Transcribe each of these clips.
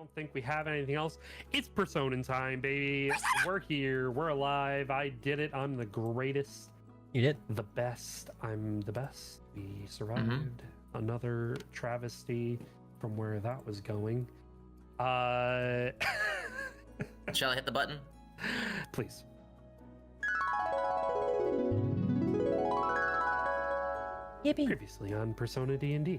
don't think we have anything else. It's Persona time, baby. We're here. We're alive. I did it. I'm the greatest. You did? The best. I'm the best. We survived another travesty from where that was going. Shall I hit the button? Please. Yippee. Previously on Persona D&D.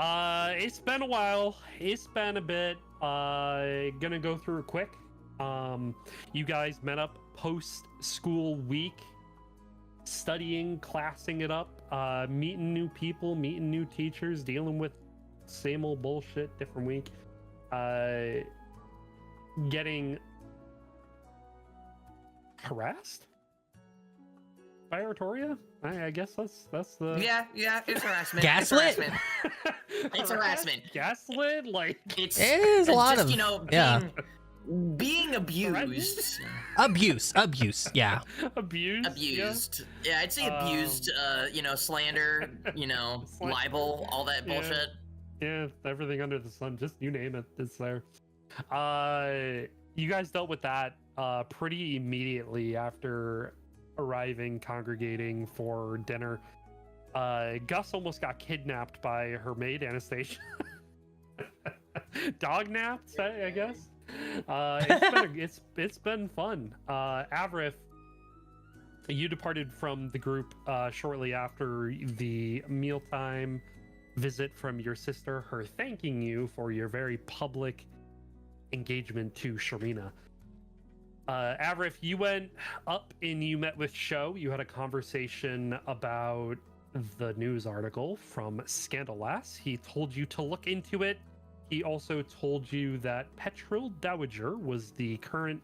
It's been a while. It's been a bit. Gonna go through it quick. You guys met up post-school week, studying, classing it up, meeting new people, meeting new teachers, dealing with same old bullshit, different week. Getting harassed by Artoria? I guess that's the Yeah, it's harassment. Gaslit? It's harassment. It's harassment. Gaslit? Like It's It is a lot just, of, you know, yeah. being abused. Abuse, yeah. abused. Yeah, I'd say abused, you know, slander, you know, libel, all that bullshit. Yeah, everything under the sun, just you name it, it's there. You guys dealt with that pretty immediately after arriving, congregating for dinner. Gus almost got kidnapped by her maid Anastasia. Dog napped, I guess. It's been fun. Avrith, you departed from the group shortly after the mealtime visit from your sister, her thanking you for your very public engagement to Sharina. Avrith, you went up and you met with Sho. You had a conversation about the news article from Scandalass. He told you to look into it. He also told you that Petril Dowager was the current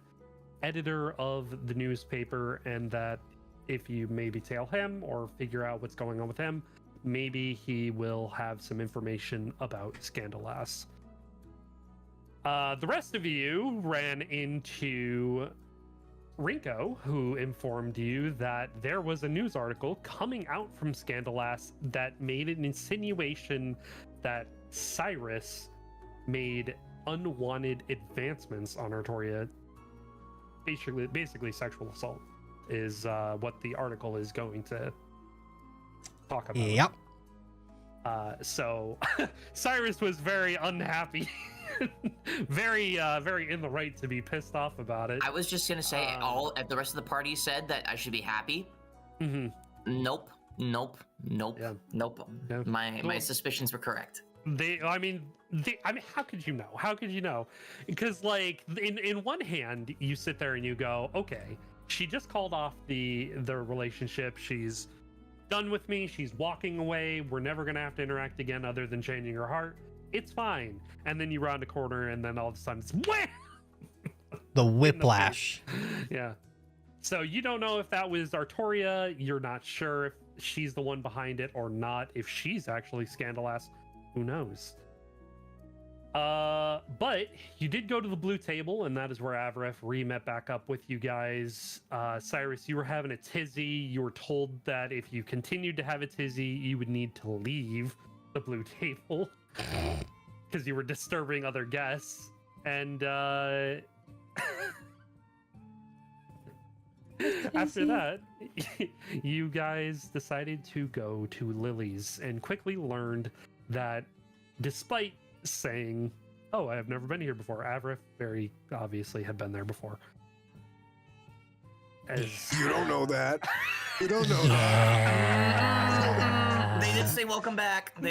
editor of the newspaper, and that if you maybe tail him or figure out what's going on with him, maybe he will have some information about Scandalass. The rest of you ran into Rinko, who informed you that there was a news article coming out from Scandalass that made an insinuation that Cyrus made unwanted advancements on Artoria. Basically sexual assault is what the article is going to talk about. Yep. So Cyrus was very unhappy. very in the right to be pissed off about it. I was just gonna say, the rest of the party said that I should be happy. Mm-hmm. Nope. Yeah. My suspicions were correct. I mean, how could you know? How could you know? Because like in one hand, you sit there and you go, okay, she just called off the relationship. She's done with me. She's walking away. We're never gonna have to interact again, other than changing her heart. It's fine. And then you round a corner, and then all of a sudden it's wham! The whiplash. Yeah. So you don't know if that was Artoria. You're not sure if she's the one behind it or not. If she's actually Scandalass, who knows? But you did go to the blue table, and that is where Avrith met back up with you guys. Cyrus, you were having a tizzy. You were told that if you continued to have a tizzy, you would need to leave the blue table because you were disturbing other guests. And after that, you guys decided to go to Lily's and quickly learned that despite saying, oh, I have never been here before, Avrith very obviously had been there before. You don't know that. You don't know that. They did say welcome back. No.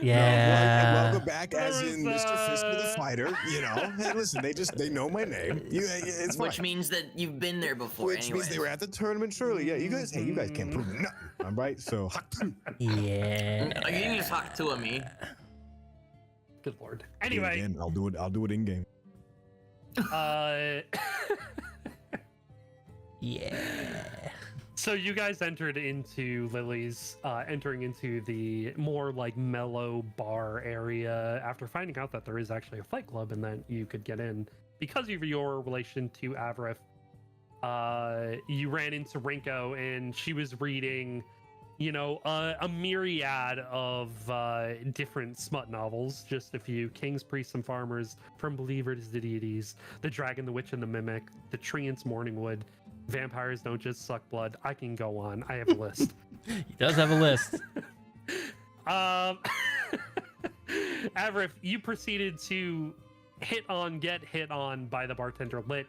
Yeah. No, welcome back, as in Mr. Fisk the Fighter. You know, hey, listen, they know my name. It's Which fine. means that you've been there before. Which means they were at the tournament, surely. Yeah, you guys can't prove nothing. I'm right. So, Yeah. You can just talk to me. Good lord. Anyway, again, I'll do it in game. Yeah. So you guys entered into Lily's, entering into the more like mellow bar area after finding out that there is actually a fight club and that you could get in because of your relation to Avrith. You ran into Rinko and she was reading a myriad of different smut novels. Just a few: Kings, Priests, and Farmers, From Believers to Deities, The Dragon, the Witch, and the Mimic, The Treants, Morningwood, Vampires Don't Just Suck Blood. I can go on. I have a list. He does have a list. Avrith, you proceeded to get hit on by the bartender Lit,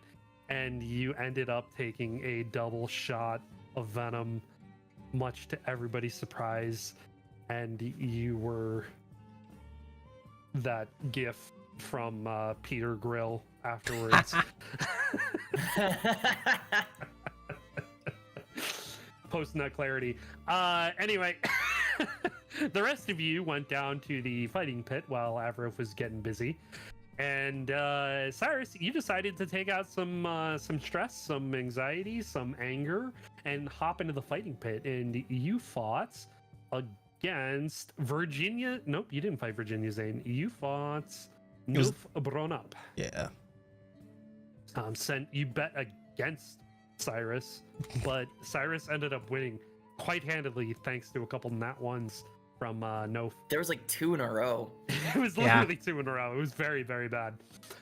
and you ended up taking a double shot of venom, much to everybody's surprise, and you were that gif from Peter Grill afterwards. Post-nut clarity. Anyway, the rest of you went down to the fighting pit while Avrith was getting busy. And Cyrus, you decided to take out some stress, some anxiety, some anger, and hop into the fighting pit. And you fought against Virginia. Nope, you didn't fight Virginia Zane. You fought Nilf Bronup. Yeah. You bet against Cyrus, but Cyrus ended up winning quite handedly thanks to a couple nat ones from Nof. There was like 2 in a row. It was literally 2 in a row. It was very, very bad.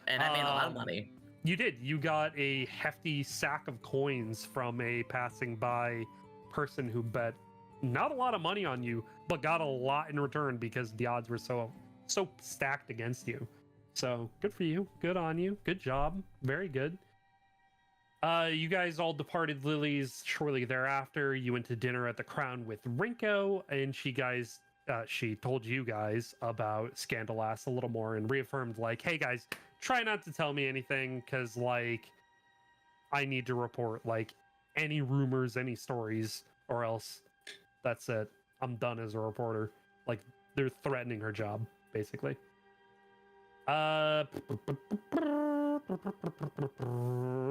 And I made a lot of money. You did. You got a hefty sack of coins from a passing by person who bet not a lot of money on you, but got a lot in return because the odds were so stacked against you. So good for you. Good on you. Good job. Very good. You guys all departed Lily's shortly thereafter. You went to dinner at the Crown with Rinko, and she told you guys about Scandalass a little more and reaffirmed, like, hey guys, try not to tell me anything, because, like, I need to report, like, any rumors, any stories, or else that's it. I'm done as a reporter. Like, they're threatening her job, basically.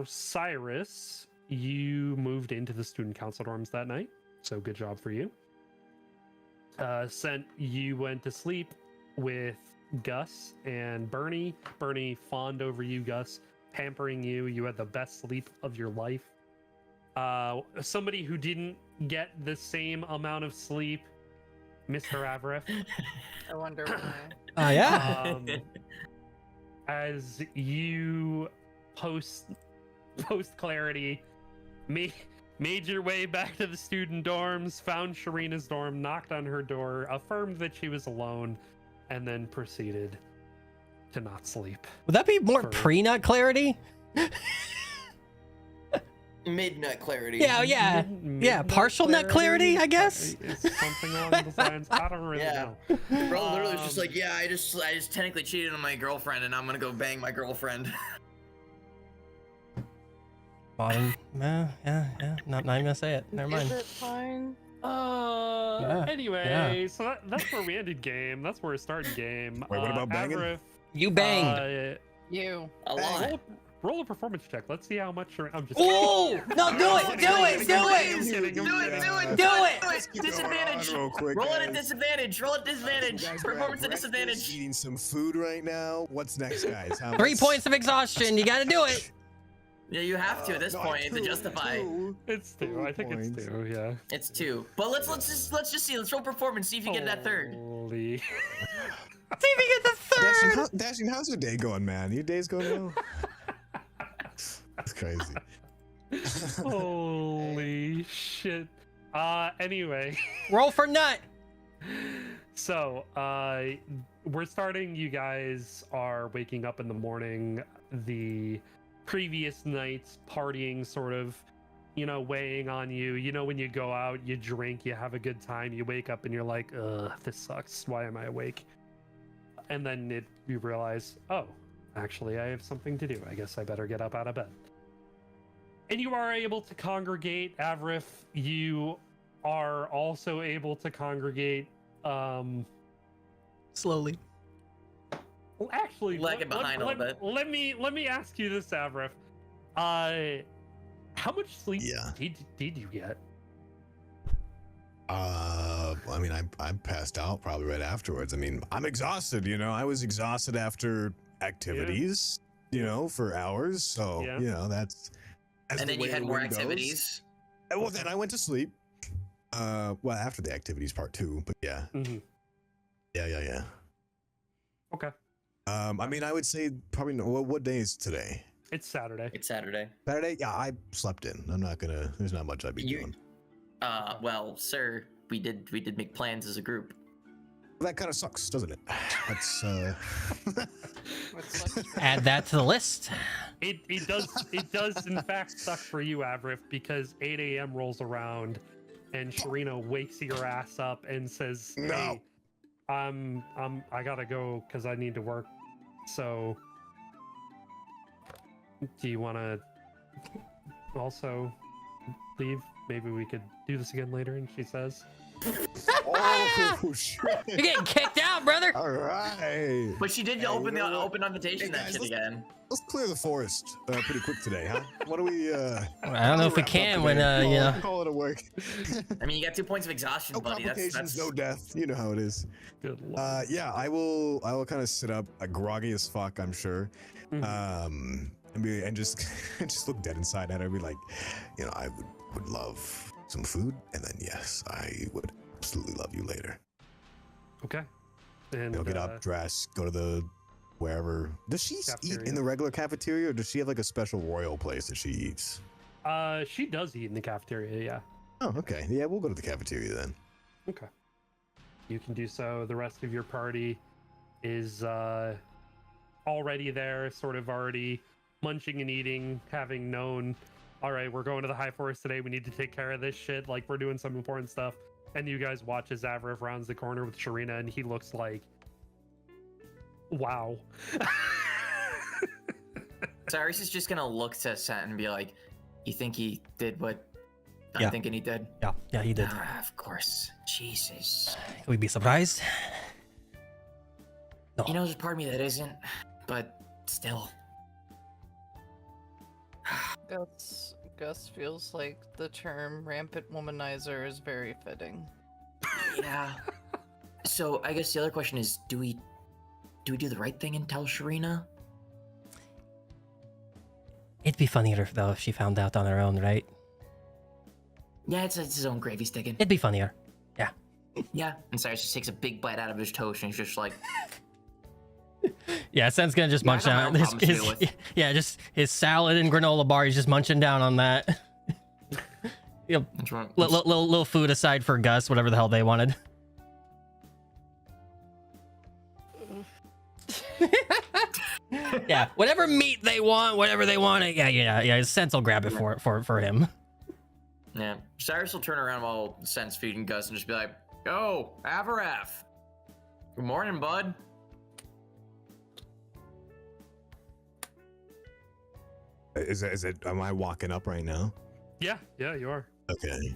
Cyrus, you moved into the student council dorms that night, so good job for you. You went to sleep with Gus and Bernie. Bernie fawned over you, Gus, pampering you. You had the best sleep of your life. Somebody who didn't get the same amount of sleep, Mr. Avrith. I wonder why. Yeah. As you post clarity, made your way back to the student dorms, found Sharina's dorm, knocked on her door, affirmed that she was alone, and then proceeded to not sleep. Would that be more pre-nut clarity? Mid-nut clarity. Yeah. Partial nut clarity, I guess. Something along those lines. I don't really know. Bro literally was just like, yeah, I just technically cheated on my girlfriend, and I'm gonna go bang my girlfriend. Fine. Yeah. Not even gonna say it. Never mind. Is it fine? Anyway, so that's where we ended game. That's where we started game. Wait, what about banging? Avrith, You banged. You. A lot. Roll a performance check. Let's see how much. I'm just. Oh no! Do it! Disadvantage. Real quick, Roll at a guys. disadvantage. Roll at disadvantage. You guys Performance are at disadvantage. eating some food right now. What's next, guys? How 3 much? points of exhaustion. You gotta do it. Yeah, you have to at this point to justify. It's 2. I think it's points. 2. Yeah. It's 2. But let's just see. Let's roll performance. See if you get that third. Holy. See if you get the third. Dashing, how's your day going, man? Your day's going well? That's crazy. Holy shit. Anyway. Roll for nut. So, we're starting. You guys are waking up in the morning. The previous night's partying sort of, weighing on you. When you go out, you drink, you have a good time, you wake up and you're like, ugh, this sucks. Why am I awake? And then you realize, oh, actually, I have something to do. I guess I better get up out of bed. And you are able to congregate. Avrith, you are also able to congregate. Slowly. Well, actually, Leg it behind a little bit. Let me ask you this, Avrith. How much sleep did you get? I mean, I passed out probably right afterwards. I mean, I'm exhausted. I was exhausted after activities. For hours. So Yeah. that's. And then you had more activities. Well, then I went to sleep. Well, after the activities part 2, but yeah. Mm-hmm. Yeah. Okay. I mean, I would say probably what day is today? It's Saturday. It's Saturday. Saturday? Yeah, I slept in. I'm not gonna. There's not much I'd be doing. Well, sir, we did make plans as a group. That kind of sucks, doesn't it? That's Add that to the list. It does in fact suck for you, Avrif, because 8 a.m. rolls around and Sharina wakes your ass up and says, No. "Hey, I gotta go because I need to work. So, do you want to also leave? Maybe we could do this again later." And she says, oh shit! You're getting kicked out, brother. All right. But she did Hey, open you know the what? open invitation Hey, that guys, shit again. Let's clear the forest pretty quick today, huh? What do we? I don't know if we wrap up can when today? you know. Call it a work. I mean, you got 2 points of exhaustion, No buddy. complications, That's no death. You know how it is. "Good lord." Yeah, I will kind of sit up, groggy as fuck, I'm sure. Mhm. And just just look dead inside at her and be like, you know, I would love some food, and then yes, I would absolutely love you later. Okay. And You know, get up, dress, go to the wherever. Does she eat Cafeteria. in the regular cafeteria, or does she have like a special royal place that she eats? She does eat in the cafeteria. Yeah. Oh, okay. Yeah, we'll go to the cafeteria then. Okay. You can do so. The rest of your party is already there, sort of already munching and eating, having known, all right, we're going to the high forest today. We need to take care of this shit. Like, we're doing some important stuff. And you guys watch as Avrif rounds the corner with Sharina, and he looks like, wow. Cyrus is just gonna look to Sent and be like, "You think he did what Yeah. I'm thinking he did?" Yeah, he did. Ah, of course. Jesus. We'd be surprised. No. You know, there's a part of me that isn't, but still. Gus feels like the term rampant womanizer is very fitting. Yeah. So I guess the other question is, do we do the right thing and tell Sharina? It'd be funnier though if she found out on her own, right? Yeah, it's his own gravy sticking. It'd be funnier. Yeah. And Cyrus just takes a big bite out of his toast and he's just like, Yeah, Sen's gonna just Yeah, I munch got my down. own problems to deal with. Yeah, just his salad and granola bar. He's just munching down on that. Yep. "What's wrong?" Little food aside for Gus, whatever the hell they wanted. Yeah, whatever meat they want, whatever they want. Yeah. Sense will grab it for him. Yeah. Cyrus will turn around while Sent's feeding Gus and just be like, "Yo, Avaraf. Good morning, bud." Is it? Am I walking up right now? Yeah, you are. Okay.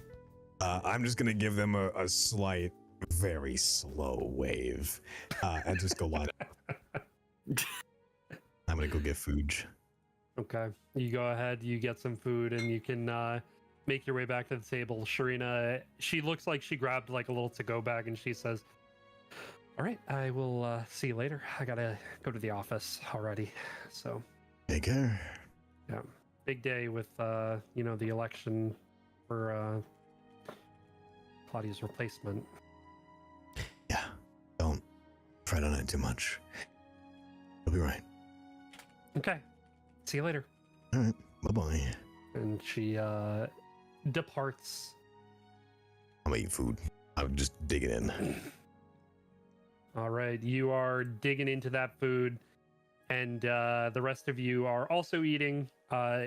I'm just gonna give them a slight, very slow wave, and just go line up. I'm gonna go get food. Okay. You go ahead, you get some food, and you can make your way back to the table. Sharina, she looks like she grabbed like a little to-go bag, and she says, "All right, I will see you later. I gotta go to the office already." So, Take care. yeah, big day with the election for Claudia's replacement. Yeah. Don't fret on it too much. You'll be right. Okay. See you later. All right. Bye bye. And she departs. I'm eating food. I'm just digging in. All right, you are digging into that food, and the rest of you are also eating.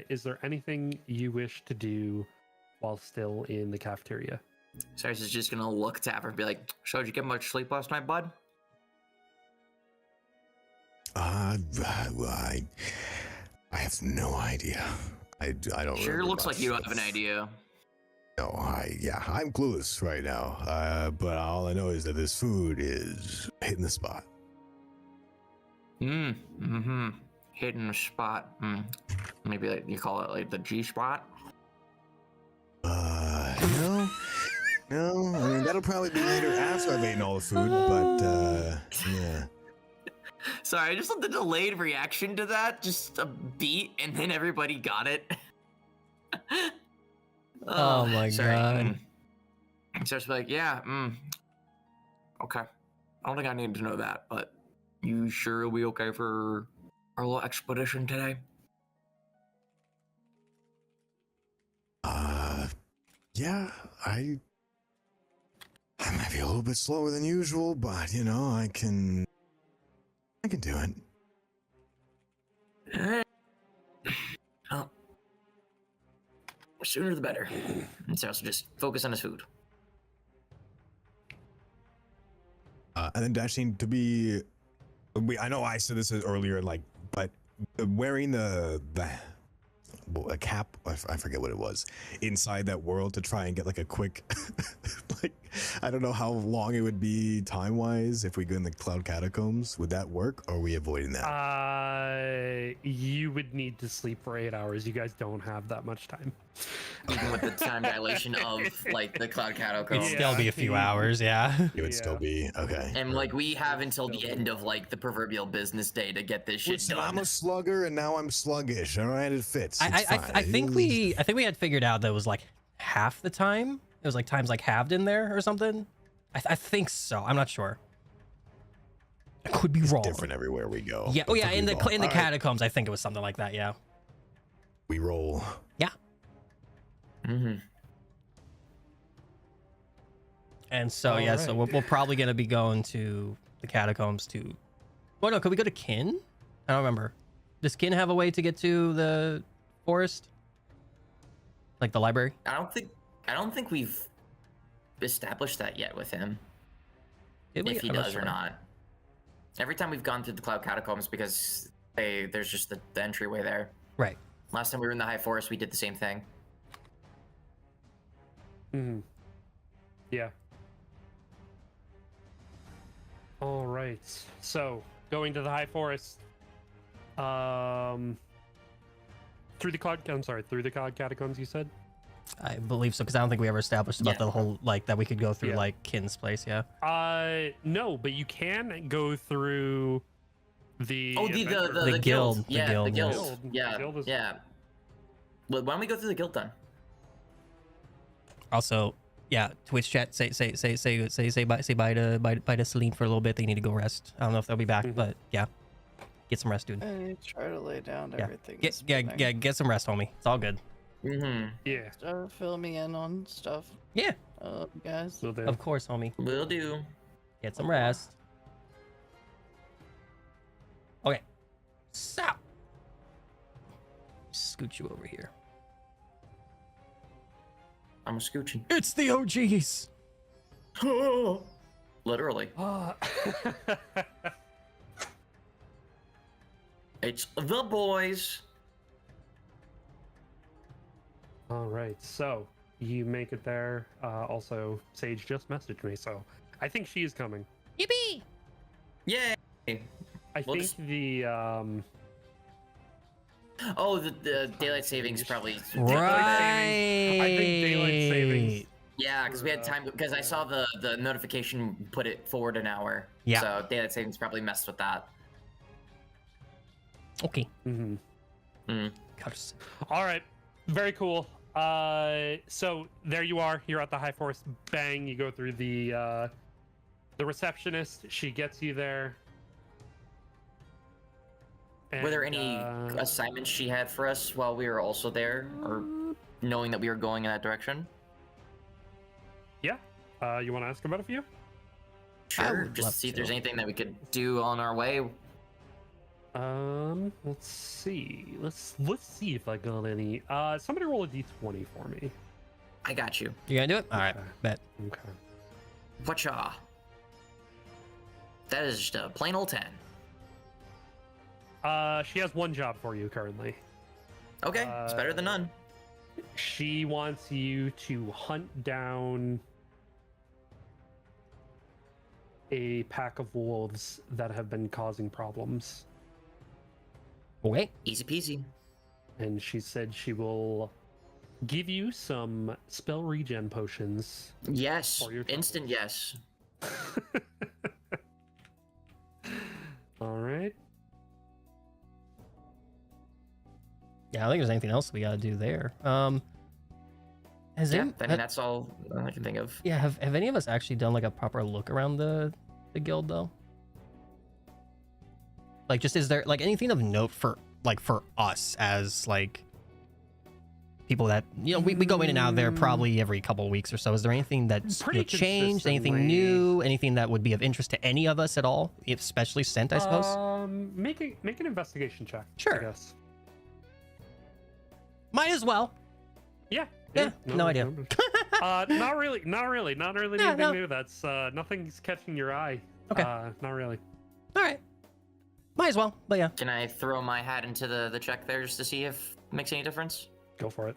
Is there anything you wish to do while still in the cafeteria? Cyrus is just gonna look to Avar and be like, "So, did you get much sleep last night, bud?" I have no idea. I don't. Sure remember looks like much. you have an idea. No, I'm clueless right now. But all I know is that this food is hitting the spot. Hitting the spot. Maybe like you call it like the G spot. No. I mean that'll probably be later after I've eaten all the food. But yeah. Sorry, I just love the delayed reaction to that. Just a beat, and then everybody got it. Oh my sorry. God. So it's like, yeah, okay. I don't think I need to know that, but you sure it'll be okay for our little expedition today? Yeah, I might be a little bit slower than usual, but you know, I can do it. Alright. Well, sooner the better. And so just focus on his food. And then Dashing, I know I said this earlier, like, but wearing the a cap, I forget what it was, inside that world to try and get like a quick, like, I don't know how long it would be time-wise if we go in the Cloud Catacombs. Would that work, or are we avoiding that? You would need to sleep for 8 hours. You guys don't have that much time. Even with the time dilation of like the Cloud Catacombs. It'd still be a few hours, yeah. It would still be okay. And like we have until the end of like the proverbial business day to get this shit Listen, done. I'm a slugger and now I'm sluggish. All right, it fits. I think we had figured out that it was like half the time. It was like times like halved in there or something. I think so. I'm not sure. I could be wrong. Different everywhere we go. Yeah. Oh yeah. In the catacombs, I think it was something like that. Yeah. We roll. Yeah. Mm-hmm. And so yeah, so we're probably gonna be going to the catacombs to. Well, no, could we go to Kin? I don't remember. Does Kin have a way to get to the forest? Like the library? I don't think we've established that yet with him. Did we? If he I'm not does or sure. not. Every time we've gone through the Cloud Catacombs, because there's just the entryway there. Right. Last time we were in the High Forest, we did the same thing. Mm-hmm. Yeah. All right. So going to the High Forest. Through the Cloud Catacombs, you said? I believe so, because I don't think we ever established about the whole like that we could go through like Kin's place. Yeah. No, but you can go through the the guild. Yeah, the guild. Guild. Yeah, The guild is- yeah. Well, why don't we go through the guild then? Also, yeah, Twitch chat say bye to Celine for a little bit. They need to go rest. I don't know if they'll be back, but yeah, get some rest, dude. I try to lay down Yeah. everything. this morning. Get some rest, homie. It's all good. Mm-hmm. Yeah. Fill me in on stuff, Yeah, guys. Will do. of course, homie. Will do. Get some rest. Okay, so scoot you over here. I'm a scooching. It's the OGs. Literally. It's the boys. All right, so you make it there. Also, Sage just messaged me, so I think she is coming. Yippee! Yay! I We'll think just- the Oh, the daylight savings probably. Right. I think daylight savings. Yeah, because we had time. Because I saw the notification put it forward an hour. Yeah. So daylight savings probably messed with that. Okay. Mm-hmm. Mm. All right, very cool. So there you are. You're at the High Forest. Bang! You go through the receptionist. She gets you there. Were there And, any assignments she had for us while we were also there, or knowing that we were going in that direction? Yeah. You want to ask about a few? Sure. would Just love to see if to. there's anything that we could do on our way. Let's see. Let's see if I got any. Somebody roll a d20 for me. I got you. You gonna do it? All right. Okay. Bet. Okay. Whatcha? That is just a plain old 10. She has one job for you currently. Okay, it's better than none. She wants you to hunt down a pack of wolves that have been causing problems. Okay. Easy peasy. And she said she will give you some spell regen potions. Yes. For your Instant yes. All right. Yeah, I don't think there's anything else we gotta do there. Yeah, I mean, that's all I can think of. Yeah, have any of us actually done like a proper look around the guild though? Like, just is there like anything of note for us as like people that, you know, we go in and out of there probably every couple of weeks or so. Is there anything that's changed, anything new, anything that would be of interest to any of us at all, especially Scent, I suppose? Make an investigation check. Sure. I guess. Might as well. Yeah. No idea. Not really anything new. That's nothing's catching your eye. Okay. Not really. All right. Might as well, but yeah. Can I throw my hat into the check there just to see if it makes any difference? Go for it.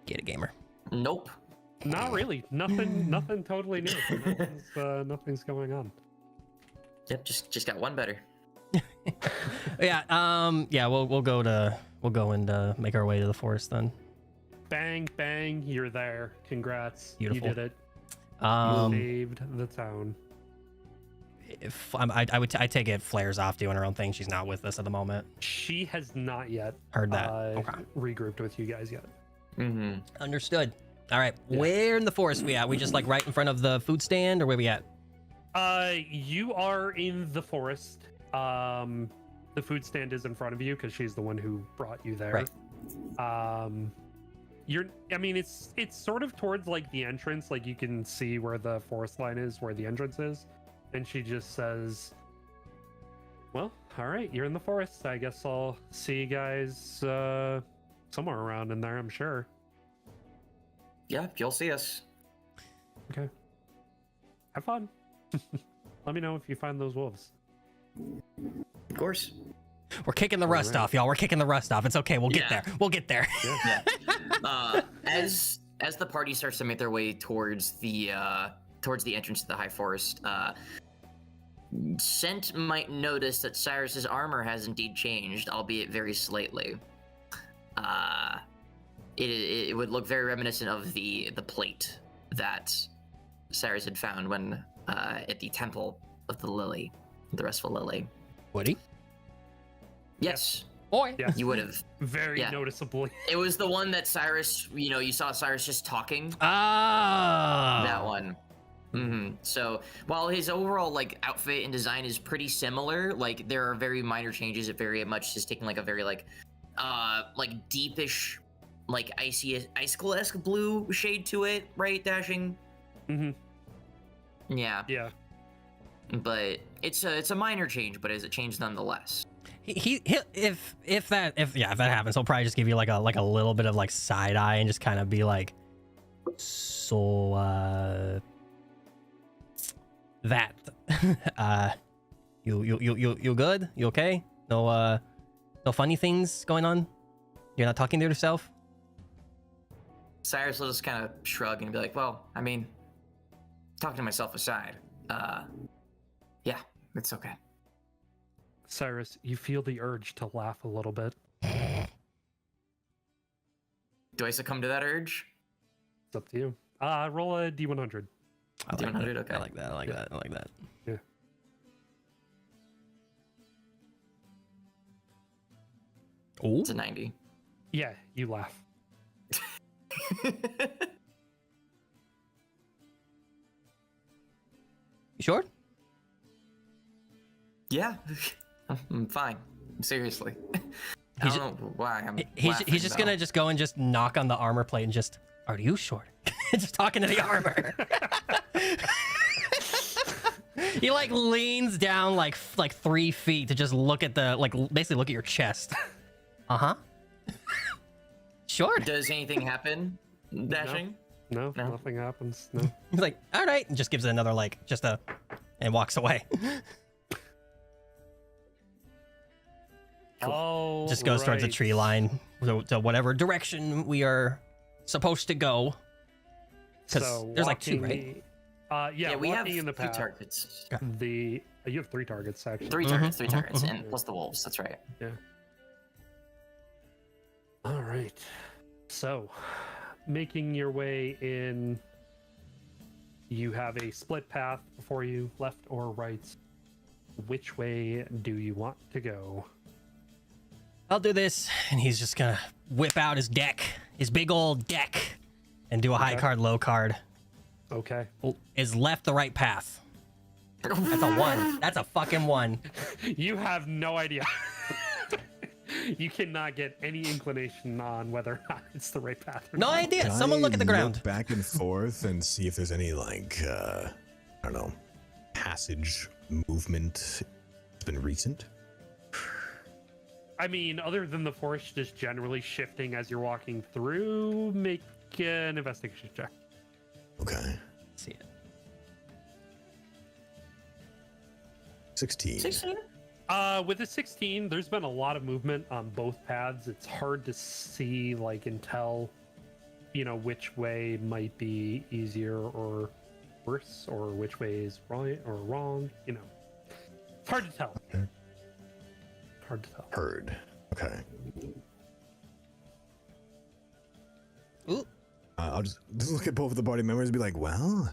Get a gamer. Nope. Not really. Nothing totally new. Nothing's going on. Yep, just got one better. Yeah, yeah, we'll go and make our way to the forest then. Bang, bang, you're there. Congrats. Beautiful. You did it. You saved the town. If I take it Flair's off doing her own thing. She's not with us at the moment. She has not yet Heard that. Okay. regrouped with you guys yet. Mm-hmm. Understood. All right. Yeah. Where in the forest we at? We just like right in front of the food stand, or where we at? You are in the forest. The food stand is in front of you because she's the one who brought you there. Right. It's sort of towards like the entrance, like you can see where the forest line is, where the entrance is. And she just says, well, all right, you're in the forest. I guess I'll see you guys somewhere around in there, I'm sure. Yeah, you'll see us. Okay. Have fun. Let me know if you find those wolves. Of course. We're kicking the rust off, y'all. We're kicking the rust off. It's okay. We'll get there. We'll get there. Yeah. As the party starts to make their way towards the entrance to the high forest, Scent might notice that Cyrus's armor has indeed changed, albeit very slightly. It would look very reminiscent of the plate that Cyrus had found when at the temple of the lily, the restful lily. Would he? Yes. Boy. Yes. You would have. Very noticeably. It was the one that Cyrus, you saw Cyrus just talking. Ah. That one. Mm-hmm. So while his overall like outfit and design is pretty similar, like there are very minor changes. It very much is taking like a very like deepish, like icicle-esque blue shade to it, right, Dashing? Mm-hmm. Yeah. Yeah. But it's a minor change, but it's a change nonetheless. If that happens, he'll probably just give you like a little bit of like side eye and just kind of be like, so that you good? You okay? No funny things going on? You're not talking to yourself? Cyrus will just kind of shrug and be like, well, I mean, talking to myself aside, yeah, it's okay. Cyrus, you feel the urge to laugh a little bit. Do I succumb to that urge? It's up to you. Roll a D100. D100, okay. I like that. Yeah. Oh. It's a 90. Yeah, you laugh. You sure? Yeah, I'm fine. Seriously. I don't know why I'm He's just gonna go and just knock on the armor plate and just, are you sure? Just talking to the armor. He like leans down like 3 feet to just look at basically look at your chest. Uh-huh. Sure. Does anything happen, Dashing? No, nothing happens. No. He's like, all right, and just gives it another and walks away. Oh, Just goes towards the tree line to whatever direction we are supposed to go. Because there's like 2, right? Yeah, we have walking in the 2 path. targets. You have 3 targets actually. 3 targets, 3 targets, and plus the wolves. That's right. Yeah. All right. So, making your way in, you have a split path before you, left or right. Which way do you want to go? I'll do this, and he's just gonna whip out his deck, his big old deck, and do a high Okay. card, low card. Okay. Is left the right path? That's a 1. That's a fucking 1. You have no idea. You cannot get any inclination on whether or not it's the right path. Or No not. idea. Can Someone I look at the ground. back and forth and see if there's any like I don't know, passage movement. It's been recent. I mean, other than the forest just generally shifting as you're walking through, make an investigation check. Okay. See it. 16. 16? With a 16, there's been a lot of movement on both paths. It's hard to see, like, and tell, you know, which way might be easier or worse, or which way is right or wrong. You know, it's hard to tell. Okay. Hard to tell. Heard. Okay. Ooh. I'll just look at both of the party members and be like, well,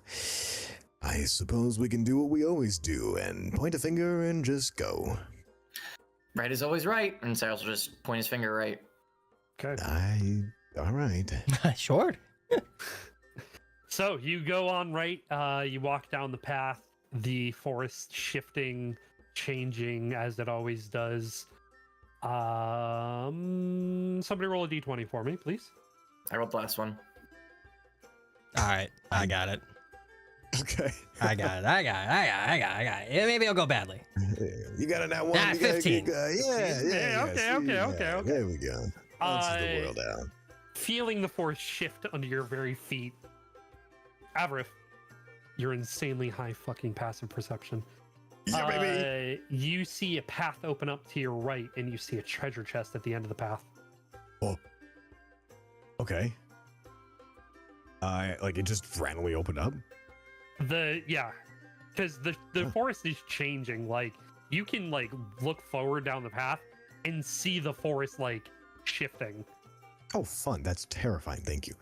I suppose we can do what we always do and point a finger and just go. Right is always right. And Cyrus will just point his finger right. Okay. All right. Sure. So you go on right. You walk down the path. The forest shifting, changing as it always does. Somebody roll a d20 for me, please. I rolled the last one. All right. I got it. Okay. I got it. Yeah, maybe I'll go badly. You got it now. One. Ah, You got 15. Yeah, okay. There we go. That's the world out. Feeling the force shift under your very feet. Avrith, your insanely high fucking passive perception. Yeah, baby. You see a path open up to your right, and you see a treasure chest at the end of the path. Oh. Okay. Like it just randomly opened up. Because the forest is changing. Like you can like look forward down the path and see the forest like shifting. Oh, fun. That's terrifying. Thank you.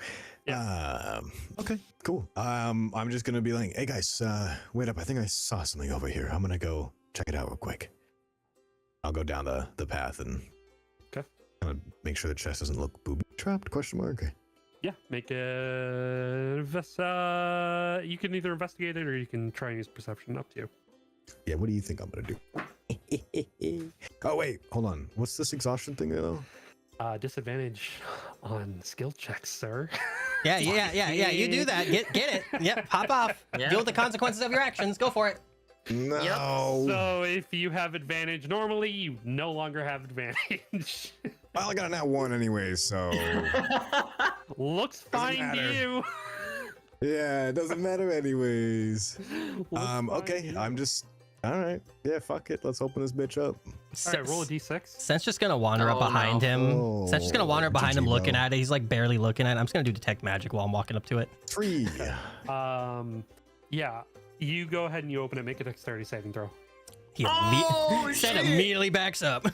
Yeah. Okay, cool. I'm just gonna be like, hey guys, wait up. I think I saw something over here. I'm gonna go check it out real quick. I'll go down the path and Okay. kind of make sure the chest doesn't look booby trapped, question mark. Yeah, make a you can either investigate it or you can try and use perception. Up to you. Yeah, what do you think I'm gonna do? Oh wait, hold on. What's this exhaustion thing though? Disadvantage on skill checks, sir. Yeah. You do that. Get it. Yep. Pop off. Yeah. Deal with the consequences of your actions. Go for it. No. So if you have advantage normally, you no longer have advantage. Well, I got a nat 1 anyway, so Looks fine to matter. you. yeah, it doesn't matter anyways. Looks fine Okay, to you. I'm just all right. Yeah, fuck it. Let's open this bitch up. All right, roll a d6. Sen's just gonna wander up Oh, behind no. him. Oh, Sen's just gonna wander up behind him, GG, looking bro. at it. He's like barely looking at it. I'm just gonna do detect magic while I'm walking up to it. 3. Yeah, you go ahead and you open it. Make a dexterity saving throw. He Oh, Sen shit. immediately backs up.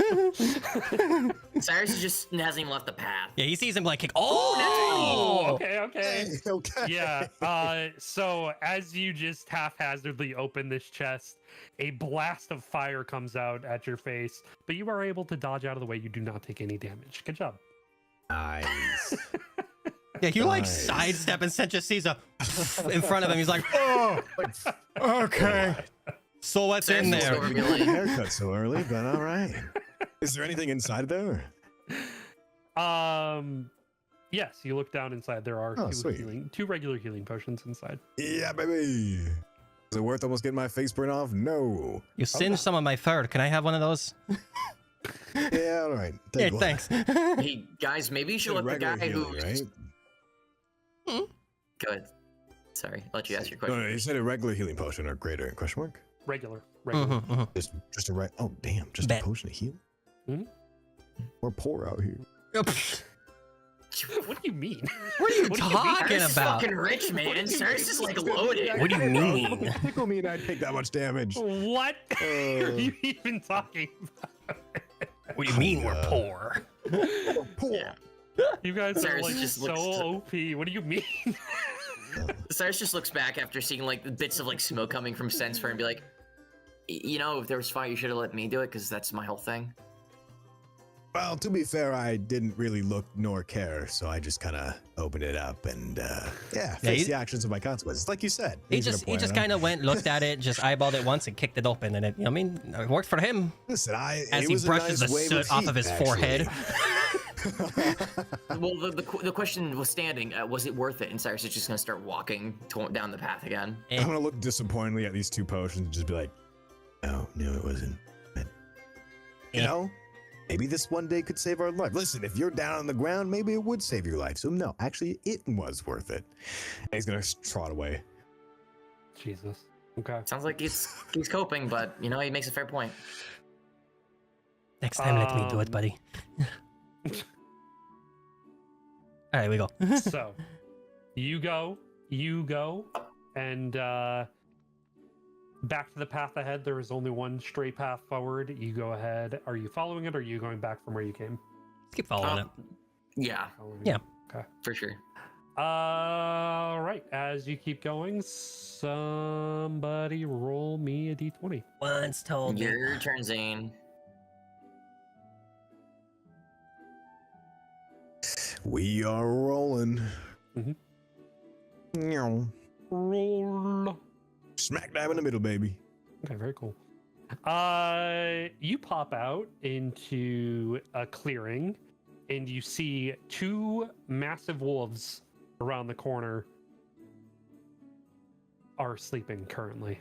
Cyrus just hasn't even left the path. Yeah, he sees him like kick. Oh, Oh, okay. Okay. Yeah. So as you just haphazardly open this chest, a blast of fire comes out at your face, but you are able to dodge out of the way. You do not take any damage. Good job. Nice. yeah. You like Nice. sidestep and Sen just sees a in front of him. He's like, oh, okay. So what's in Cyrus there? will be like, Haircut so early, but all right. Is there anything inside there? Yes, you look down inside. There are Oh, sweet. two regular healing potions inside. Yeah, baby. Is it worth almost getting my face burned off? No. You singed some of my fur. Can I have one of those? Yeah, all right. Yeah, Take one. thanks. hey guys, maybe you should let the Regular guy healing, who. right? Go ahead. Sorry, I'll let you ask your No, question. no, you said a regular healing potion or greater? Question mark. Regular. Mhm, mhm. Just a right. Oh, damn! Just Bet. a potion to heal. Mhm. We're poor out here. What do you mean? What are you What do you mean? talking Cyrus is about? fucking rich, man. Cyrus is like loaded. What do you mean? Tickle me and I'd take that much damage. What are you even talking about? What do you mean we're poor? We're poor. Yeah. You guys are Cyrus like just so looks to- OP. What do you mean? Cyrus just looks back after seeing like the bits of like smoke coming from Sen's fur and be like, you know, if there was fire, you should have let me do it because that's my whole thing. Well, to be fair, I didn't really look nor care, so I just kind of opened it up and, face the actions of my consequences. Like you said. He just kind of went, looked at it, just eyeballed it once and kicked it open, and it worked for him. Listen, as he brushes the soot off of his forehead. Well, the question was standing. Was it worth it? And Cyrus is just gonna start walking down the path again. I'm gonna look disappointingly at these 2 potions and just be like, no, it wasn't. But, you know, maybe this one day could save our life. Listen, if you're down on the ground, maybe it would save your life. So no, actually, it was worth it. And he's gonna trot away. Jesus. Okay. Sounds like he's coping, but he makes a fair point. Next time, let me do it, buddy. All right, we go. So, you go, and back to the path ahead. There is only one straight path forward. You go ahead. Are you following it, or are you going back from where you came? Let's keep following it. Yeah. Yeah. Okay. For sure. All right. As you keep going, somebody roll me a d20. Once told me. Your turn, Zane. We are rolling. Mm-hmm. Roll. Smack dab in the middle, baby. Okay, very cool. You pop out into a clearing, and you see 2 massive wolves around the corner are sleeping currently.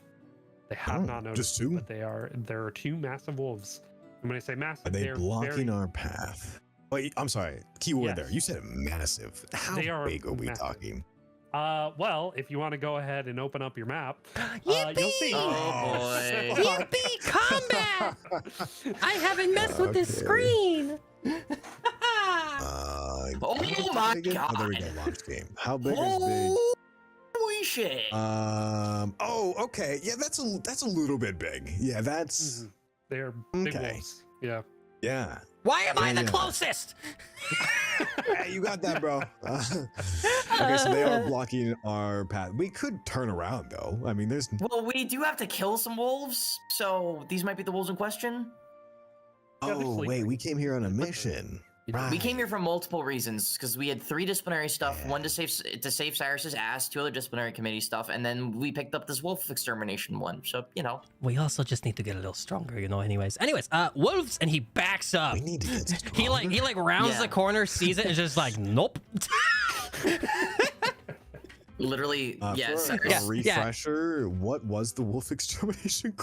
They have not noticed, just 2? but there are 2 massive wolves. And when I say massive, Are they are blocking our path? Wait, I'm sorry. Keyword there. You said massive. How big are we talking? Well, if you want to go ahead and open up your map, you'll see. Oh boy. Yippee combat! I haven't messed with this screen. Oh my Oh, there we god. go. Launch game. How big is big? Holy shit. Oh, okay. Yeah, that's a little bit big. Yeah, that's They're big Okay. wolves. Yeah. yeah. Why am I the Yeah. closest? Hey, you got that, bro. Okay, so they are blocking our path. We could turn around though. I mean, there's. Well, we do have to kill some wolves, so these might be the wolves in question. Yeah, they're Oh wait, sleeping. we came here on a mission. Right. We came here for multiple reasons because we had 3 disciplinary stuff, Yeah. one to save Cyrus's ass, 2 other disciplinary committee stuff, and then we picked up this wolf extermination one. So We also just need to get a little stronger, anyways. Wolves, and he backs up. We need to get stronger. He rounds Yeah. the corner, sees it, and just like, nope. literally, yeah. For Cyrus, a refresher, what was the wolf extermination?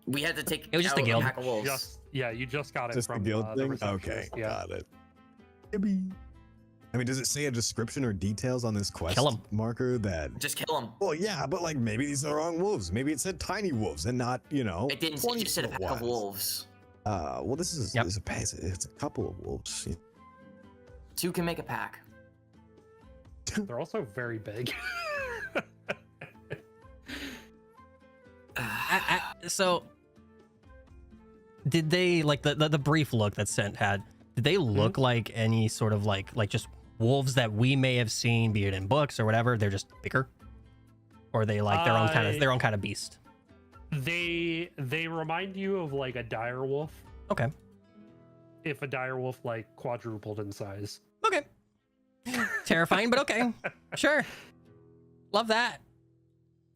we had to take It was just a out guild. pack of wolves. You just got it Just from the guild the thing? receptionist. Okay, Yeah. got it. I mean, does it say a description or details on this quest Kill 'em. marker that? Just kill them. Well, yeah, but like maybe these are the wrong wolves. Maybe it said tiny wolves and not, It didn't. It 20 just said a pack of ones. wolves. Well, this is Yep. it's a couple of wolves. 2 can make a pack. They're also very big. So, did they like the brief look that Sent had? Did they look like any sort of like just wolves that we may have seen, be it in books or whatever? They're just bigger, or are they like their own kind of beast? They remind you of like a dire wolf. Okay. If a dire wolf like quadrupled in size. Okay. Terrifying, but okay. Sure. Love that.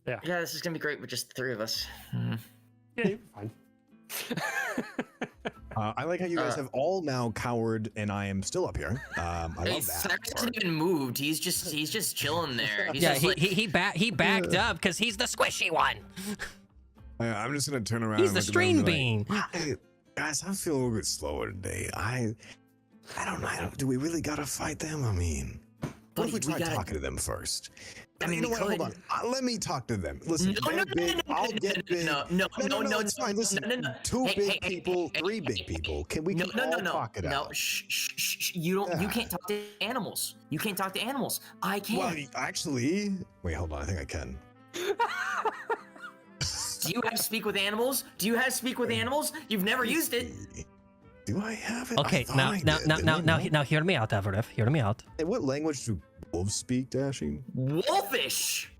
Yeah, this is gonna be great with just the 3 of us. Yeah, you're fine. I like how you guys have all now cowered, and I am still up here. I Hey, love that. Cyrus hasn't even moved. He's just chilling there. He's Yeah, just like, he backed up because he's the squishy one. I'm just gonna turn around. He's and the look at them string and be bean. like, guys, I'm feeling a little bit slower today. I don't know. Do we really gotta fight them? I mean, what if we try talking to them first? I mean, you know what? Hold on. Let me talk to them. Listen, they're big. I'll get big. No, it's fine. Listen, 2 big people, 3 big people. Can we all talk it out? Shh. You can't talk to animals. You can't talk to animals. I can. Well, actually, wait, hold on. I think I can. Do you have speak with animals? You've never used it. Do I have it? Okay, now hear me out, Everett. Hear me out. Hey, what language do wolves speak, Dashing? Wolfish.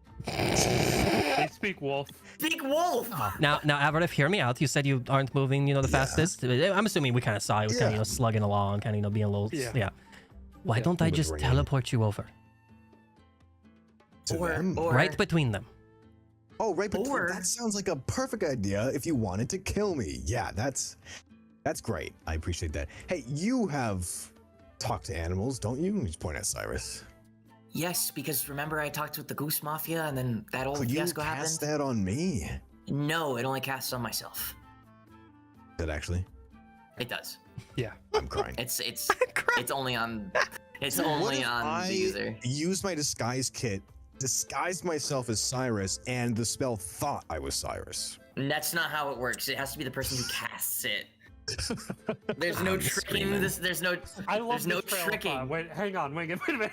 They speak wolf. Big wolf. Now, Avrif, hear me out. You said you aren't moving, the fastest. I'm assuming we kind of saw you kind of, slugging along, kind of, being a little, yeah. Why don't I just teleport you over? To them? Right between them. Oh, right between. That sounds like a perfect idea if you wanted to kill me. Yeah, that's great. I appreciate that. Hey, you have talked to animals, don't you? Just point at Cyrus. Yes, because remember I talked with the Goose Mafia and then that old Could you fiasco cast happened? that on me? No, it only casts on myself. Did it actually? It does. Yeah. I'm crying. It's only on the user. Use my disguise kit, disguise myself as Cyrus, and the spell thought I was Cyrus. And that's not how it works. It has to be the person who casts it. There's no tricking this. There's no. I love there's no this trail of tricking. thought. Wait, hang on. Wait a minute.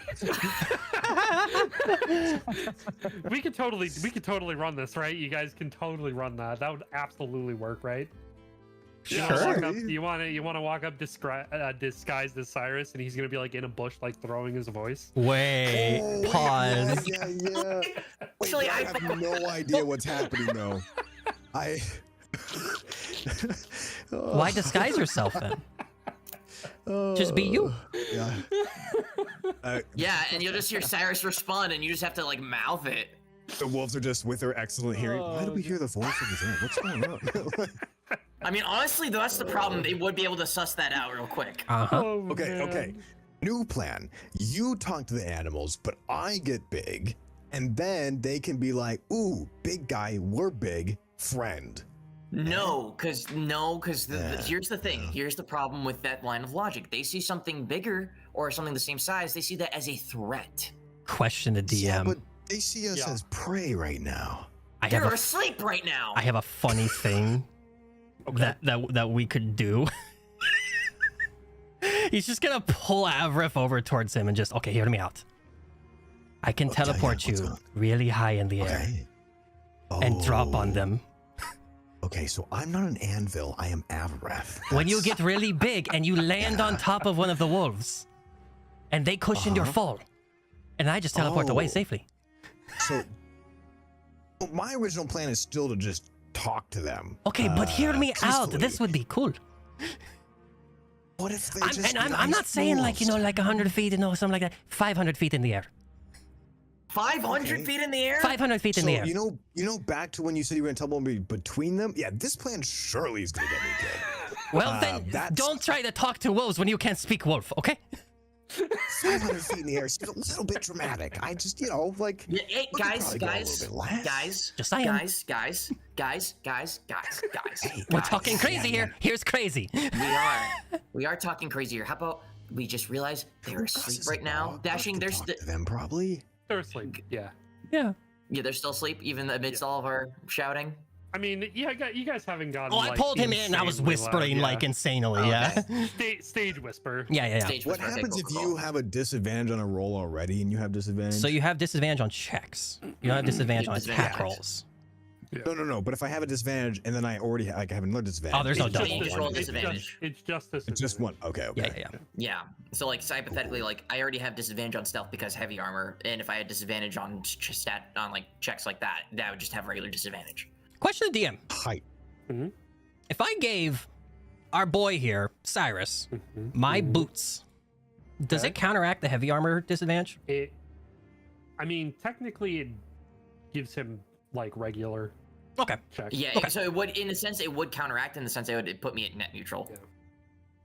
we could totally run this, right? You guys can totally run that. That would absolutely work, right? Sure. You want to walk up disguised as Cyrus, and he's gonna be like in a bush, like throwing his voice. Wait, pause. Yeah. Wait, Actually, I have no idea what's happening though. Why disguise yourself then? Just be you. Yeah. Yeah, and you'll just hear Cyrus respond, and you just have to like mouth it. The wolves are just with their excellent hearing. Why do we hear the voice of his own? What's going on? I mean, honestly, that's the problem. They would be able to suss that out real quick. Oh, Okay. New plan. You talk to the animals, but I get big, and then they can be like, "Ooh, big guy, we're big, friend." No, because here's the thing. Here's the problem with that line of logic. They see something bigger or something the same size. They see that as a threat. Question the DM. Yeah, but they see us as prey right now. They're asleep right now. I have a funny thing that we could do. He's just gonna pull Avrif over towards him and just, okay, hear me out. I can teleport you really high in the air and drop on them. Okay, so I'm not an anvil, I am Avrif. When you get really big and you land on top of one of the wolves and they cushion your fall, and I just teleport away safely. So my original plan is still to just talk to them. Okay, but hear me out. peacefully. This would be cool. What if they I'm not saying like 100 feet, something like that. 500 feet in the air. 500 feet in the air? 500 feet in the air. You know, back to when you said you were gonna teleport me between them. Yeah, this plan surely is gonna get me killed. Well, then don't try to talk to wolves when you can't speak wolf, okay? 500 feet in the air seems a little bit dramatic. I just, like. Yeah, hey, guys. Just saying. Guys. We're talking crazy here. Here's crazy. We are talking crazy here. How about we just realize they're asleep right now? Dashing, they're them probably. They're asleep. Yeah. Yeah. Yeah, they're still asleep even amidst all of our shouting. I mean, yeah, you guys haven't gotten. I pulled him in. I was whispering like insanely. Yeah. Stage whisper. Yeah. Stage what whisper. happens if you have a disadvantage on a roll already and you have disadvantage? So you have disadvantage on checks. You don't have disadvantage on attack rolls. Yeah. No. But if I have a disadvantage and then I already have another disadvantage. Oh, there's no It's just double. you just roll disadvantage. It's just this. It's just one. Okay. Yeah. Yeah. So like hypothetically, like I already have disadvantage on stealth because heavy armor, and if I had disadvantage on like checks like that, that would just have regular disadvantage. Question to DM. Height. Mm-hmm. If I gave our boy here, Cyrus, my boots, does it counteract the heavy armor disadvantage? I mean, technically, it gives him like regular. Okay. Checks. Yeah. Okay. So it would, in a sense, it would counteract in the sense it would put me at net neutral. Yeah.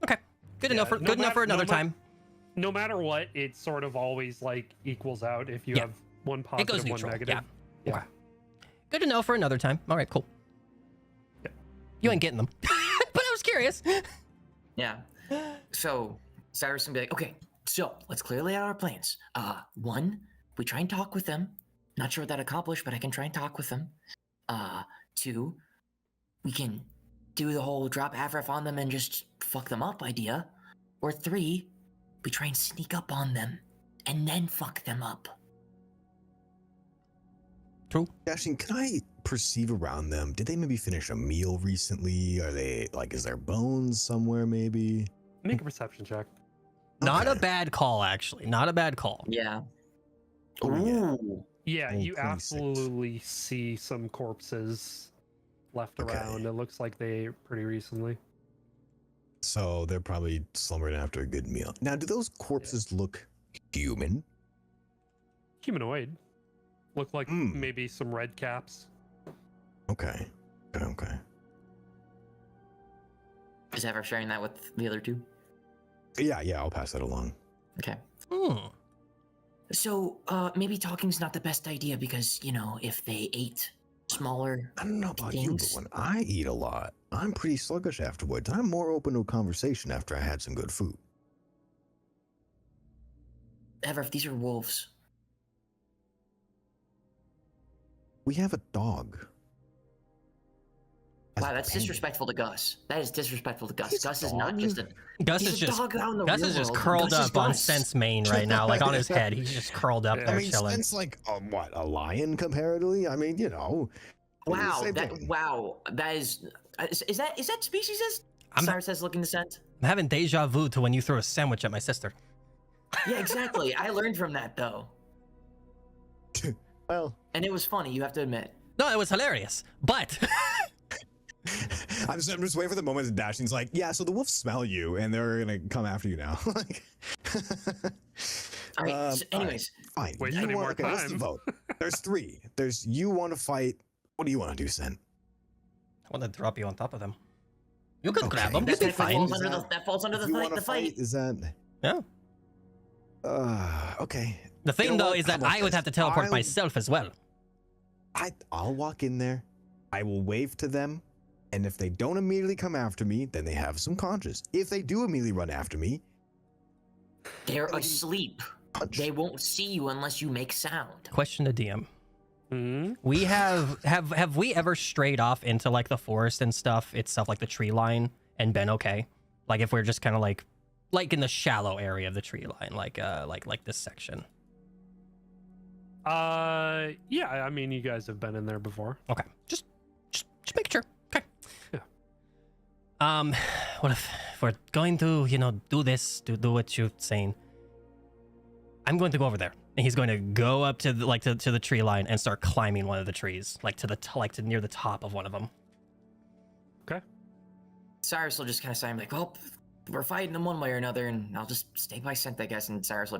Okay. Good enough for another time. No matter what, it sort of always like equals out if you have one positive, It goes one neutral. negative. Yeah. Okay. Good to know for another time. All right, cool. Yeah. You ain't getting them. But I was curious. Yeah. So Cyrus can be like, okay, so let's clearly lay out our plans. 1, we try and talk with them. Not sure what that accomplished, but I can try and talk with them. 2, we can do the whole drop Avref on them and just fuck them up idea. Or 3, we try and sneak up on them and then fuck them up. True. Dashing, can I perceive around them? Did they maybe finish a meal recently? Are they is there bones somewhere maybe? Make a perception check. Not a bad call, actually. Not a bad call. Yeah. Oh, yeah. Ooh. Yeah, Oh, you 26. absolutely see some corpses left Okay. around. It looks like they pretty recently. So they're probably slumbering after a good meal. Now, do those corpses look human? Humanoid. Look like Hmm. maybe some red caps. Okay. Okay. Is ever sharing that with the other two? Yeah, I'll pass that along. Okay. Hmm. So, maybe talking's not the best idea because, you know, if they ate smaller I don't know about you, but things. when I eat a lot, I'm pretty sluggish afterwards. I'm more open to a conversation after I had some good food. Ever, if these are wolves. We have a dog. As Wow, a that's companion. disrespectful to Gus. That is disrespectful to Gus. He's a Gus is not dog. just a. Gus He's is a just dog out in the Gus real is just world. curled Gus is up on Gus. Sense mane right now, like on his head. He's just curled up Yeah. there I mean, chilling. Sense like what, a lion comparatively? I mean, you know. Wow, same that thing. that is that speciesist? I'm- Cyrus says, looking to scent. I'm having deja vu to when you threw a sandwich at my sister. Yeah, exactly. I learned from that though, Well, and it was funny. You have to admit. No, it was hilarious, but I'm just waiting for the moment that Dashing's like, yeah, so the wolves smell you and they're gonna come after you now. Like, All right. So anyways, fine. Waste You any more okay, let's time. vote. There's three. There's you want to fight. What do you want to do, Sen? I want to drop you on top of them. You could Okay. grab them. That You'll be that falls fine. under the that falls under If the you fight. wanna The fight. Is that? Yeah. Okay. The thing You know though what? is How that about I would this? have to teleport I'll- myself as well. I'll walk in there. I will wave to them, and if they don't immediately come after me, then they have some conscience. If they do immediately run after me, They're asleep. punch. They won't see you unless you make sound. Question to DM. Hmm? We have we ever strayed off into like the forest and stuff itself, like the tree line, and been okay? Like if we're just kind of like in the shallow area of the tree line, like this section. Yeah, I mean, you guys have been in there before. Okay, just make sure. Okay. Yeah. What if we're going to do this, do what you're saying? I'm going to go over there, and he's going to go up to the, to the tree line and start climbing one of the trees, to near the top of one of them. Cyrus will just kind of say, like, well, we're fighting them one way or another, and I'll just stay by scent, I guess. And Cyrus will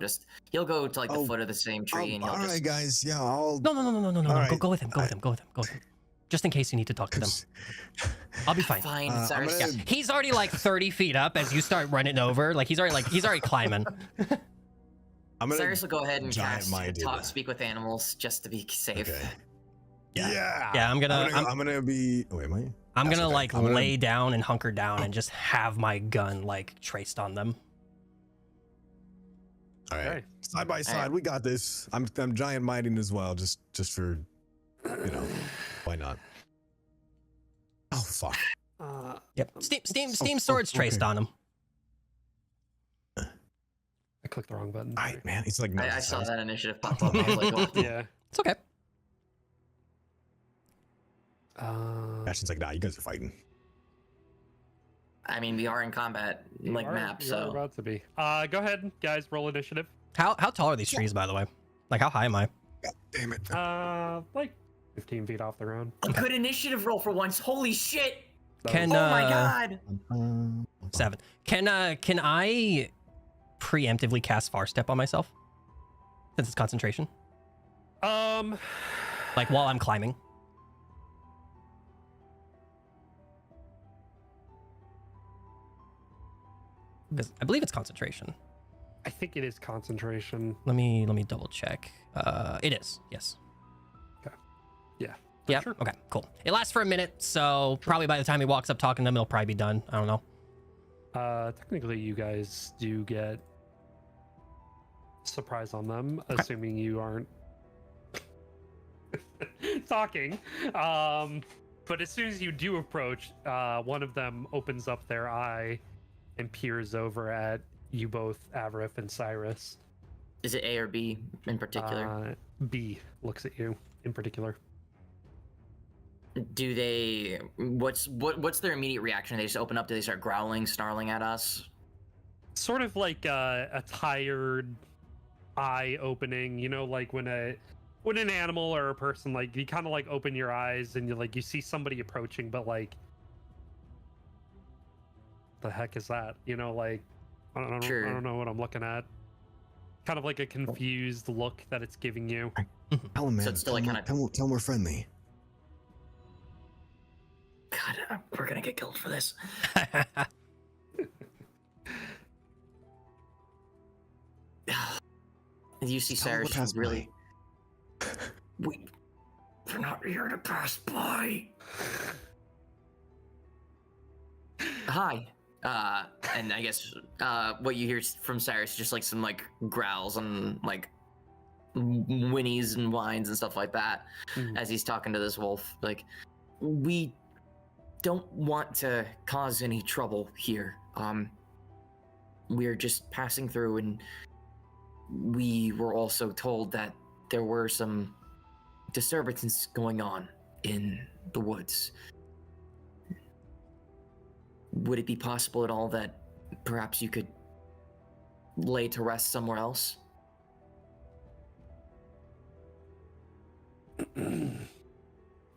he'll go to like the Oh, foot of the same tree, and he'll all just. right, guys. Yeah, I'll. No. All right. Go with him. Go with him. Just in case you need to talk to them. I'll be fine. Fine, I'm Cyrus. gonna- Yeah, he's already like 30 feet up as you start running over. Like he's already climbing. I'm gonna. Cyrus will go ahead and giant cast minded. speak with animals just to be safe. Okay. Yeah. Yeah. I'm gonna be. Wait, am I? I'm That's gonna okay. like I'm gonna- lay down and hunker down and just have my gun like traced on them. All right. Okay. Side by side, right. we got this. I'm giant minding as well, just for, why not? Oh fuck. Yep. Steam oh, swords traced okay. on them. I clicked the wrong button. All right, man. It's like I saw that initiative pop up. I was like, oh, Yeah. It's okay. Ashton's like, nah, you guys are fighting. I mean, we are in combat, like map, You are so. about to be. Go ahead, guys. Roll initiative. How tall are these trees, by the way? Like how high am I? God damn it. Like 15 feet off the ground. A good initiative roll for once. Holy shit! Can Oh my god! 7? Can I preemptively cast Far Step on myself? Since it's concentration, like while I'm climbing. Because I believe it's concentration. I think it is concentration. Let me double check. It is. Yes. Yeah. Yeah. Sure. Okay. Cool. It lasts for a minute, so probably by the time he walks up talking to them, it'll probably be done. I don't know. Technically, you guys do get surprise on them, Okay. assuming you aren't talking. But as soon as you do approach, one of them opens up their eye and peers over at you both, Avrith and Cyrus. Is it A or B in particular? B looks at you in particular. Do they? What's their immediate reaction? They just open up. Do they start growling, snarling at us? Sort of like a tired eye opening, like when when an animal or a person, like, you kind of like open your eyes and you see somebody approaching, but like, the heck is that? Like, I don't know what I'm looking at. Kind of like a confused look that it's giving you. Tell him, man. So it's still like kind of. Tell him we're friendly. God, we're gonna get killed for this. You see Cyrus really. We're not here to pass by. Hi. And I guess what you hear from Cyrus is just like some like growls and like whinnies and whines and stuff like that as he's talking to this wolf. Like, we don't want to cause any trouble here. We're just passing through, and we were also told that there were some disturbances going on in the woods. Would it be possible at all that perhaps you could lay to rest somewhere else?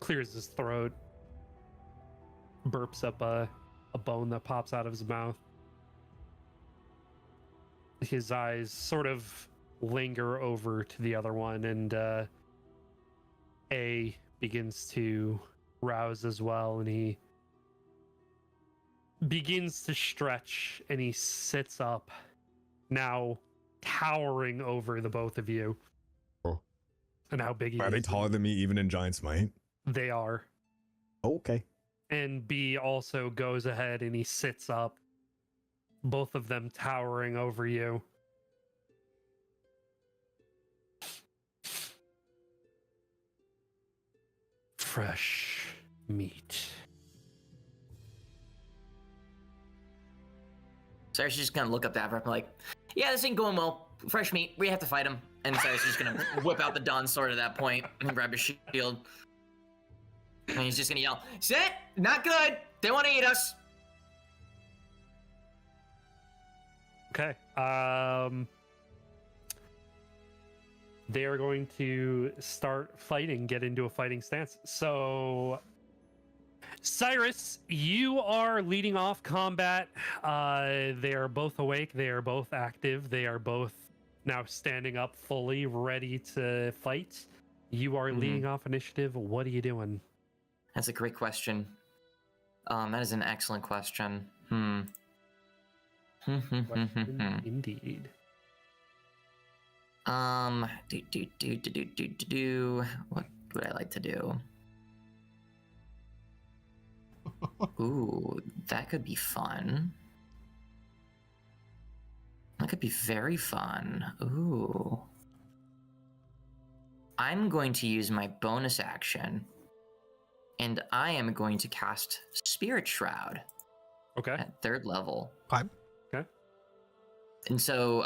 Clears his throat, burps up a bone that pops out of his mouth. His eyes sort of linger over to the other one, and A begins to rouse as well, and he begins to stretch, and he sits up, now towering over the both of you. Oh. And how big he Are is. they taller than me even in Giant's Might? They are. Okay. And B also goes ahead and he sits up, both of them towering over you. Fresh meat. Cyrus is just gonna look up to Avril like, yeah, this ain't going well. Fresh meat, we have to fight him. And Cyrus is just gonna whip out the Dawn Sword at that point and grab his shield. And he's just gonna yell, sit! Not good! They wanna eat us! Okay. They are going to start fighting, get into a fighting stance. So, Cyrus, you are leading off combat. They are both awake. They are both active. They are both now standing up fully, ready to fight. You are leading off initiative. What are you doing? That's a great question. That is an excellent question. Indeed. What would I like to do? Ooh, that could be fun. That could be very fun. Ooh. I'm going to use my bonus action, and I am going to cast Spirit Shroud. Okay. At 3rd level. Okay. Okay. And so,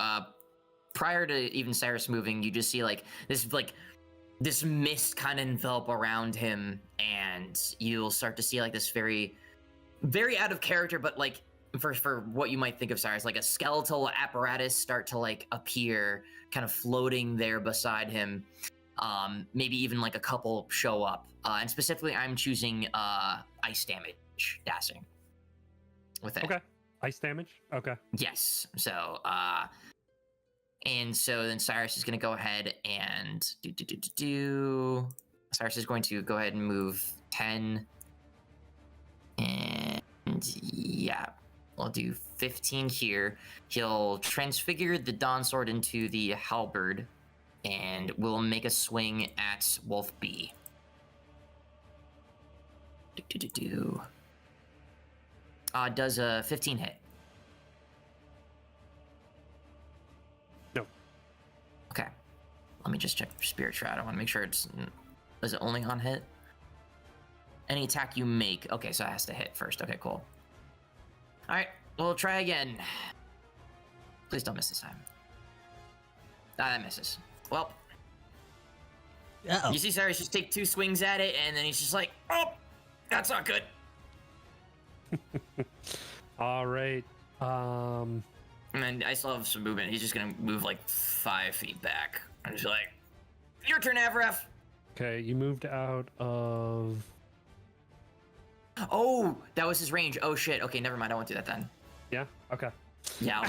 prior to even Cyrus moving, you just see this mist kind of envelop around him, and you'll start to see like this very, very out of character, but like for what you might think of Cyrus, like a skeletal apparatus start to like appear, kind of floating there beside him. Maybe even like a couple show up, and specifically, I'm choosing ice damage dashing with it. Okay. Ice damage. Okay. Yes. So, and so then Cyrus is going to go ahead and Cyrus is going to go ahead and move 10. And yeah, we'll do 15 here. He'll transfigure the Dawn Sword into the halberd, and we'll make a swing at Wolf B. Does a 15 hit? No. Okay. Let me just check Spirit Shroud. I want to make sure is it only on hit? Any attack you make. Okay, so it has to hit first. Okay, cool. Alright, we'll try again. Please don't miss this time. That misses. Well. Uh-oh. You see Cyrus just take 2 swings at it, and then he's just like, oh, that's not good. All right. And I still have some movement. He's just gonna move like 5 feet back. I'm just like, Your turn, Avraf. Okay, you moved out of. Oh, that was his range. Oh shit. Okay, never mind. I won't do that then. Yeah. Okay. Yeah,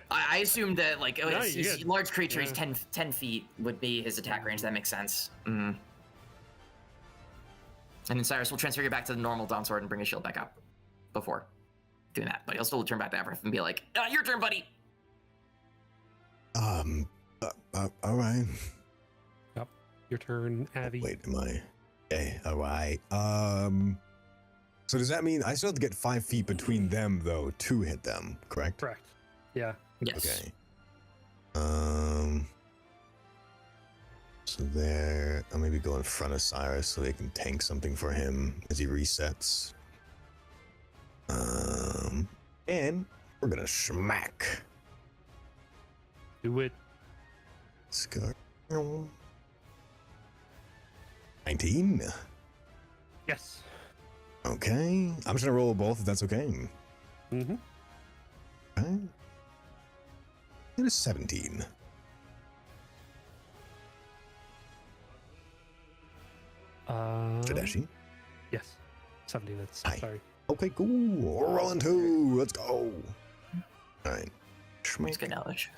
I assumed that like No, he's you're good. large creature. He's Yeah. 10 feet would be his attack range. That makes sense. And then Cyrus will transfer you back to the normal dawn sword and bring his shield back up before doing that. But he'll still turn back to Avraf and be like, "Your turn, buddy." All right. Yep. Your turn, Avi. Wait, am I? Okay, all right. So does that mean I still have to get 5 feet between them though to hit them? Correct. Correct. Yeah. Yes. Okay. So there, I'll maybe go in front of Cyrus so they can tank something for him as he resets. And we're gonna smack. Do it. Let's go. 19. Yes. Okay. I'm just gonna roll both if that's okay. Mm-hmm. Okay. It is 17. Tadashi. Yes. 70. That's Hi. sorry. Okay, cool. We're rolling 2. Let's go. All right. That's good knowledge.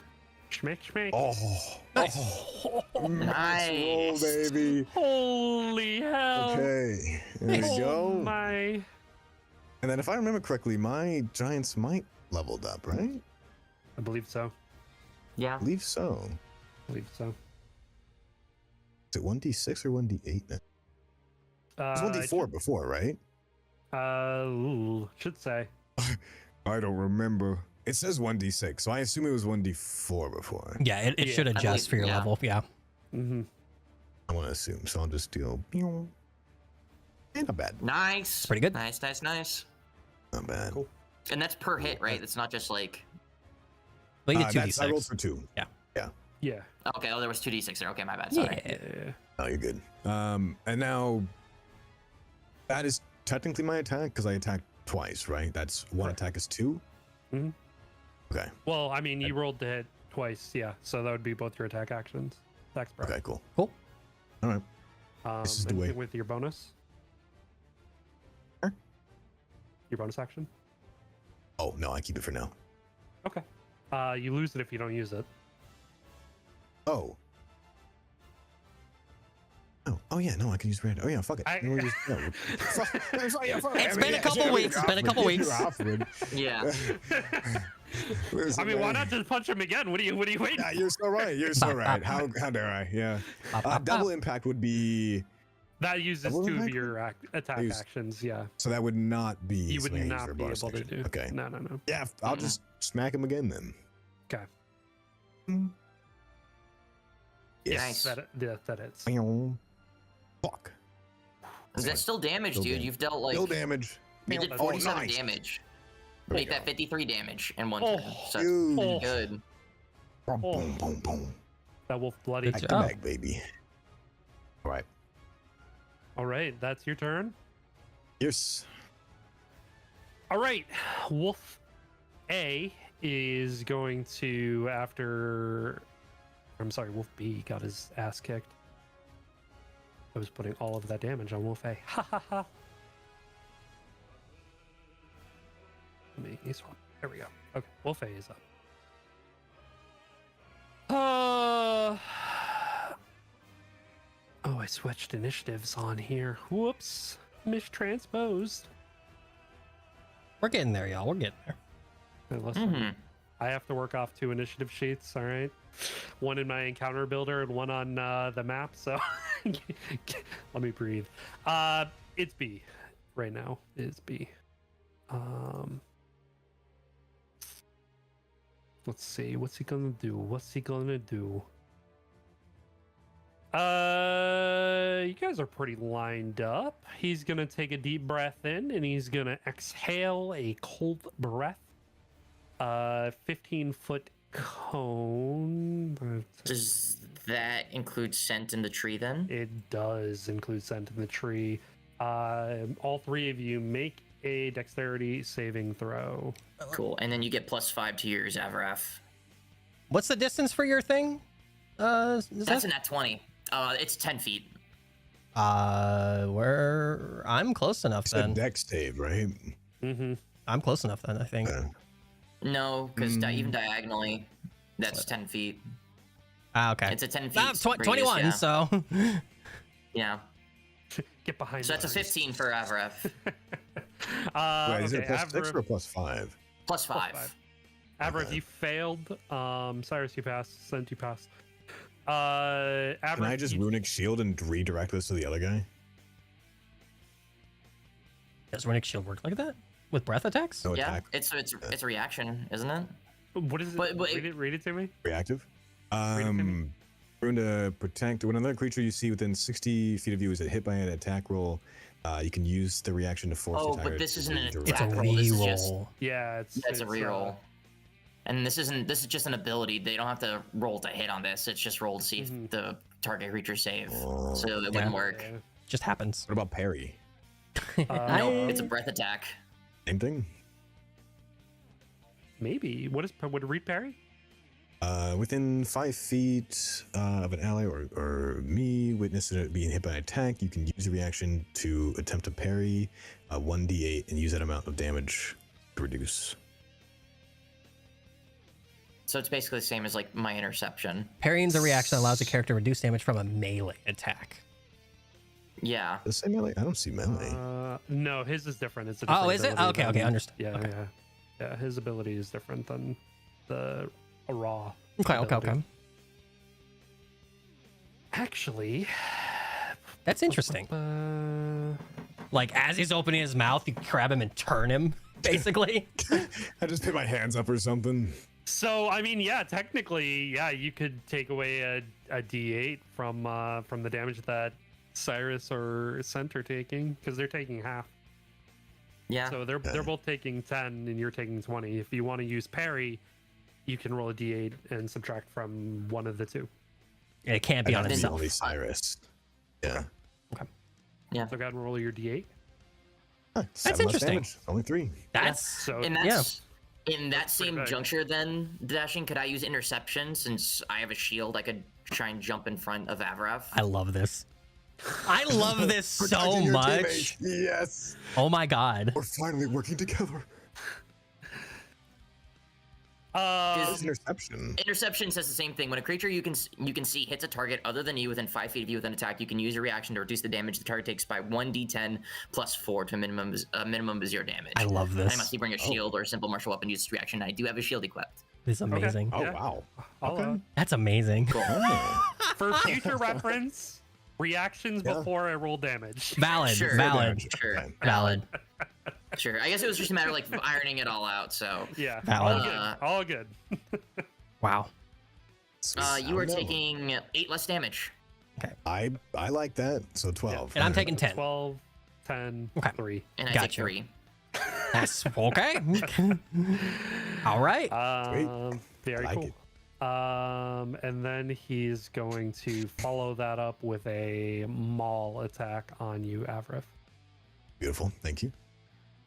Schmick, schmick. Oh, Nice. nice roll, Nice. baby. Holy hell. Okay, there we Oh go. my. And then, if I remember correctly, my giant's might leveled up, right? I believe so. Yeah. I believe so. I believe so. Is it 1d6 or 1d8 now? It was 1d4 before, right? Should say. I don't remember. It says 1d6, so I assume it was 1d4 before. Yeah, it Yeah, should I adjust believe- for your yeah. level. Yeah. Mm-hmm. I want to assume, so I'll just deal. Not bad. Nice. Pretty good. Nice. Not bad. Cool. And that's per hit, right? It's not just like. But you get That's- I rolled 2d6. for 2. Yeah. Okay. Oh, there was 2d6 there. Okay, my bad. Sorry. Yeah. Yeah. Oh, you're good. And now that is technically my attack because I attacked twice, right? That's one Correct. attack is 2. Mhm. Okay. Well, I mean, you rolled to hit twice, yeah. So that would be both your attack actions. Attacks, bro. Okay. Cool. Cool. All right. This is the way. anything with your bonus? Sure. Your bonus action? Oh no, I keep it for now. Okay. You lose it if you don't use it. Oh. Oh yeah, no, I can use red. Oh yeah, fuck it. I- No, just, no. It's been a couple weeks. It's been a couple weeks. Yeah. I mean, why not just punch him again? What are you waiting? Yeah, you're so right. You're so right. How dare I? Yeah. Double impact would be That uses Double 2 of impact? your attack Use- actions, yeah. so that would not be. You would something I use for not a be bonus able to action. do. Okay. No. Yeah, I'll just smack him again then. Okay. Nice. Yes. That hits. Fuck. That's still damage, Still dude. damage. You've dealt like. Still damage. You did Oh, 47 nice. damage. There we Make that go. 53 damage in one Oh, turn. So Huge. Oh. good. Boom, Oh. boom, boom, boom. That wolf bloody. Back Good to job. back, baby. All right. All right, that's your turn. Yes. All right, Wolf A is going to Wolf B got his ass kicked. I was putting all of that damage on Wolf A. Ha ha ha. Let me swap. There we go. Okay, Wolf A is up. Oh, I switched initiatives on here. Whoops. Mistransposed. We're getting there, y'all. We're getting there. Hey, listen, Mhm. I have to work off 2 initiative sheets, all right? One in my encounter builder and one on the map, so let me breathe. It's B right now. It's B. Let's see. What's he gonna do? You guys are pretty lined up. He's gonna take a deep breath in and he's gonna exhale a cold breath. 15-foot cone. Does that include scent in the tree then? It does include scent in the tree. All 3 of you make a dexterity saving throw. Cool. And then you get +5 to yours, Avraf. What's the distance for your thing? Is That's that? a nat 20. It's 10 feet. Where I'm close enough It's a then. dex save, right? Mm-hmm. I'm close enough then, I think. No, because even diagonally, that's 10 feet. Okay. It's a 10 feet. Ah, radius, 21, yeah. so. Yeah. Get behind. So that's a bars. 15 for Avref. Wait, is it Okay, a plus 6 Avril- or a plus 5? Plus plus 5. Avril, Okay. you failed. Cyrus, you passed. Sent, you passed. Can Avril, I just runic shield and redirect this to the other guy? Does Runic Shield work like that? With breath attacks? No Yeah, attack. it's a reaction, isn't it? What is it? But- Read it to me. Reactive. it to me. Rune to protect. When another creature you see within 60 feet of you is hit by an attack roll, you can use the reaction to force Oh, the but target this to isn't an direct. It's a attack roll, this is just- reroll. Yeah, it's That's a reroll. And this is just an ability. They don't have to roll to hit on this. It's just roll to see if the target creature save. So it wouldn't work. Yeah. Just happens. What about parry? No, it's a breath attack. Same thing. Maybe. Would it read parry? Within 5 feet of an ally or me, witness it being hit by an attack, you can use a reaction to attempt to parry 1d8 and use that amount of damage to reduce. So it's basically the same as like my interception. Parrying's a reaction that allows a character to reduce damage from a melee attack. Yeah. The same melee? I don't see melee. No, his is different. It's a Oh, different is it? ability Okay, than- okay, understood. Yeah, Okay. yeah. His ability is different than the raw. Okay, ability. okay. Actually, That's interesting. Like, as he's opening his mouth, you grab him and turn him, basically. I just put my hands up or something. so I mean, yeah, technically, yeah, you could take away a D8 from the damage that Cyrus or Cent are taking because they're taking half. Yeah. So they're both taking 10 and you're taking 20. If you want to use parry, you can roll a D8 and subtract from one of the two. It can't be I on gotta itself. only Cyrus. Yeah. Yeah. So go ahead and roll your D8. That's interesting. Only 3. That's So And yeah. that's in that pretty same big. juncture then, Dashing, could I use interception since I have a shield? I could try and jump in front of Avraf. I love this. I love this so Protecting your much. teammate. Yes. Oh my god. We're finally working together. It's interception. Interception says the same thing. When a creature you can see hits a target other than you within 5 feet of you with an attack, you can use a reaction to reduce the damage the target takes by 1d10 plus 4 to a minimum of 0 damage. I love this. I must bring a shield or a simple martial weapon. Use this reaction. I do have a shield equipped. This is amazing. Oh, Yeah. wow. I'll, That's amazing. Oh. for future reference, reactions Yeah. before I roll damage. Valid. Sure. Valid. Sure. Okay. Valid. Sure. I guess it was just a matter of like ironing it all out. So Yeah, Valid. all good. Wow. you are I know. taking 8 less damage. I like that. So 12. And I'm taking 10. 12, 10, Okay. 3. And I Gotcha. take 3. That's okay. All right. Very I like cool. And then he's going to follow that up with a maul attack on you, Avrif. Beautiful. Thank you.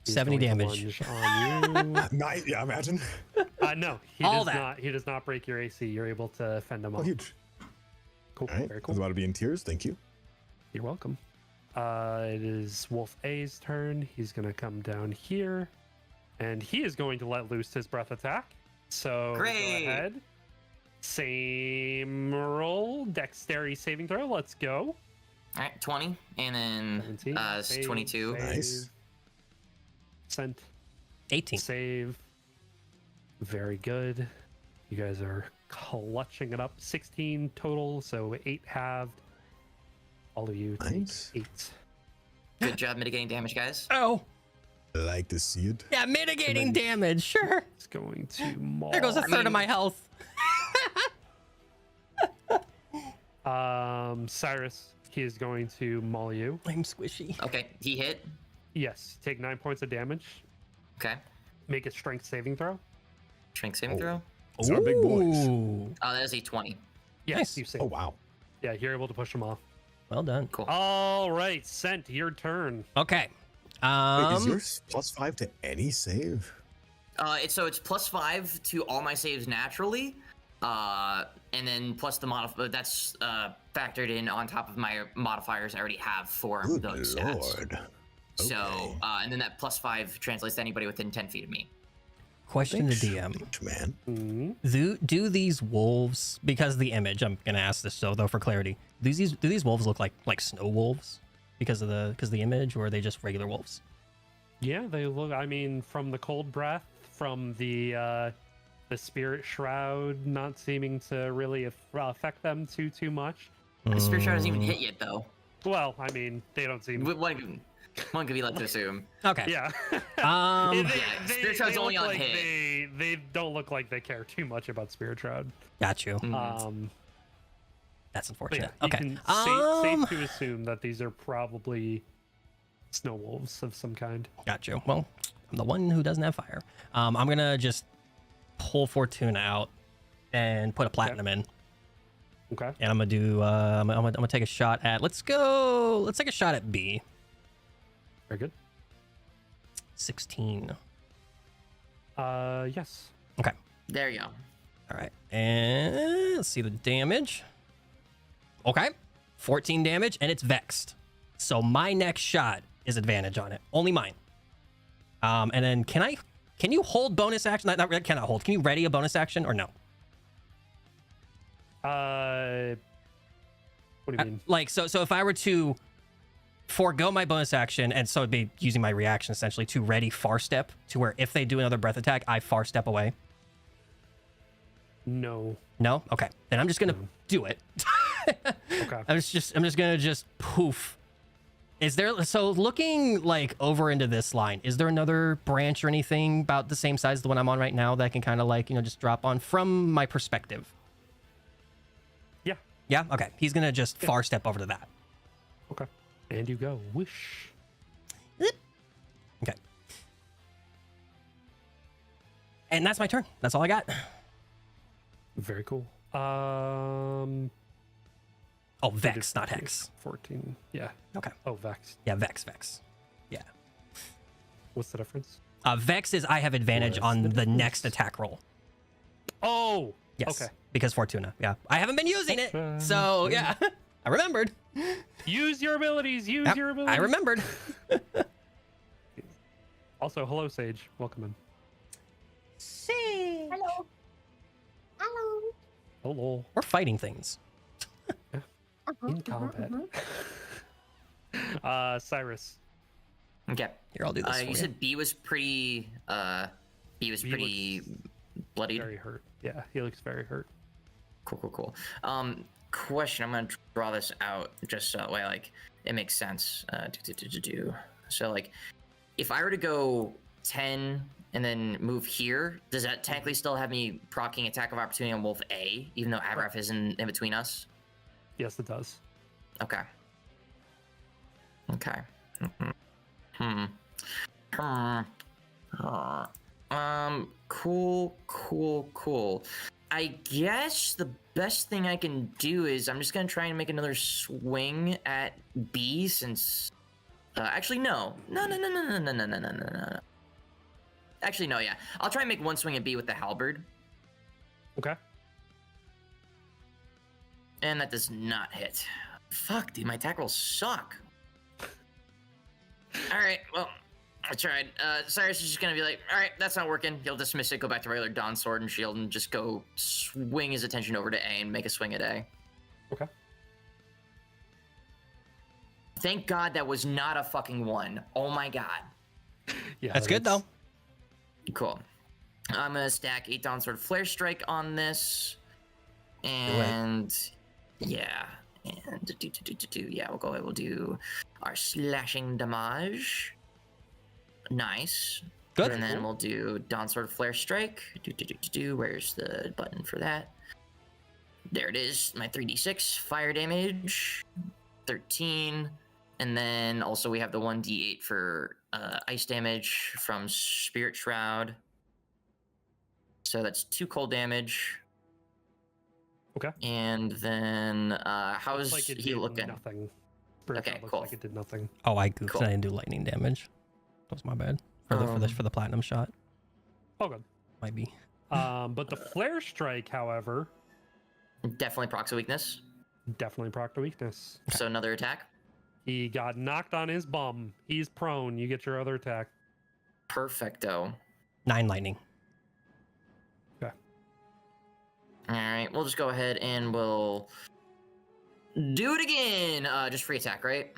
He's 70 going to damage. lunge on you. Nice. Yeah, imagine. No, he All does that. not. He does not break your AC. You're able to fend him Oh, off. huge. Cool. All right. Very I cool. was about to be in tears. Thank you. You're welcome. It is Wolf A's turn. He's going to come down here, and he is going to let loose his breath attack. So Great. go ahead. Same roll. Dexterity saving throw. Let's go. All right, 20, and then 17. it's Save, 22. save. Nice. Sent. 18. Save. Very good. You guys are clutching it up. 16 total, so 8 halved. All of you take Nice. 8. Good job mitigating damage, guys. Oh. I like to see it. Yeah, mitigating damage. Sure. It's going to maul. There goes a third of my health. Cyrus, he is going to maul you. I'm squishy. Okay, he hit. Yes, take 9 points of damage. Okay, Make a strength saving throw. strength saving throw. These are big boys. Ooh. Oh, that is a 20. Yes, Nice. you save. Oh, wow. Yeah, you're able to push him off. Well done. Cool. All right, Sent, your turn. Okay. Wait, is yours +5 to any save? It's plus 5 to all my saves naturally, And then plus the that's factored in on top of my modifiers I already have for Good those lord. stats. So, and then that +5 translates to anybody within 10 feet of me. Question to DM. Man. Do these wolves, because the image, I'm gonna ask this though for clarity. Do these wolves look like snow wolves because of the image, or are they just regular wolves? Yeah, they look. I mean, from the cold breath, from the spirit shroud not seeming to really affect them too much. The spirit shroud hasn't even hit yet, though. Well, I mean, they don't seem. One could be left to assume. Okay. Yeah. Spirit Shroud's only look on like hit. They don't look like they care too much about Spirit Shroud. Got you. That's But unfortunate. yeah, Okay. you can safe to assume that these are probably snow wolves of some kind. Got you. Well, I'm the one who doesn't have fire. I'm gonna just pull Fortuna out and put a platinum in, Okay. and I'm gonna do. I'm gonna take a shot at. Let's take a shot at B. Very good. 16. Yes. Okay. There you go. All right. And let's see the damage. Okay. 14 damage, and it's vexed. So my next shot is advantage on it. Only mine. And then can you hold bonus action? Not cannot hold. Can you ready a bonus action or no? What do you mean? Like, so if I were to forego my bonus action, and so it'd be using my reaction essentially to ready far step, to where if they do another breath attack, I far step away. No. No? Okay. Then I'm just gonna do it. Okay. I'm just gonna poof. Is there, so looking like over into this line, is there another branch or anything about the same size as the one I'm on right now that I can kind of like, just drop on from my perspective? Yeah. Yeah? Okay. He's gonna just far step over to that. Okay. And you go. Whoosh. Okay. And that's my turn. That's all I got. Very cool. Oh, Vex, not Hex. 14. Yeah. Okay. Oh, Vex. Yeah, Vex. Yeah. What's the difference? Vex is I have advantage What's on the the difference? next attack roll. Oh. Yes. Okay. Because Fortuna. Yeah. I haven't been using it. So, yeah. I remembered. Use your abilities. Use Yep, your abilities. I remembered. Also, hello, Sage. Welcome in. Sage. Hello. Hello. Hello. We're fighting things. In combat. Cyrus. Okay. Here, I'll do this for You you. said B was pretty. B was pretty bloodied. Very hurt. Yeah, he looks very hurt. Cool. Question. I'm gonna draw this out just so that way, like, it makes sense. So, like, if I were to go 10 and then move here, does that technically still have me proccing attack of opportunity on Wolf A, even though Abraf is in between us? Yes, it does. Okay. Cool. I guess the best thing I can do is I'm just gonna try and make another swing at B since. Actually, no. Actually, no. Yeah, I'll try and make one swing at B with the halberd, Okay. and that does not hit. Fuck, dude, my attack rolls suck. All right, well, I tried. Cyrus is just gonna be like, all right, that's not working. He'll dismiss it, go back to regular Dawn Sword and Shield, and just go swing his attention over to A and make a swing at A. Okay. Thank God that was not a fucking 1. Oh my God. Yeah, That's good, though. Cool. I'm gonna stack 8 Dawn Sword Flair Strike on this, and yeah, and yeah, we'll go ahead. We'll do our slashing damage. Nice. Good. And then we'll do Dawn Sword Flare Strike. Where's the button for that? There it is. My 3d6 fire damage. 13. And then also we have the 1d8 for ice damage from Spirit Shroud. So that's 2 cold damage. Okay. And then how's Looks like it he did looking? Nothing. Spirit Okay, Shroud looks cool. like it did nothing. Oh, I goofed. Cool. I didn't do lightning damage. That was my bad. For the platinum shot. Oh, good. Might be. But the flare strike, however, Definitely procs a weakness. definitely proc to weakness. So another attack. He got knocked on his bum. He's prone. You get your other attack. Perfecto. 9 lightning. All right, we'll just go ahead and we'll do it again. Just free attack, right?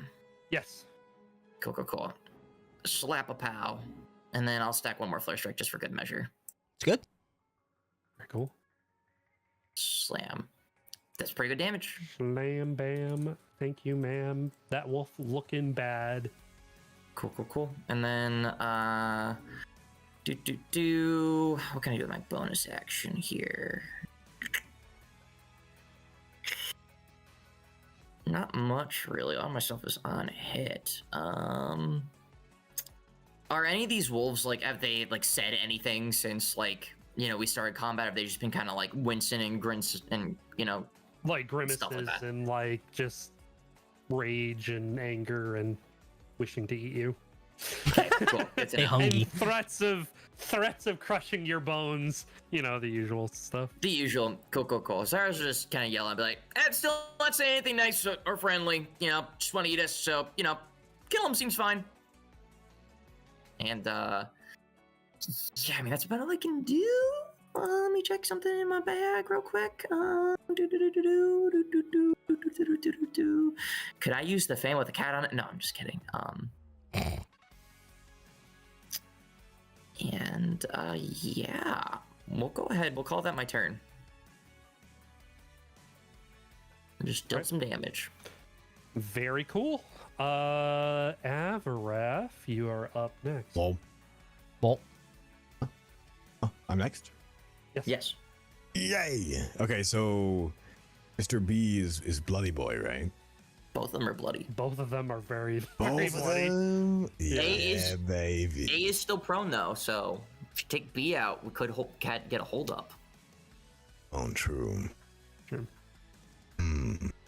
Yes. Cool. Slap a pow. And then I'll stack one more flare strike just for good measure. It's good. Very cool. Slam. That's pretty good damage. Slam bam. Thank you, ma'am. That wolf looking bad. Cool. And then what can I do with my bonus action here? Not much really. All my stuff is on hit. Are any of these wolves have they said anything since we started combat? Have they just been kind of wincing and grins and Like grimaces Stuff like that. and just rage and anger and wishing to eat you. okay, cool. Good to They know. hungry. And threats of crushing your bones. The usual stuff. The usual. Cool. So I was just kind of yelling, I'd be like, still not saying anything nice or friendly. Just want to eat us. So kill him seems fine. And yeah, I mean that's about all I can do. Let me check something in my bag real quick. Could I use the fan with the cat on it? No, I'm just kidding. And yeah, we'll go ahead. We'll call that my turn. Just dealt some damage. Very cool. Avareth, you are up next. Lol. Bolt. I'm next. Yes. Yay! Okay, so Mr. B is Bloody Boy, right? Both of them are bloody. Both of them are very, very Both of bloody. them? Yeah, is- baby. A is still prone though, so if you take B out, we could get a hold up. Oh, true. Sure.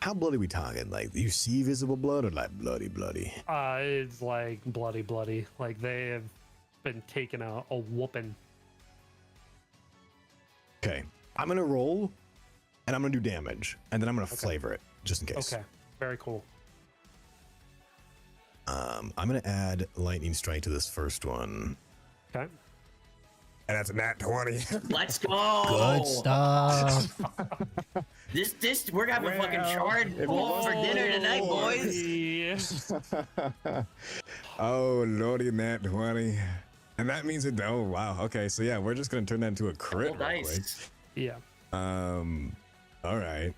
How bloody we talking? You see visible blood or bloody? It's bloody. Like they have been taking a whooping. Okay, I'm gonna roll, and I'm gonna do damage, and then I'm gonna flavor it just in case. Okay, very cool. I'm gonna add lightning strike to this first one, Okay. and that's a nat 20. Let's go. Good stuff. This we're having fucking charred wolf for dinner tonight, boys. Yeah. Oh lordy, nat 20, and that means it. Oh wow. Okay, so yeah, we're just gonna turn that into a crit. Roll real quick. dice. Yeah. All right.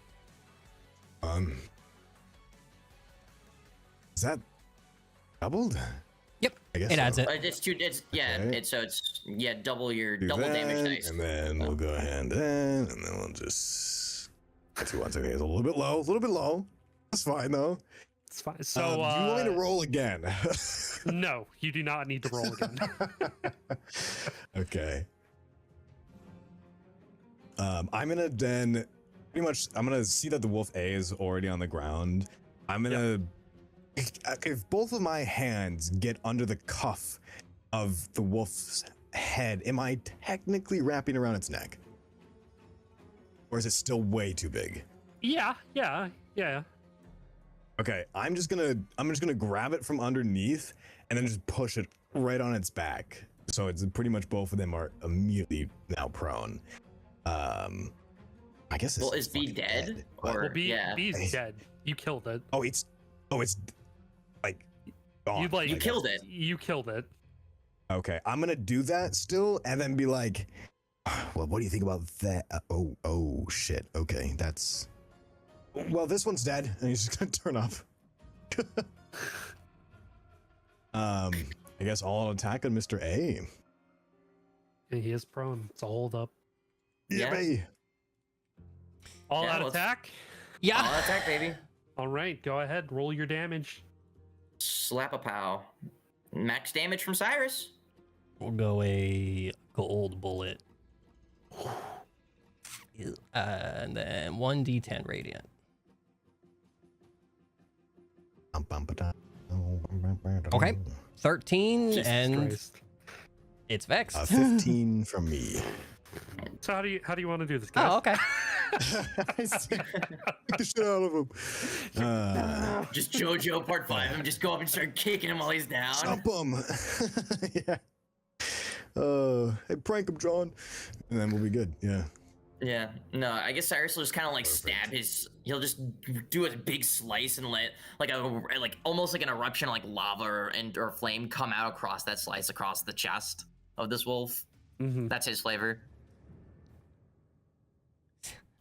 Is that doubled? Yep. I guess It adds so. it. It's Okay. it's double your Do double that, damage dice. and then we'll go ahead and then we'll just. Let's see, 1 second. It's a little bit low. That's fine though. It's fine. So, Do you want me to roll again? no, you do not need to roll again. Okay. I'm gonna then pretty much. I'm gonna see that the wolf A is already on the ground. I'm gonna. If both of my hands get under the cuff of the wolf's head, am I technically wrapping around its neck? Or is it still way too big? Yeah. Okay, I'm just gonna grab it from underneath and then just push it right on its back. So it's pretty much both of them are immediately now prone. I guess. Well, it's is B fucking dead? What? Or Well, yeah. B's dead. You killed it. Oh, it's like gone. You You killed it. You killed it. Okay, I'm gonna do that still, and then be like, "Well, what do you think about that?" Oh, shit. Okay, that's. Well, this one's dead, and he's just gonna turn up. I guess all attack on Mr. A. And he is prone. It's a hold up. Yeah. baby. All Yeah, out let's- attack. Yeah. All attack, baby. All right, go ahead. Roll your damage. Slap a pow. Max damage from Cyrus. We'll go a gold bullet. And then 1d10 radiant. Okay. 13 Jesus and Christ. it's vexed. 15 from me. So how do you want to do this, guys? Oh, okay. Get the shit out of him. Just JoJo Part 5 him, just go up and start kicking him while he's down. Jump him. Yeah. Hey, prank him, John. And then we'll be good. Yeah. Yeah, no, I guess Cyrus will just kind of like stab his. He'll just do a big slice and let like almost like an eruption, like lava or flame come out across that slice across the chest of this wolf. Mm-hmm. That's his flavor.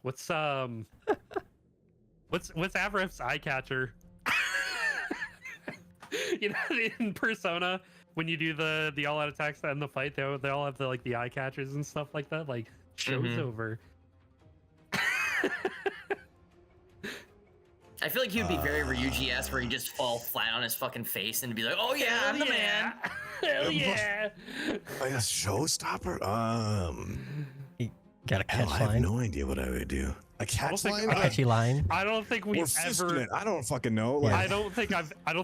What's Avrif's eye catcher? You know, in Persona, when you do the all out attacks and the fight, they all have the eye catchers and stuff like that. Like show's over. I feel like he would be very Ryuji-esque, where he'd just fall flat on his fucking face and be like, "Oh yeah, I'm the man." Hell yeah! Like a showstopper? You got a Hell, catch I have line. no idea what I would do. A catch line? A catchy line. I don't think Or we've fisting ever. it. I don't fucking know. Like, I don't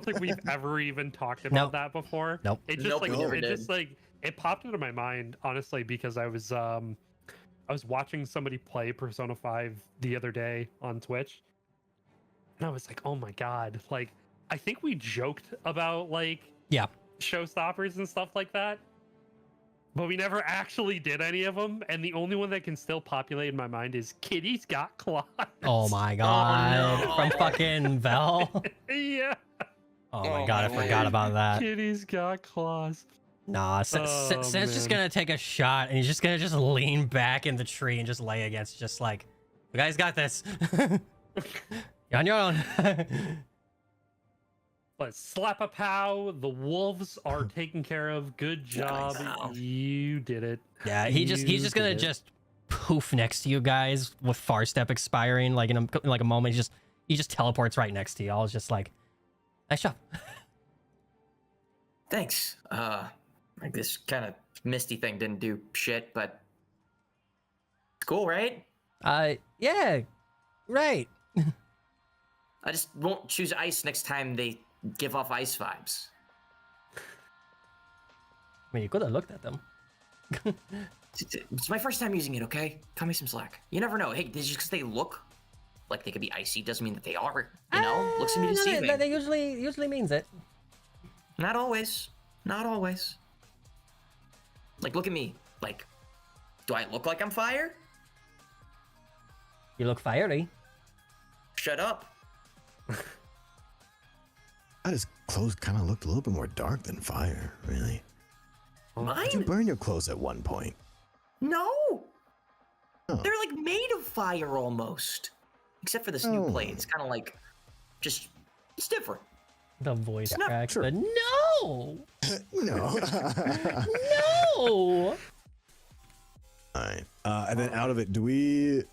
think we've ever even talked about Nope. that before. Nope. It just Nope, like we never it did. just like it popped into my mind honestly because I was watching somebody play Persona 5 the other day on Twitch. And I was like, "Oh my god." Like I think we joked about like Yeah. showstoppers and stuff like that. But we never actually did any of them, and the only one that can still populate in my mind is Kitty's Got Claws. Oh my god. no. From fucking Vel. Yeah, Oh my Oh god, my I forgot lord. about that. Kitty's Got Claws. Nah, Oh, Sen's just man. gonna take a shot and he's just gonna lean back in the tree and just lay against, just like, you guys got this. You're on your own. But slap a pow, the wolves are taken care of. Good job, Nice. you did it. Yeah, he's just You gonna did it. just poof next to you guys with Far Step expiring like in a moment. He just teleports right next to you. All just like, nice job. Thanks. Like this kind of misty thing didn't do shit, but it's cool, right? Yeah, right. I just won't choose ice next time they give off ice vibes. I mean, you could have looked at them. It's my first time using it, okay? Cut me some slack. You never know. Hey, just because they look like they could be icy doesn't mean that they are. You know? Looks to be deceiving. That usually means it. Not always. Not always. Like, look at me. Like, do I look like I'm fire? You look fiery. Shut up. his clothes kind of looked a little bit more dark than fire, really. Mine? Did you burn your clothes at one point? No. Oh. They're like made of fire almost. Except for this new Oh. plate. It's kind of like, just, it's different. The voice not crack. true. No, No. no. Alright. And then out of it, do we...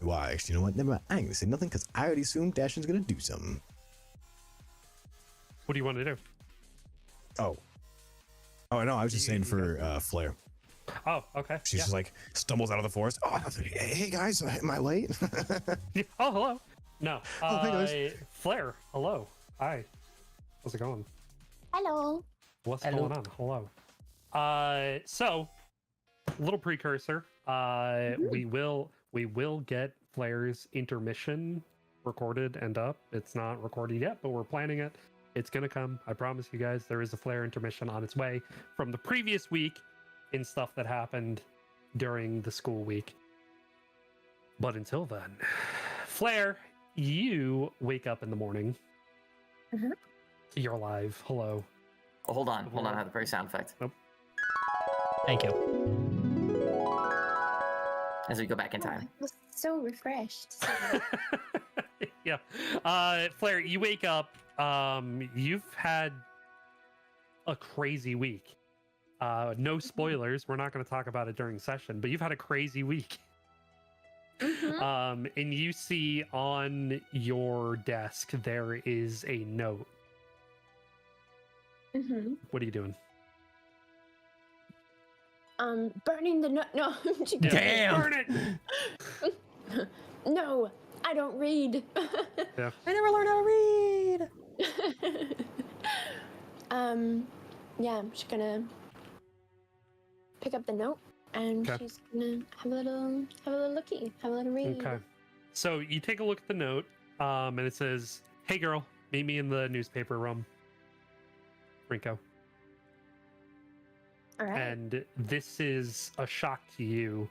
Well, actually, you know what? Never mind. I ain't gonna say nothing because I already assumed Dashin's gonna do something. What do you want to do? Oh. Oh, no, I was just saying for Flair. Oh, okay. She's just like, stumbles out of the forest. Oh, hey guys, am I late? Yeah. Oh, hello. No. Oh, hey, guys. Flair. Hello. Hi. How's it going? Hello. What's Hello. going on? Hello. So, little precursor. We will get Flair's intermission recorded and up. It's not recorded yet, but we're planning it. It's gonna come. I promise you guys. There is a Flair intermission on its way from the previous week in stuff that happened during the school week. But until then, Flair, you wake up in the morning. Mhm. You're alive. Hello. Oh, hold on. I have the very sound effect. Thank you. As we go back in time. I was so refreshed. Yeah. Flair, you wake up. You've had a crazy week. No spoilers. We're not going to talk about it during session, but you've had a crazy week. Mhm. And you see on your desk there is a note. Mhm. What are you doing? Burning the no. No. I'm just kidding. Damn. Burn it! No, I don't read. I never learned how to read. Yeah, I'm just gonna pick up the note and Okay. she's gonna have a little looky, have a little read. Okay. So you take a look at the note, and it says, "Hey girl, meet me in the newspaper room." Rinko. All right. And this is a shock to you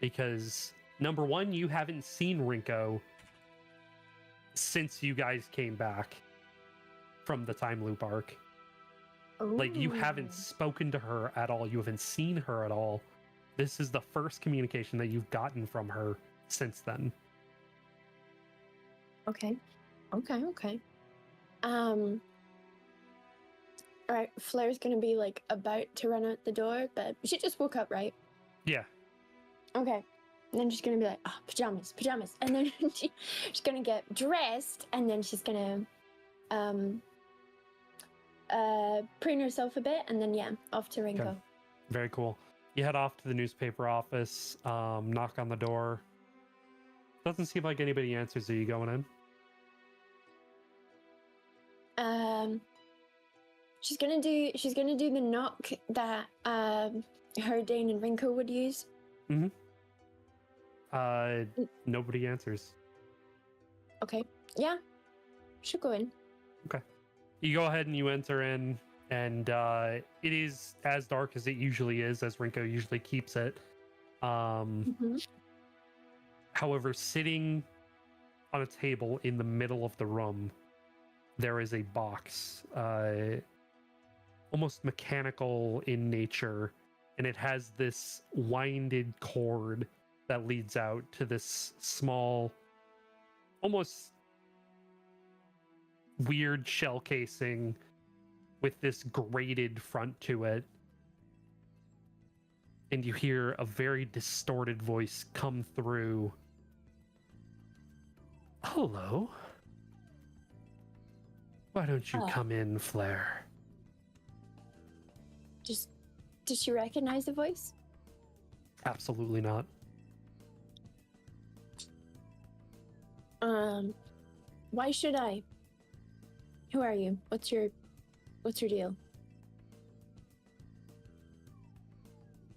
because number one, you haven't seen Rinko since you guys came back from the time loop arc. Like, you haven't spoken to her at all. You haven't seen her at all. This is the first communication that you've gotten from her since then. Okay. All right, Flair's gonna be like about to run out the door, but she just woke up, right? Yeah. Okay. And then she's gonna be like, oh, pajamas. And then she's gonna get dressed, and then she's gonna preen herself a bit, and then yeah, off to Rinko. Okay. Very cool. You head off to the newspaper office, knock on the door. Doesn't seem like anybody answers. Are you going in? She's gonna do the knock that her, Dane, and Rinko would use. Nobody answers. Okay. Yeah. She'll go in. You go ahead and you enter in, and it is as dark as it usually is, as Rinko usually keeps it. However, sitting on a table in the middle of the room, there is a box, almost mechanical in nature, and it has this winded cord that leads out to this small, almost weird shell casing with this grated front to it. And you hear a very distorted voice come through. Hello. Why don't you come in, Flair? Does she recognize the voice? Absolutely not. Why should I? Who are you? What's your deal?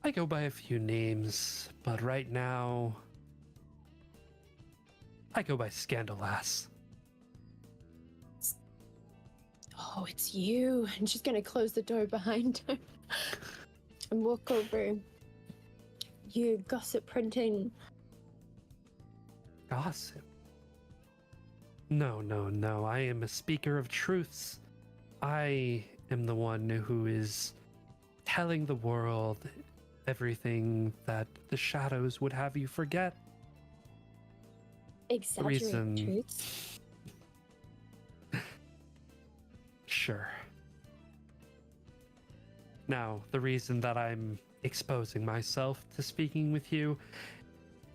I go by a few names, but right now I go by Scandalass. Oh, it's you. And she's gonna close the door behind her and walk over. You gossip printing. Gossip? No. I am a speaker of truths. I am the one who is telling the world everything that the shadows would have you forget. Exaggerated truths. Sure. Now, the reason that I'm exposing myself to speaking with you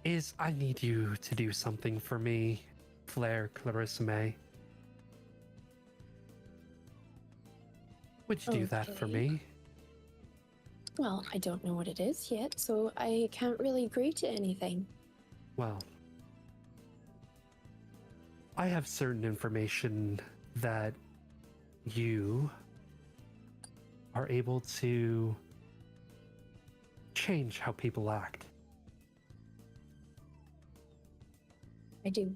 is I need you to do something for me, Flair Clarissa May. Would you do that for Okay. me? Well, I don't know what it is yet, so I can't really agree to anything. Well, I have certain information that you are able to change how people act. I do.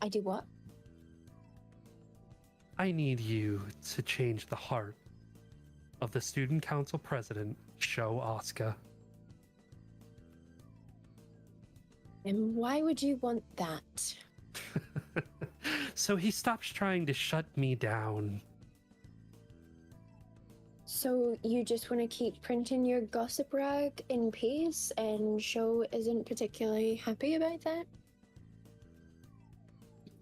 I do what? I need you to change the heart of the student council president, Sho Asuka. And why would you want that? So he stops trying to shut me down. So you just want to keep printing your gossip rag in peace, and Sho isn't particularly happy about that?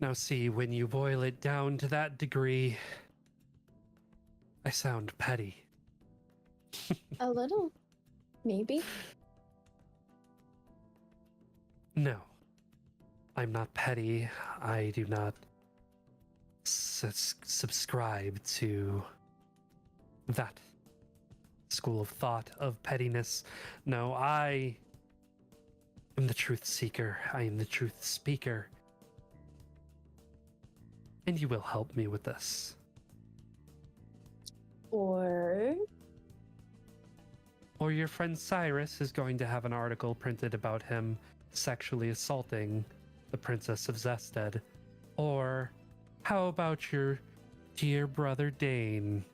Now see, when you boil it down to that degree, I sound petty. A little, maybe. No, I'm not petty. I do not subscribe to that school of thought of pettiness. No, I am the truth seeker. I am the truth speaker. And you will help me with this. Or Or your friend Cyrus is going to have an article printed about him sexually assaulting the Princess of Zested. Or how about your dear brother Dane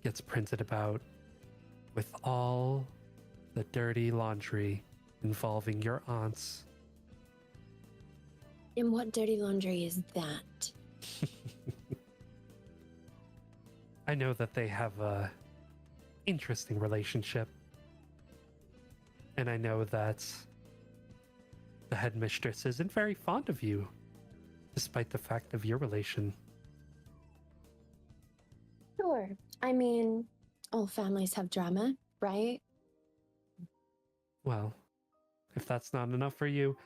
gets printed about with all the dirty laundry involving your aunts. And what dirty laundry is that? I know that they have a interesting relationship. And I know that the headmistress isn't very fond of you, despite the fact of your relation. Sure. I mean, all families have drama, right? Well, if that's not enough for you,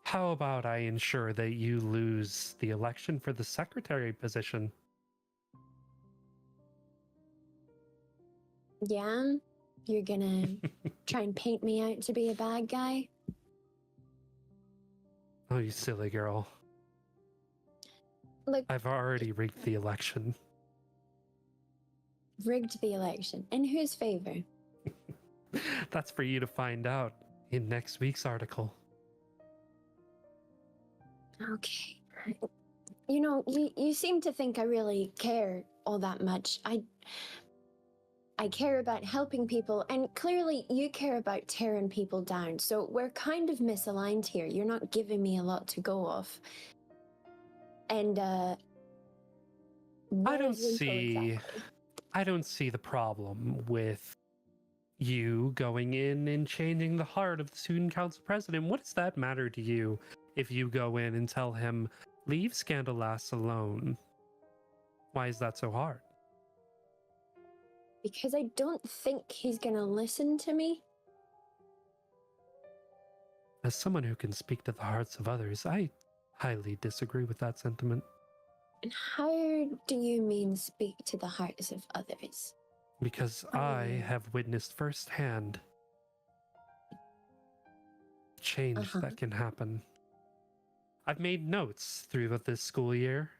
how about I ensure that you lose the election for the secretary position? Yeah? You're gonna try and paint me out to be a bad guy? Oh, you silly girl. Look, I've already rigged the election. rigged the election. In whose favor? That's for you to find out in next week's article. Okay. You know, you seem to think I really care all that much. I care about helping people, and clearly you care about tearing people down. So we're kind of misaligned here. You're not giving me a lot to go off. And I where don't is Rinko see exactly? I don't see the problem with you going in and changing the heart of the student council president. What does that matter to you if you go in and tell him, leave Scandalass alone? Why is that so hard? Because I don't think he's gonna listen to me. As someone who can speak to the hearts of others, I highly disagree with that sentiment. And how do you mean speak to the hearts of others? Because I have witnessed firsthand change that can happen. I've made notes through this school year.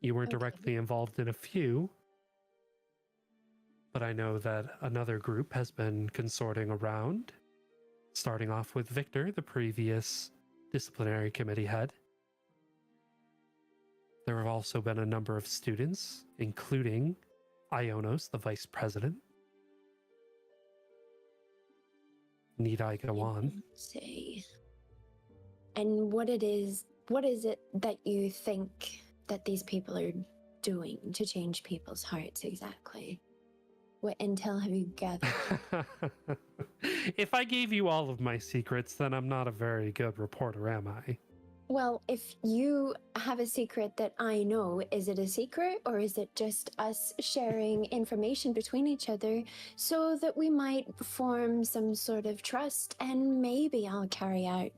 You weren't directly involved in a few, but I know that another group has been consorting around, starting off with Victor, the previous disciplinary committee head. There have also been a number of students, including Ionos, the vice president. Need I go on? Say. And what is it that you think that these people are doing to change people's hearts exactly? What intel have you gathered? If I gave you all of my secrets, then I'm not a very good reporter, am I? Well, if you have a secret that I know, is it a secret or is it just us sharing information between each other so that we might form some sort of trust and maybe I'll carry out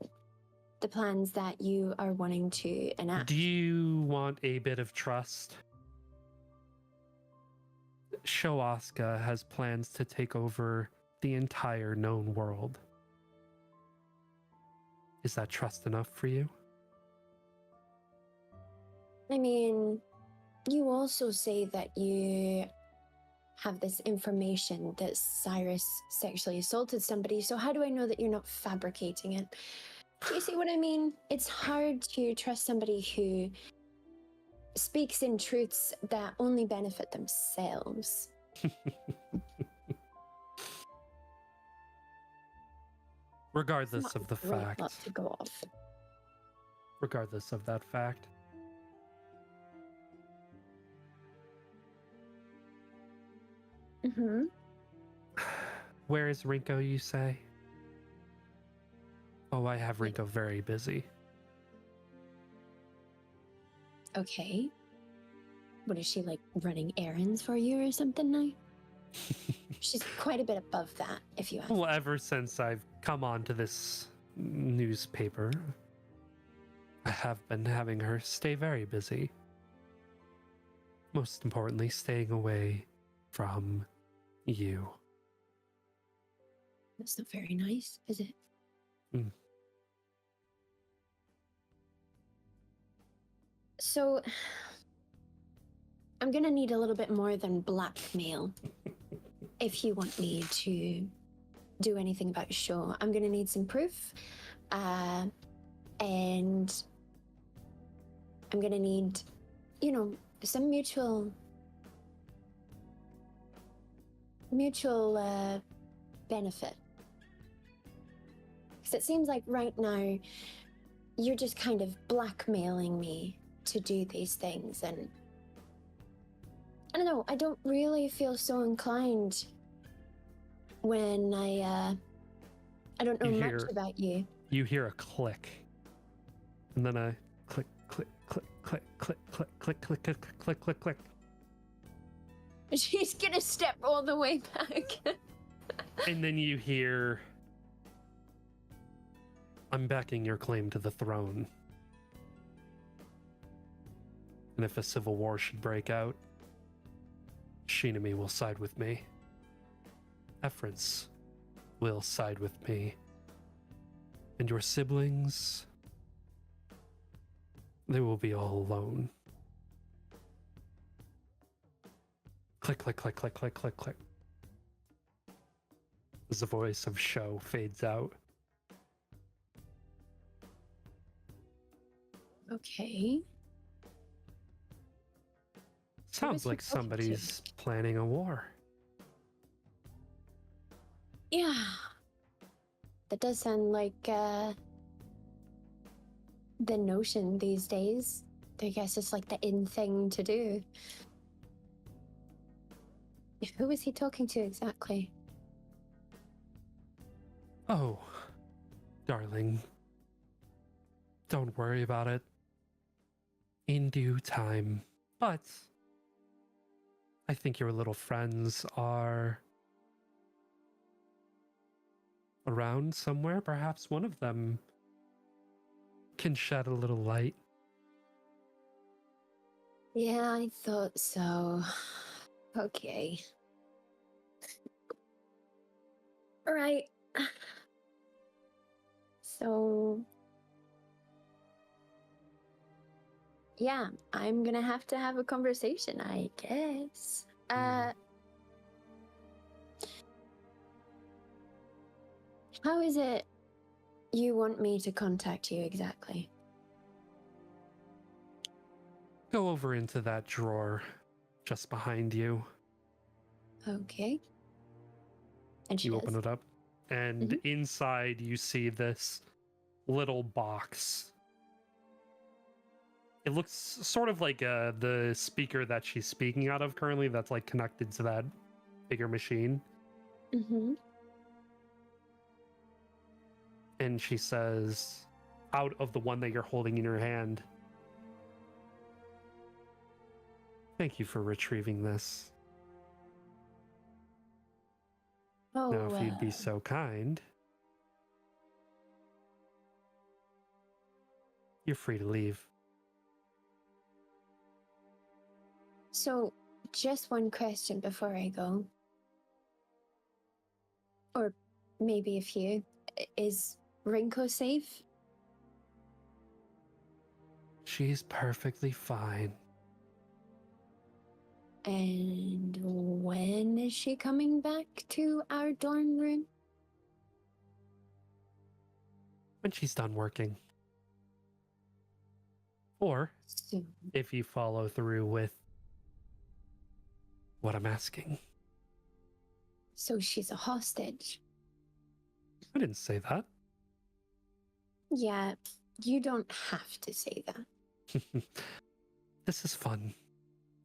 the plans that you are wanting to enact? Do you want a bit of trust? Showaska has plans to take over the entire known world. Is that trust enough for you? I mean, you also say that you have this information that Cyrus sexually assaulted somebody, so how do I know that you're not fabricating it? Do you see what I mean? It's hard to trust somebody who speaks in truths that only benefit themselves. Regardless Not of the a great fact. lot to go off. Regardless of that fact. Mm-hmm. Where is Rinko, you say? Oh, I have Rinko very busy. Okay. What is she, like, running errands for you or something now? She's quite a bit above that, if you ask. Well, ever since I've come onto this newspaper, I have been having her stay very busy. Most importantly, staying away from you. That's not very nice, is it? Mm. So, I'm gonna need a little bit more than blackmail. if you want me to do anything about sure, I'm gonna need some proof. And I'm gonna need, some mutual benefit. Because it seems like right now you're just kind of blackmailing me to do these things, and I don't know, I don't really feel so inclined when I don't know much about you. You hear a click, and then a click, click, click, click, click, click, click, click, click, click, click, click. She's gonna step all the way back. And then you hear, I'm backing your claim to the throne. And if a civil war should break out, Shinami will side with me. Efforts will side with me. And your siblings, they will be all alone. Click, click, click, click, click, click, click. As the voice of Sho fades out. Okay. Sounds like somebody's planning a war. Yeah. That does sound like the notion these days. I guess it's like the in thing to do. Who was he talking to exactly? Oh, darling. Don't worry about it. In due time. But I think your little friends are around somewhere. Perhaps one of them can shed a little light. Yeah, I thought so. Okay. Right. So, yeah, I'm gonna have to have a conversation, I guess. How is it you want me to contact you exactly? Go over into that drawer just behind you. Okay. And You open it up, and inside you see this little box. It looks sort of like the speaker that she's speaking out of currently, that's like connected to that bigger machine. Mm-hmm. And she says, out of the one that you're holding in your hand, "Thank you for retrieving this. Oh, Now, if you'd be so kind, you're free to leave." So, just one question before I go. Or maybe a few. Is Rinko safe? She's perfectly fine. And when is she coming back to our dorm room? When she's done working. Or, Soon. if you follow through with what I'm asking. So she's a hostage. I didn't say that. Yeah, you don't have to say that. This is fun.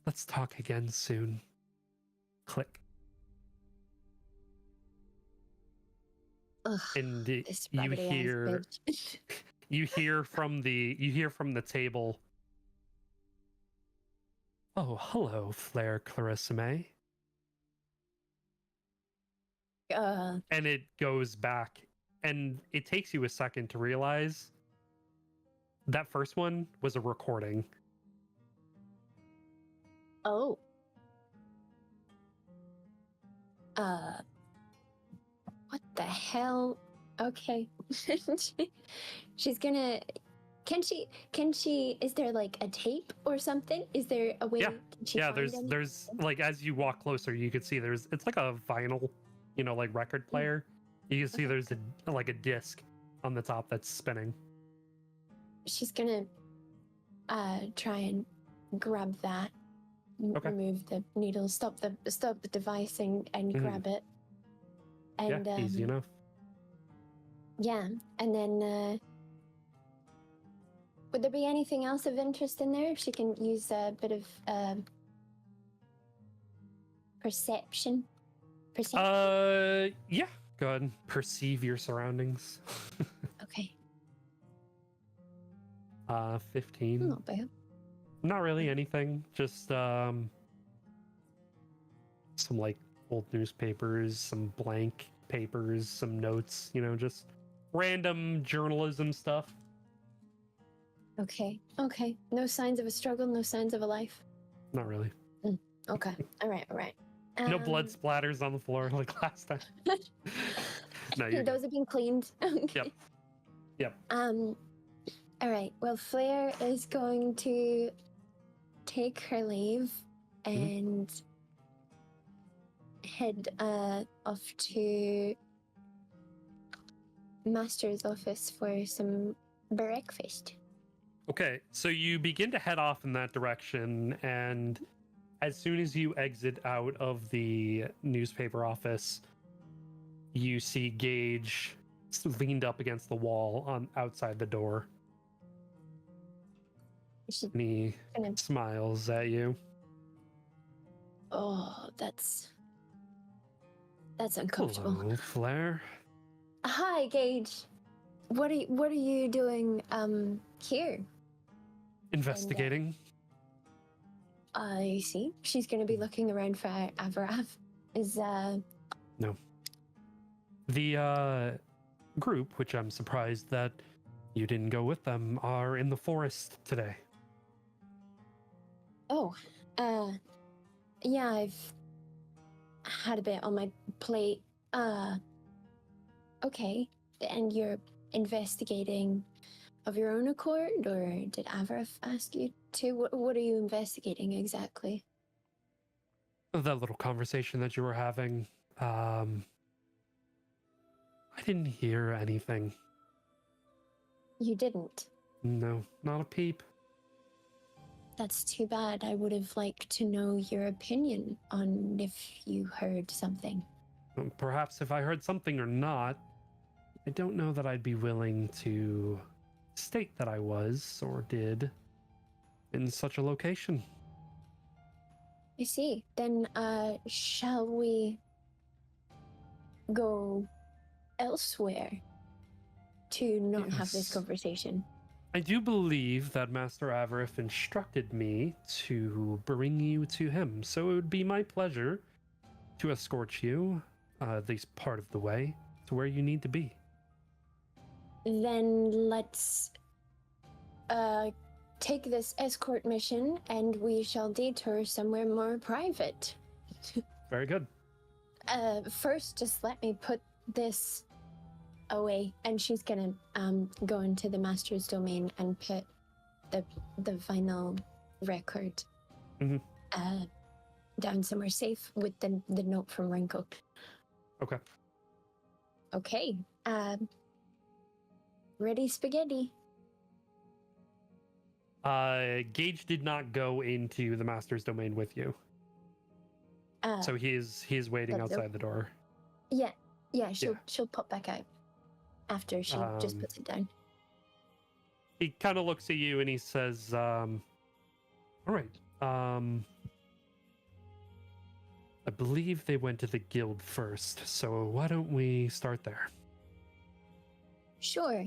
Let's talk again soon. Click. Ugh, And this you raggedy-ass hear bitch. you hear from the table. "Oh, hello, Flair Clarissa May." And it goes back, and it takes you a second to realize that first one was a recording. Oh. What the hell? Okay. She's gonna Can she? Is there like a tape or something? Is there a way? Yeah. Can she Yeah, find any- there's like as you walk closer, you can see it's like a vinyl, like record player. You can see Okay. there's a disc on the top that's spinning. She's gonna try and grab that. Okay. Remove the needle. Stop the device and Mhm. grab it. And Yeah, easy enough. yeah, and then would there be anything else of interest in there? If she can use a bit of perception. Yeah. Go ahead and perceive your surroundings. Okay, 15. not bad. Not really anything. Just some like old newspapers, some blank papers, some notes, just random journalism stuff. Okay. No signs of a struggle. No signs of a life. Not really. Okay. All right. No blood splatters on the floor like last time. No, you're Those have been cleaned. Okay. Yep. All right. Well, Flair is going to take her leave and head off to Master's office for some breakfast. Okay, so you begin to head off in that direction, and as soon as you exit out of the newspaper office, you see Gage leaned up against the wall on outside the door. She, And he Gonna- smiles at you. oh, that's uncomfortable. Hello, Flair. Hi, Gage. What are you doing here? Investigating. I see. She's going to be looking around for Avarath. Is No. The group, which I'm surprised that you didn't go with them, are in the forest today. yeah, I've had a bit on my plate. Okay. And you're investigating of your own accord, or did Avarath ask you to? What are you investigating exactly? That little conversation that you were having, I didn't hear anything. You didn't. No, not a peep. That's too bad. I would have liked to know your opinion on if you heard something. Perhaps if I heard something or not, I don't know that I'd be willing to state that I was or did in such a location. I see. Then, shall we go elsewhere to not have this Yes. conversation? I do believe that Master Avarath instructed me to bring you to him, so it would be my pleasure to escort you, at least part of the way, to where you need to be. Then let's take this escort mission and we shall detour somewhere more private. Very good. First, just let me put this away, and she's gonna go into the master's domain and put the final record Mhm. down somewhere safe with the note from Wrinkle. Okay. Okay. Ready, spaghetti. Gage did not go into the Master's domain with you, so he is waiting that's outside the door. Yeah, she'll pop back out after she just puts it down. He kind of looks at you and he says, all right, I believe they went to the guild first, so why don't we start there? Sure.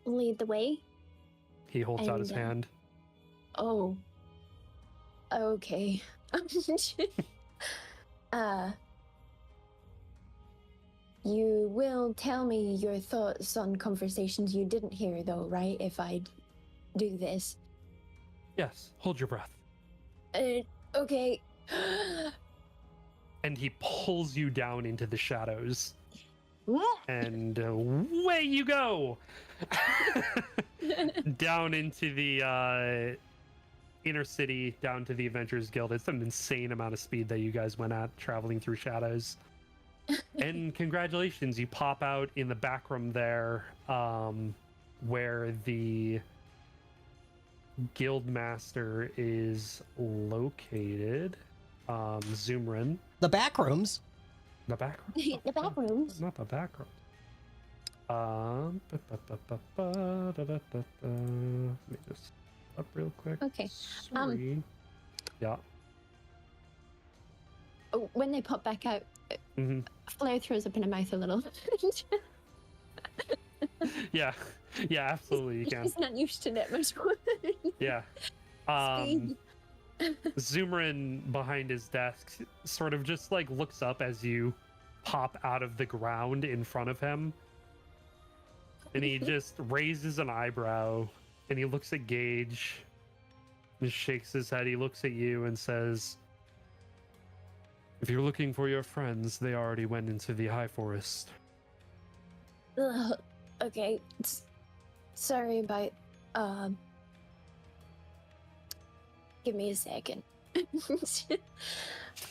Lead the way. He holds out his And, hand. Oh. Okay. You will tell me your thoughts on conversations you didn't hear, though, right? If I do this. Yes, hold your breath. Okay. And he pulls you down into the shadows. And way you go down into the inner city, down to the Adventurers Guild. It's an insane amount of speed that you guys went at traveling through shadows. And congratulations, you pop out in the back room there, where the guild master is located. Zoomrin. The back rooms. The back room? The back rooms. Not the back room. Let me just up real quick. Okay. Sorry. Yeah. Oh, when they pop back out, Mhm. Flair throws up in her mouth a little. Yeah. Yeah, absolutely you can. She's not used to that much. Yeah. Speed. Zoomerin behind his desk sort of just like looks up as you pop out of the ground in front of him. And he just raises an eyebrow and he looks at Gage and shakes his head. He looks at you and says, "If you're looking for your friends, they already went into the High Forest." Ugh, okay. Sorry about, give me a second.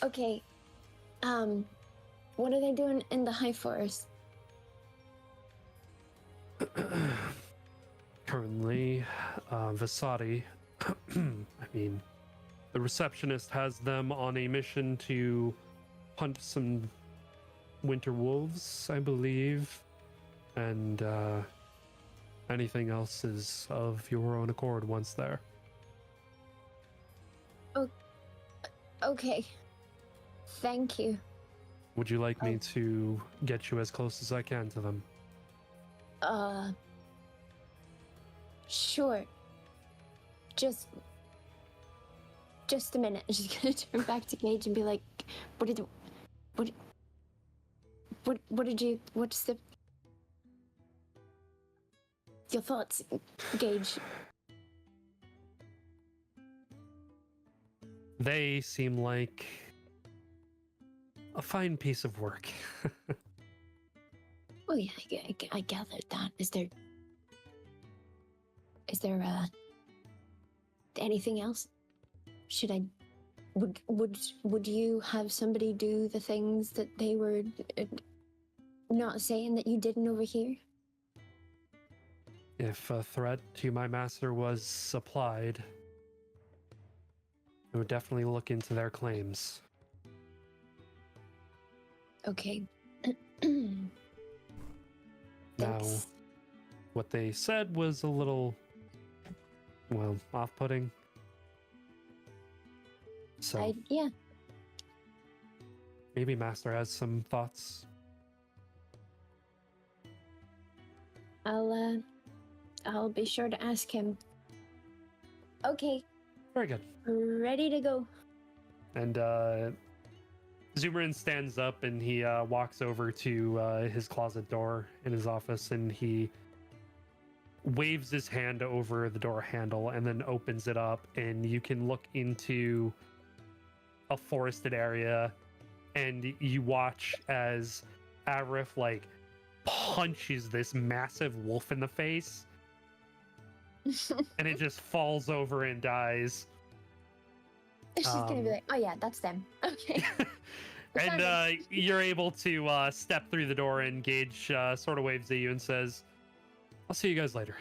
Okay. What are they doing in the High Forest? Currently, Vasati, I mean, the receptionist has them on a mission to hunt some winter wolves, I believe, and anything else is of your own accord once there. Okay. Thank you. Would you like me to get you as close as I can to them? Sure. Just a minute. She's gonna turn back to Gage and be like, what's your thoughts, Gage? They seem like a fine piece of work. Oh yeah, I gathered that. Is there anything else? Should I would you have somebody do the things that they were not saying that you didn't over here? If a threat to my master was applied, I would definitely look into their claims. Okay. Now, Thanks. what they said was a little, well, off-putting. So Yeah. maybe Master has some thoughts. I'll be sure to ask him. Okay, Very good. ready to go. And Zoomerin stands up and he walks over to his closet door in his office and he waves his hand over the door handle and then opens it up and you can look into a forested area and you watch as Avrith like punches this massive wolf in the face and it just falls over and dies. She's gonna be like, oh yeah, that's them. Okay. And you're able to step through the door and Gage sort of waves at you and says, "I'll see you guys later."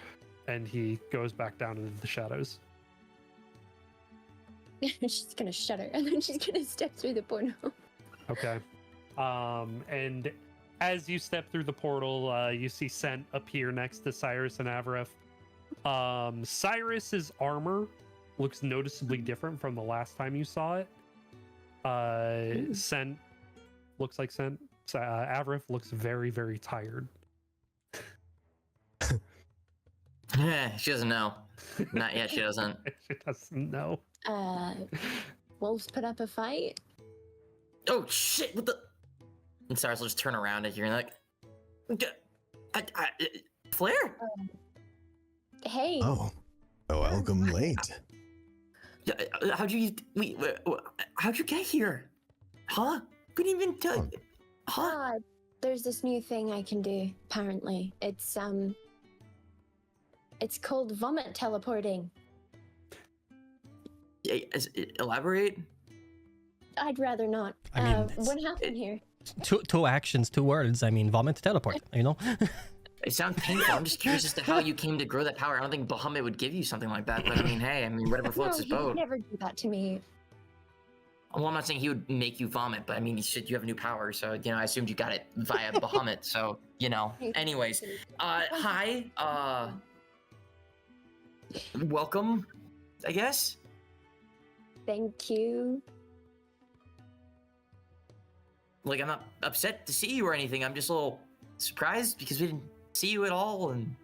And he goes back down into the shadows. She's gonna shudder and then she's gonna step through the portal. Okay. And as you step through the portal, you see Scent appear next to Cyrus and Avrith. Cyrus's armor looks noticeably different from the last time you saw it. Scent looks like Scent. Avrith looks very, very tired. She doesn't know. Not yet, she doesn't. She doesn't know. Wolves put up a fight. Oh shit! What the? And Cyrus will just turn around at you and like, Flair? Hey. Oh, welcome late. How'd you how'd you get here? Huh? Couldn't even tell. Huh? there's this new thing I can do. Apparently, it's called vomit teleporting. Elaborate. I'd rather not. I mean, what happened here? Two actions, 2 words. I mean, vomit, teleport. You know. It sounds painful. I'm just curious as to how you came to grow that power. I don't think Bahamut would give you something like that. But I mean, hey, whatever floats his He would boat. never do that to me. Well, I'm not saying he would make you vomit, but I mean, you have a new power, so I assumed you got it via Bahamut. So Anyways, hi, welcome, I guess. Thank you. Like, I'm not upset to see you or anything. I'm just a little surprised because we didn't see you at all, and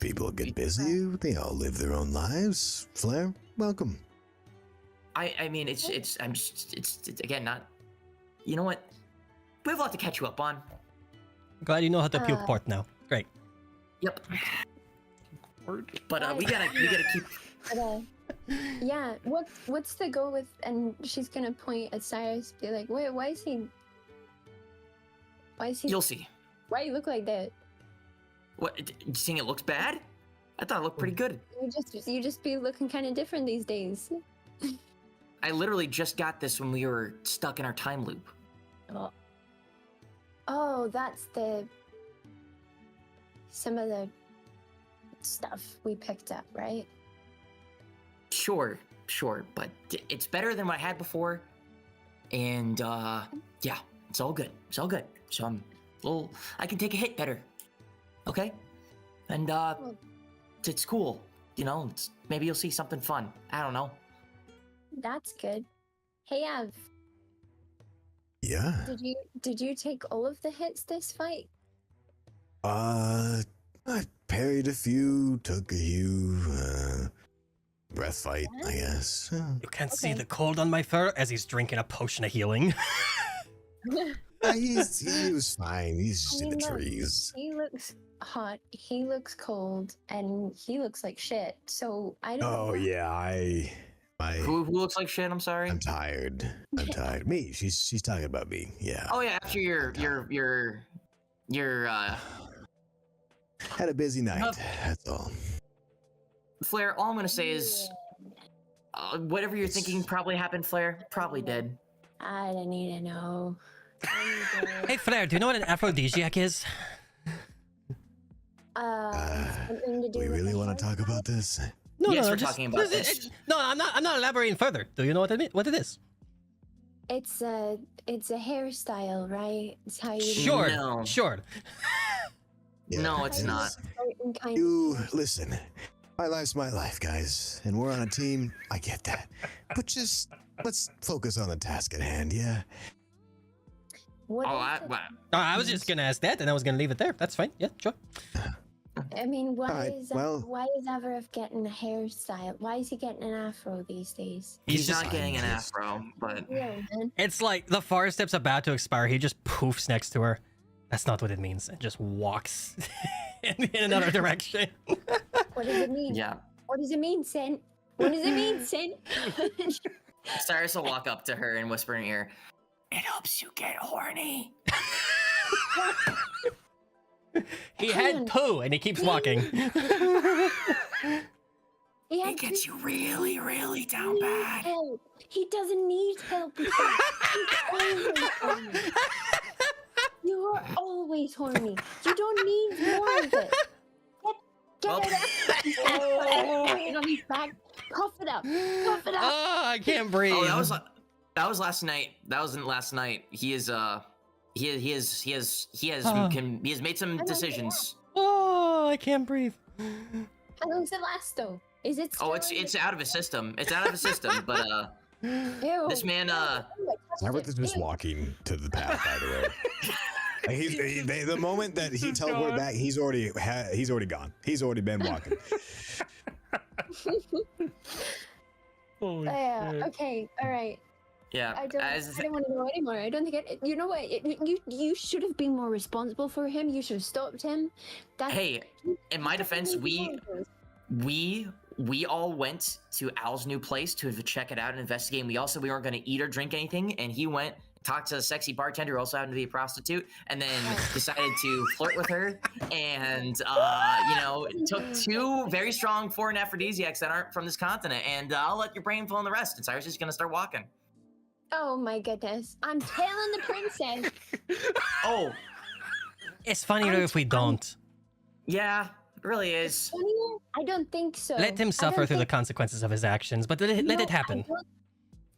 People get busy. They all live their own lives. Flair, welcome. I mean, it's again not. You know what? We have a lot to catch you up on. Glad you know how to puke port now. Great. Yep. But we gotta keep. But, yeah. What's the goal with? And she's gonna point at Cyrus, be like, "Wait, why is he? You'll see. Why you look like that? What? You saying it looks bad? I thought it looked pretty good. You just be looking kind of different these days." I literally just got this when we were stuck in our time loop. Oh, that's some of the stuff we picked up, right? Sure, but it's better than what I had before, and yeah, it's all good. So I can take a hit better. Okay, and it's cool. Maybe you'll see something fun. I don't know. That's good. Hey, Av. Yeah. Did you take all of the hits this fight? I parried a few, took a few, breath fight, I guess. You can't see the cold on my fur as he's drinking a potion of healing. He was fine. He's just in the trees. He looks hot. He looks cold, and he looks like shit. So I don't. Oh yeah, Who looks like shit? I'm sorry. I'm tired. Me. She's talking about me. Yeah. Oh yeah. After your had a busy night. That's all. Flair. All I'm gonna say is, whatever you're thinking probably happened. Flair probably did. I don't need to know. Hey, Flair, do you know what an aphrodisiac is? Something to do We with really the want to hair talk about this? Yes, we're talking about this. No, I'm not elaborating further. Do you know what it is? It's a hairstyle, right? It's how you. Sure. No. Sure. Yeah. No, it's not. Certain kind You listen. My life's my life, guys, and we're on a team. I get that, but just let's focus on the task at hand. Yeah. What Oh, is it? I was just gonna ask that, and I was gonna leave it there. That's fine. Yeah, sure. I mean, why Alright, is well- why is Everett getting a hairstyle? Why is he getting an afro these days? He's just not getting an afro, but Yeah, man. It's like the forest step's about to expire. He just poofs next to her. That's not what it means. It just walks in another direction. What does it mean? yeah. What does it mean, Sin? What does it mean, Sin? Cyrus will walk up to her and whisper in her ear, "It helps you get horny." He had poo, and he keeps walking. He It gets you really, really down bad. help. He doesn't need help. He's always horny. You are always horny. You don't need more of it. Get it up. Put it on his back. Cough it up. Cough it up. Oh, I can't breathe. Oh, that was last night. That wasn't last night. He has made some decisions. Oh, I can't breathe. How long does it last, though? Is it? Oh, still it's out of his system. It's out of his system. But Ew. this man Everett is just walking to the path, by the way. Like, the moment that he teleported back, he's already gone. He's already been walking. Holy Yeah. shit. Okay. All right. yeah. I don't want to know anymore. I don't think it. You know what? You should have been more responsible for him. You should have stopped him. Hey, in my defense, we all went to Al's new place to check it out and investigate. And we weren't going to eat or drink anything, and he went talked to a sexy bartender who also happened to be a prostitute, and then decided to flirt with her, and took 2 very strong foreign aphrodisiacs that aren't from this continent, and I'll let your brain fill in the rest. And Cyrus is gonna start walking. Oh my goodness. I'm telling the princess. Oh, It's funnier if we don't. yeah, it really is. Funnier? I don't think so. Let him suffer through the consequences of his actions, but let it happen.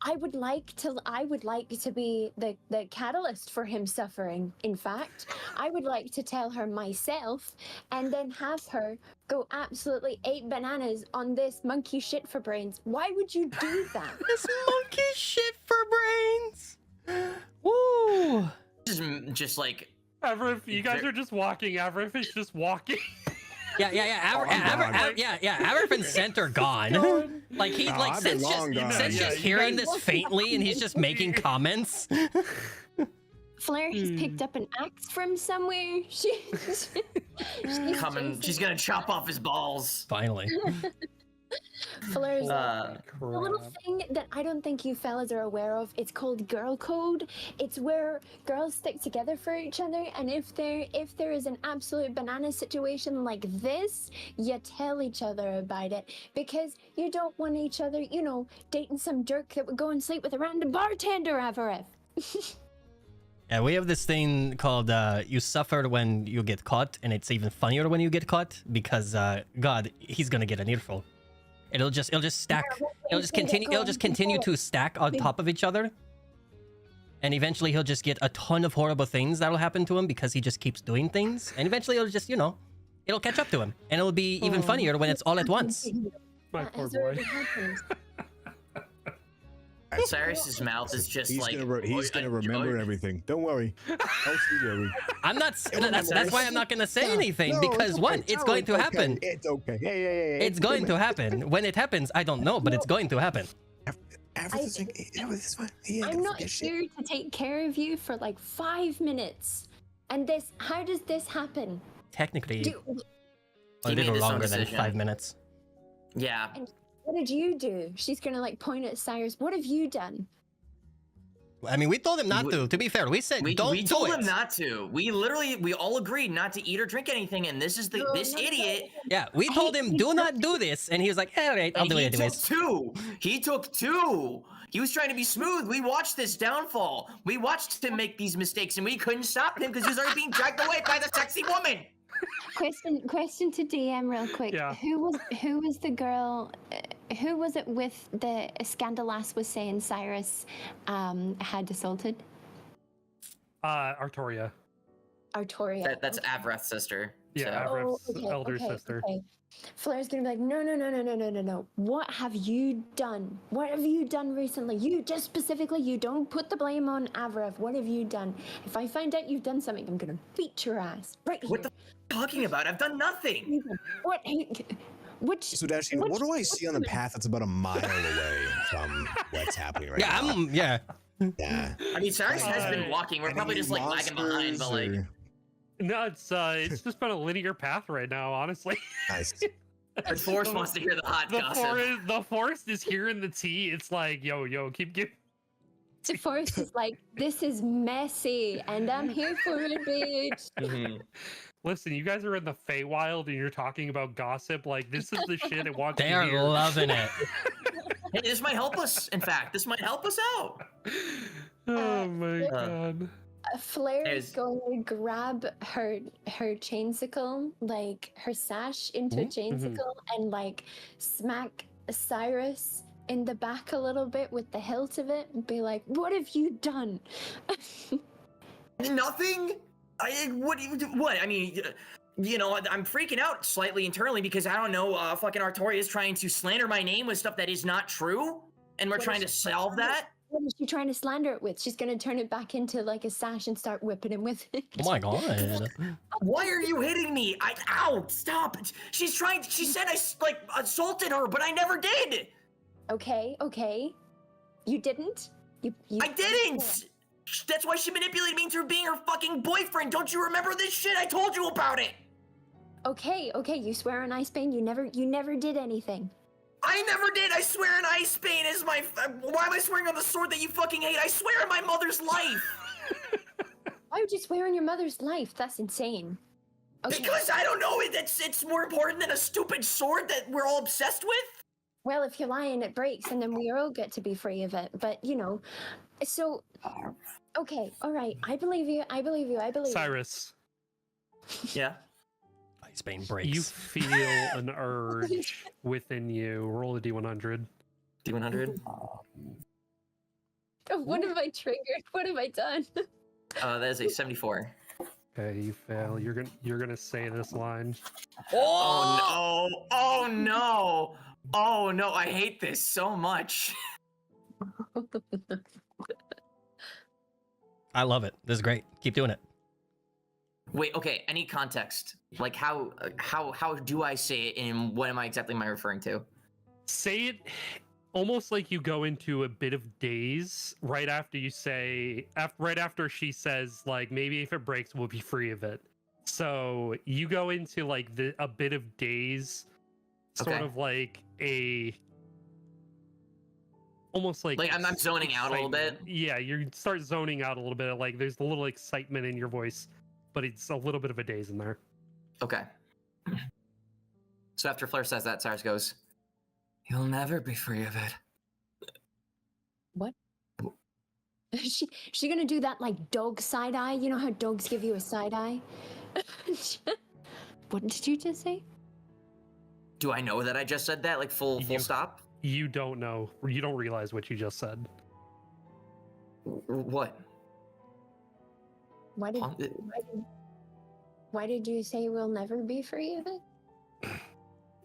I would like to be the catalyst for him suffering. In fact, I would like to tell her myself and then have her go absolutely 8 bananas on this monkey shit for brains. Why would you do that? This monkey shit for brains. Woo! Just like Avrith, you guys are just walking. Avrith is just walking. Yeah. Avrith and Scent are gone. Like he Oh, like I've been Scent's long gone. Scent's just hearing this faintly, and he's just making comments. Flair has picked up an axe from somewhere. She's coming. She's gonna chop off his balls. Finally. Flair's Crap. a little thing that I don't think you fellas are aware of. It's called girl code. It's where girls stick together for each other, and if there is an absolute banana situation like this, you tell each other about it, because you don't want each other, dating some jerk that would go and sleep with a random bartender, Avareth. Yeah, we have this thing called you suffer when you get caught, and it's even funnier when you get caught because God, he's gonna get an earful. It'll just stack. It'll just continue to stack on top of each other, and eventually he'll just get a ton of horrible things that'll happen to him because he just keeps doing things, and eventually it'll just it'll catch up to him, and it'll be even funnier when it's all at once. My That poor has boy. already happened. Cyrus's mouth is just He's like gonna remember everything. Don't worry. Don't you worry. I'm not. That's why I'm not gonna say anything, No, because it's one, okay. it's No, going to okay. happen. It's okay. Hey. It's going to happen. When it happens, I don't know, but it's going to happen. Everything's fine. I'm not here to take care of you for like 5 minutes. And how does this happen? Technically, Do, a He made little his own longer than decision. 5 minutes. Yeah. what did you do? She's gonna like point at Cyrus. What have you done? I mean, we told him not to. To be fair, we said We don't told do it. him not to. We all agreed not to eat or drink anything, and this is this idiot. Yeah, we told him do not do this, and he was like, all right, I'll And do it he anyways. took two. He was trying to be smooth. We watched this downfall. We watched him make these mistakes, and we couldn't stop him because he was already being dragged away by the sexy woman. Question to DM real quick. Yeah. Who was the girl? Who was it with the Scandalass was saying Cyrus had assaulted? Artoria. Artoria. That's Avreth's sister. Yeah, so. Avrith's elder sister. Okay. Flair's gonna be like, no. What have you done? What have you done recently? You just specifically, you don't put the blame on Avrith. What have you done? If I find out you've done something, I'm gonna beat your ass right here. What the talking about? I've done nothing. What? Which? So Dashie, what do I see on the path that's about a mile away from what's happening right now? Yeah. Yeah. I mean, Cyrus has been walking. We're probably just like lagging behind, but like. No, it's just been a linear path right now, honestly. Nice. The forest wants to hear the hot gossip. The forest is hearing the tea. It's like, yo, keep giving. The forest is like, this is messy, and I'm here for it, bitch. Mm-hmm. Listen, you guys are in the Feywild and you're talking about gossip. Like, this is the shit it wants They to are hear. loving it. Hey, this might help us. In fact, this might help us out. Oh my god. Flair is There's- going to grab her chainsicle, like her sash into a chainsicle, and like smack Cyrus in the back a little bit with the hilt of it, and be like, "What have you done?" Nothing. What? I mean, I'm freaking out slightly internally because I don't know. Fucking Artoria is trying to slander my name with stuff that is not true, and we're What trying to is she solve that. What is she trying to slander it with? She's going to turn it back into like a sash and start whipping him with it. Oh my god. Why are you hitting me? Ow! Stop! She said I assaulted her, but I never did. Okay. You didn't? You I didn't. That's why she manipulated me into being her fucking boyfriend. Don't you remember this shit? I told you about it. Okay. You swear on Ice Bane you never did anything. I never did. I swear an ice bane is my. Why am I swearing on the sword that you fucking hate? I swear on my mother's life. Why would you swear on your mother's life? That's insane. Okay. Because I don't know. It's more important than a stupid sword that we're all obsessed with. Well, if you lie and it breaks, and then we all get to be free of it. But you know, so okay, all right. I believe you. I believe you. I believe Cyrus, Yeah. Ice-Bane breaks. you feel an urge within you. Roll a d100. D100. you. What have I triggered? What have I done? That is a 74. Okay, you fail. You're gonna say this line. Oh no! Oh no! Oh no! I hate this so much. I love it. This is great. Keep doing it. Wait. Okay. Any context? Like how do I say it, and what am I exactly referring to? Say it almost like you go into a bit of daze right after you say, right after she says, like, maybe if it breaks, we'll be free of it. So you go into like a bit of daze, sort Okay. of like almost like I'm zoning out a little bit. excitement. Yeah, you start zoning out a little bit. Like there's a little excitement in your voice, but it's a little bit of a daze in there. Okay. So after Flair says that, Cyrus goes, "You'll never be free of it." What? She gonna do that like dog side eye? You know how dogs give you a side eye? What did you just say? Do I know that I just said that? Like full You- stop? You don't know. You don't realize what you just said. What? Why did Huh? why did you say we'll never be free of it?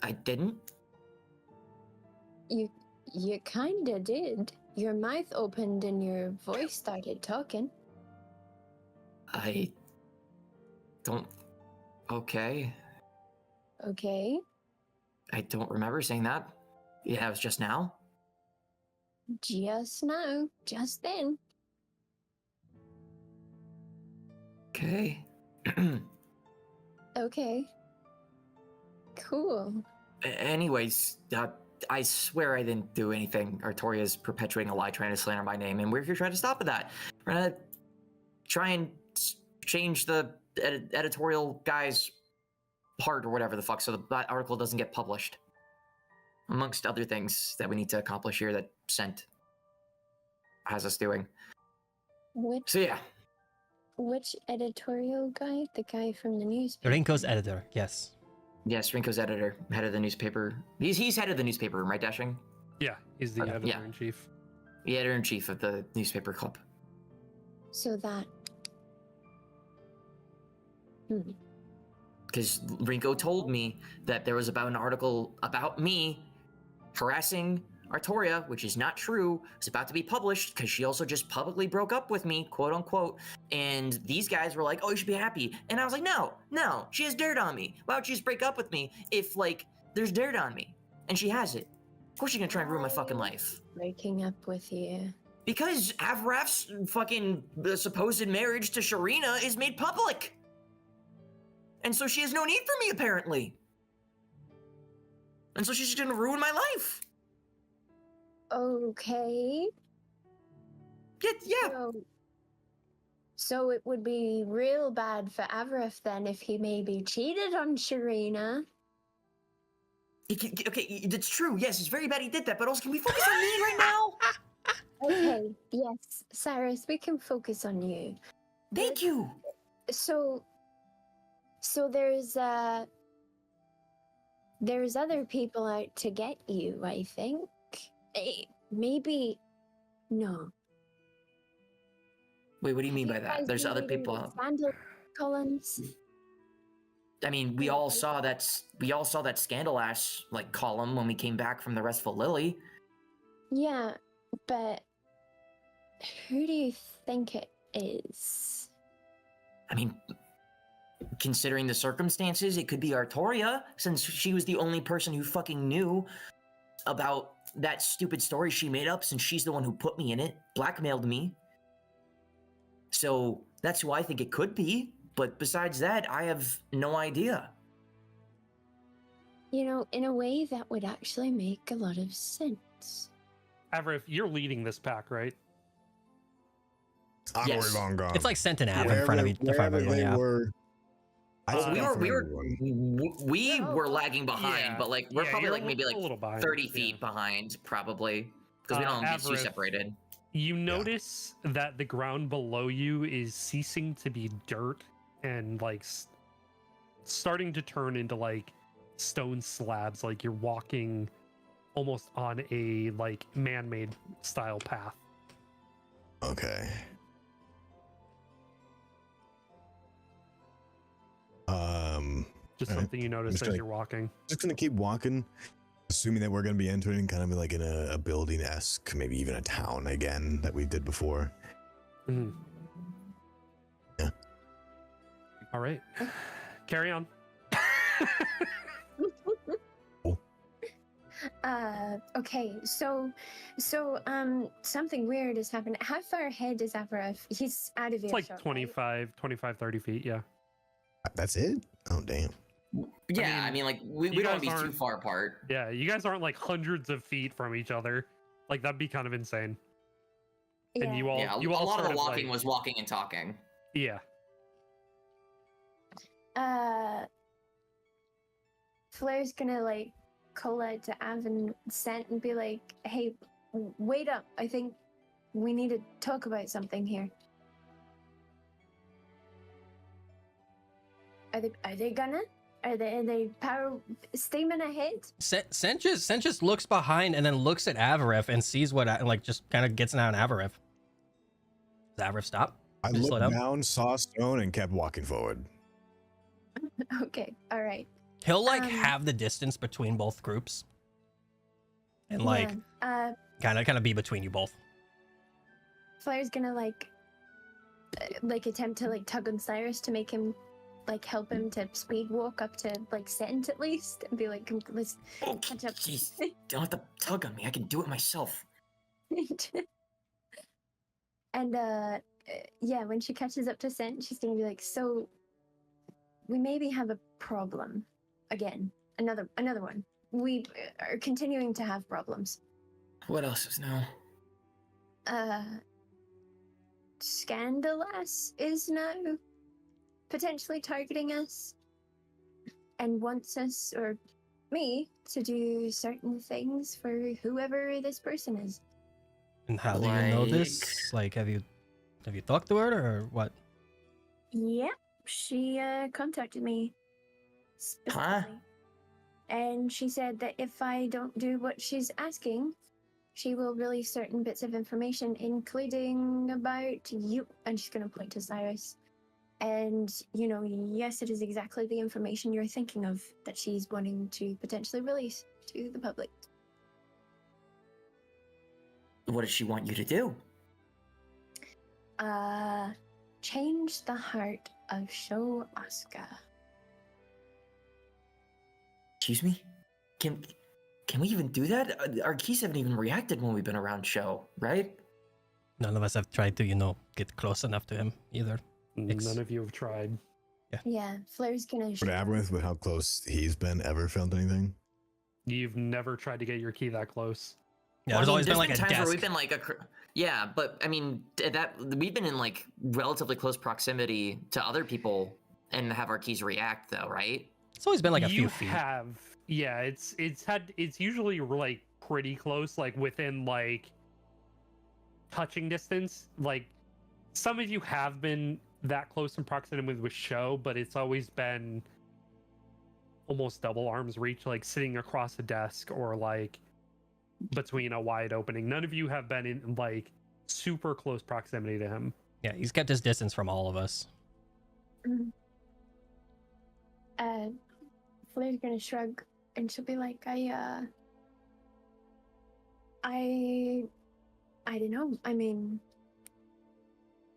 I didn't? You kinda did. Your mouth opened and your voice started talking. I don't. Okay. Okay. I don't remember saying that. Yeah, it was just now. Just now. Just then. Okay. Okay. Cool. Anyways, I swear I didn't do anything. Artoria's perpetuating a lie, trying to slander my name, and we're here trying to stop that. We're gonna try and change the editorial guy's part or whatever the fuck, so that article doesn't get published. Amongst other things that we need to accomplish here that Scent has us doing. So yeah. Which editorial guy? The guy from the newspaper? Rinko's editor, yes. Yes, Rinko's editor, head of the newspaper. He's head of the newspaper, right, Dashing? Yeah, he's the Yeah. editor-in-chief. The editor-in-chief of the newspaper club. So that. Because Rinko told me that there was about an article about me harassing Artoria, which is not true. It's about to be published because she also just publicly broke up with me, quote unquote. And these guys were like, "Oh, you should be happy." And I was like, no, she has dirt on me. Why would she just break up with me if, like, there's dirt on me? And she has it. Of course she's gonna try and ruin my fucking life. Breaking up with you. Because Avraf's fucking supposed marriage to Sharina is made public. And so she has no need for me, apparently. And so she's just gonna ruin my life. Okay. Yeah. So it would be real bad for Avraf then if he maybe cheated on Sharina. Okay, that's true. Yes, it's very bad he did that, but also, can we focus on me right now? Okay, yes, Cyrus, we can focus on you. Thank you. So there's other people out to get you, I think. Maybe no. Wait, what do you mean by You that? guys There's other reading people the out. Scandal columns. I mean, we all saw that scandal ass like column when we came back from the Restful Lily. Yeah, but who do you think it is? I mean, considering the circumstances, it could be Artoria, since she was the only person who fucking knew about that stupid story she made up, since she's the one who put me in it, blackmailed me. So that's who I think it could be. But besides that, I have no idea. You know, in a way that would actually make a lot of sense. Avrith, you're leading this pack, right? I'm Yes. already long gone. It's like Sent and Av in front of each Wherever everyone. they Yeah. were. I Well, stopped we for were everyone. we Oh, were lagging behind, yeah. but like we're Yeah, probably you're like maybe a like little behind, 30 yeah. feet behind, probably, because we don't get too Avrith, separated. You notice that the ground below you is ceasing to be dirt and like starting to turn into like stone slabs, like you're walking almost on a like man-made style path. Okay. Just All right. something you notice just as gonna- you're walking. Just gonna keep walking, assuming that we're gonna be entering kind of like in a building-esque, maybe even a town again that we did before. Mhm. Yeah. All right. Carry on. Okay, so something weird has happened. How far ahead is Avarov? He's out of It's like earshot, 25, 30 feet, yeah. That's it? Oh, damn. Yeah, I mean, mean like we you don't want guys to be too aren't- far apart. Yeah, you guys aren't like hundreds of feet from each other. Like that'd be kind of insane. Yeah. And you all Yeah, you a all lot of the sort walking like, was walking and talking. Yeah. Flair's gonna like call out to Av and Scent and be like, "Hey, wait up! I think we need to talk about something here." Are they gonna? Are they power steaming ahead? Sent just looks behind and then looks at Avaref and sees what like just kind of gets an eye on Avaref. Does Avaref stop? I Just slow looked down? down, saw stone, and kept walking forward. Okay, all right. He'll like Um, have the distance between both groups, and like Yeah, kind of be between you both. Flair's gonna like attempt to like tug on Cyrus to make him like help him to speed walk up to like Scent at least and be like, "Come, let's Oh, catch up." jeez, don't have to tug on me. I can do it myself. And yeah, when she catches up to Scent, she's gonna be like, "So we maybe have a problem again. Another one. We are continuing to have problems. What else is new? Scandalous is now potentially targeting us and wants us or me to do certain things for whoever this person is." And how do you know this? Like, have you talked to her or what? Yeah, she contacted me specifically. And she said that if I don't do what she's asking, she will release certain bits of information, including about you. And she's going to point to Cyrus. And, you know, yes, it is exactly the information you're thinking of that she's wanting to potentially release to the public. What does she want you to do? Change the heart of Sho Asuka. Excuse me? Can we even do that? Our keys haven't even reacted when we've been around Show, right? None of us have tried to, get close enough to him either. None of you have tried. Yeah, Flair's gonna. But Aberynth, with how close he's been, ever felt anything? You've never tried to get your key that close. Yeah, Well, there's always been there's like a times where desk. we've been like yeah, but I mean that we've been in like relatively close proximity to other people and have our keys react though, right? It's always been like a you few feet. have, yeah. It's usually like pretty close, like within like touching distance. Like some of you have been that close in proximity with Show, but it's always been almost double arm's reach, like sitting across a desk or like between a wide opening. None of you have been in like super close proximity to him. Yeah, he's kept his distance from all of us. Flair's gonna shrug and she'll be like, I don't know. I mean,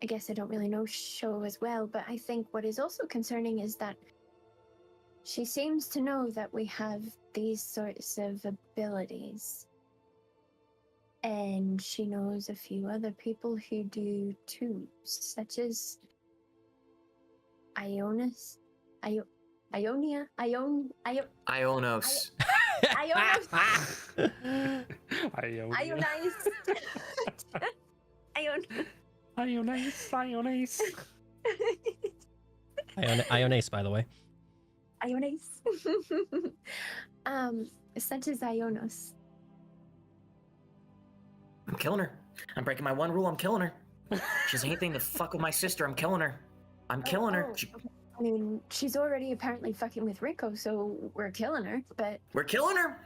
I guess I don't really know Sho as well, but I think what is also concerning is that she seems to know that we have these sorts of abilities. And she knows a few other people who do too, such as Ionis. Ionia, Ionos. Ionos, Ionize, Ionize. Ionace, by the way. Ionis. Such as Ionos. I'm killing her. I'm breaking my one rule. I'm killing her. She doesn't anything to fuck with my sister. I'm killing her. I'm killing her. I mean, she's already apparently fucking with Rico, so we're killing her, but... We're killing her!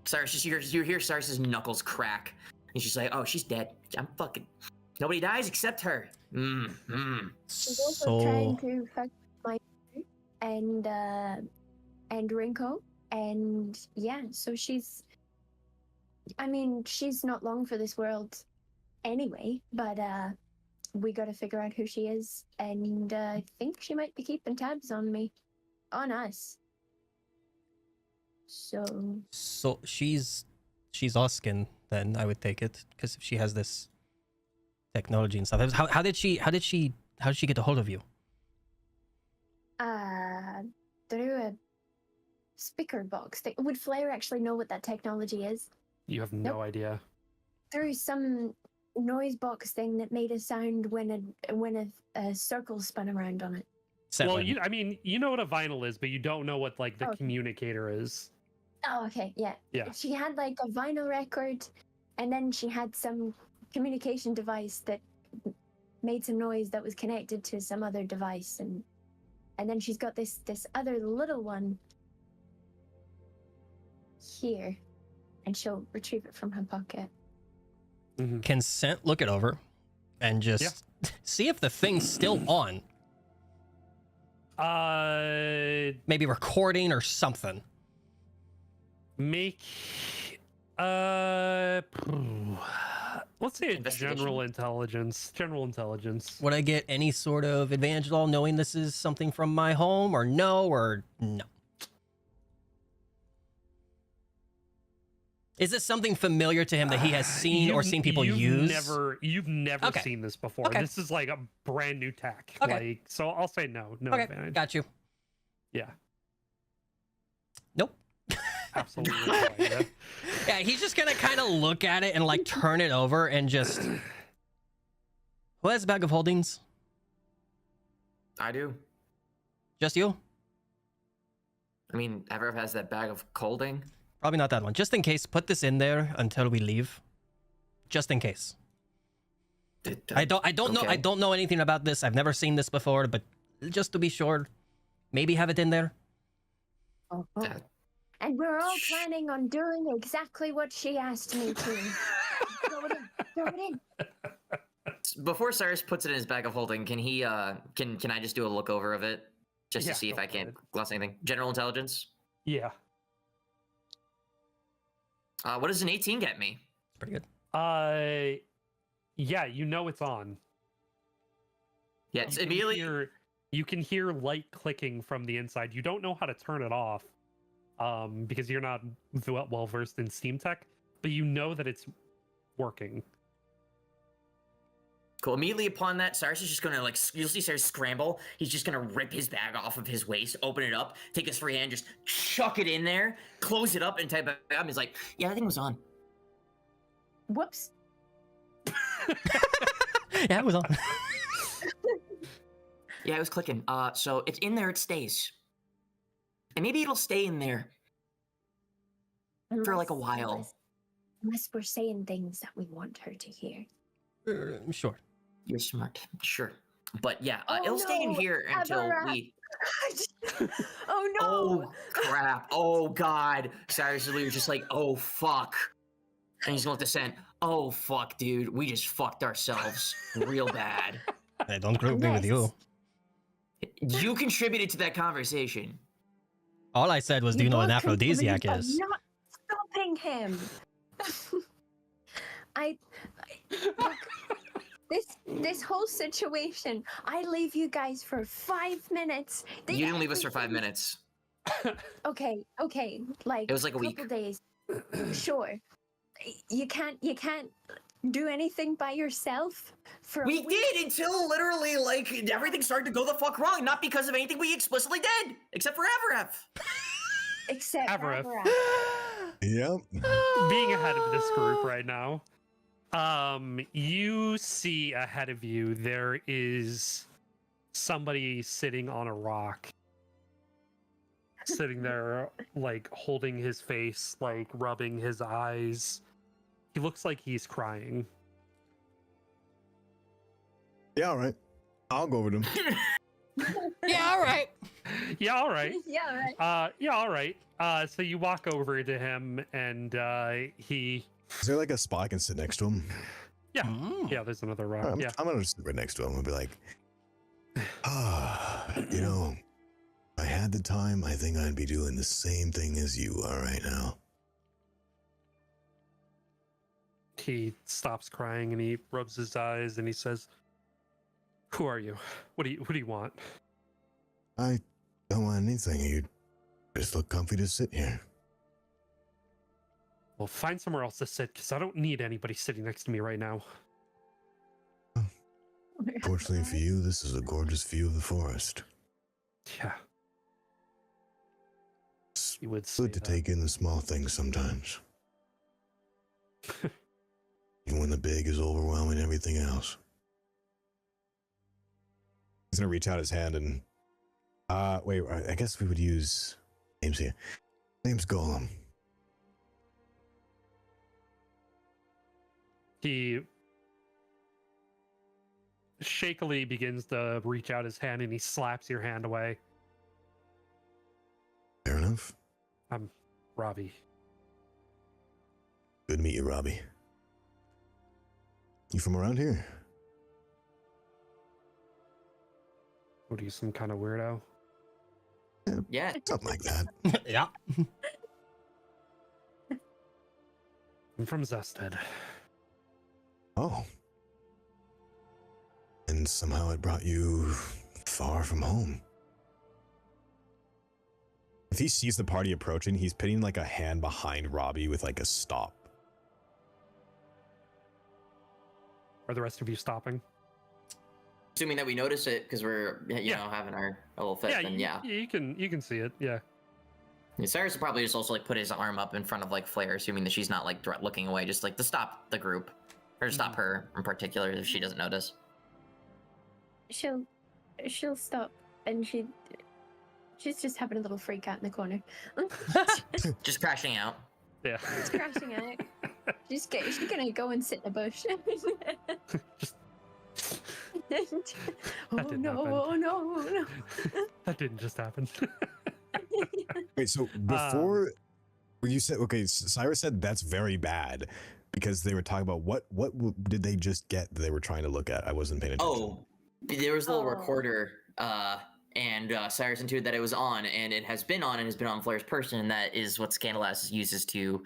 Cyrus, you hear Cyrus's knuckles crack. And she's like, oh, she's dead. I'm fucking... Nobody dies except her. She's also trying to fuck my and Rinko, and yeah, so she's... I mean, she's not long for this world anyway, but we gotta figure out who she is, and I think she might be keeping tabs on me. On us. So she's Oskin, then I would take it, because if she has this technology and stuff. How did she get a hold of you? Through a speaker box. Would Flair actually know what that technology is? You have no idea. Through some noise box thing that made a sound when a circle spun around on it. Well, you know what a vinyl is, but you don't know what like the communicator is. Oh, okay, yeah. Yeah. She had like a vinyl record, and then she had some communication device that made some noise that was connected to some other device, and then she's got this other little one here, and she'll retrieve it from her pocket. Mm-hmm. Can Scent look it over and just see if the thing's still on? Maybe recording or something. Make let's say general intelligence. Would I get any sort of advantage at all knowing this is something from my home, or no? Is this something familiar to him that he has seen or seen people use? You've never seen this before. Okay. This is like a brand new tech. Okay. Like, so I'll say no advantage. Got you. Yeah. Nope. Absolutely. No idea. Yeah, he's just gonna kind of look at it and like turn it over and just... Who has a bag of holdings? I do. Just you? I mean, Avril has that bag of holding. Probably not that one. Just in case, put this in there until we leave. Just in case. I don't know anything about this. I've never seen this before, but just to be sure, maybe have it in there. Oh. And we're all planning on doing exactly what she asked me to. Throw it in. Before Cyrus puts it in his bag of holding, can he can I just do a look over of it just to see if I can't gloss anything? General intelligence? Yeah. What does an 18 get me? Pretty good. Yeah, you know it's on. Yeah, it's immediately. You can hear light clicking from the inside. You don't know how to turn it off, because you're not well versed in Steam tech, but you know that it's working. Cool. Immediately upon that, Cyrus is just gonna you'll see Cyrus scramble. He's just gonna rip his bag off of his waist, open it up, take his free hand, just chuck it in there, close it up, and type it up. He's like, yeah, that thing was on. Whoops. Yeah, it was on. Yeah, it was clicking. So it's in there, it stays. And maybe it'll stay in there for like a while. Unless we're saying things that we want her to hear. Sure. You're smart. Sure. But yeah, it'll stay in here until we... Oh no! Oh crap. Oh god. Cyrus is just like, oh fuck. And he's going to send, oh fuck, dude. We just fucked ourselves real bad. Hey, don't group me with you. You contributed to that conversation. All I said was, do you know what an aphrodisiac is? Not stopping him. Look, this whole situation, I leave you guys for 5 minutes. You didn't leave us for 5 minutes. Okay, like it was like a couple week. Days. Sure. You can't do anything by yourself for a We week? did until literally like everything started to go the fuck wrong. Not because of anything we explicitly did, except for Avaref. Except Avaref. Avaref. Yep. Being ahead of this group right now, you see ahead of you there is somebody sitting on a rock, sitting there like holding his face, like rubbing his eyes. He looks like he's crying. Yeah, all right. I'll go with him. Yeah, all right. Yeah, all right. Yeah, right. Yeah, all right. So you walk over to him, and he, Is there like a spot I can sit next to him? yeah, there's another rock. I'm, Yeah, I'm gonna sit right next to him and be like, you know, if I had the time, I think I'd be doing the same thing as you are right now. he stops crying and he rubs his eyes and he says, "Who are you? What do you want?" I don't want anything. You just look comfy to sit here. Well, find somewhere else to sit, because I don't need anybody sitting next to me right now. Fortunately for you, this is a gorgeous view of the forest. Yeah. It's You would say good to that. take in the small things sometimes. Even when the big is overwhelming everything else. He's gonna reach out his hand and wait, I guess we would use names here. Name's Golem. He shakily begins to reach out his hand and he slaps your hand away. Fair enough. I'm Robbie. Good to meet you, Robbie. You from around here? What are you, some kind of weirdo? Yeah. Something like that. Yeah. I'm from Zested. Oh. And somehow it brought you far from home. If he sees the party approaching, he's putting like a hand behind Robbie with like a stop. Are the rest of you stopping? Assuming that we notice it because we're you know having our little fit, then yeah. You can see it. Yeah. Yeah, Cyrus will probably just also like put his arm up in front of like Flair, assuming that she's not like looking away, just like to stop the group or stop her in particular if she doesn't notice. She'll stop, and she's just having a little freak out in the corner. Just crashing out. Yeah. She's crashing out. She's gonna go and sit in a bush. Just Oh didn't no! happen. Oh no! Oh no! that didn't just happen. Wait, so before when you said, okay, Cyrus said that's very bad because they were talking about what did they just get that they were trying to look at? I wasn't paying attention. Oh, there was a little Oh. recorder, and Cyrus intuited that it was on, and it has been on, and has been on Flair's person, and that is what Scandalous uses to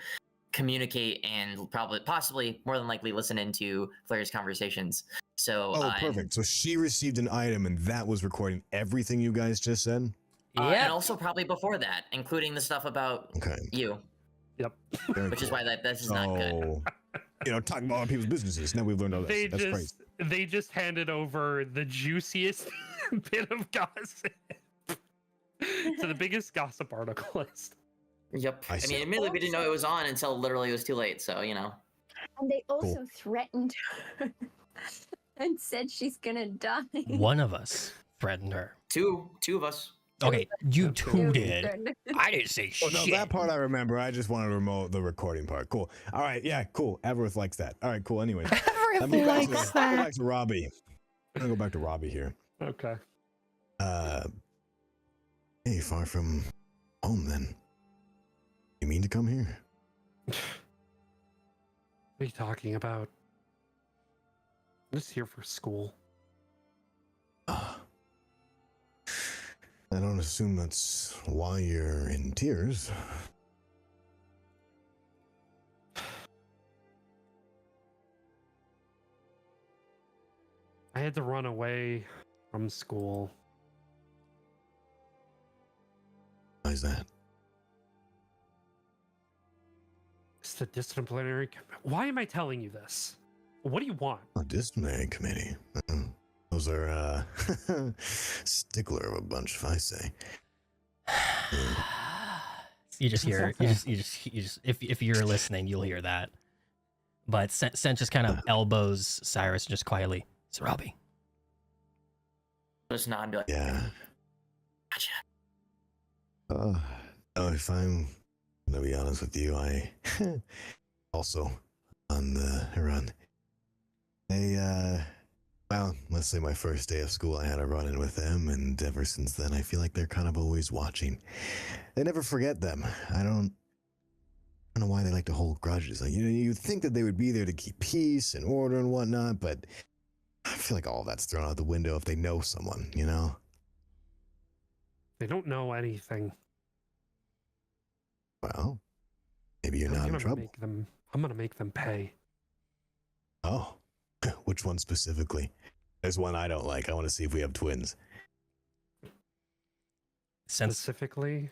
communicate and possibly, more than likely, listen into Flair's conversations. So, Oh, perfect. So she received an item and that was recording everything you guys just said? And also probably before that, including the stuff about Okay. you, Yep. Very which is cool. why this is not good. So, you know, talking about other people's businesses. Now we've learned all this. They just handed over the juiciest bit of gossip to the biggest gossip articleist. Yep. I I see. mean, admittedly, we didn't know it was on until literally it was too late. So you know. And they also threatened her and said she's gonna die. One of us threatened her. Two of us. Okay, you They two did. I didn't say Oh, no, shit. that part I remember. I just wanted to remote the recording part. Cool. All right. Yeah, cool. Everett likes that. All right, cool. Anyway, let me go back to Robbie. I'm going to go back to Robbie here. Okay. Hey, far from home then. You mean to come here? What are you talking about? I'm just here for school. I don't assume that's why you're in tears. I had to run away from school. Why's that? It's the disciplinary. Why am I telling you this? What do you want? Oh, disciplinary committee. Those are stickler of a bunch, if I say. You just hear, you just. If you're listening, you'll hear that. But Sent just kind of elbows Cyrus just quietly. It's Robbie. Just nod and be like, Yeah. gotcha. Oh, if I'm gonna be honest with you, I also on the run. Well, let's say my first day of school, I had a run-in with them, and ever since then, I feel like they're kind of always watching. They never forget them. I don't know why they like to hold grudges. Like, you'd think that they would be there to keep peace and order and whatnot, but I feel like all that's thrown out the window if they know someone, you know? They don't know anything. Well, maybe you're not in trouble. I'm gonna make them pay. Oh, which one specifically? There's one I don't like. I want to see if we have twins. Specifically,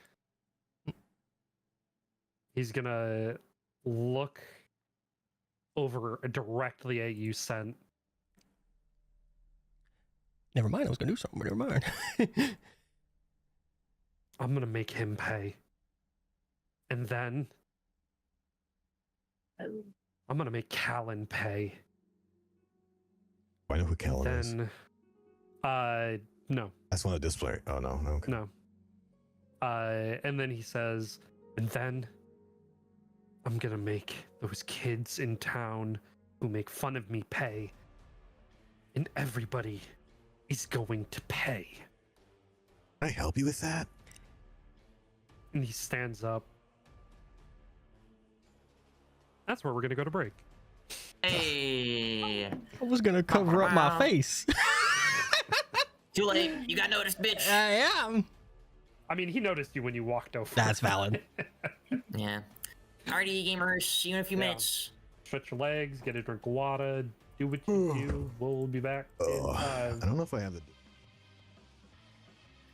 he's gonna look over directly at you, Sent. Never mind, I was gonna do something, but never mind. I'm gonna make him pay. And then I'm gonna make Callan pay. I know who Callan is. Then, no. That's one of the display. Oh, no. Okay. No. And then he says, and then I'm gonna make those kids in town who make fun of me pay. And everybody is going to pay. Can I help you with that? And he stands up. That's where we're gonna go to break. Hey. I was gonna cover up my face. Too late. You got noticed, bitch. I am. I mean, he noticed you when you walked over. That's valid. Yeah. Alrighty, gamers. See you in a few minutes. Stretch your legs, get a drink of water, do what you do. We'll be back in I 5. don't know if I have the...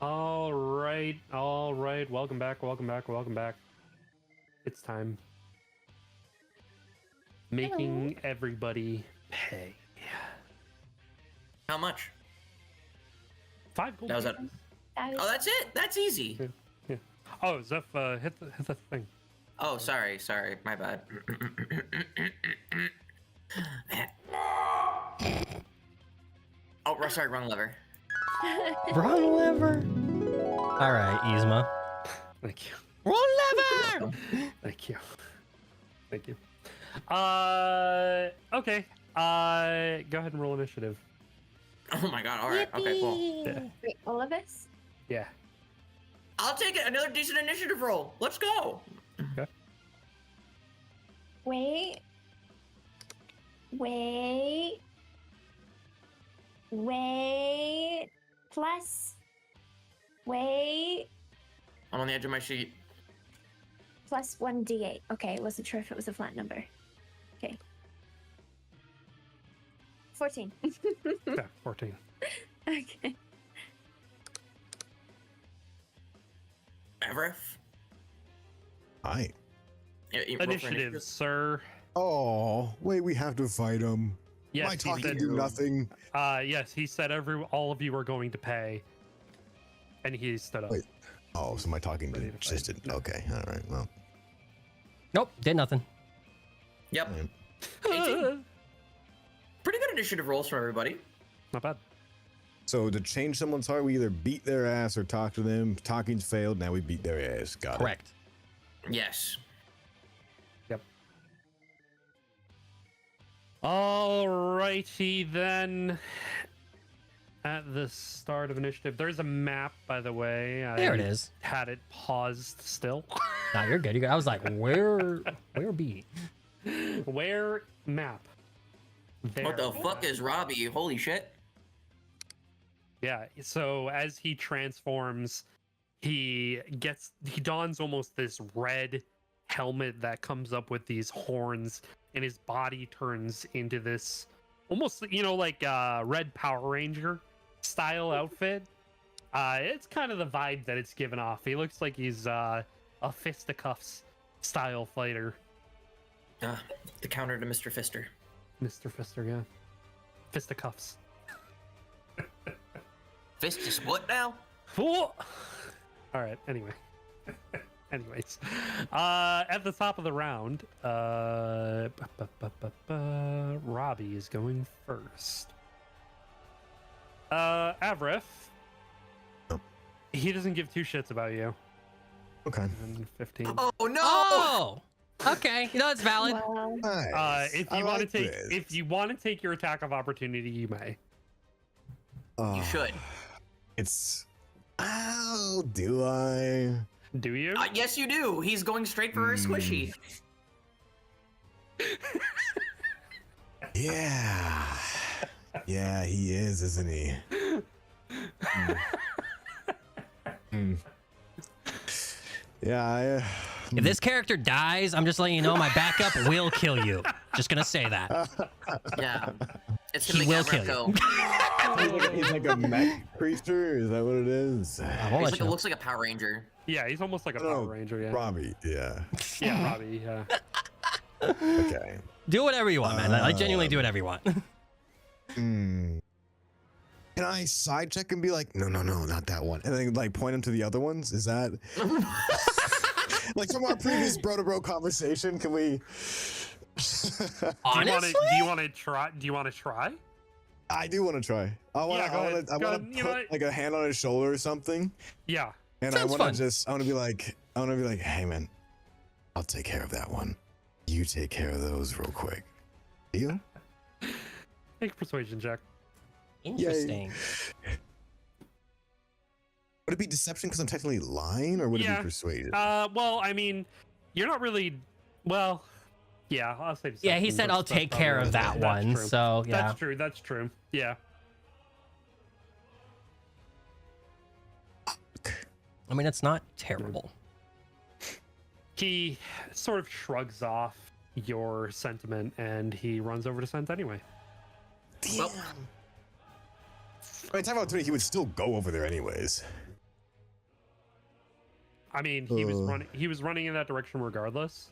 All right. Welcome back. It's time. Making everybody pay. How much? 5 gold. That was it. Oh, that's it. That's easy. Yeah. Oh, Zeph, hit the thing. Oh, sorry. My bad. Oh, sorry. Wrong lever. Wrong lever. All right, Yzma. Thank you. Wrong lever. Thank you. Okay. Go ahead and roll initiative. Oh my god. All right. Okay, cool. Yeah. Wait, all of us? Yeah. I'll take it. Another decent initiative roll. Let's go. Okay. Wait. Plus. Wait. I'm on the edge of my sheet. Plus 1d8. Okay, wasn't sure if it was a flat number. Okay. 14. Yeah, 14. Okay. Everett. Hi. Initiative, sir. Oh, wait, we have to fight him. Yes, My he talking said. do nothing. Yes, he said all of you are going to pay, and he stood up. Wait. Oh, so my talking Ready to fight. just didn't. Okay, all right, well. Nope, did nothing. Yep. Right. 18. Pretty good initiative rolls from everybody. Not bad. So to change someone's heart, we either beat their ass or talk to them. Talking's failed, now we beat their ass. Got it. Correct. Yes. Yep. Alrighty then. At the start of initiative, there's a map, by the way. There it is. Had it paused still. Nah, you're good. I was like, where be? Where map? There. What the fuck is Robbie? Holy shit. Yeah, so as he transforms, he dons almost this red helmet that comes up with these horns, and his body turns into this almost, like Red Power Ranger style outfit. It's kind of the vibe that it's given off. He looks like he's a fisticuffs style fighter. The counter to Mr. Fister. Mr. Fister, yeah. Fisticuffs. Fist is what now? Fool! Alright, anyway. Anyways. At the top of the round, Robbie is going first. Avrith. Oh. He doesn't give two shits about you. Okay. And 15. Oh no! Oh, okay. You know that's valid. Wow. Nice. If I you want like to take, this. if you want to take your attack of opportunity, you may. You should. It's. Oh, do I? Do you? Yes, you do. He's going straight for her squishy. Yeah. Yeah, he is, isn't he? Mm. Yeah, If this character dies, I'm just letting you know my backup will kill you. Just gonna say that. Yeah. It's He gonna will make kill Avrith you. go. he's like a mech creature. Is that what it is? I won't let you know. Looks like a Power Ranger. Yeah, he's almost like a Oh, Power Ranger. Yeah. Robbie. Yeah. Yeah, Robbie. Yeah. Okay. Do whatever you want, man. I genuinely do whatever you want. Hmm. Can I side check and be like, no, not that one, and then like point him to the other ones? Is that like from our previous bro to bro conversation? Can we? Honestly, Do you want to try? Do you want to try? I do want to try. I want Yeah, go ahead. to Go put ahead. You know what? like a hand on his shoulder or something, Yeah. and Sounds I fun. want to be like, hey man, I'll take care of that one. You take care of those real quick. Deal? Make a persuasion check. interesting. Would it be deception because I'm technically lying, or would it Yeah. be persuasion? Well, I mean, you're not really. Well, yeah, I'll say. Yeah, he deception, said but I'll that's take care probably of that that's one. true. So yeah. That's true. That's true. Yeah. I mean, it's not terrible. He sort of shrugs off your sentiment and he runs over to Scent anyway. Well, By the time opportunity, he would still go over there anyways. I mean, he was running. He was running in that direction regardless.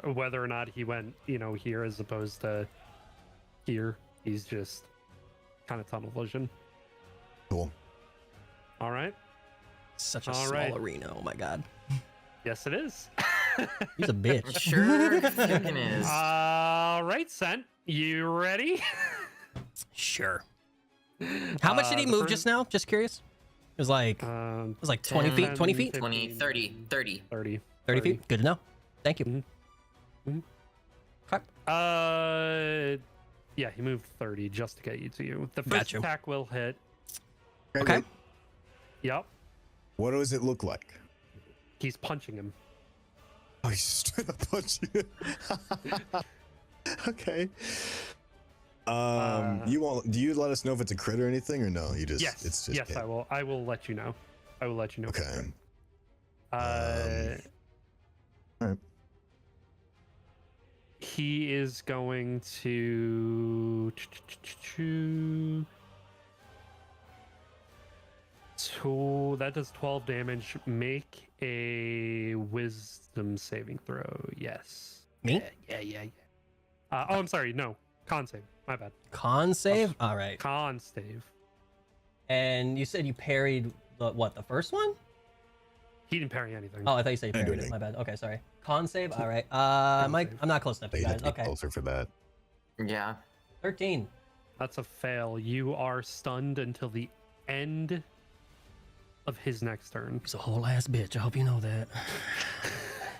Whether or not he went, here as opposed to here, he's just kind of tunnel vision. Cool. All right. Such a All small right. arena. Oh my god. Yes, it is. He's a bitch. sure fucking is. All right, Scent. You ready? Sure. How much did he the move first- just now? Just curious. It was like 20 feet, 10, 20 feet, 20, 30, 30. 30. 30 feet. Good to know. Thank you. Mhm. Mhm. Okay. Yeah, he moved 30 just to get you to you. The first Got you. attack will hit. Okay. wait, Yep. What does it look like? He's punching him. Oh, he's straight up punching it. Okay. You won't. Do you let us know if it's a crit or anything, or no? You just. Yes. It's just. Yes, I will. I will let you know. I will let you know. Okay. Alright. He is going to. So that does 12 damage. Make a wisdom saving throw. Yes. Me? Yeah. Oh, I'm sorry. No. Con save. My bad. Con save. All right. Con save. And you said you parried the first one? He didn't parry anything. Oh, I thought you said you I parried didn't. it. My bad. Okay, sorry. Con save. All right. Con save. I'm not close enough, you You'd have guys. to be Okay. closer for that. Yeah. 13. That's a fail. You are stunned until the end of his next turn. He's a whole ass bitch. I hope you know that.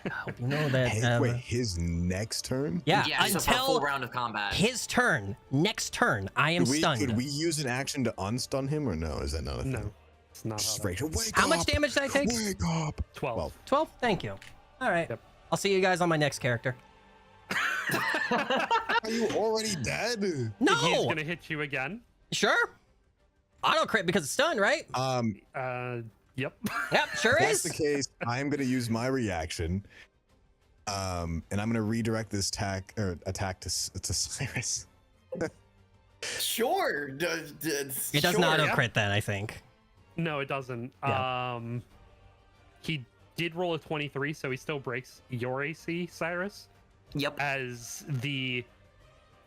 I hope you know that. Hey, wait, his next turn? Yeah, Yeah, so for a full until round of combat. his turn. Next turn, I am stunned. Could we use an action to unstun him, or no? Is that not a thing? No, it's not. Just how that Rachel, works. wake How up! much damage did I take? Wake up! 12. 12? Thank you. All right. Yep. I'll see you guys on my next character. Are you already dead? No! He's gonna hit you again. Sure. Auto crit because it's stunned, right? Yep. Yep, sure If is. that's the case, I'm gonna use my reaction. And I'm gonna redirect this attack to Cyrus. Sure. It does not auto yeah. crit then, I think. No, it doesn't. Yeah. He did roll a 23, so he still breaks your AC, Cyrus. Yep. As the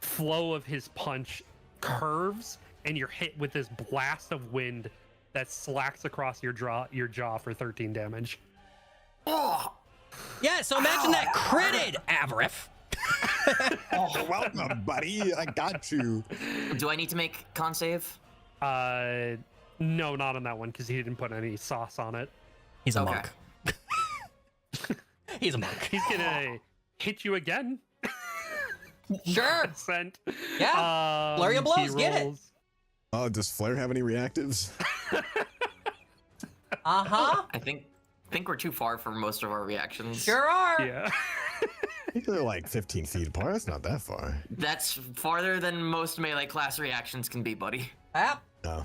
flow of his punch curves, and you're hit with this blast of wind that slacks across your jaw for 13 damage. Oh, Yeah, so imagine that critted, Avrith. Oh, welcome, buddy. I got you. do I need to make con save? No, not on that one because he didn't put any sauce on it. He's a Okay. monk. He's a monk. He's gonna hit you again. Sure. Sent. Yeah. Flurry of blows, He get it. rolls- Oh, does Flair have any reactives? Uh-huh. I think we're too far for most of our reactions. Sure are. Yeah. I think they're like 15 feet apart. That's not that far. That's farther than most melee class reactions can be, buddy. Yep. No.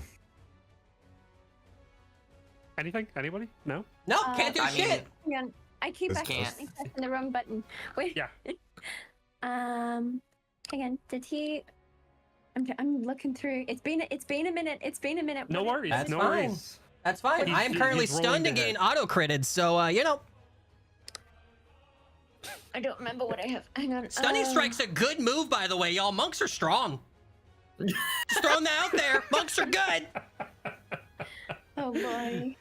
Anything? Anybody? No? No, can't do I mean- shit. Hang on. I keep This accidentally pressing the wrong button. Wait. Yeah. Hang on. Did he? I'm looking through. It's been a minute. It's been a minute. No What worries. That's no fine. worries. That's fine. He's- I am currently he's rolling stunned to and hit. getting auto-critted, so, you know, I don't remember what I have. Hang on. stunning strike's a good move, by the way, y'all. Monks are strong. Just throwing that out there. Monks are good. Oh boy.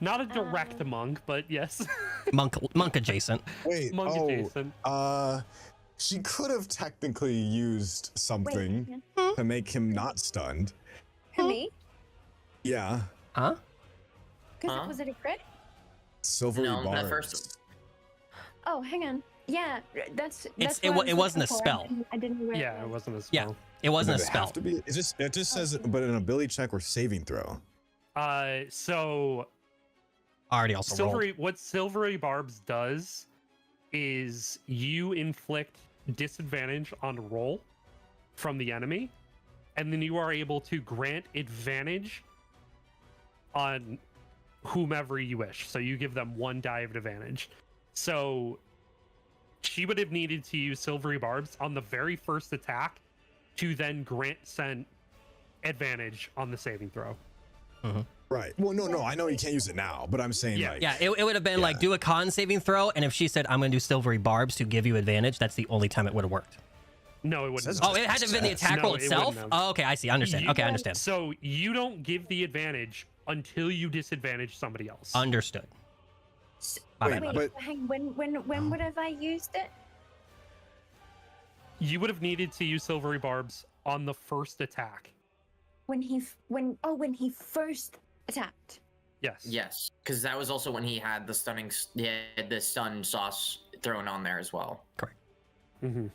Not a direct monk, but yes. Monk adjacent. Wait. Monk oh, adjacent. she could have technically used Wait. something hang on. to make him not stunned. Who, me? Yeah. Huh? Because Huh? was it a crit? Silvery No, bars. that first- Oh, hang on. Yeah, that's. It what I was wasn't a looking for. spell. I didn't know where Yeah, it wasn't a Yeah. spell. It wasn't a Does it spell. have to be? It just says, but an ability check or saving throw. So Already also rolled. what Silvery Barbs does is you inflict disadvantage on roll from the enemy, and then you are able to grant advantage on whomever you wish. So you give them one die of advantage. So she would have needed to use Silvery Barbs on the very first attack to then grant Sent advantage on the saving throw. Right. Well, no. I know you can't use it now, but I'm saying Yeah. like. Yeah, it would have been like, Yeah. do a con saving throw, and if she said, I'm going to do Silvery Barbs to give you advantage, that's the only time it would have worked. No, it wouldn't. Says- have. Oh, it had to have been the attack No, roll it itself? wouldn't have. Oh, okay, I see. I understand. You- Okay, I understand. So you don't give the advantage until you disadvantage somebody else. Understood. My Wait, bad, Wait, but- hang. When would have I used it? You would have needed to use Silvery Barbs on the first attack. When he first attacked. Yes. Yes, because that was also when he had the the stun sauce thrown on there as well. hmm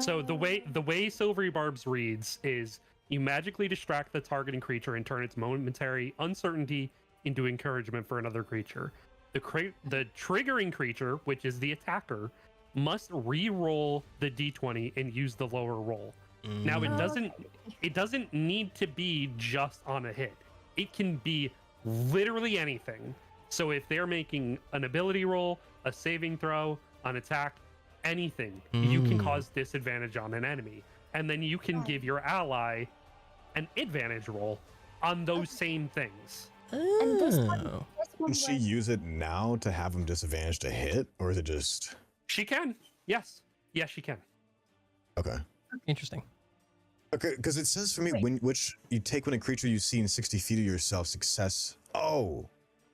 So the way Silvery Barbs reads is you magically distract the targeting creature and turn its momentary uncertainty into encouragement for another creature. The triggering creature, which is the attacker, must re-roll the d20 and use the lower roll. Now Mm. it doesn't need to be just on a hit. It can be literally anything. So if they're making an ability roll, a saving throw, an attack, anything, you can cause disadvantage on an enemy. And then you can give your ally an advantage roll on those same things. And this one, Oh. this one Can she was- use it now to have him disadvantaged to hit, or is it just She can. Yes. Yes, she can. okay? Interesting. Okay, because it says for me Wait. which you take when a creature you see in 60 feet of yourself success. Oh,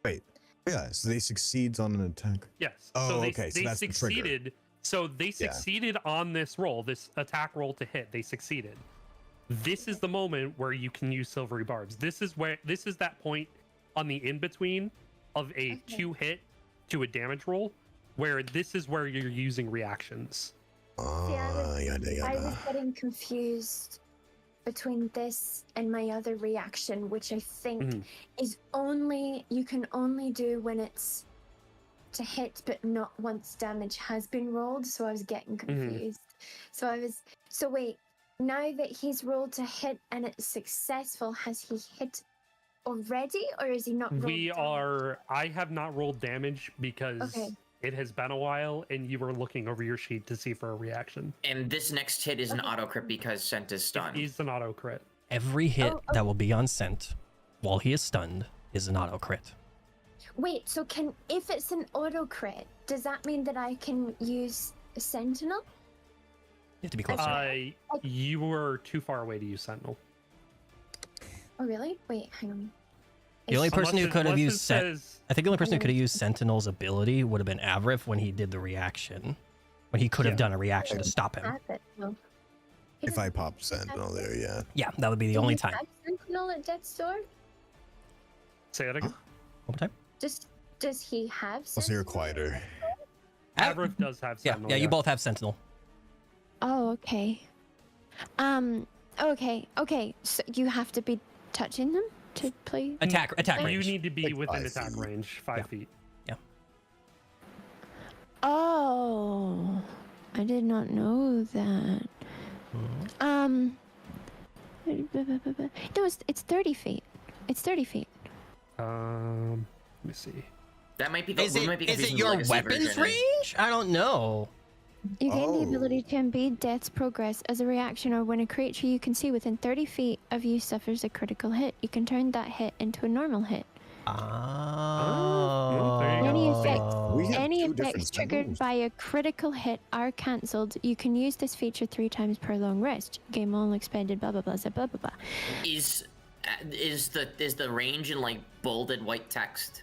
wait, yeah. So they succeeds on an attack. Yes. Oh, so they, okay, so they that's the trigger. succeeded. So they succeeded on this roll, this attack roll to hit. They succeeded. This is the moment where you can use Silvery Barbs. This is that point on the in between of a Okay. 2-hit to a damage roll, where this is where you're using reactions. Yada, I was yada. getting confused between this and my other reaction, which I think Mhm. is you can only do when it's to hit, but not once damage has been rolled. So I was getting confused. So wait, now that he's rolled to hit and it's successful, has he hit already, or is he not? I have not rolled damage because Okay. it has been a while, and you were looking over your sheet to see for a reaction. And this next hit is an auto crit because Scent is stunned. He's an auto crit. Every hit Oh, that will be on scent while he is stunned is an auto crit. Wait, so if it's an auto crit, does that mean that I can use a sentinel? You have to be closer. You were too far away to use Sentinel. Oh, really? Wait, hang on. The only person who could have used I think the only person who could have Oh. used Sentinel's ability would have been Avrith when he did the reaction. When he could have done a reaction to stop him. Have it. No. He If I doesn't pop Sentinel there, yeah. Yeah, that would be the Do only you time. have Sentinel at Death's Door? Say that again. One more time. Does he have I'll say you're Sentinel? quieter. Avrith does have Yeah, Sentinel. yeah, you both have Sentinel. Oh, okay. Okay. So you have to be touching them to play. Attack You range. need to be Like within 5 attack feet. range, 5 feet. Oh, I did not know that. No, it's 30 feet. It's 30 feet. Let me see. That might be the. Is we might be it confusing the your legacy weapons version. range? I don't know. You gain the Oh. ability to impede Death's progress as a reaction, or when a creature you can see within 30 feet of you suffers a critical hit. You can turn that hit into a normal hit. Oh. there you Any go. effect- We have Any two different effects triggered Sentinels. by a critical hit are cancelled. You can use this feature 3 times per long rest. Game all expended. Blah blah blah blah blah blah. Is the range in like bolded white text?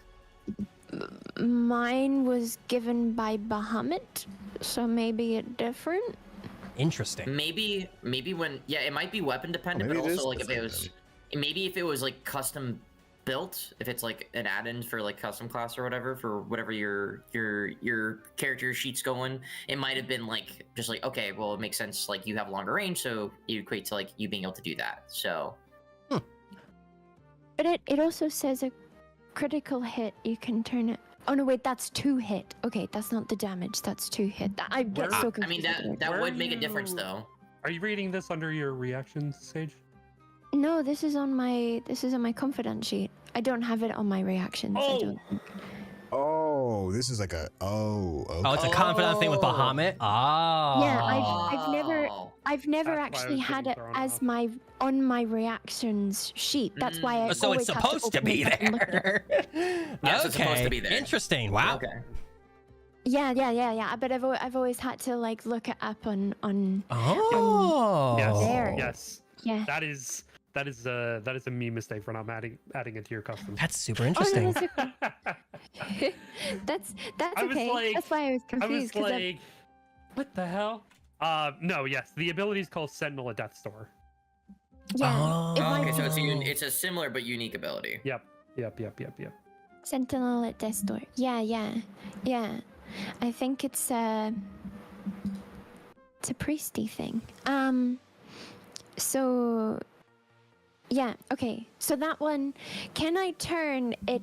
Mine was given by Bahamut, so maybe it's different. Interesting. Maybe when it might be weapon dependent, Maybe but it is also like if it different was maybe if it was like custom built, if it's like an add-in for like custom class or whatever for whatever your character sheet's going, it might have been like just like okay, well it makes sense like you have longer range, so you equate to like you being able to do that. So But it also says a critical hit. You can turn it. Oh no, wait, that's 2 hit. Okay, that's not the damage. That's 2 hit. I get so confused. I mean with that Where would are make a difference you- though. Are you reading this under your reactions, Sage? No, this is on my confidant sheet. I don't have it on my reactions. I Oh! don't think. Oh, this is like a. Oh, okay. Oh, it's a confidant thing with Bahamut? Oh. Yeah, I've never That's why I actually was had getting it thrown as off. my on my reactions sheet. That's why I So it's always have supposed to open be it up and look at it. there. Yes, it's supposed to be there. Interesting. Wow. Okay. Yeah. But I've always had to like look it up on. Oh. Yes. There. Yes. Yeah. That is a me mistake for not adding it to your custom. That's super Oh, interesting. no, that's I was okay. like- That's why I was I was confused. 'cause like, what the hell? No, yes, the ability is called Sentinel at Death's Door. yeah, it Oh. might Okay, so be it's a similar but unique ability. Yep. Sentinel at Death's Door. Yeah. I think it's a priesty thing. So yeah, okay. So that one, can I turn it?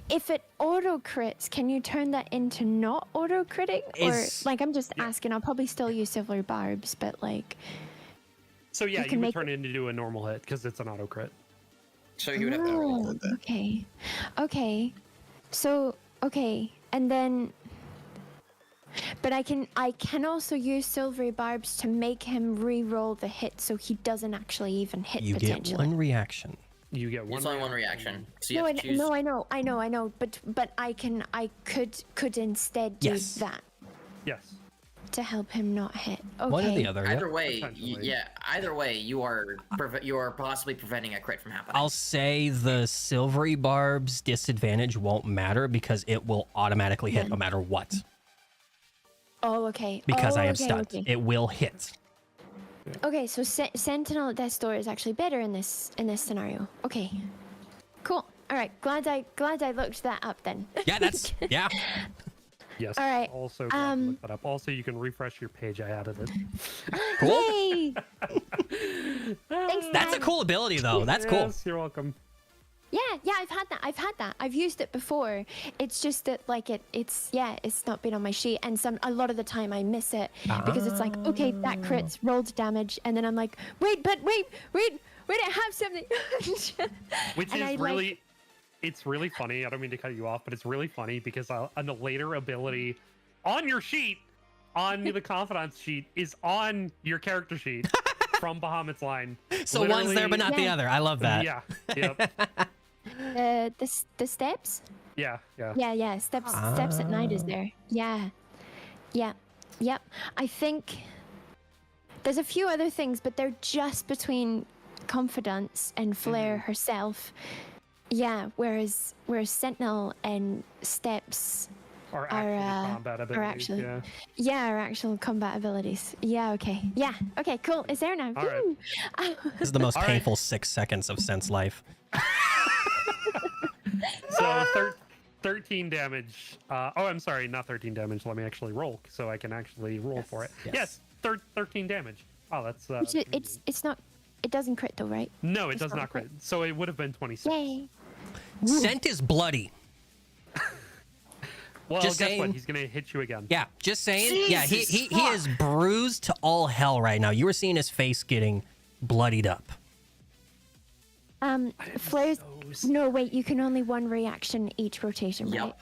If it auto crits, can you turn that into not auto critting? Or Is- like I'm just asking. I'll probably still use silver barbs, but like. So yeah, can you would make turn it into a normal hit because it's an auto crit. So you would have to roll. Oh, okay. So okay, and then. But I can also use silvery barbs to make him re-roll the hit, so he doesn't actually even hit You get potentially. one reaction. You get one. It's only one reaction. So you No, have to choose. I know. But I could instead do Yes. that Yes. to help him not hit. Okay. One or the other. Either Yep. way, Potentially. either way, you are possibly preventing a crit from happening. I'll say the silvery barbs disadvantage won't matter because it will automatically hit no matter what. Oh, okay. Because oh, I am okay, stunned. Okay. It will hit. Okay, so Sentinel at Death's Door is actually better in this scenario. Okay. Cool. All right. Glad I looked that up then. Yeah, that's yeah. Yes. All right, Also, glad to look that up. Also, you can refresh your page. I added it. Cool. Yay! Thanks, That's a Dad. cool ability though. That's cool. Yes, you're welcome. Yeah, I've had that. I've used it before. It's just that like it's not been on my sheet, and a lot of the time I miss it because it's like, okay, that crits, rolled damage, and then I'm like, wait, I have something. Which And is I, like- really, it's really funny. I don't mean to cut you off, but it's really funny because on the later ability on your sheet, on the confidence sheet, is on your character sheet from Bahamut's line. So one's there but not the Yeah. other. I love that. Yeah. Yep. The steps. Yeah. Yeah. Steps at night is there. Yeah. Yep. I think There's a few other things, but they're just between Confidence and Flair herself. Yeah, whereas Sentinel and Steps Our actual combat abilities. our actual combat abilities. Yeah, okay. Yeah, okay, cool. It's there now. All right. Woo! This is the most All right. painful 6 seconds of Sen's life. So 13 damage. I'm sorry, not 13 damage. Let me actually roll, so I can actually roll for it. Yes. 13 damage. Oh, that's. It's not. It doesn't crit though, right? No, it it's does not not crit. So it would have been 26. Yay! Sent is bloody. Well, Just guess saying. what? He's gonna hit you again. Yeah, just saying. Yeah, Jesus he is bruised to all hell right now. You were seeing his face getting bloodied up. Flair's. No, wait. You can only one reaction each rotation, right?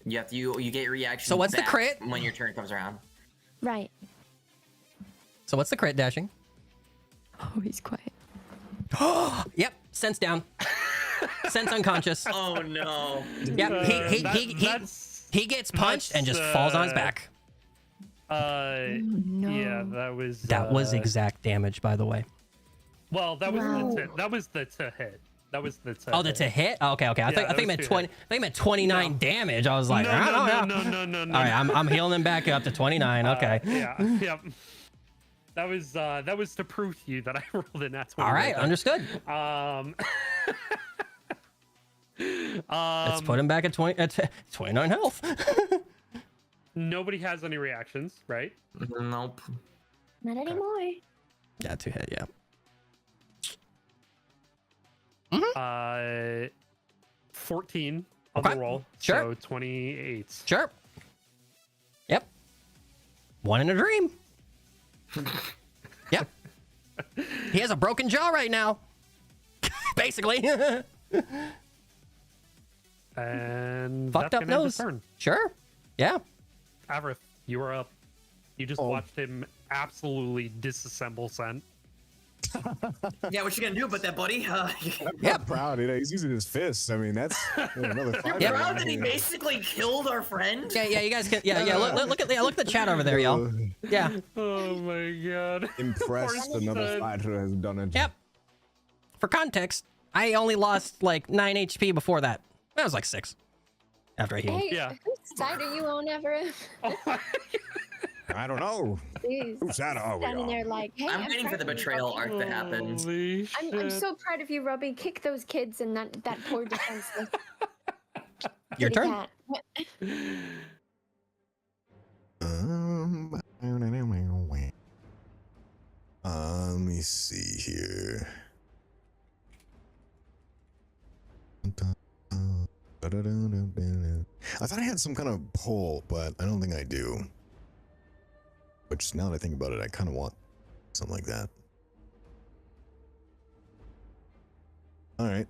Yep. You get reaction. So what's the back crit? when your turn comes around? Right. So what's the crit, Dashing? Oh, he's quiet. Yep, Sen's down. Sen's unconscious. Oh no. Yep, he gets punched and just falls on his back. No. Yeah, that was. That was exact damage, by the way. Well, that was Wow. that was the to hit. That was the to. Oh, that's a hit. Oh, okay. I Yeah, think that you meant was 20. two I think you meant 29 damage. I was like, No. All No. right, I'm healing him back up to 29. Okay. Yep. That was to prove to you that I rolled in that 20. All right, understood. Let's put him back at 29 health. Nobody has any reactions, right? Nope. Not anymore. Yeah, 2 hit. Yeah. 14 on Okay, the roll. sure. So 28. Sure. Yep. One in a dream. Yep. He has a broken jaw right now. Basically. And Fucked that's up gonna end nose. his turn. Sure. Yeah. Avrith, you are up. You just watched him absolutely disassemble Sen. Yeah, what you gonna do about that, buddy? I'm Yep. proud. He's using his fists. I mean, that's another fight. You're proud that he basically killed our friend? Yeah, you guys can. Yeah. Look at the chat over there, y'all. Yeah. Oh my god. Impressed another Sen. fighter has done it. Yep. For context, I only lost like 9 HP before that. That was like 6 after I healed. Hey, Yeah. whose side are you on, Everett? I don't know. Jeez. Who's that? Oh, we Standing are. there like, hey, I'm waiting for the proud of you, betrayal Robbie. arc to happen. Holy I'm shit. so proud of you, Robbie. Kick those kids and that poor defenseless Your kitty turn. cat. Let me see here. I thought I had some kind of pull, but I don't think I do. Which, now that I think about it, I kind of want something like that. All right.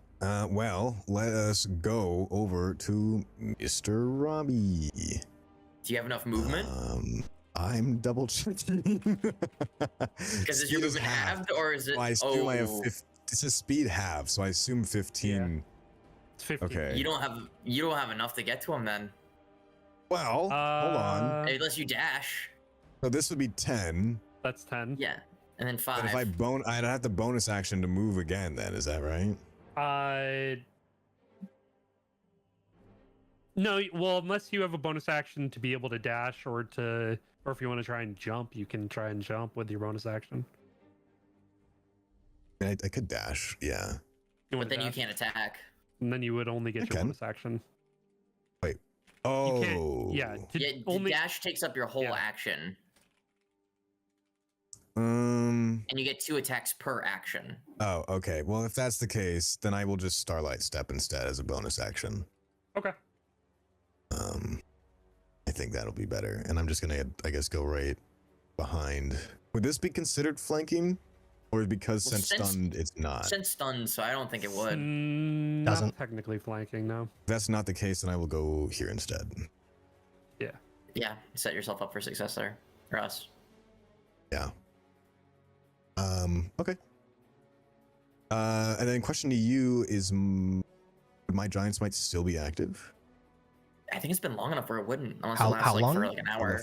Well, let us go over to Mr. Robbie. Do you have enough movement? I'm double checking. Because is your movement halved, or is it? Well, I assume I have 15. It says speed half, so I assume 15. It's 15. Okay. You don't have enough to get to him then, Well, hold on. unless you dash. So this would be 10. That's 10. Yeah, and then 5. But if I'd have the bonus action to move again. Then is that right? No, well, unless you have a bonus action to be able to dash or if you want to try and jump, you can try and jump with your bonus action. I could dash. Yeah. But then you can't attack. And then you would only get your can. bonus action. Oh. You can't, yeah. Yeah, dash takes up your whole action, Um. and you get 2 attacks per action. Oh, okay. Well, if that's the case, then I will just Starlight Step instead as a bonus action. Okay. I think that'll be better. And I'm just gonna, I guess, go right behind. Would this be considered flanking, or because since stunned, it's not? Since stunned, so I don't think it would. Not Doesn't. technically flanking, no. If that's not the case, then I will go here instead. Yeah. Yeah, set yourself up for success there, or us. Yeah. Okay. And then question to you is, would my Giant Smite still be active? I think it's been long enough where it wouldn't, unless How it lasts like long? for like an hour.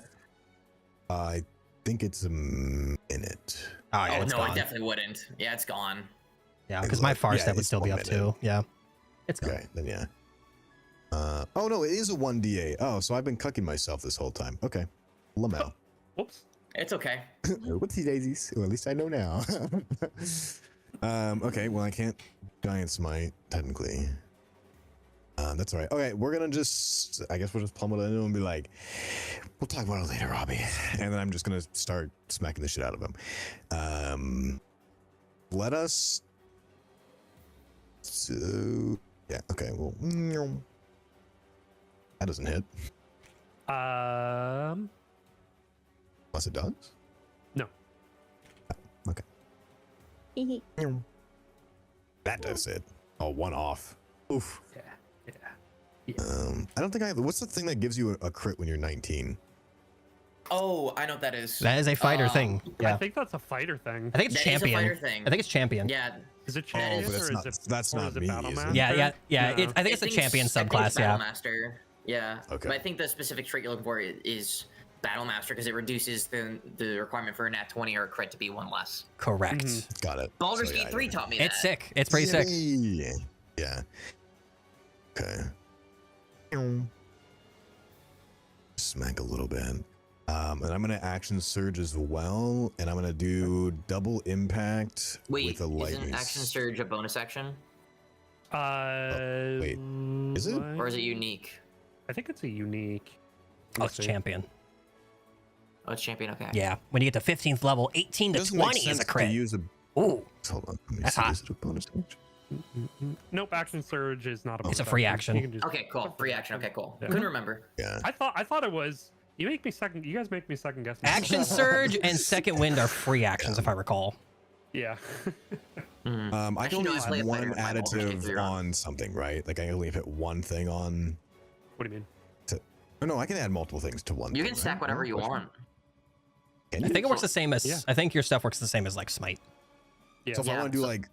think it's a minute. Oh yeah, Oh it's no, gone. it definitely wouldn't. Yeah, it's gone. Yeah, It because was my like- far yeah, step would it's still be 1 up minute. too. Yeah, it's gone. Okay, then yeah. Oh no, it is a 1d8. Oh, so I've been cucking myself this whole time. Okay, Lamel. Whoops. It's okay. Whoopsie daisies. Well, at least I know now. Okay, well I can't giant smite technically. That's all right. Okay, we're gonna just. I guess we'll just pummel it into him and be like, "We'll talk about it later, Robbie." And then I'm just gonna start smacking the shit out of him. Let us. So yeah. Okay. Well, that doesn't hit. Um, Unless it does. no. Okay. That does it. Oh, 1 off. Oof. Yeah. I don't think I. What's the thing that gives you a crit when you're 19? Oh, I know what that is. That is a fighter thing. I Yeah, think that's a fighter thing. I think it's That is a champion. fighter thing. I think it's champion. Yeah. Is it Oh, champion but or that's is not. it, or is it me. battle Is it? master? Yeah. No. I think it's a champion subclass. Yeah. Battlemaster. Yeah. Okay. But I think the specific trait you're looking for is Battlemaster because it reduces the requirement for a nat 20 or a crit to be 1 less. Correct. Mhm. Got it. Baldur's So, Gate yeah, 3 yeah. taught me that. It's sick. It's pretty sick. Yeah. Okay. Smack a little bit. And I'm gonna action surge as well, and I'm gonna do double impact Wait, with a lightning. isn't action surge a bonus action? wait. Is it? Or is it unique? I think it's a unique. Oh, it's champion. Oh, it's champion, okay. Yeah. When you get to 15th level, 18 to Doesn't make 20 is sense a to crit. use a. Ooh, Hold on. Let me That's see. hot. Is it a bonus action? Nope, action surge is not a bonus It's a free You action. can just- Okay, cool. Free action, okay, cool. Yeah. Couldn't remember. Yeah. I thought it was. You guys make me second guess. myself. action surge and second wind are free actions, if I recall. Yeah. Mhm. I can Actually, only no, I use play a fighter one with my Baldur's Gate additive 3 run. on something, right? Like I can only hit one thing on. What do you mean? Oh, no, I can add multiple things to one. You thing, can stack right? whatever No you question. want. Can I you? think it works the same as. Yeah. I think your stuff works the same as like smite. Yeah. So if I Yeah, want to do so- like,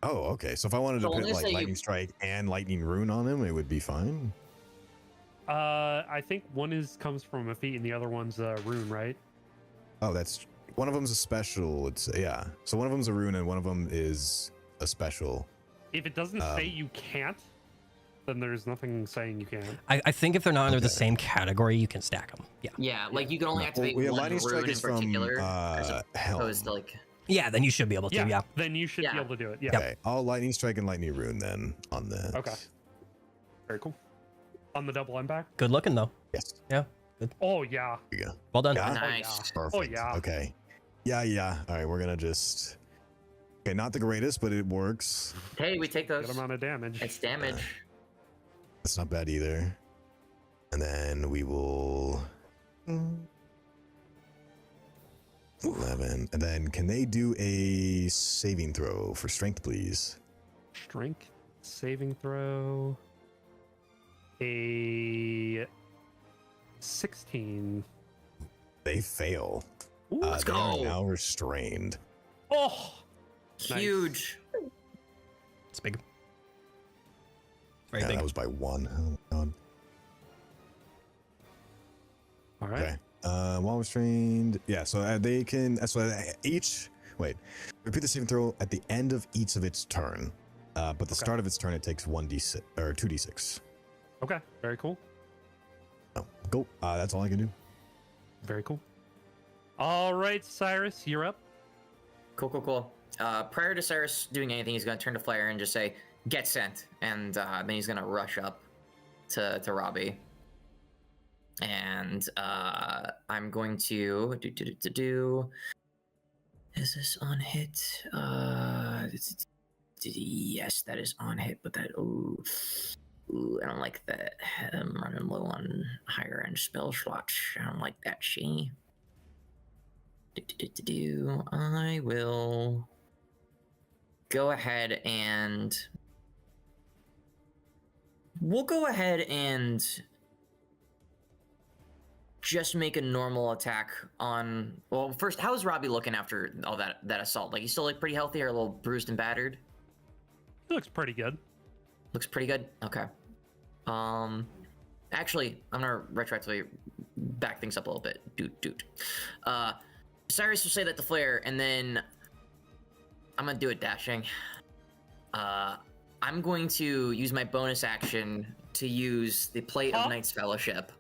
oh, okay. So if I wanted to So put let's like say you- lightning strike and lightning rune on him, it would be fine. I think one comes from a feat and the other one's a rune, right? Oh, that's one of them's a special. It's yeah. So one of them's a rune and one of them is a special. If it doesn't say you can't, then there's nothing saying you can't. I think if they're not under the Okay. same category, you can stack them. Yeah. Yeah, like you can only activate Well, yeah, one lightning strike rune in is from particular, as Helm. opposed to like. Yeah, then you should be able to. Yeah. Then you should Yeah. be able to do it. Yeah. Okay, I'll lightning strike and lightning rune then on that. Okay. Very cool. On the double impact. Good looking though. Yes. Yeah. Good. Oh yeah. Here we go. Well done. Yeah. Nice. Perfect. Oh, yeah. Okay. Yeah. All right, we're gonna just. Okay, not the greatest, but it works. Hey, we take Good those. amount of damage. It's damage. That's not bad either. And then we will. 11. And then can they do a saving throw for strength, please? Strength saving throw. A 16. They fail. Ooh, Let's They are go. now restrained. oh, Nice. Huge. It's big. It's very Yeah, big. that was by 1. Oh, God. all right. Okay. While restrained. Yeah, so they can. That's why each. Wait. Repeat the saving throw at the end of each of its turn. But the start of its turn, it takes 1d6 or 2d6. Okay. Very cool. Oh, go. That's all I can do. Very cool. All right, Cyrus, you're up. Cool. Prior to Cyrus doing anything, he's gonna turn to Flair and just say, "Get sent," and then he's gonna rush up to Robbie. And I'm going to do. Is this on hit? Yes, that is on hit, but that ooh, I don't like that. I'm running low on higher end spell slots. I don't like that. I will go ahead and we'll go ahead and just make a normal attack on. Well, first, how's Robbie looking after all that assault? Like, he's still like pretty healthy or a little bruised and battered? He looks pretty good. Looks pretty good. Okay. Actually, I'm gonna retroactively back things up a little bit. Doot. Cyrus will say that to Flair, and then I'm gonna do it dashing. I'm going to use my bonus action to use the Plate of Knight's Fellowship.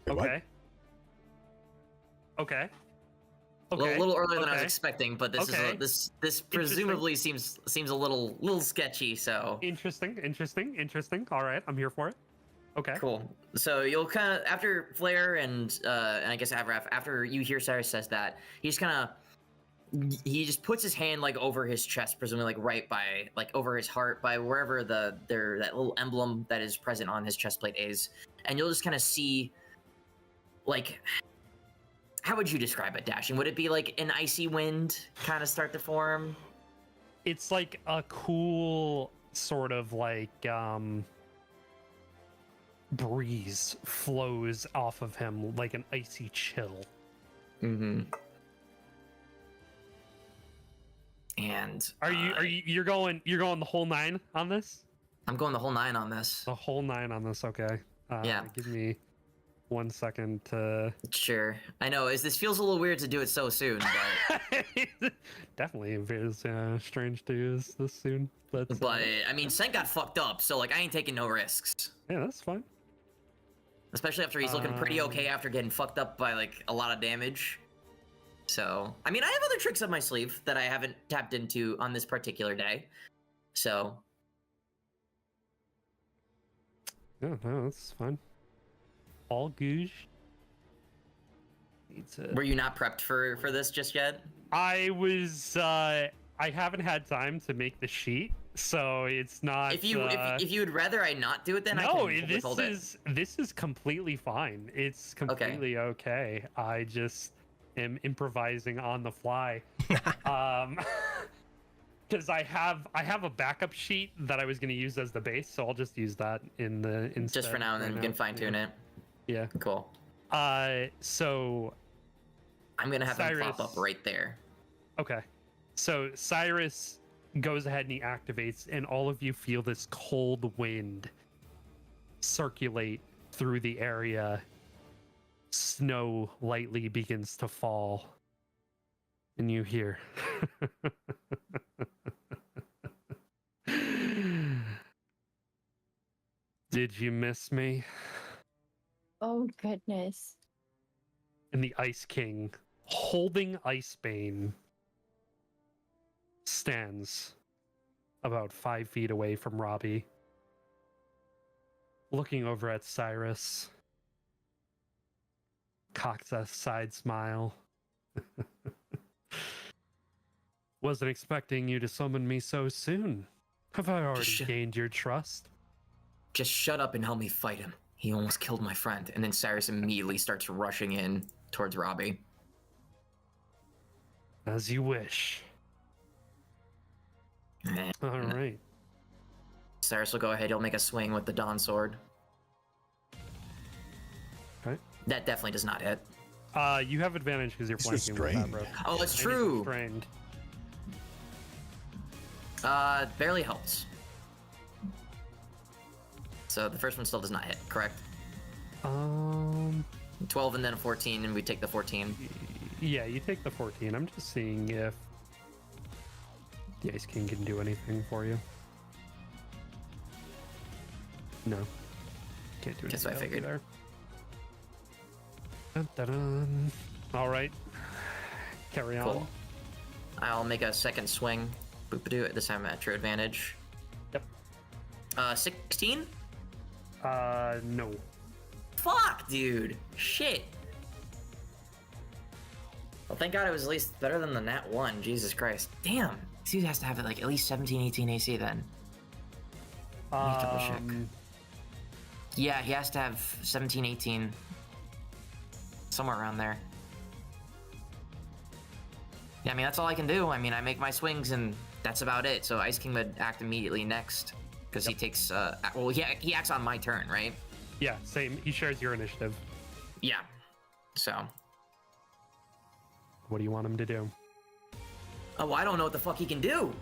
Okay. Okay. A little earlier than I was expecting, but this presumably seems a little sketchy. So interesting. All right, I'm here for it. Okay. Cool. So you'll kind of, after Flair and I guess after you hear Cyrus says that, he just puts his hand like over his chest, presumably like right by like over his heart, by wherever that little emblem that is present on his chest plate is, and you'll just kind of see like. How would you describe it, Dashing? Would it be like an icy wind kind of start to form? It's like a cool sort of like breeze flows off of him, like an icy chill. Mm-hmm. And you're going the whole 9 on this? I'm going the whole 9 on this. The whole 9 on this, okay. Yeah. Give me 1 second to... Sure. I know, this feels a little weird to do it so soon, but... Definitely feels strange to use this soon, but... I mean, Sent got fucked up, so, like, I ain't taking no risks. Yeah, that's fine. Especially after he's looking pretty okay after getting fucked up by, like, a lot of damage. So, I mean, I have other tricks up my sleeve that I haven't tapped into on this particular day. So... Yeah, no, that's fine. All goosh. Were you not prepped for this just yet? I was. I haven't had time to make the sheet, so it's not. If you would rather I not do it, then no, I can withhold it. This is completely fine. It's completely okay. I just am improvising on the fly. Because I have a backup sheet that I was going to use as the base, so I'll just use that instead. Just for now, and then you can fine tune it. Yeah. Cool. So I'm gonna have him pop up right there. Okay. So Cyrus goes ahead and he activates, and all of you feel this cold wind circulate through the area. Snow lightly begins to fall. And you hear. Did you miss me? Oh, goodness. And the Ice King, holding Icebane, stands about 5 feet away from Robbie, looking over at Cyrus, cocks a side smile. Wasn't expecting you to summon me so soon. Have I already gained your trust? Just shut up and help me fight him. He almost killed my friend. And then Cyrus immediately starts rushing in towards Robbie. As you wish. All right. Cyrus will go ahead. He'll make a swing with the Dawn Sword. Okay. That definitely does not hit. You have advantage because you're flanking with that, bro. Oh, it's true. Strained. Barely helps. So the first one still does not hit, correct? 12 and then a 14, and we take the 14. Yeah, you take the 14. I'm just seeing if the Ice King can do anything for you. No. Can't do anything. That's what I figured. There. Dun, dun, dun. All right. Carry on. Cool. I'll make a second swing. Boop-a-doo. This time at true advantage. Yep. 16? No. Fuck, dude. Shit. Well, thank God it was at least better than the nat 1. Jesus Christ. Damn. This dude has to have it like at least 17, 18 AC then. Let me double check. Yeah, he has to have 17, 18. Somewhere around there. Yeah, I mean, that's all I can do. I mean, I make my swings and that's about it. So Ice King would act immediately next. Because he takes, well, he acts on my turn, right? Yeah, same. He shares your initiative. Yeah. So. What do you want him to do? Oh, well, I don't know what the fuck he can do.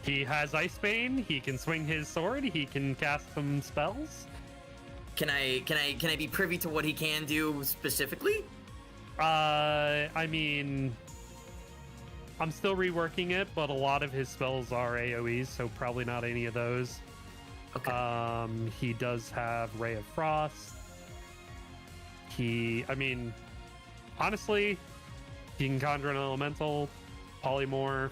He has Icebane. He can swing his sword. He can cast some spells. Can I be privy to what he can do specifically? I mean, I'm still reworking it, but a lot of his spells are AoEs, so probably not any of those. Okay. He does have Ray of Frost. I mean, honestly, he can conjure an elemental, polymorph.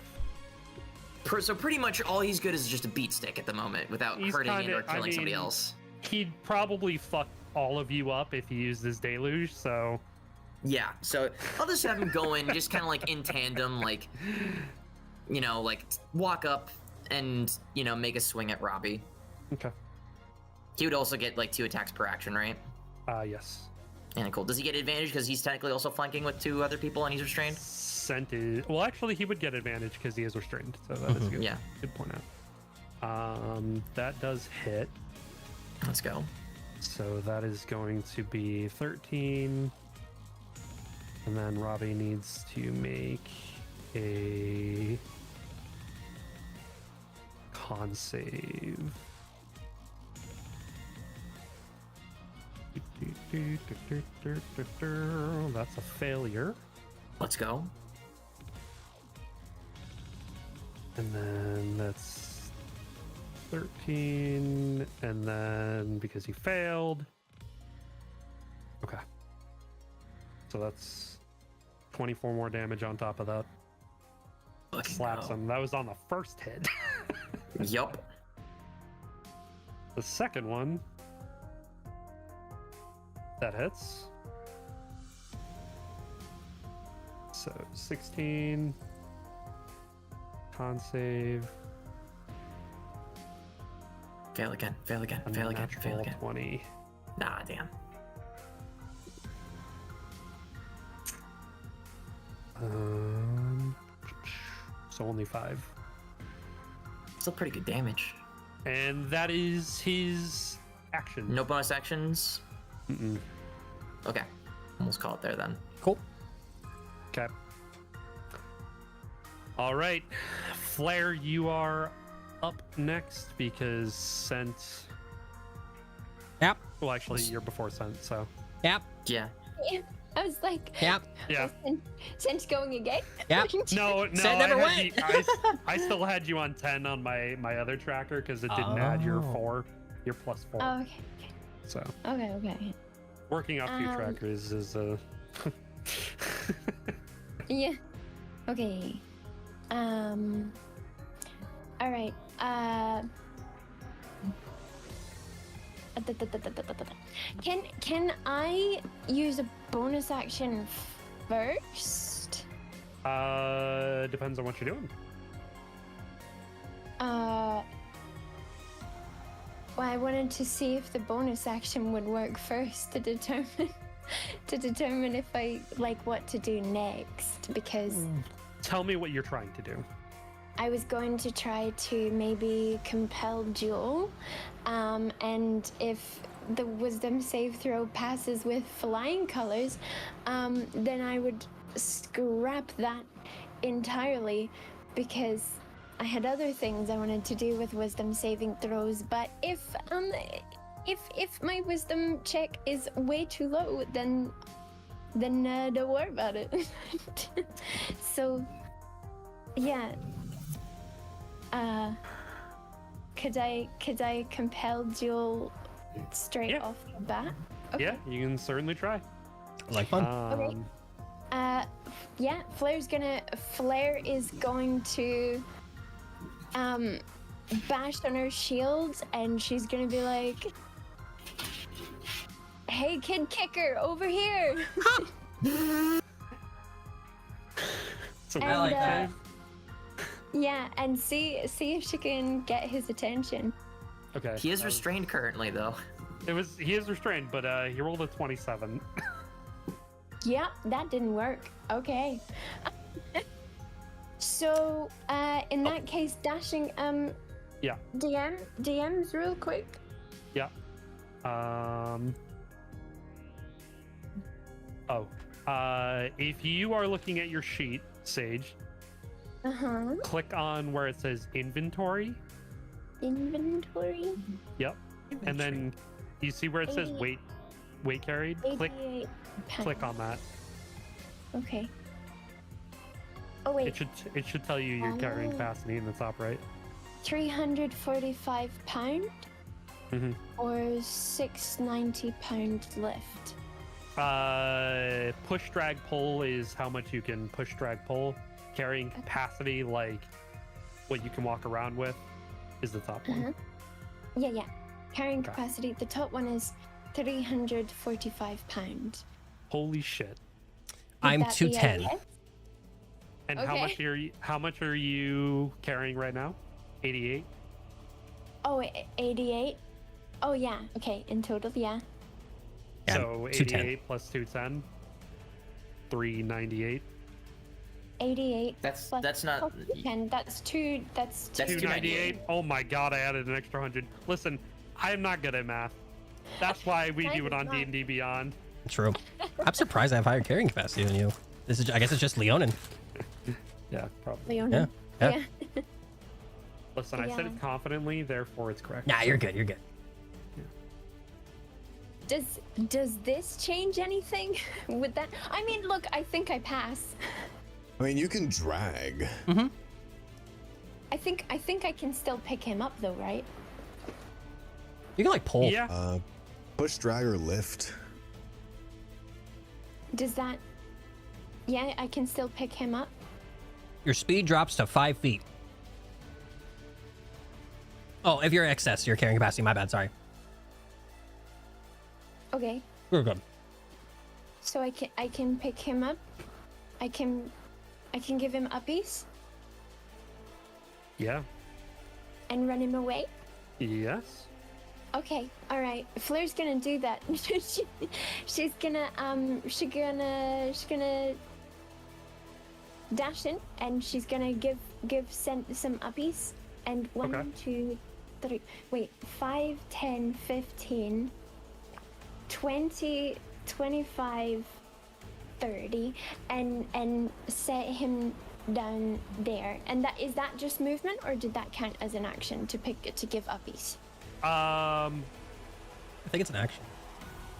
So pretty much all he's good is just a beat stick at the moment without hurting it or killing somebody else. He'd probably fuck all of you up if he used his deluge, so... Yeah, so I'll just have him go in, just kind of like in tandem, like, you know, like walk up and, you know, make a swing at Robbie. Okay. He would also get like 2 attacks per action, right? Yes. And cool. Does he get advantage because he's technically also flanking with 2 other people and he's restrained? Well, actually, he would get advantage because he is restrained, so that is good. Yeah. Good point out. That does hit. Let's go. So that is going to be 13. And then Robbie needs to make a con save. That's a failure. Let's go. And then that's 13. And then because he failed. Okay. So that's 24 more damage on top of that. Slaps him. That was on the first hit. Yup. The second one. That hits. So 16. Con save. Fail again. Fail again. And Fail again. Fail natural again. 20. Nah, damn. So only 5. Still pretty good damage. And that is his action. No bonus actions? Mm-mm. Okay. Almost call it there then. Cool. Okay. All right. Flair, you are up next because Scent... Yep. Well, actually, you're before Scent, so... Yep. Yeah. Yeah, I was like, Yep. Yeah. Since going again? Yep. No, Scent never I, went. I still had you on 10 on my other tracker because it didn't add your 4. Your plus 4. Oh, okay. So, Okay. working off 2 trackers is... Yeah. Okay. All right. Can I use a bonus action first? Depends on what you're doing. Well, I wanted to see if the bonus action would work first to determine if I like what to do next, because Tell me what you're trying to do. I was going to try to maybe compel Jewel, and if the wisdom save throw passes with flying colors, then I would scrap that entirely, because I had other things I wanted to do with wisdom saving throws. But if my wisdom check is way too low, then don't worry about it. So, yeah. Could I compel Jewel straight off the bat? Okay. Yeah, you can certainly try. Like fun. Okay. Yeah, Flair is going to bash on her shield, and she's gonna be like, "Hey, kid kicker, over here!" So I like that. Yeah, and see if she can get his attention. Okay. He is restrained currently, though. He is restrained, but he rolled a 27. Yeah, that didn't work. Okay. So, in that case, dashing, Yeah. DMs real quick. Yeah. If you are looking at your sheet, Sage, Uh-huh. click on where it says inventory. Inventory. Yep. And then You see where it says 88. weight carried? 88 Click on that. Okay. Oh wait, It should tell you your carrying capacity in the top right. 345 pound Mhm. or 690 pound lift. Push drag pull is how much you can push drag pull. Carrying capacity, like what you can walk around with, is the top one. Yeah. Carrying Okay. capacity. The top one is 345 pound. Holy shit! I'm Would that be a 210. lift? And Okay. how much are you carrying right now? 88. Oh, 88. Oh yeah. Okay. In total, yeah. Yeah, So 210. 88 plus 210, 398. 88. That's plus not. 10. That's two. That's two. That's 298. Oh my god, I added an extra 100. Listen, I am not good at math. That's why we do it on Neither am I. D&D Beyond. True. I'm surprised I have higher carrying capacity than you. I guess it's just Leonin. Yeah, probably. Leona. Yeah. Listen, I said Yeah. it confidently, therefore it's correct. Nah, you're good. You're good. Does this change anything with that? I mean, look, I think I pass. I mean, you can drag. Mm-hmm. I think I can still pick him up though, right? You can like pull. Yeah. Push, drag, or lift. Does that? Yeah, I can still pick him up. Your speed drops to 5 feet. Oh, if you're excess, your carrying capacity. My bad. Sorry. Okay, We're good. so I can pick him up. I can give him uppies Yeah. and run him away. Yes. Okay, all right. Flair's gonna do that. she's gonna dash in and she's gonna give send some uppies and 1, Okay. 2, 3. Wait, 5, 10, 15, 20, 25, 30, and set him down there. And that is that just movement, or did that count as an action to give uppies? I think it's an action.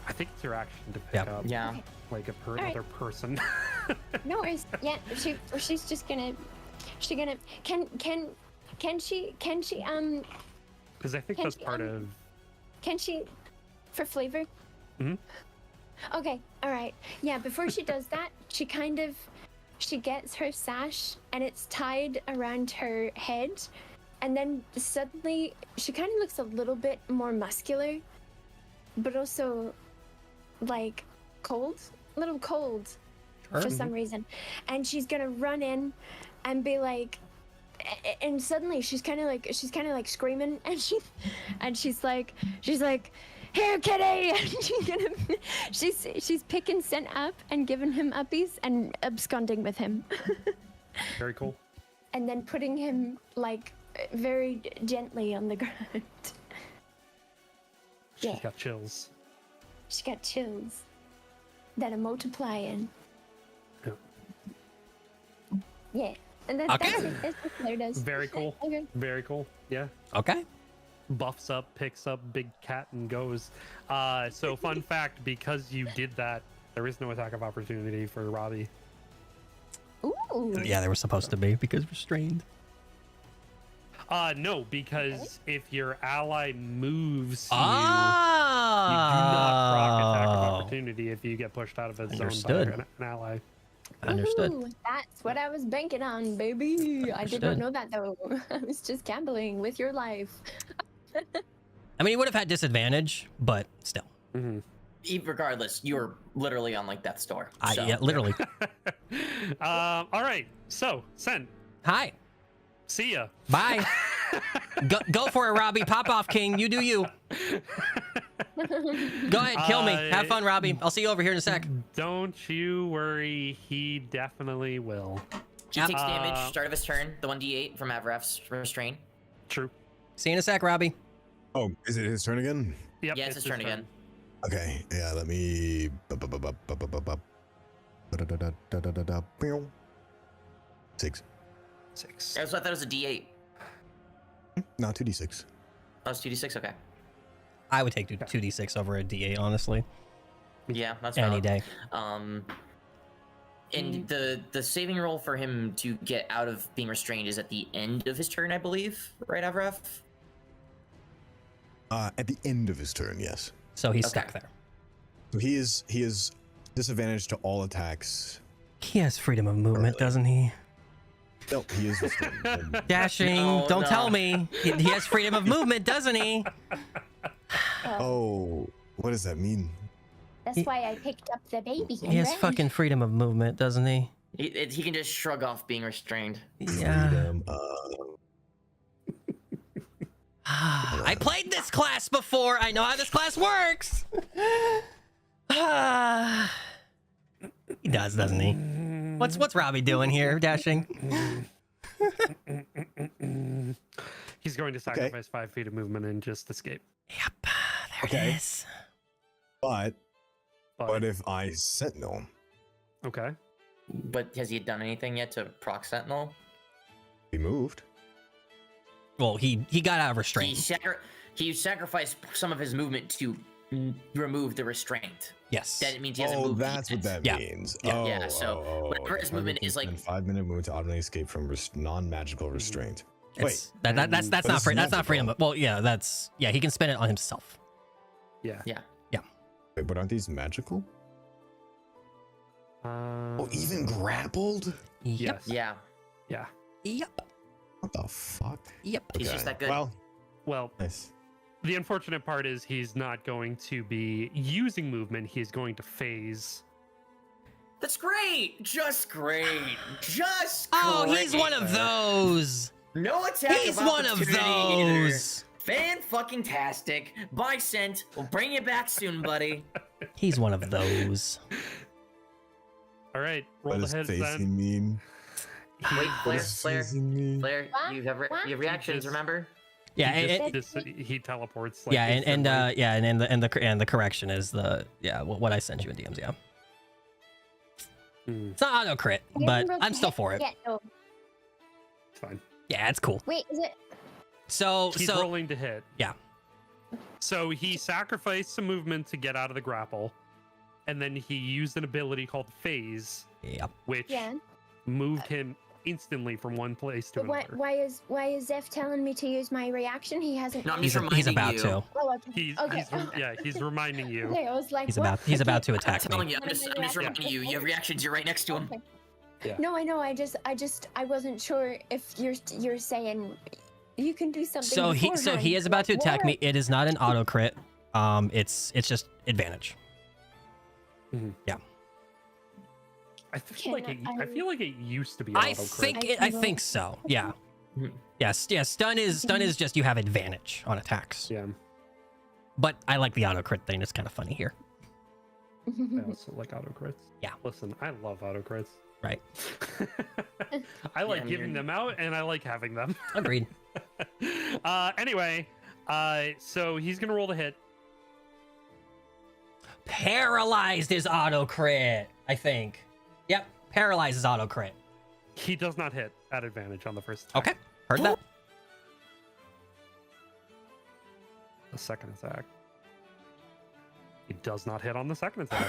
I think it's your action to pick Yeah. up Yeah. like Alright. another person. No worries. Yeah, she's just gonna can she Because I think Can that's she, part of. can she for flavor? Mhm. Okay, all right. Yeah, before she does that, she gets her sash and it's tied around her head, and then suddenly she kind of looks a little bit more muscular, but also like cold, a little cold for some reason. And she's gonna run in and be like, and suddenly she's kind of like screaming, and she's like, "Here, kitty!" And she's picking Scent up and giving him uppies and absconding with him, Very cool. and then putting him like very gently on the ground. She's Yeah. got chills. She got chills that are multiplying. Yeah. Yeah, and then Okay. that's what Flair does. Very cool. Okay. Very cool. Yeah. Okay. Buffs up, picks up big cat, and goes. So fun fact, because you did that, there is no attack of opportunity for Robbie. Ooh. Yeah, they were supposed to be because restrained. No, because if your ally moves you do Ah. not proc attack of opportunity if you get pushed out of a zone by Understood. an ally. Understood. Ooh, that's what I was banking on, baby. I did not Understood. know that though. I was just gambling with your life. I mean, he would have had disadvantage, but still. Mm-hmm. Regardless, you're literally on like death's door. So. Yeah, literally. All right. So, Sen, Hi. see ya. Bye. Go for it, Robbie. Pop off, King. You do you. Go ahead, kill me. Have fun, Robbie. I'll see you over here in a sec. Don't you worry. He definitely will. He takes Uh, damage start of his turn. The 1d8 from Avref's restrain. True. See you in a sec, Robbie. Oh, is it his turn again? Yep. Yeah, it's his turn again. Okay, yeah, let me. 6. 6. I thought that was a d8. No, 2d6. Oh, it's 2d6. Okay. I would take 2d6 over a d8, honestly. Yeah, that's Any valid. day. And the saving roll for him to get out of being restrained is at the end of his turn, I believe, right, Avref? At the end of his turn, yes. So he's Okay. stuck there. So he is disadvantaged to all attacks. He has freedom of movement, doesn't he? No, he is restrained. Dashing, No, don't no. tell me. He has freedom of movement, doesn't he? Oh, what does that mean? That's why I picked up the baby. He has fucking freedom of movement, doesn't he? He can just shrug off being restrained. Yeah. Freedom I played this class before. I know how this class works. He does, doesn't he? What's Robbie doing here, Dashing? He's going to sacrifice 5 feet of movement and just escape. Yep, there Okay. it is. But But, what if I sentinel him? okay. But has he done anything yet to proc Sentinel? He moved. Well, he got out of restraint. He sacrificed some of his movement to remove the restraint. Yes. That means he hasn't Oh, moved that's what yet. that Yeah. means. Yeah. Oh, Yeah, so whatever his movement is like- 5-minute movement to automatically escape from non-magical restraint. It's, Wait, that's but not this free. is That's not freedom. magical. Well, yeah, he can spend it on himself. Yeah. Yeah. wait, but aren't these magical? Oh, even grappled? Yep. Yes. Yeah. Yeah. Yep. What the fuck? Yep. He's just that good. Well, Well, nice. the unfortunate part is he's not going to be using movement. He's going to phase. That's great. Just great. Just Oh, great. he's one of those. No attack. He's one of those. Fan fucking tastic. Bye, Scent. We'll bring you back soon, buddy. He's one of those. All right. Roll What the does heads facing then. mean? Wait, What Flair, does Flair, phasing mean? Flair. What? You have What? reactions. Just- Remember? Yeah, He teleports. Like, yeah, and instantly. yeah, and the correction is what I sent you in DMs. Yeah, it's not auto crit, You but haven't rolled I'm the still hit for it. yet, though. It's fine. Yeah, it's cool. Wait, is it? So He's rolling to hit. Yeah. So he sacrificed some movement to get out of the grapple, and then he used an ability called phase, Yep. which Yeah. moved him instantly from one place to But another. why is Zeph telling me to use my reaction? He hasn't. No, I'm used just it. He's reminding about you. to. Oh, okay. He's Okay. he's reminding you. Okay, I was like, He's what? about to Okay. attack I'm telling me. you. I'm just reminding you. You have reactions. You're right next to him. Okay. Yeah. No, I know. I wasn't sure if you're saying you can do something. So he is about to attack me. It is not an auto crit. It's just advantage. I feel like it used to be. I auto-crit. think so. Yeah. Yes. Yeah. Stun is just you have advantage on attacks. Yeah. But I like the auto crit thing. It's kind of funny here. I also like auto crits. Yeah. Listen, I love auto crits. Right. I like Yeah, giving them out, and I like having them. Agreed. Anyway, so he's gonna roll the hit. Paralyzed is auto crit. I think. Yep. Paralyzed is auto crit. He does not hit at advantage on the first attack. Okay. Heard that. The second attack. He does not hit on the second attack.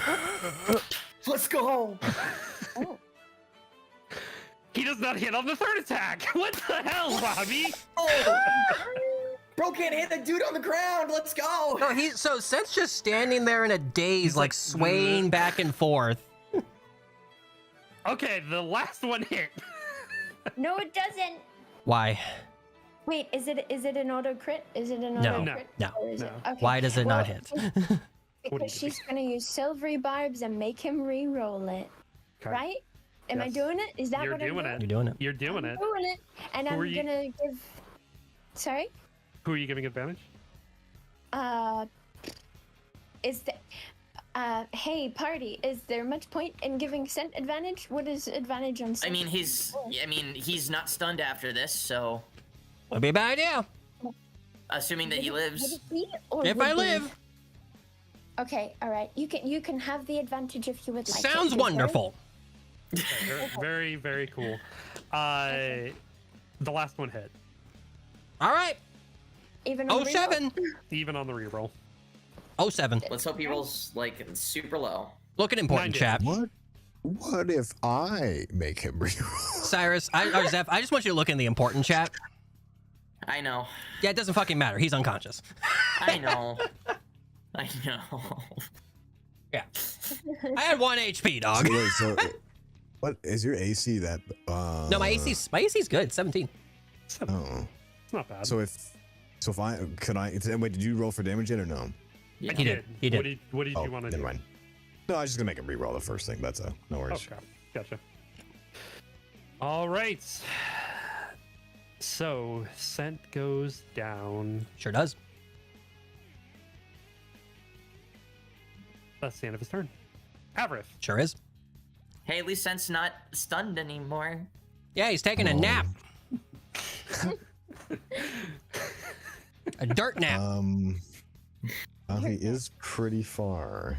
Let's go. Oh. He does not hit on the third attack. What the hell, Bobby? Oh. Bro can't hit the dude on the ground. Let's go. No, so Seth's just standing there in a daze, like swaying back and forth. Okay, the last one hit. No, it doesn't. Why? Wait, is it an auto crit? Is it an No. auto No. crit? No. Or is it? No. Okay. Why does it not Well, hit? What do you Because she's gonna use silvery barbs and make him re-roll it, Okay. right? Am I Yes. doing it? Is that You're what I'm doing doing? it. You're doing it. You're doing I'm it. doing it, and Who I'm are you- gonna give. Sorry. Who are you giving advantage? Is the hey party? Is there much point in giving Scent advantage? What is advantage on I Scent? mean, he's not stunned after this, so Would be a bad idea. assuming that he Would lives. it be, or If would I be- live. Okay, all right. You can have the advantage if you would like. Sounds it. wonderful. Very, very cool. The last one hit, Oh, All right. Even on the reroll? 07. even on the reroll. 07. Let's hope he rolls like super low. Look at important 9 chat. What if I make him reroll? Cyrus, or Zeph, I just want you to look in the important chat. I know. Yeah, it doesn't fucking matter. He's unconscious. I know. I know. Yeah. I had 1 HP, dog. So, wait, so what is your AC that? No, my AC's good. 17. Oh, It's not bad. so if I wait, did you roll for damage yet or no? Yeah. He did. He did. What did you want to do? Never mind. No, I was just gonna make him reroll the first thing. That's no worries. Okay, gotcha. All right. So scent goes down. Sure does. That's the end of his turn. Avrith. Sure is. Hey, at least Sense not stunned anymore. Yeah, he's taking a nap. A dirt nap. He is pretty far.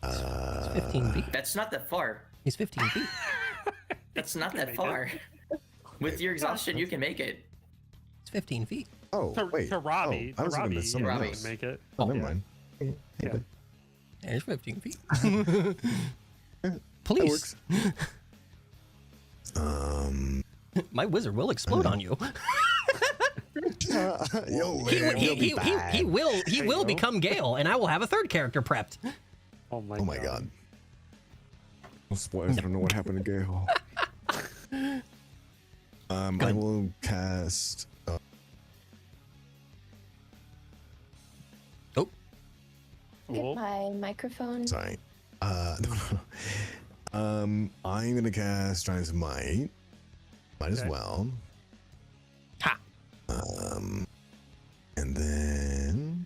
15 feet. That's not that far. He's 15 feet. That's not that far. With your exhaustion, you can make it. It's 15 feet. Oh, wait. To Robbie. I was thinking of someone Robbie. else. Would make it. Oh, never mind. Yeah. Yeah, it's 15 feet. That Please. works. My wizard will explode on you. Yo, He man, he'll be he back. will go. become Gale, and I will have a third character prepped. Oh my Oh my god. Well, spoilers. I don't know what happened to Gale. I Good. will cast. Oh, Cool. Goodbye, microphone. Sorry. I'm gonna cast Giant's Might. Might as Okay. well. ha! And then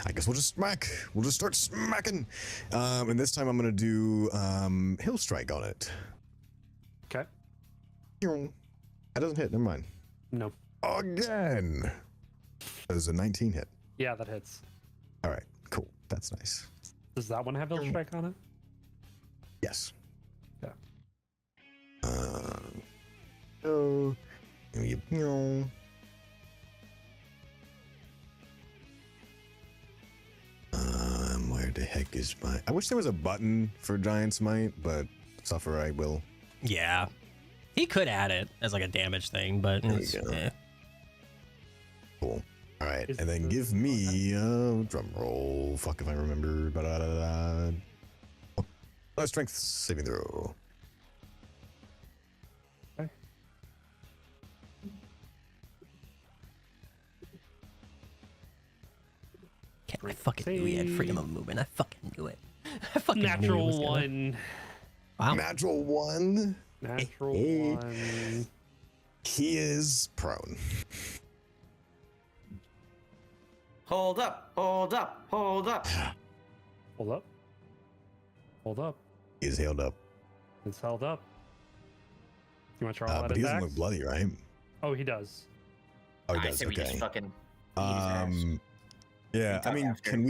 I guess we'll just smack. We'll just start smacking. And this time I'm gonna do Hill Strike on it. Okay. That doesn't hit. Never mind. No. Again. That is a 19 hit. Yeah, that hits. All right. Cool. That's nice. Does that one have Hill Strike on it? Yes. Yeah. Oh. No. Where the heck is my? I wish there was a button for Giant's Might, but suffer I will. Yeah, he could add it as like a damage thing, but There we it's, go. eh. Cool. All right, Is and then the- give me drum roll. Fuck if I remember. Strength saving throw. Okay. I fucking knew he had freedom of movement. I fucking knew it. I fucking knew he was Natural gonna- one. Wow. Natural one. Natural Hey. one. He is prone. Hold up, hold up, hold up. Hold up. Hold up. He is healed up. It's held up. You want to try all that But he doesn't attacks? look bloody, right? Oh, he does. Oh, he I does. say we just Okay. fucking beat his ass. Yeah, talk I mean, after. can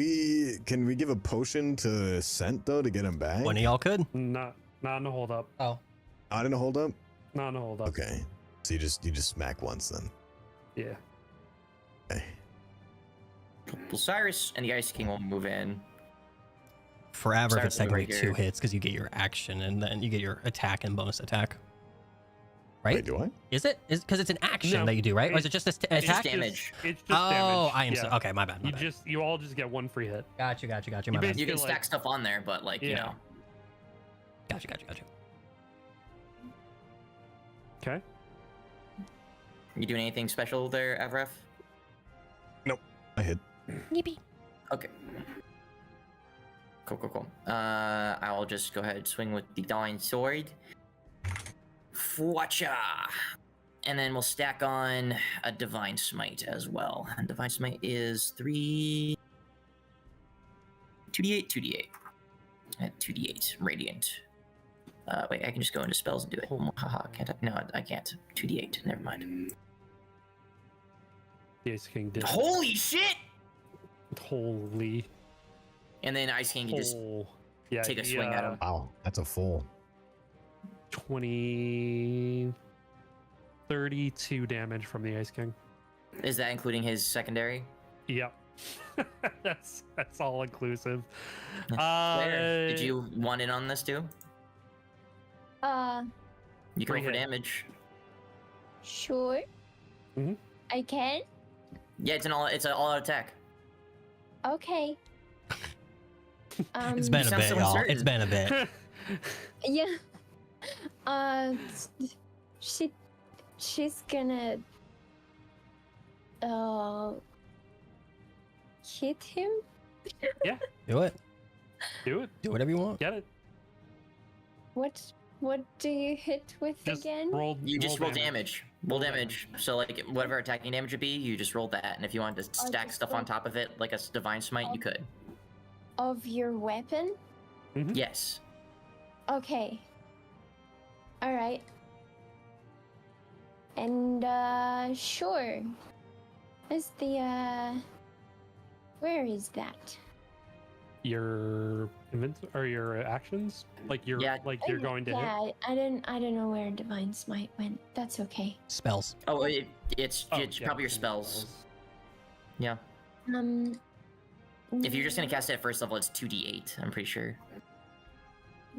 we give a potion to Scent though to get him back? One of y'all could. Not in a hold up. Oh. Not in a hold up. Not in a hold up. Okay, so you just smack once then. Yeah. Okay. Cyrus and the Ice King will move in. Forever if it's Cyrus that great over 2 here. hits because you get your action and then you get your attack and bonus attack. Right? Wait, do I? Is it? Is because it's an action No, that you do, right? Or is it just an It's just attack? damage. It's just Oh, damage. I am yeah. so okay. My bad. My bad. You all just get one free hit. Got you. My You bad. You basically- can feel stack like- stuff on there, but like, you Yeah. know. Got you. Okay. You doing anything special there, Avref? I hit. Yippee. Okay. Cool. I'll just go ahead and swing with the Divine Sword. Fwacha! And then we'll stack on a Divine Smite as well. And Divine Smite is 2d8. At 2d8. Radiant. Wait, I can just go into spells and do it. Haha, can't I? No, I can't. 2d8. Never mind. The Ice King did. Holy shit! Holy. And then Ice King can just Yeah, take a swing at him. Wow, that's a full. 32 damage from the Ice King. Is that including his secondary? Yep. that's all inclusive. Flair, did you want in on this too? You can roll for hit. damage. Sure. Mhm. I can. Yeah, it's an all-out attack. Okay. It's been a sound bit, so y'all. uncertain. It's been a bit. Yeah. She's gonna hit him. Do it. Do it. Do whatever you want. Get it. What do you hit with Just again? You just roll damage. Roll damage. So like whatever attacking damage would be, you just roll that. And if you want to stack just stuff on roll- top of it, like a divine smite, you could. Of your weapon? Yes. Okay. All right. And sure. Is the where is that? Your or your actions, like you're going to hit. Yeah, I don't know where Divine Smite went. That's okay. Spells. Oh, it's Oh, it's yeah, probably your spells. Yeah. If you're just gonna cast it at first level, it's 2d8. I'm pretty sure.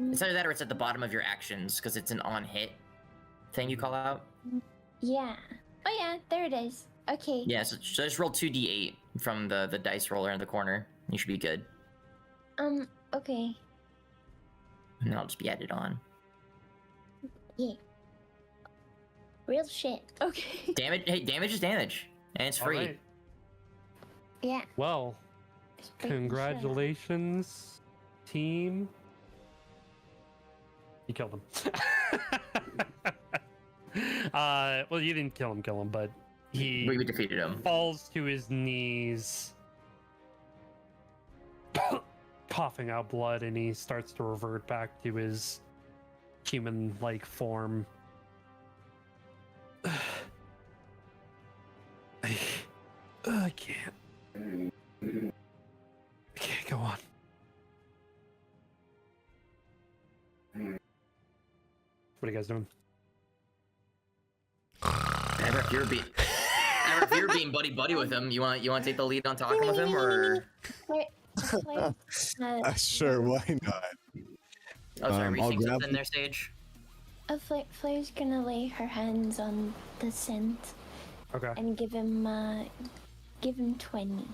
It's either that or it's at the bottom of your actions because it's an on-hit thing you call out. Yeah. Oh yeah, there it is. Okay. Yeah, so just roll 2d8 from the dice roller in the corner. You should be good. Okay. And then I'll just be added on. Yeah. Real shit. Okay. Damage. Hey, damage is damage, and it's All free. right. Yeah. Well, Just breaking shit. congratulations, team. You killed him. Well, you didn't kill him, but he We defeated him. falls to his knees, coughing out blood, and he starts to revert back to his human-like form. I can't. I can't go on. What are you guys doing? Ever if you're being buddy with him, you want to take the lead on talking with him, or? Sure, why not? Oh, sorry, were you I'll saying grab- something there, Sage? Flair's gonna lay her hands on the scent Okay. and give him 20.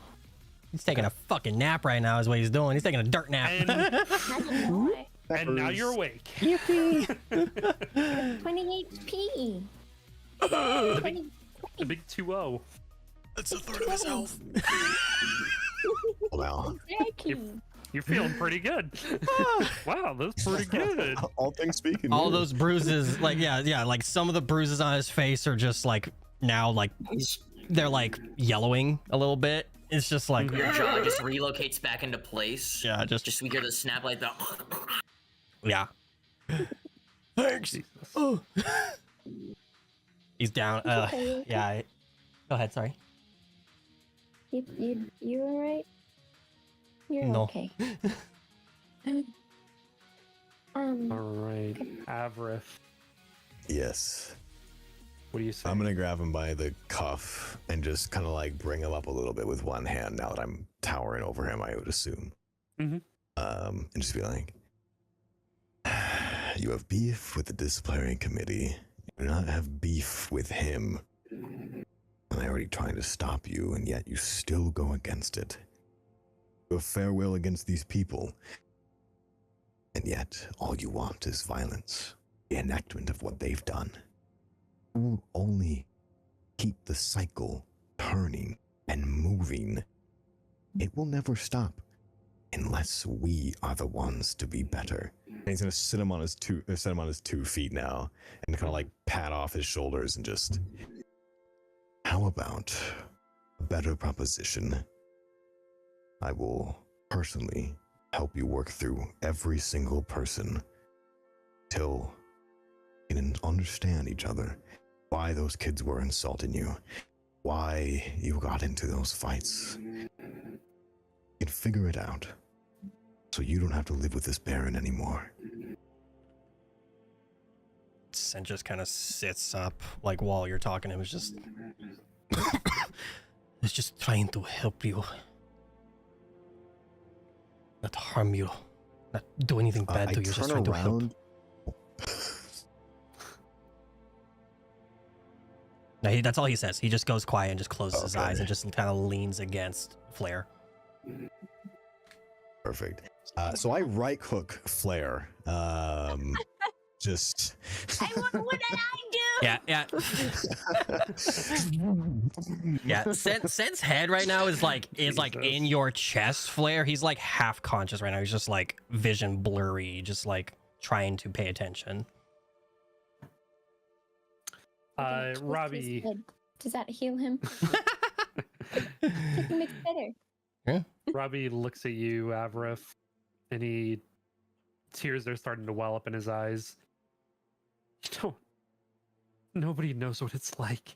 He's taking a fucking nap right now is what he's doing. He's taking a dirt nap. And, I don't know why. and now you're awake. Yippee. 20 HP. The big 2-0. That's a third of his health. Well, Exactly. You're feeling pretty good. Wow, that's pretty good. all things speaking. All yeah. those bruises, like yeah, like some of the bruises on his face are just like now like they're like yellowing a little bit. It's just like Your jaw just relocates back into place. yeah, just we hear the snap like that. yeah. Thanks. Oh. He's down. Okay. Yeah. Go ahead. Sorry. You alright? You're No. okay. All right, Avrith, Yes. what do you say? I'm gonna grab him by the cuff and just kind of like bring him up a little bit with one hand. Now that I'm towering over him, I would assume. Mhm. And just be like, "You have beef with the disciplinary committee. You do not have beef with him. And they're already trying to stop you, and yet you still go against it. You have fair will against these people, and yet all you want is violence, the enactment of what they've done. You will only keep the cycle turning and moving. It will never stop unless we are the ones to be better." And he's gonna set him on his 2 feet now, and kind of like pat off his shoulders and just. How about a better proposition? I will personally help you work through every single person till you can understand each other. Why those kids were insulting you, why you got into those fights. You can figure it out so you don't have to live with this Baron anymore. And just kind of sits up like while you're talking to him. It's just was just trying to help you. Not harm you. Not do anything bad I to you. Just turn trying to help. around. No, that's all he says. He just goes quiet and just closes his Okay. eyes and just kind of leans against Flair. Perfect. So I right hook Flair. Just. What did I do? Yeah. Yeah. Sen's head right now is like in your chest, Flair. He's like half conscious right now. He's just like vision blurry, just like trying to pay attention. Okay, twist his Robbie. head. Does that heal him? Make him better. Robbie looks at you, Avrith, and tears are starting to well up in his eyes. Nobody knows what it's like.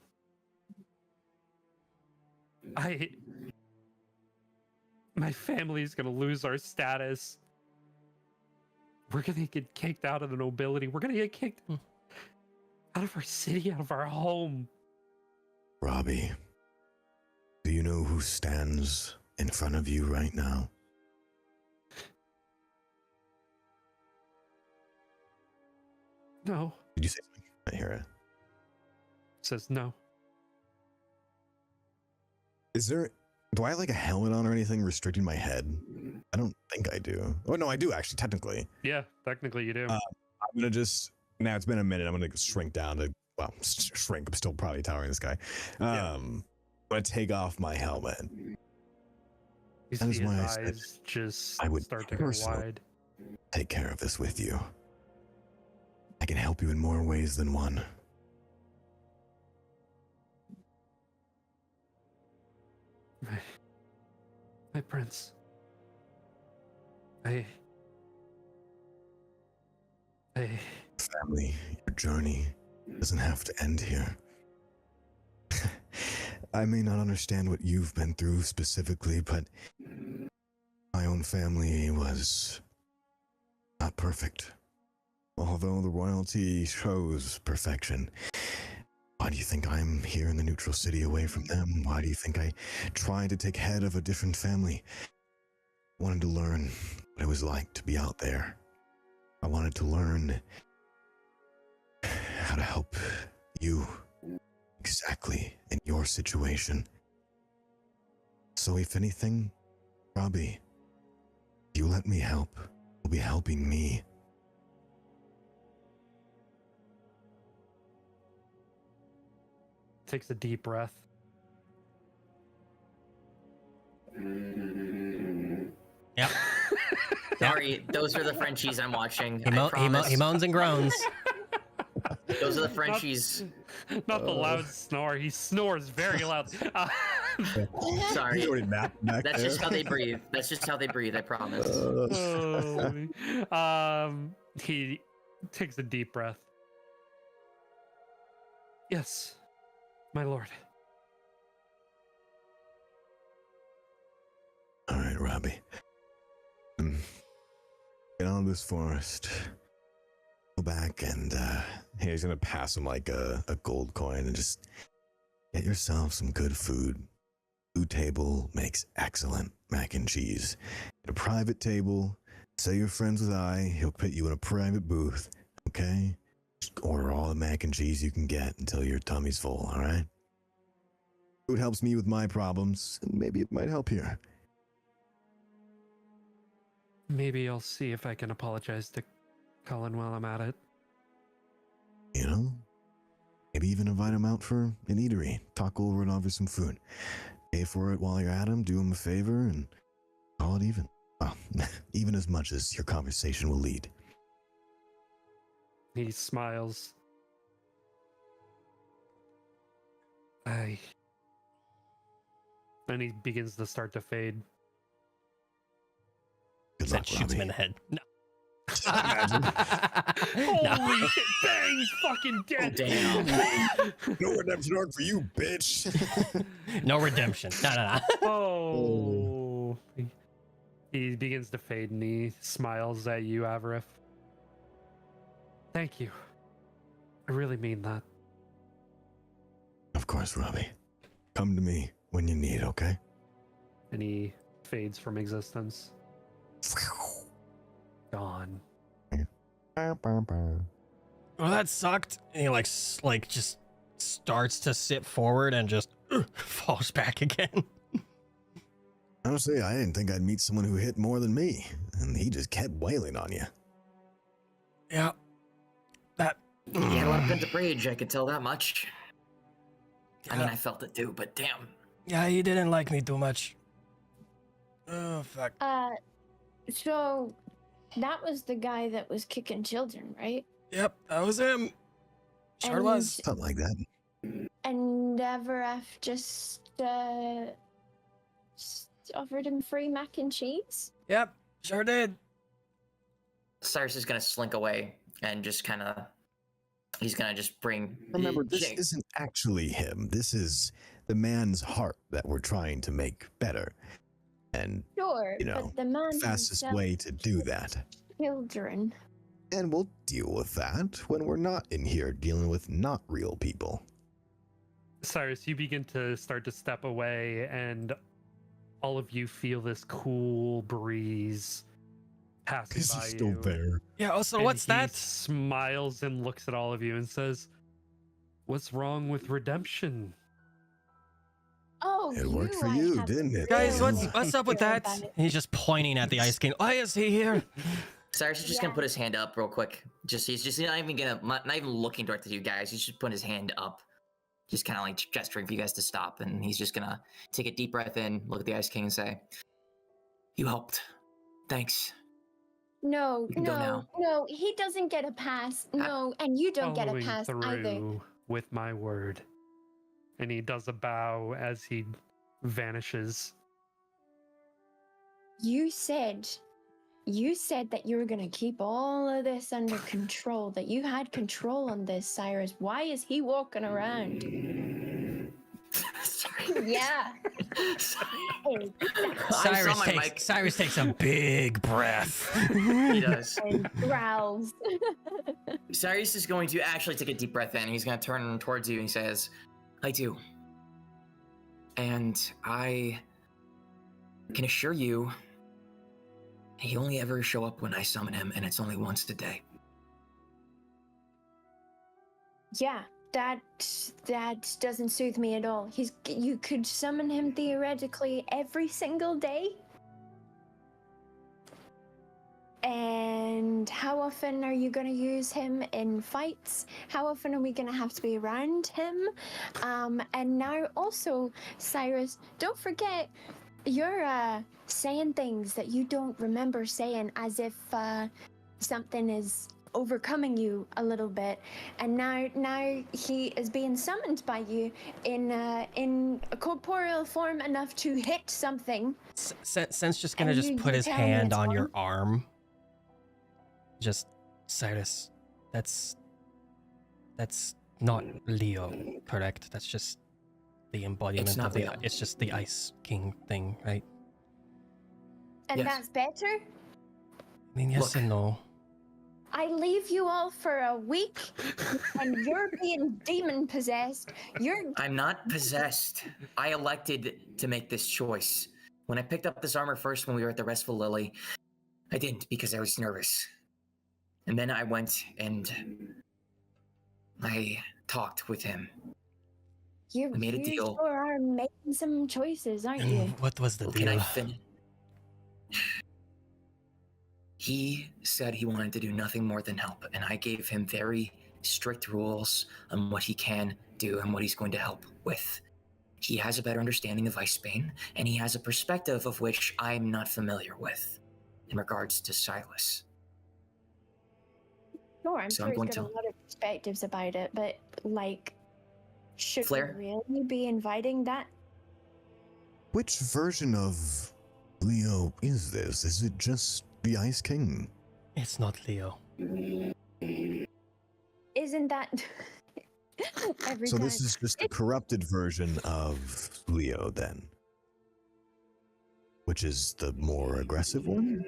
My family's gonna lose our status. We're gonna get kicked out of the nobility. We're gonna get kicked out of our city, out of our home. Robbie, do you know who stands in front of you right now? No. Did you say something? I hear it. Says no. Do I have like a helmet on or anything restricting my head? I don't think I do. Oh, no, I do actually, technically. Yeah, technically you do. I'm going to now it's been a minute. I'm going to shrink down to, shrink. I'm still probably towering this guy. I'm going to take off my helmet. You that see is why I his said eyes just I would start to go personally wide. take care of this with you. I can help you in more ways than one. My prince. I Family, your journey doesn't have to end here. I may not understand what you've been through specifically, but my own family was not perfect. Although the royalty shows perfection. Why do you think I'm here in the neutral city away from them? Why do you think I tried to take head of a different family? I wanted to learn what it was like to be out there. I wanted to learn how to help you exactly in your situation. So if anything, Robbie, if you let me help, you'll be helping me. takes a deep breath. Yep. Sorry, those are the Frenchies I'm watching. He promise. moans and groans. Those are the Frenchies. Not the loud snore. He snores very loud. Sorry. He's already back That's there. just how they breathe. That's just how they breathe, I promise. He takes a deep breath. Yes, my lord. All right, Robbie. Get out of this forest. Go back and here, he's gonna pass him like a gold coin and just get yourself some good food. Food table makes excellent mac and cheese. At a private table, say you're friends with he'll put you in a private booth, okay? Just order all the mac and cheese you can get until your tummy's full, all right? Food helps me with my problems, and maybe it might help here. Maybe I'll see if I can apologize to Cullen while I'm at it. You know? Maybe even invite him out for an eatery. Talk over and offer some food. Pay for it while you're at him, do him a favor, and call it even. Well, even as much as your conversation will lead. He smiles. And he begins to start to fade. Good That luck, shoots him Robbie. in the head. No. Imagine. Holy shit! Bang's fucking dead. Damn. No redemption arc for you, bitch. No redemption. No. Oh. He begins to fade and he smiles at you, Avarith. Thank you. I really mean that. Of course, Robbie. Come to me when you need, okay? And he fades from existence. Gone. Well, that sucked. And he like just starts to sit forward and just falls back again. Honestly, I didn't think I'd meet someone who hit more than me, and he just kept wailing on you. Yeah. That. He had a lot of pent-up rage, I could tell that much. I mean, I felt it too, but damn. Yeah, he didn't like me too much. Oh, fuck. So that was the guy that was kicking children, right? Yep, that was him. Sure And- was. Something like that. And Everef just offered him free mac and cheese? Yep, sure did. Cyrus is gonna slink away and just kind of. He's gonna just bring. Remember, this Jake. isn't actually him. This is the man's heart that we're trying to make better. And, Sure, you know, but the man fastest himself way to do that. children. And we'll deal with that when we're not in here dealing with not real people. Cyrus, you begin to start to step away, and all of you feel this cool breeze passing Is by he still you. there? Yeah, also, And what's he that? Smiles and looks at all of you and says, "What's wrong with redemption?" Oh, It worked for I you, have didn't it? Guys, no what's up with idea that? about it. He's just pointing at the Ice King. Why is he here? Cyrus is just Yeah. gonna put his hand up real quick. He's just not even looking directly at you guys. He's just putting his hand up, just kind of like gesturing for you guys to stop. And he's just gonna take a deep breath in, look at the Ice King, and say, "You helped. Thanks." No, You can go no, now. no, he doesn't get a pass. No, and you don't get a Following pass through either. with my word. And he does a bow as he vanishes. You said that you were going to keep all of this under control, that you had control on this, Cyrus. Why is he walking around? Sorry. Yeah. Sorry. Cyrus takes a big breath. He does. And growls. Cyrus is going to actually take a deep breath in. He's going to turn towards you and he says, "I do. And I can assure you, he only ever show up when I summon him, and it's only once a day." Yeah, that doesn't soothe me at all. You could summon him theoretically every single day. And how often are you going to use him in fights? How often are we going to have to be around him? And now also, Cyrus, don't forget, you're saying things that you don't remember saying, as if something is overcoming you a little bit. And now he is being summoned by you in a corporeal form enough to hit something. Sen's just gonna And just you put his tell me hand it's on your fine? arm. Just, Cyrus, that's not Leo, correct? That's just the embodiment not of the. Leo. It's just the Ice King thing, right? And Yes. that's better? I mean, yes Look. and no. I leave you all for a week, and you're being demon possessed. I'm not possessed. I elected to make this choice. When I picked up this armor first when we were at the Restful Lily, I didn't because I was nervous. And then I went and I talked with him. You We made a deal. sure are making some choices, aren't you? And what was the Well, can I deal? finish? He said he wanted to do nothing more than help, and I gave him very strict rules on what he can do and what he's going to help with. He has a better understanding of Icebane, and he has a perspective of which I'm not familiar with in regards to Silas. Sure, I'm So sure I'm he's going got a to- lot of perspectives about it, but like, should Flair? we really be inviting that? Which version of Leo is this? Is it just the Ice King? It's not Leo. Isn't that every So time? this is just a corrupted version of Leo then. which is the more aggressive one.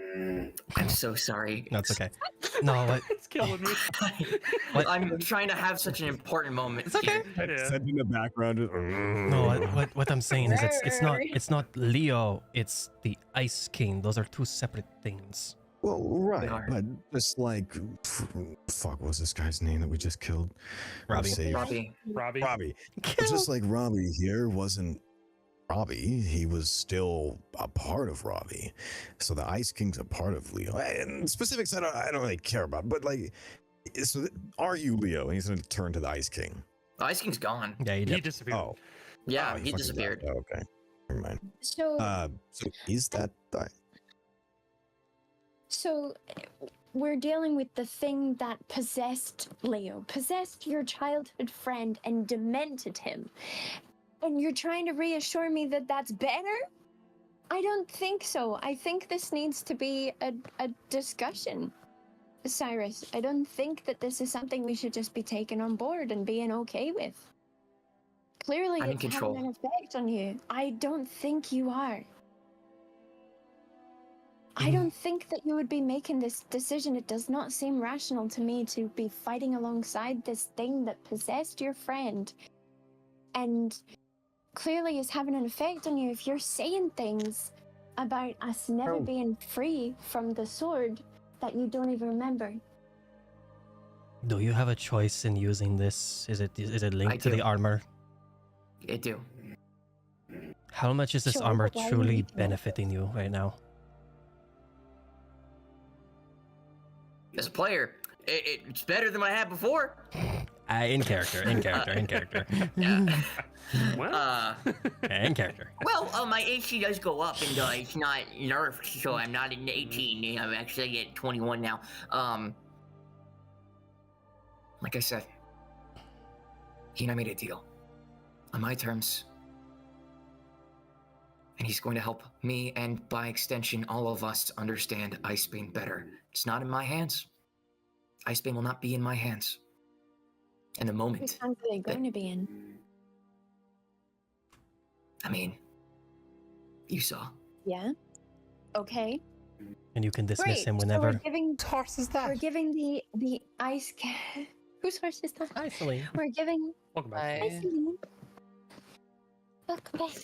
I'm so sorry. No, it's okay. No, what? It's killing me. What? I'm trying to have such an important moment. It's okay. here. Yeah. Set in the background. No, what I'm saying is it's not Leo, it's the Ice King. Those are two separate things. Well, right, are. but just like, fuck, what was this guy's name that we just killed? Or Robbie. saved? Robbie. Robbie. But just like Robbie here wasn't Robbie, he was still a part of Robbie. So the Ice King's a part of Leo. And specifics I don't really care about, but like, so are you Leo? And he's gonna turn to the Ice King. Oh, Ice King's gone. Yeah, He you disappeared. Oh, Yeah, oh, he fucking disappeared. died. Oh, okay, never mind. So, So is that so we're dealing with the thing that possessed Leo, possessed your childhood friend and demented him. And you're trying to reassure me that that's better? I don't think so. I think this needs to be a discussion, Cyrus. I don't think that this is something we should just be taking on board and being okay with. Clearly, I'm in it's control. having an effect on you. I don't think you are. I don't think that you would be making this decision. It does not seem rational to me to be fighting alongside this thing that possessed your friend and clearly is having an effect on you. If you're saying things about us never being free from the sword that you don't even remember. Do you have a choice in using this? Is it linked to do. the armor? I do. How much is this Sure, armor but why would truly you do it? benefiting you right now? As a player, it's better than what I had before. In character. Yeah. Well, In character. Well, my AC does go up, and it's not nerfed, so I'm not in 18. I'm actually at 21 now. Like I said, he and I made a deal on my terms, and he's going to help me and, by extension, all of us understand Icebane better. It's not in my hands. Icebane will not be in my hands. And the Whose moment, hands are they going to be in? I mean, you saw. Yeah. Okay. And you can dismiss Great. him So whenever. we're giving horse is we're giving the ice. Whose horse is that? Hi, Celine. We're giving welcome back. ice. Welcome back.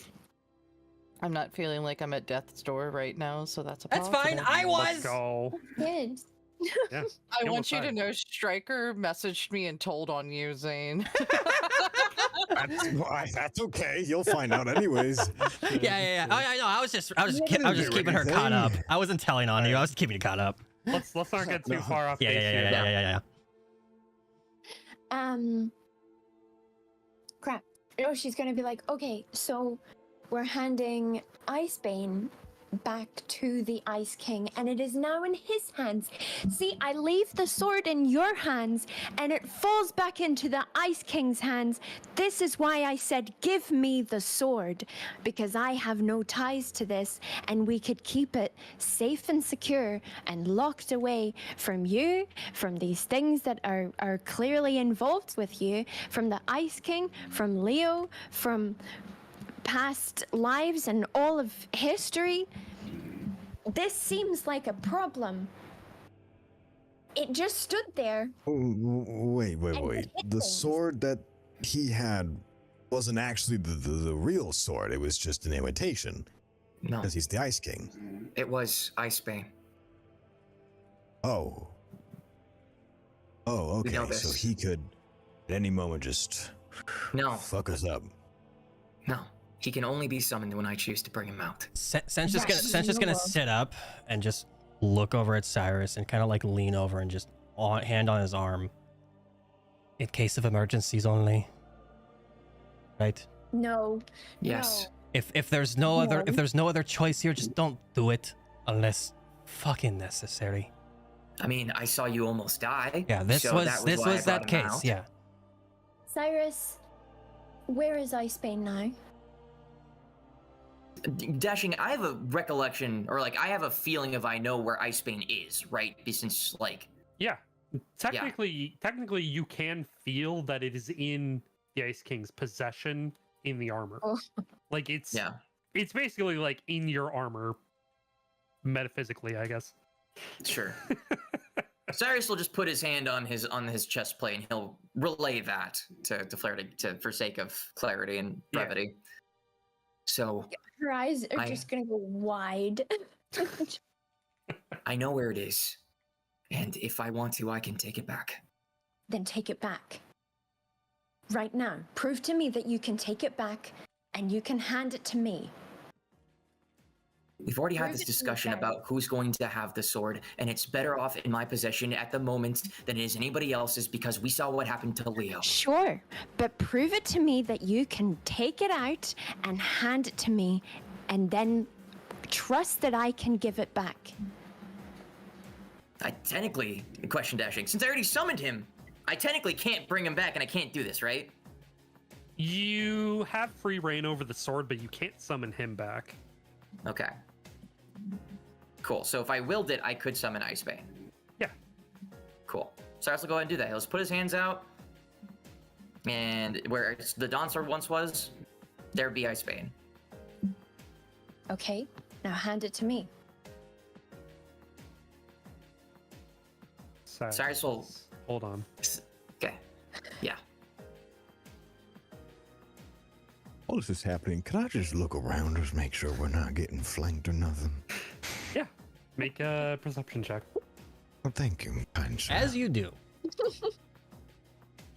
I'm not feeling like I'm at death's door right now, so that's a That's fine. positive. I Let's was. go. Good. Yeah. I It want was you to fine. know Stryker messaged me and told on you, Zane. That's okay. You'll find out anyways. Yeah. I know. I was just You didn't do keeping her caught up. anything. I wasn't telling on you. I was keeping you caught up. Let's not get too No. far off base here. Yeah. Crap. No, she's gonna be like, okay, so we're handing Icebane back to the Ice King, and it is now in his hands. See, I leave the sword in your hands, and it falls back into the Ice King's hands. This is why I said, give me the sword, because I have no ties to this, and we could keep it safe and secure and locked away from you, from these things that are clearly involved with you, from the Ice King, from Leo, from past lives and all of history. This seems like a problem. It just stood there. Wait. And it hit The things. sword that he had wasn't actually the real sword. It was just an imitation No, because he's the Ice King. it was Icebane. Oh. Oh, We know okay. So this. he could at any moment just No, fuck us up. no. He can only be summoned when I choose to bring him out. Sen's just Yes. gonna sit up and just look over at Cyrus and kind of like lean over and just hand on his arm. In case of emergencies only. Right? No. Yes. If there's no other No. choice here, just don't do it unless fucking necessary. I mean, I saw you almost die. Yeah, this so was that this why I was that brought him case. out. Yeah. Cyrus, where is Icebane now? Dashing, I have a recollection, or like I have a feeling of I know where Icebane is, right? Since like, Yeah. Technically, you can feel that it is in the Ice King's possession in the armor. Oh. Like it's yeah, It's basically like in your armor, metaphysically, I guess. Sure. Cyrus will just put his hand on his chest plate and he'll relay that to Flair for sake of clarity and brevity. So Her eyes are just gonna go wide. I know where it is, and if I want to, I can take it back. Then take it back. Right now. Prove to me that you can take it back and you can hand it to me. We've already had Prove this it to me, discussion Flair. about who's going to have the sword, and it's better off in my possession at the moment than it is anybody else's because we saw what happened to Leo. Sure, but prove it to me that you can take it out and hand it to me and then trust that I can give it back. I technically, question dashing, since I already summoned him, I technically can't bring him back and I can't do this, right? You have free reign over the sword, but you can't summon him back. Okay. Cool. So if I willed it, I could summon Icebane. Yeah. Cool. Cyrus will go ahead and do that. He'll just put his hands out, and where the Dawn Sword once was, there'd be Icebane. Okay, now hand it to me. Cyrus will... Hold on. Okay. Yeah. While this is happening, can I just look around us, make sure we're not getting flanked or nothing? Yeah. Make a perception check. Well, thank you, kind sir. As you do.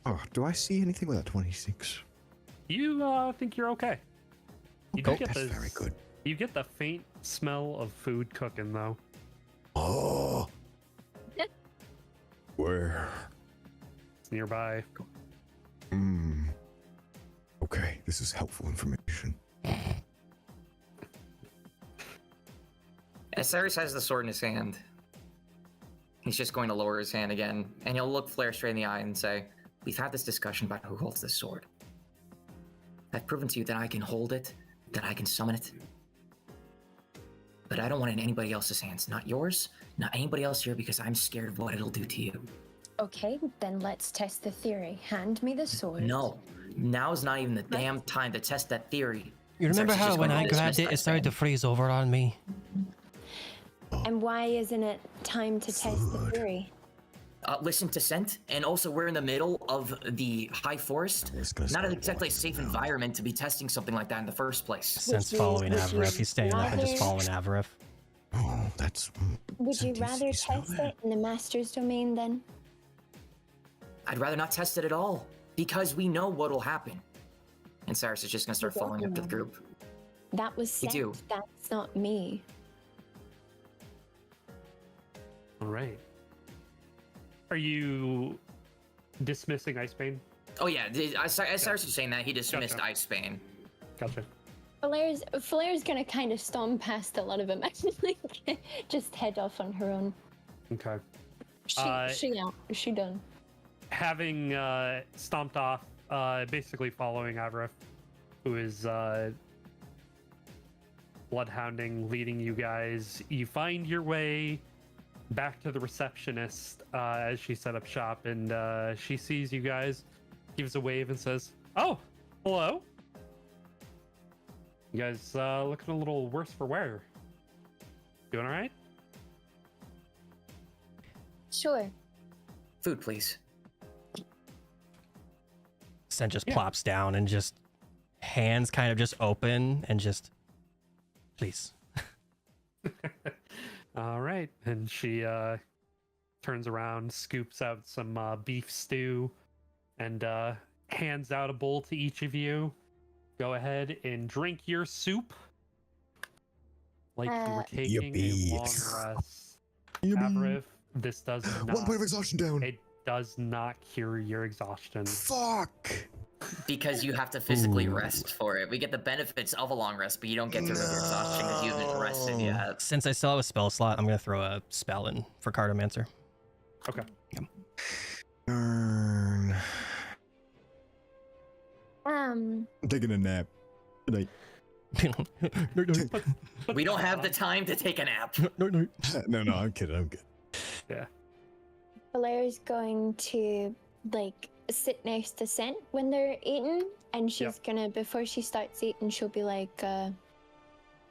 Oh, do I see anything with that 26? You think you're okay. You do get That's this, very good. You get the faint smell of food cooking, though. Oh. Where? It's nearby. Okay, this is helpful information. As Cyrus has the sword in his hand, he's just going to lower his hand again, and he'll look Flair straight in the eye and say, "We've had this discussion about who holds this sword. I've proven to you that I can hold it, that I can summon it. But I don't want it in anybody else's hands. Not yours, not anybody else here, because I'm scared of what it'll do to you." Okay, then let's test the theory. Hand me the sword. No, now's not even the damn time to test that theory. You remember Cyrus is how just when going I to grabbed dismiss it, it started to Icebane. freeze over on me? And why isn't it time to test the theory? Listen to scent, and also we're in the middle of the high forest. It's gonna Not start exactly a walking safe down. environment to be testing something like that in the first place. Since you- following would you Avaref, he's staying up and just rather- following Avaref. Oh, that's... Would you Scent, rather you smell test that? it in the master's domain then? I'd rather not test it at all, because we know what'll happen. And Cyrus is just gonna start following up to the group. That was We scent. do. That's not me. All right. Are you dismissing Icebane? Oh yeah, as Cyrus was saying that, he dismissed Gotcha. Icebane. Gotcha. Flair's gonna kind of storm past a lot of them and like just head off on her own. Okay. She done. Having stomped off, basically following Avaref, who is bloodhounding, leading you guys, you find your way back to the receptionist as she set up shop, and she sees you guys, gives a wave and says, "Oh, hello. You guys looking a little worse for wear. Doing all right?" Sure. Food, please. Sen just Yeah. plops down and just hands kind of just open and just, please. All right. And she turns around, scoops out some beef stew, and hands out a bowl to each of you. Go ahead and drink your soup like you were taking Yippee. a long rest. Yippee. Avaref, this does 1 not. point of exhaustion down. It does not cure your exhaustion. Fuck. Because you have to physically rest for it. We get the benefits of a long rest, but you don't get to remove your exhaustion because you haven't rested yet. Since I still have a spell slot, I'm going to throw a spell in for Cartomancer. Okay. Darn. Um, I'm taking a nap. Good We don't have the time to take a nap. night. No, I'm kidding. I'm good. Yeah. Flair's going to like sit next to Scent when they're eating, and she's Yep. gonna, before she starts eating, she'll be like,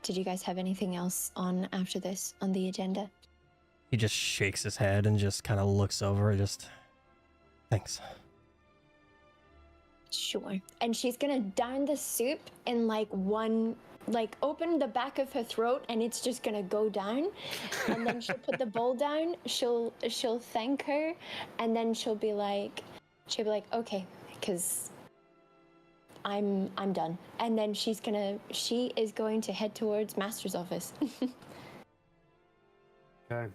Did you guys have anything else on after this on the agenda? He just shakes his head and just kind of looks over. Just thanks. Sure. And she's gonna down the soup in like one, like open the back of her throat, and it's just gonna go down. And then she'll put the bowl down. She'll thank her, and then she'll be like, okay, because I'm done. And then she is going to head towards Master's office. Okay.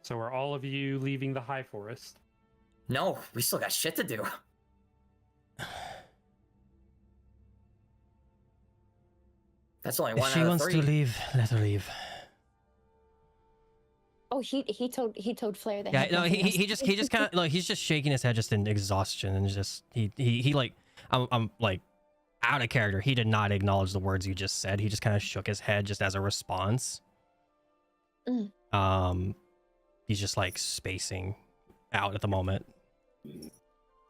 So are all of you leaving the High Forest? No, we still got shit to do. That's only one If she out of wants three. to leave, let her leave. Oh, he told Flair that. Yeah, no, he just kind of like he's just shaking his head just in exhaustion and just he like I'm like out of character. He did not acknowledge the words you just said. He just kind of shook his head just as a response. He's just like spacing out at the moment.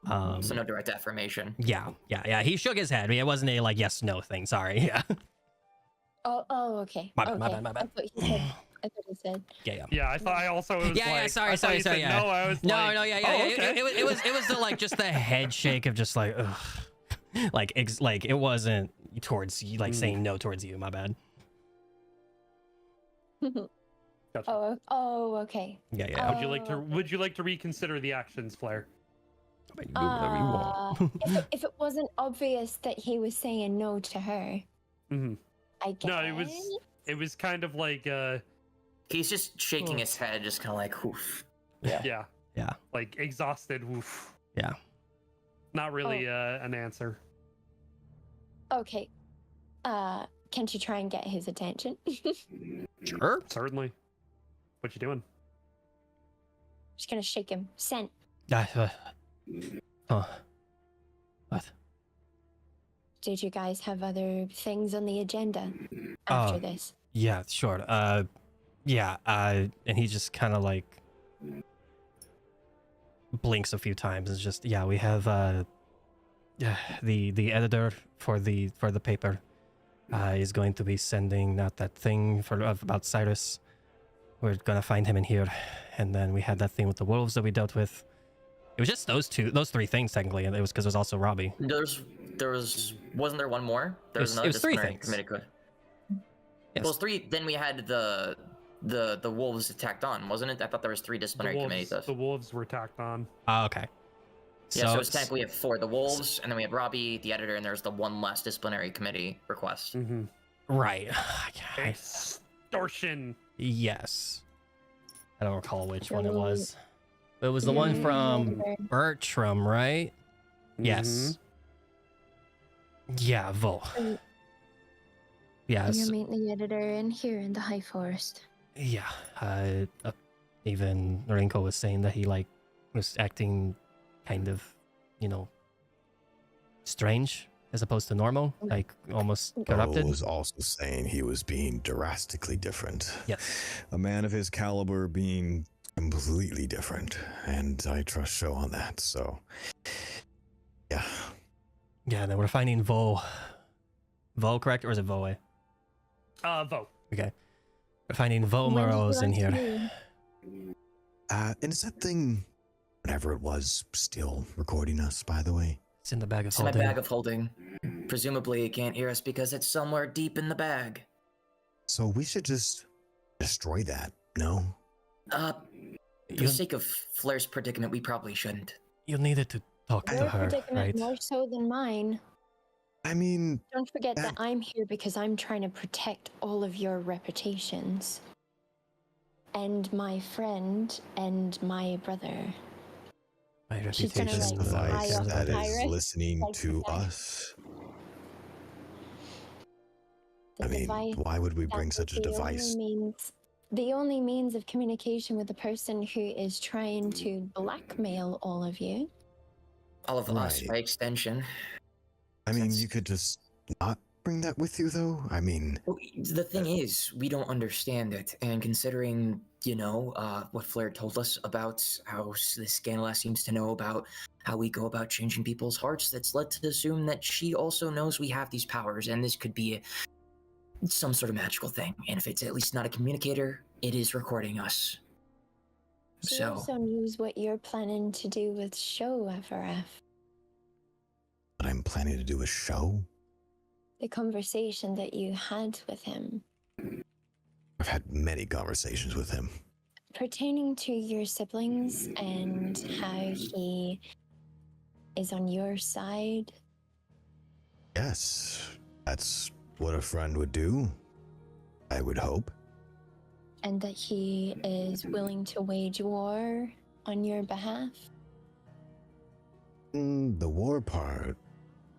So no direct affirmation. Yeah. He shook his head. It wasn't a like yes no thing. Sorry. Yeah. Oh, okay. My okay. bad. I thought he said. Yeah. Yeah, I thought I also was Yeah. like, Sorry. I thought you said Yeah. No, I was No. like, Yeah. Oh, okay. It was the like just the head shake of just like ugh. like it wasn't towards you, like saying no towards you. My bad. Gotcha. Oh, okay. Yeah. Would you like to reconsider the actions, Flair? If it wasn't obvious that he was saying no to her, Mm-hmm. I guess. No, it was kind of like He's just shaking his head, just kind of like, oof. yeah, Yeah. like exhausted. Woof. Yeah. Not really an answer. Okay. Can't you try and get his attention? Sure. Certainly. What you doing? Just gonna shake him. Sent. What? Did you guys have other things on the agenda after this? Yeah, sure. Yeah. And he just kind of like blinks a few times. And just we have the editor for the paper is going to be sending out that thing about Cyrus. We're gonna find him in here, and then we had that thing with the wolves that we dealt with. It was just those three things technically, and it was because there's also Robbie. Wasn't there one more? There was another 3 things. committee. Yes. Well, 3. Then we had the wolves tacked on, wasn't it? I thought there was 3 disciplinary committee stuff. The wolves were tacked on. Okay. Yeah, so it's technically we have 4: the wolves, and then we have Robbie, the editor, and there's the one last disciplinary committee request. Mm-hmm. Right. Extortion. Yes. I don't recall which one it was. It was the one from Bertram, right? Yes. Yeah, Vo. Yes. You meet the editor in here in the High Forest. Yeah. Even Rinko was saying that he like was acting kind of, strange as opposed to normal, like almost corrupted. Bo was also saying he was being drastically different. Yes. A man of his caliber being completely different, and I trust Sho on that. So, yeah. Yeah, then we're finding Vo. Vo, correct, or is it Voe? Vo. Okay. We're finding Vo Morose in here. And is that thing, whenever it was, still recording us, by the way? It's in the bag of It's in my holding. bag of holding. Presumably it can't hear us because it's somewhere deep in the bag. So we should just destroy that, no? For the sake of Flair's predicament, we probably shouldn't. You needed to talk to Your her, predicament right? more so than mine. I mean... Don't forget that I'm here because I'm trying to protect all of your reputations. And my friend and my brother. My She's gonna, reputation. like, device up that is Cyrus, listening like to that. us. The I mean, device why would we that bring is such a the device? The only means of communication with the person who is trying to blackmail all of you. All of us, Right. by extension. I mean, That's- you could just not bring that with you, though? I mean... Well, the thing is, we don't understand it, and considering, what Flair told us about how this Scandalous seems to know about how we go about changing people's hearts, that's led to assume that she also knows we have these powers, and this could be some sort of magical thing. And if it's at least not a communicator, it is recording us. She So also knows what you're planning to do with Show, FRF. But I'm planning to do a show? The conversation that you had with him. I've had many conversations with him. Pertaining to your siblings and how he is on your side. Yes, that's what a friend would do, I would hope. And that he is willing to wage war on your behalf. The war part,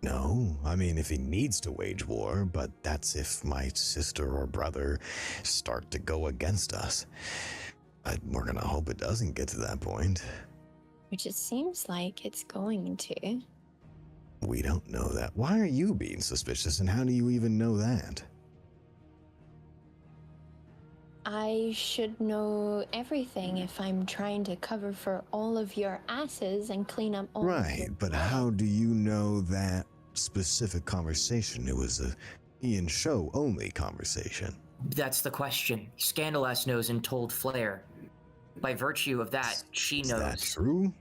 no. I mean, if he needs to wage war, but that's if my sister or brother start to go against us. But we're gonna hope it doesn't get to that point. Which it seems like it's going to. We don't know that. Why are you being suspicious, and how do you even know that? I should know everything if I'm trying to cover for all of your asses and clean up all of Right, your... but how do you know that specific conversation? It was a Ian Show only conversation. that's the question. Scandalous knows and told Flair. By virtue of that, she knows. Is that true?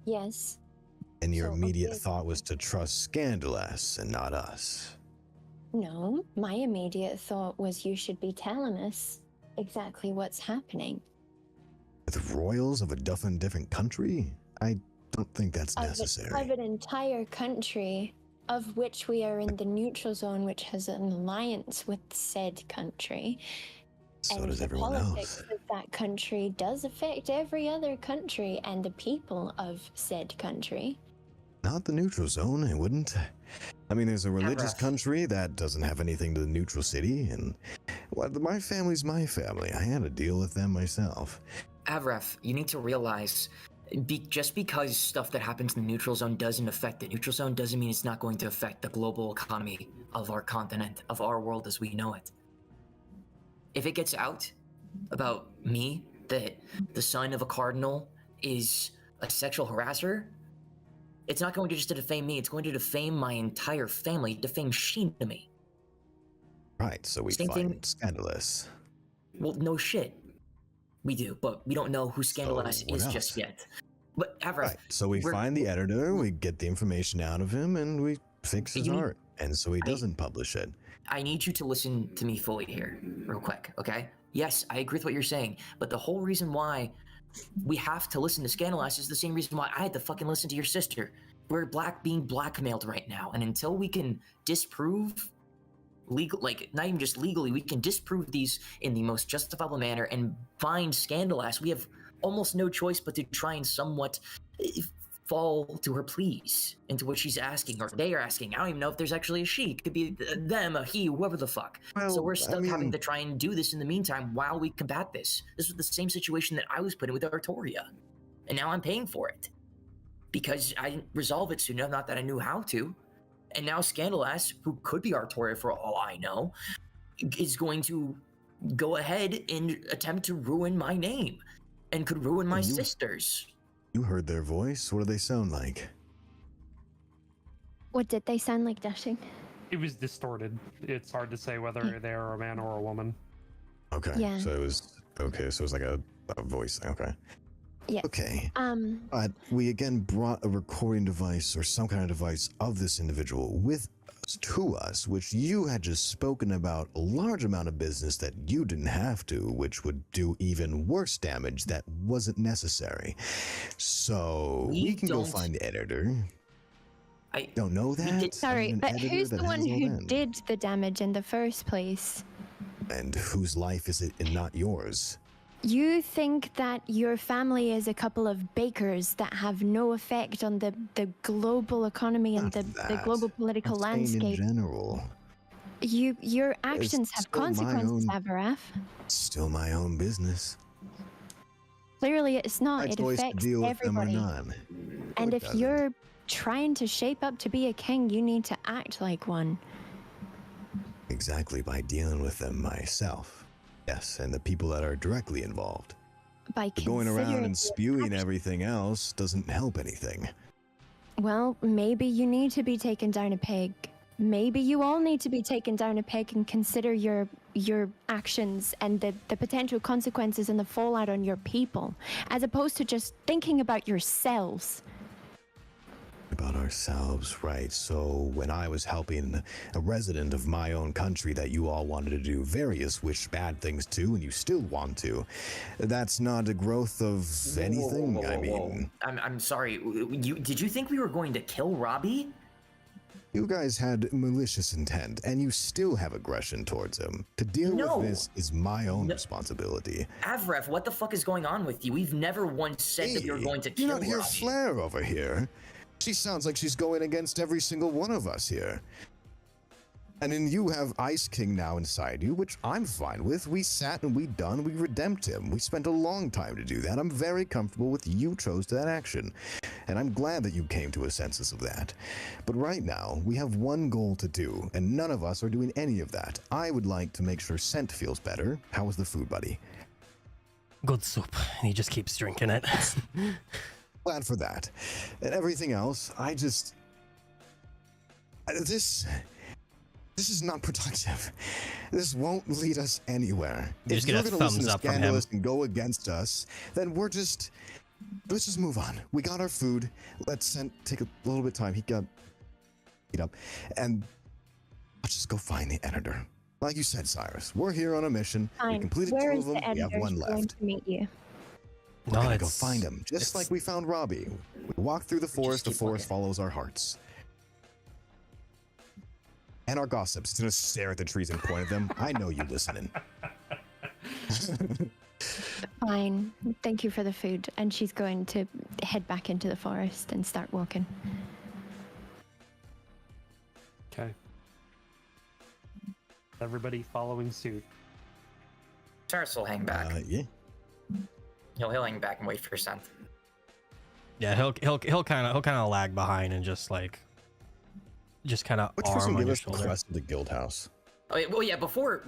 Yes. And your So, immediate okay. thought was to trust Scandalous and not us. No, my immediate thought was you should be telling us exactly what's happening. With royals of a different country? I don't think that's necessary. Of an entire country of which we are in the neutral zone, which has an alliance with said country. So and does the everyone politics else. of that country does affect every other country and the people of said country. Not the neutral zone, it wouldn't. I mean, there's a religious Avraf. country that doesn't have anything to the neutral city, and my family's my family. I had to deal with them myself. Avraf, you need to realize, just because stuff that happens in the neutral zone doesn't affect the neutral zone doesn't mean it's not going to affect the global economy of our continent, of our world as we know it. If it gets out about me that the son of a cardinal is a sexual harasser, it's not going to just defame me, it's going to defame my entire family, defame Sheen to me. Right, so we Same find thing- Scandalous. Well, no shit. We do, but we don't know who Scandalous what is else? just yet. But Avraf, Right, so we we're- find the editor, we get the information out of him, and we fix his You need- art. And so he doesn't publish it. I need you to listen to me fully here, real quick, okay? Yes, I agree with what you're saying, but the whole reason why we have to listen to Scandalous is the same reason why I had to fucking listen to your sister. We're being blackmailed right now, and until we can disprove legal, like not even just legally, we can disprove these in the most justifiable manner and find Scandalous. We have almost no choice but to try and somewhat fall to her pleas, into what she's asking, or they are asking. I don't even know if there's actually a she. It could be them, a he, whoever the fuck. So Well, we're I stuck mean- having to try and do this in the meantime while we combat this. This was the same situation that I was put in with Artoria. And now I'm paying for it. Because I didn't resolve it soon enough, not that I knew how to. And now Scandalous, who could be Artoria for all I know, is going to go ahead and attempt to ruin my name. And could ruin my You- sisters. You heard their voice. What do they sound like? What did they sound like, Dashing? It was distorted. It's hard to say whether they are a man or a woman. Okay. Yeah. So it was okay. So it was like a voice. Okay. Yeah. Okay. Um, But we again brought a recording device or some kind of device of this individual with us to us, which you had just spoken about a large amount of business that you didn't have to, which would do even worse damage that wasn't necessary. So We we can go don't- find the editor. I Don't know that. did- sorry, An but editor who's that the one has all who that. did the damage in the first place? And whose life is it and not yours? You think that your family is a couple of bakers that have no effect on the global economy and Not the that. global political I'm saying landscape? in general. Your actions have still my consequences, own- Avaraf. Still my own business. Clearly, it's not. My It choice to affects deal with them or everybody. not. And it if doesn't. you're trying to shape up to be a king, you need to act like one. Exactly, by dealing with them myself. Yes, and the people that are directly involved. By But going around considering and the spewing action- everything else doesn't help anything. Well, maybe you need to be taken down a peg maybe you all need to be taken down a peg and consider your actions and the potential consequences and the fallout on your people, as opposed to just thinking about yourselves. About ourselves, right? So when I was helping a resident of my own country that you all wanted to do various wish bad things to, and you still want to, that's not a growth of anything. I mean, I'm sorry. Did you think we were going to kill Robbie? you guys had malicious intent, and you still have aggression towards him. To deal with this is my own responsibility. Avref, what the fuck is going on with you? We've never once said that we were going to kill You're not here, Robbie. Flair over here. She sounds like she's going against every single one of us here. And then you have Ice King now inside you, which I'm fine with. We sat and we redempted him. We spent a long time to do that. I'm very comfortable with you chose that action. And I'm glad that you came to a sensus of that. But right now, we have one goal to do, and none of us are doing any of that. I would like to make sure Scent feels better. How was the food, buddy? Good soup. And he just keeps drinking it. Glad for that. And everything else, this is not productive. This won't lead us anywhere. You just get a thumbs up from him. And go against us, then let's just move on. We got our food. Let's take a little bit of time. Heat up, and let's just go find the editor. Like you said, Cyrus, we're here on a mission. Fine. We completed Where 2 is of them. the We have editor 1 going left. to meet you? We're gonna go find him, just like we found Robbie. We walk through the forest. The forest follows our hearts. And our gossips. He's gonna stare at the trees and point at them. I know you listening. Fine. Thank you for the food. And she's going to head back into the forest and start walking. Okay. Everybody following suit. Cyrus will hang back. Yeah. He'll hang back and wait for Scent. Yeah, he'll kind of lag behind and just kind of Which arm person on give your us the shoulder. rest of the guild house? Oh, yeah, well, yeah. Before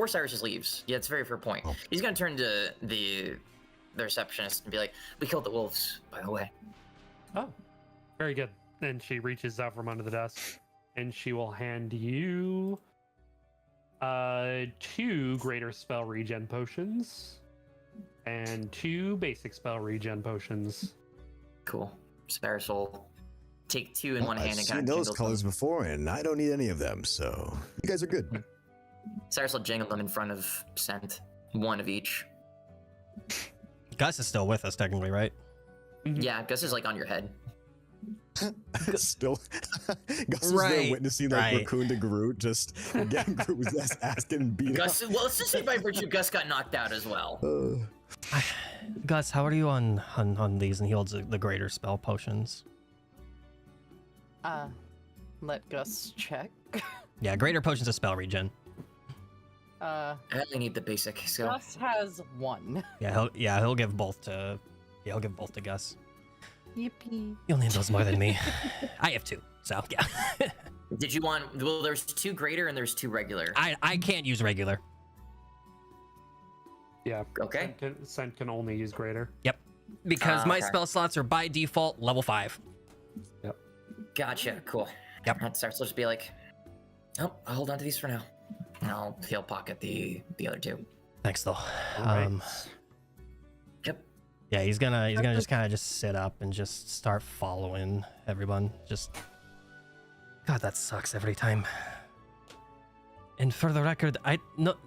Cyrus just leaves. Yeah, it's a very fair point. Oh. He's gonna turn to the receptionist and be like, "We killed the wolves, by the way." Oh, very good. And she reaches out from under the desk, and she will hand you 2 greater spell regen potions and 2 basic spell regen potions. Cool. Cyrus will take 2 in one hand I've and seen kind of those colors before, and I don't need any of them, so you guys are good. Cyrus will jingle them in front of Scent, 1 of each. Gus is still with us technically, right? Yeah, Gus is like on your head. Still, Gus is there witnessing like Raccoon to Groot just getting Groot's ass getting beat Gus, up. well, let's just say by virtue, Gus got knocked out as well. Gus, how are you on these? And he holds the greater spell potions. Let Gus check. Yeah, greater potions of spell regen. I only need the basic. So Gus has 1. Yeah, he'll give both to Gus. Yippee. You'll need those more than me. I have 2, so yeah. did you want? Well, there's 2 greater and there's 2 regular. I can't use regular. Yeah. Okay. Scent can only use greater. Yep. Because my okay. spell slots are by default level 5. Yep. Gotcha. Cool. Yep. That starts to just be like, oh, I'll hold on to these for now. And he'll pocket the other 2. Thanks though. All right. Yep. Yeah, he's gonna just kind of just sit up and just start following everyone. God, that sucks every time. And for the record,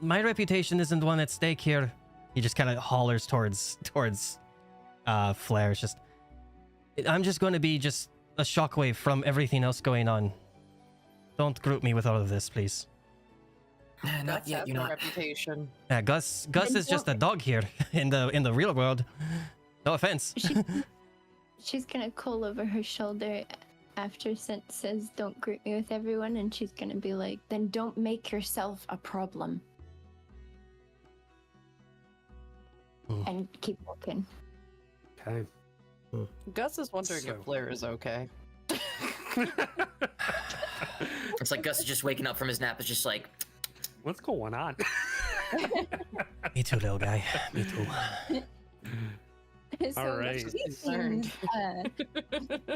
my reputation isn't one at stake here. He just kind of hollers towards Flair. It's just, I'm just going to be just a shockwave from everything else going on. Don't group me with all of this, please. Not yet. You're not. Reputation. Yeah, Gus is just a dog here in the real world. No offense. She's gonna call over her shoulder after Scent says, "Don't group me with everyone," and she's gonna be like, "Then don't make yourself a problem." And keep walking. Okay. Gus is wondering if Flair is okay. It's like Gus is just waking up from his nap. It's just like, What's going on? Me too, little guy. Me too. All right. She seemed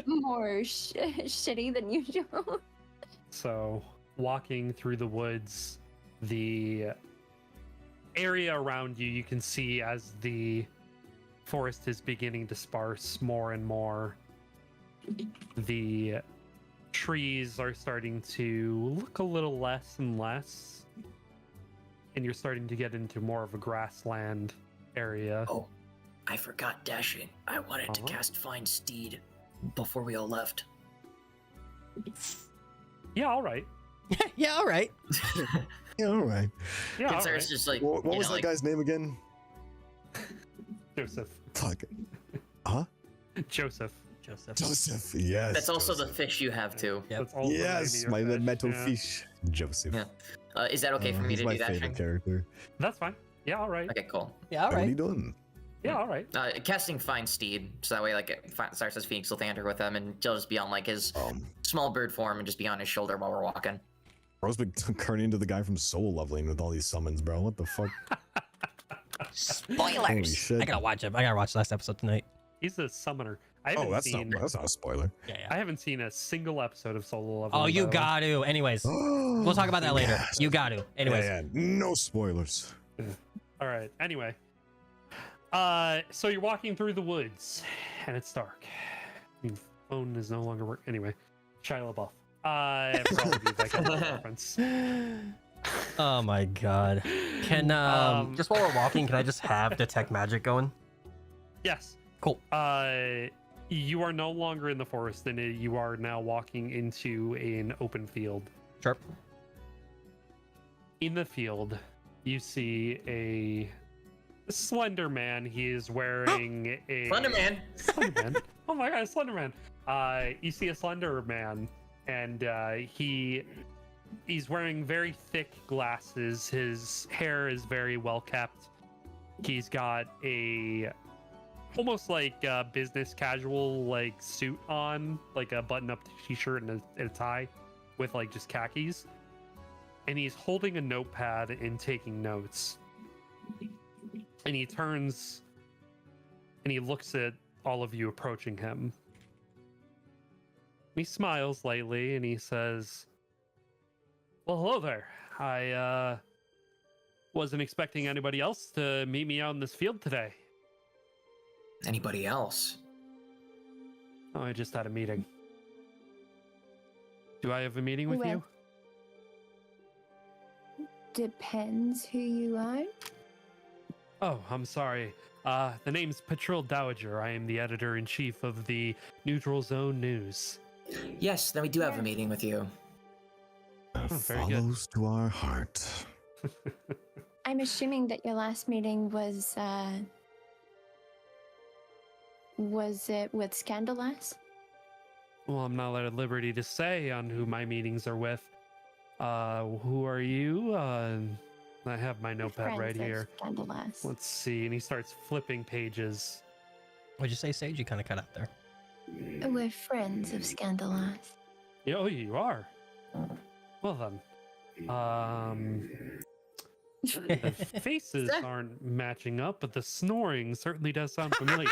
more shitty than usual. So, walking through the woods, the area around you, you can see as the forest is beginning to sparse more and more. The trees are starting to look a little less and less, and you're starting to get into more of a grassland area. Oh, I forgot dashing. I wanted to cast Find Steed before we all left. Yeah, all right. Yeah, all right. Yeah, all right. Yeah, all Consider's right. just like, What was that guy's name again? Joseph. Fuck. Huh? Joseph. Joseph. Yes. That's also Joseph. the fish you have too. Yep. That's also Yes, maybe my your fish, metal yeah. fish, Joseph. Yeah. Is that okay for me He's to my do that? favorite character. That's fine. Yeah, all right. Okay, cool. Yeah, all What are you right. doing? Yeah, all right. Casting Find Steed, so that way, like, Cyrus Phoenix will Thunder with him, and he'll just be on like his small bird form and just be on his shoulder while we're walking. Bro's been turning into the guy from Soul Leveling with all these summons, bro. What the fuck? Holy Spoilers. shit. I gotta watch it. I gotta watch last episode tonight. He's a summoner. I haven't Oh, that's seen. not a spoiler. Yeah. I haven't seen a single episode of Solo Leveling. Oh, you by the way. got to. Anyways, we'll talk about that later. Yes. You got to. Anyways. Yeah, no spoilers. All right. Anyway, so you're walking through the woods, and it's dark. Your phone is no longer working. Anyway, Shia LaBeouf. Probably that kind of reference. Oh my god. Can just while we're walking, can I just have detect magic going? Yes. Cool. You are no longer in the forest, and you are now walking into an open field. Sure. In the field, you see a slender man. He is wearing a Slender Man. Slender Man. Oh my god, Slender Man. You see a slender man, and he's wearing very thick glasses. His hair is very well kept. He's got a almost like a business casual like suit on, like a button-up t-shirt and a tie with like just khakis. And he's holding a notepad and taking notes. And he turns and he looks at all of you approaching him. He smiles lightly and he says, "Well, hello there. I wasn't expecting anybody else to meet me out in this field today. Anybody else? Oh, I just had a meeting. Do I have a meeting with you?" Depends who you are. Oh, I'm sorry. The name's Patril Dowager. I am the editor-in-chief of the Neutral Zone News. Yes, then we do have a meeting with you. very good. Follows to our heart. I'm assuming that your last meeting was it with Scandalous? Well, I'm not at liberty to say on who my meetings are with. Who are you? I have my notepad right here. Scandalous. Let's see. And he starts flipping pages. What'd you say, Sage? You kind of cut out there. We're friends of Scandalous. Oh, you are? Well then. The faces aren't matching up, but the snoring certainly does sound familiar.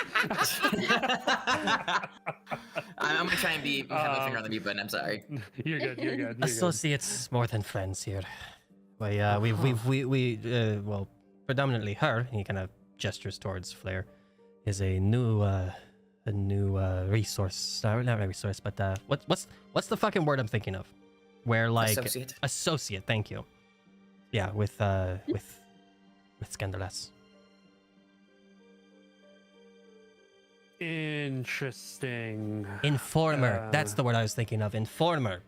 I'm gonna try and have a finger on the mute button. I'm sorry. You're good. You're good. You're good. Associates more than friends here. We well, predominantly her. He kind of gestures towards Flair. Is a new resource. Not a resource, but what's the fucking word I'm thinking of? Where like associate. Thank you. Yeah, with Scandalous. Interesting. Informer. That's the word I was thinking of. Informer.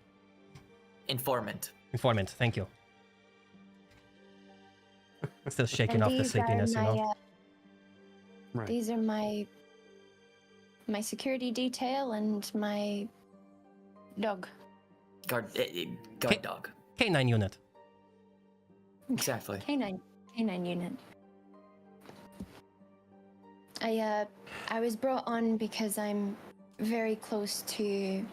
Informant. Informant. Thank you. Still shaking off the sleepiness, you know. Right. These are my security detail and my dog. Guard dog. K9 unit. Exactly. Canine unit. I was brought on because I'm very close to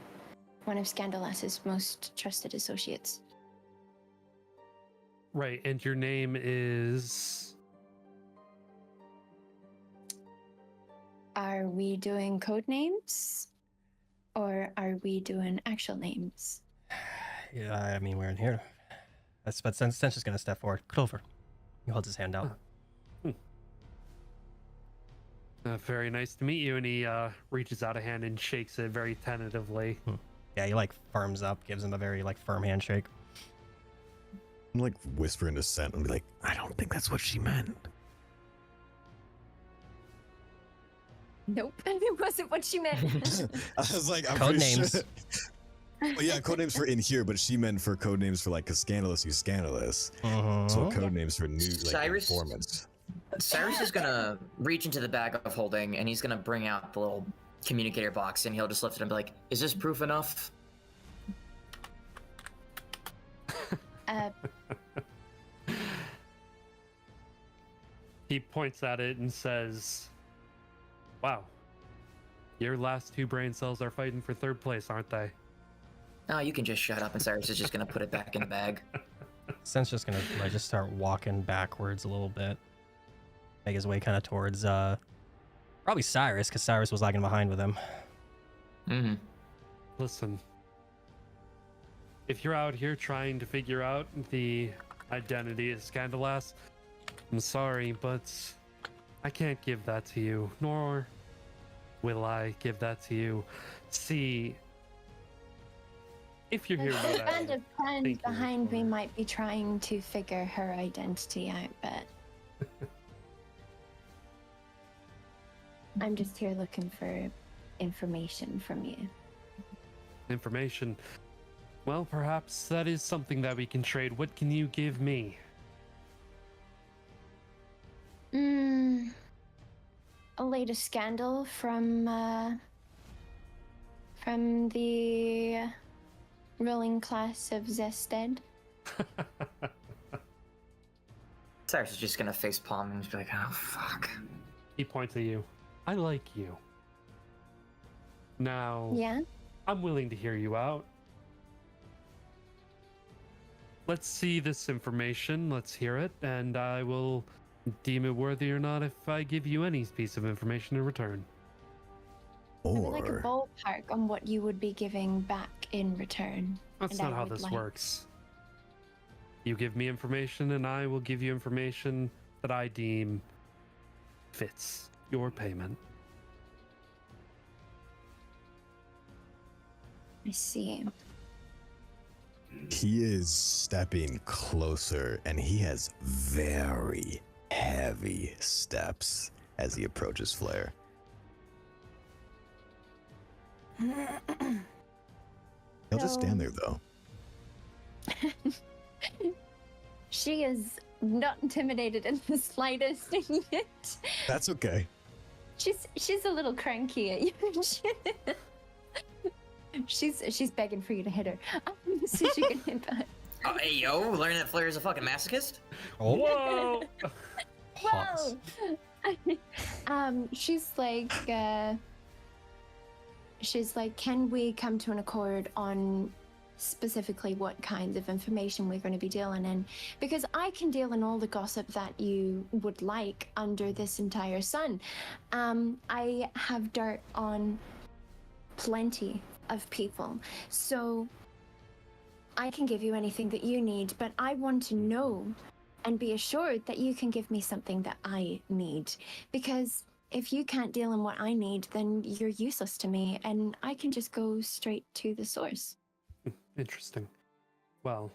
one of Scandalus's most trusted associates. Right, and your name is... Are we doing code names? Or are we doing actual names? Yeah, I mean, we're in here. But Sen's just gonna step forward. Clover. He holds his hand out. Very nice to meet you. And he reaches out a hand and shakes it very tentatively. Yeah, he like firms up, gives him a very like firm handshake. I'm like whispering dissent and be like, I don't think that's what she meant. Nope, it wasn't what she meant. I was like, I'm Code pretty names. Sure. Well, yeah, code names for in here, but she meant for code names for like, cause scandalous, you scandalous. So code names for new like Cyrus? informants. Cyrus is gonna reach into the bag of holding, and he's gonna bring out the little communicator box, and he'll just lift it and be like, "Is this proof enough?" He points at it and says, "Wow, your last two brain cells are fighting for third place, aren't they?" Oh, you can just shut up, and Cyrus is just gonna put it back in the bag. Sen's just gonna like just start walking backwards a little bit, make his way kind of towards probably Cyrus, because Cyrus was lagging behind with him. Mm-hmm. Listen, if you're out here trying to figure out the identity of Scandalous, I'm sorry, but I can't give that to you, nor will I give that to you. See, if you're here, The what band of friends think you're behind me for. might be trying to figure her identity out, but I'm just here looking for information from you. information. Well, perhaps that is something that we can trade. What can you give me? A latest scandal from the ruling class of Zested. Cyrus is just gonna face palm and just be like, "Oh fuck." He points at you. I like you. Now, Yeah? I'm willing to hear you out. Let's see this information. Let's hear it, and I will deem it worthy or not if I give you any piece of information in return. I'd like a Or ballpark on what you would be giving back in return. That's And not I how would this like- works. You give me information, and I will give you information that I deem fits your payment. I see. he is stepping closer and he has very heavy steps as he approaches Flair. He'll just stand there though. She is not intimidated in the slightest yet. That's okay. She's a little cranky at you. She's begging for you to hit her. So she can hit back. Oh, hey yo, learning that Flair is a fucking masochist? Oh, Whoa! pause. She's like, can we come to an accord on specifically what kinds of information we're going to be dealing in? Because I can deal in all the gossip that you would like under this entire sun. I have dirt on plenty of people, so I can give you anything that you need, but I want to know and be assured that you can give me something that I need. Because if you can't deal in what I need, then you're useless to me, and I can just go straight to the source. Interesting. Well,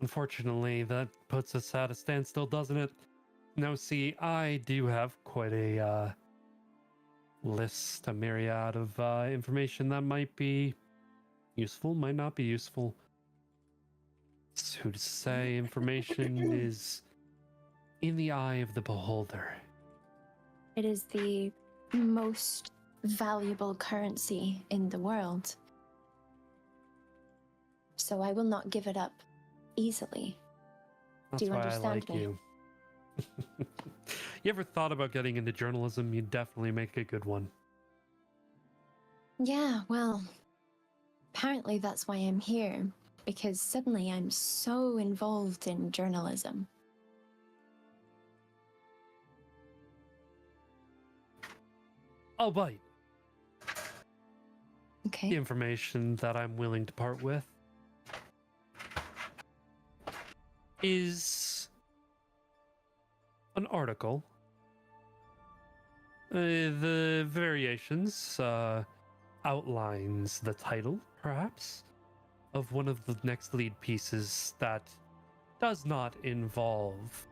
unfortunately, that puts us at a standstill, doesn't it? Now, see, I do have quite a list, a myriad of information that might be useful, might not be useful. It's who to say information is in the eye of the beholder. It is the most valuable currency in the world. So I will not give it up easily. That's Do you why I understand like me? you. You ever thought about getting into journalism? You'd definitely make a good one. Yeah, well, apparently that's why I'm here, because suddenly I'm so involved in journalism. Oh, bite. Okay. The information that I'm willing to part with is an article. The variations outlines the title, perhaps, of one of the next lead pieces that does not involve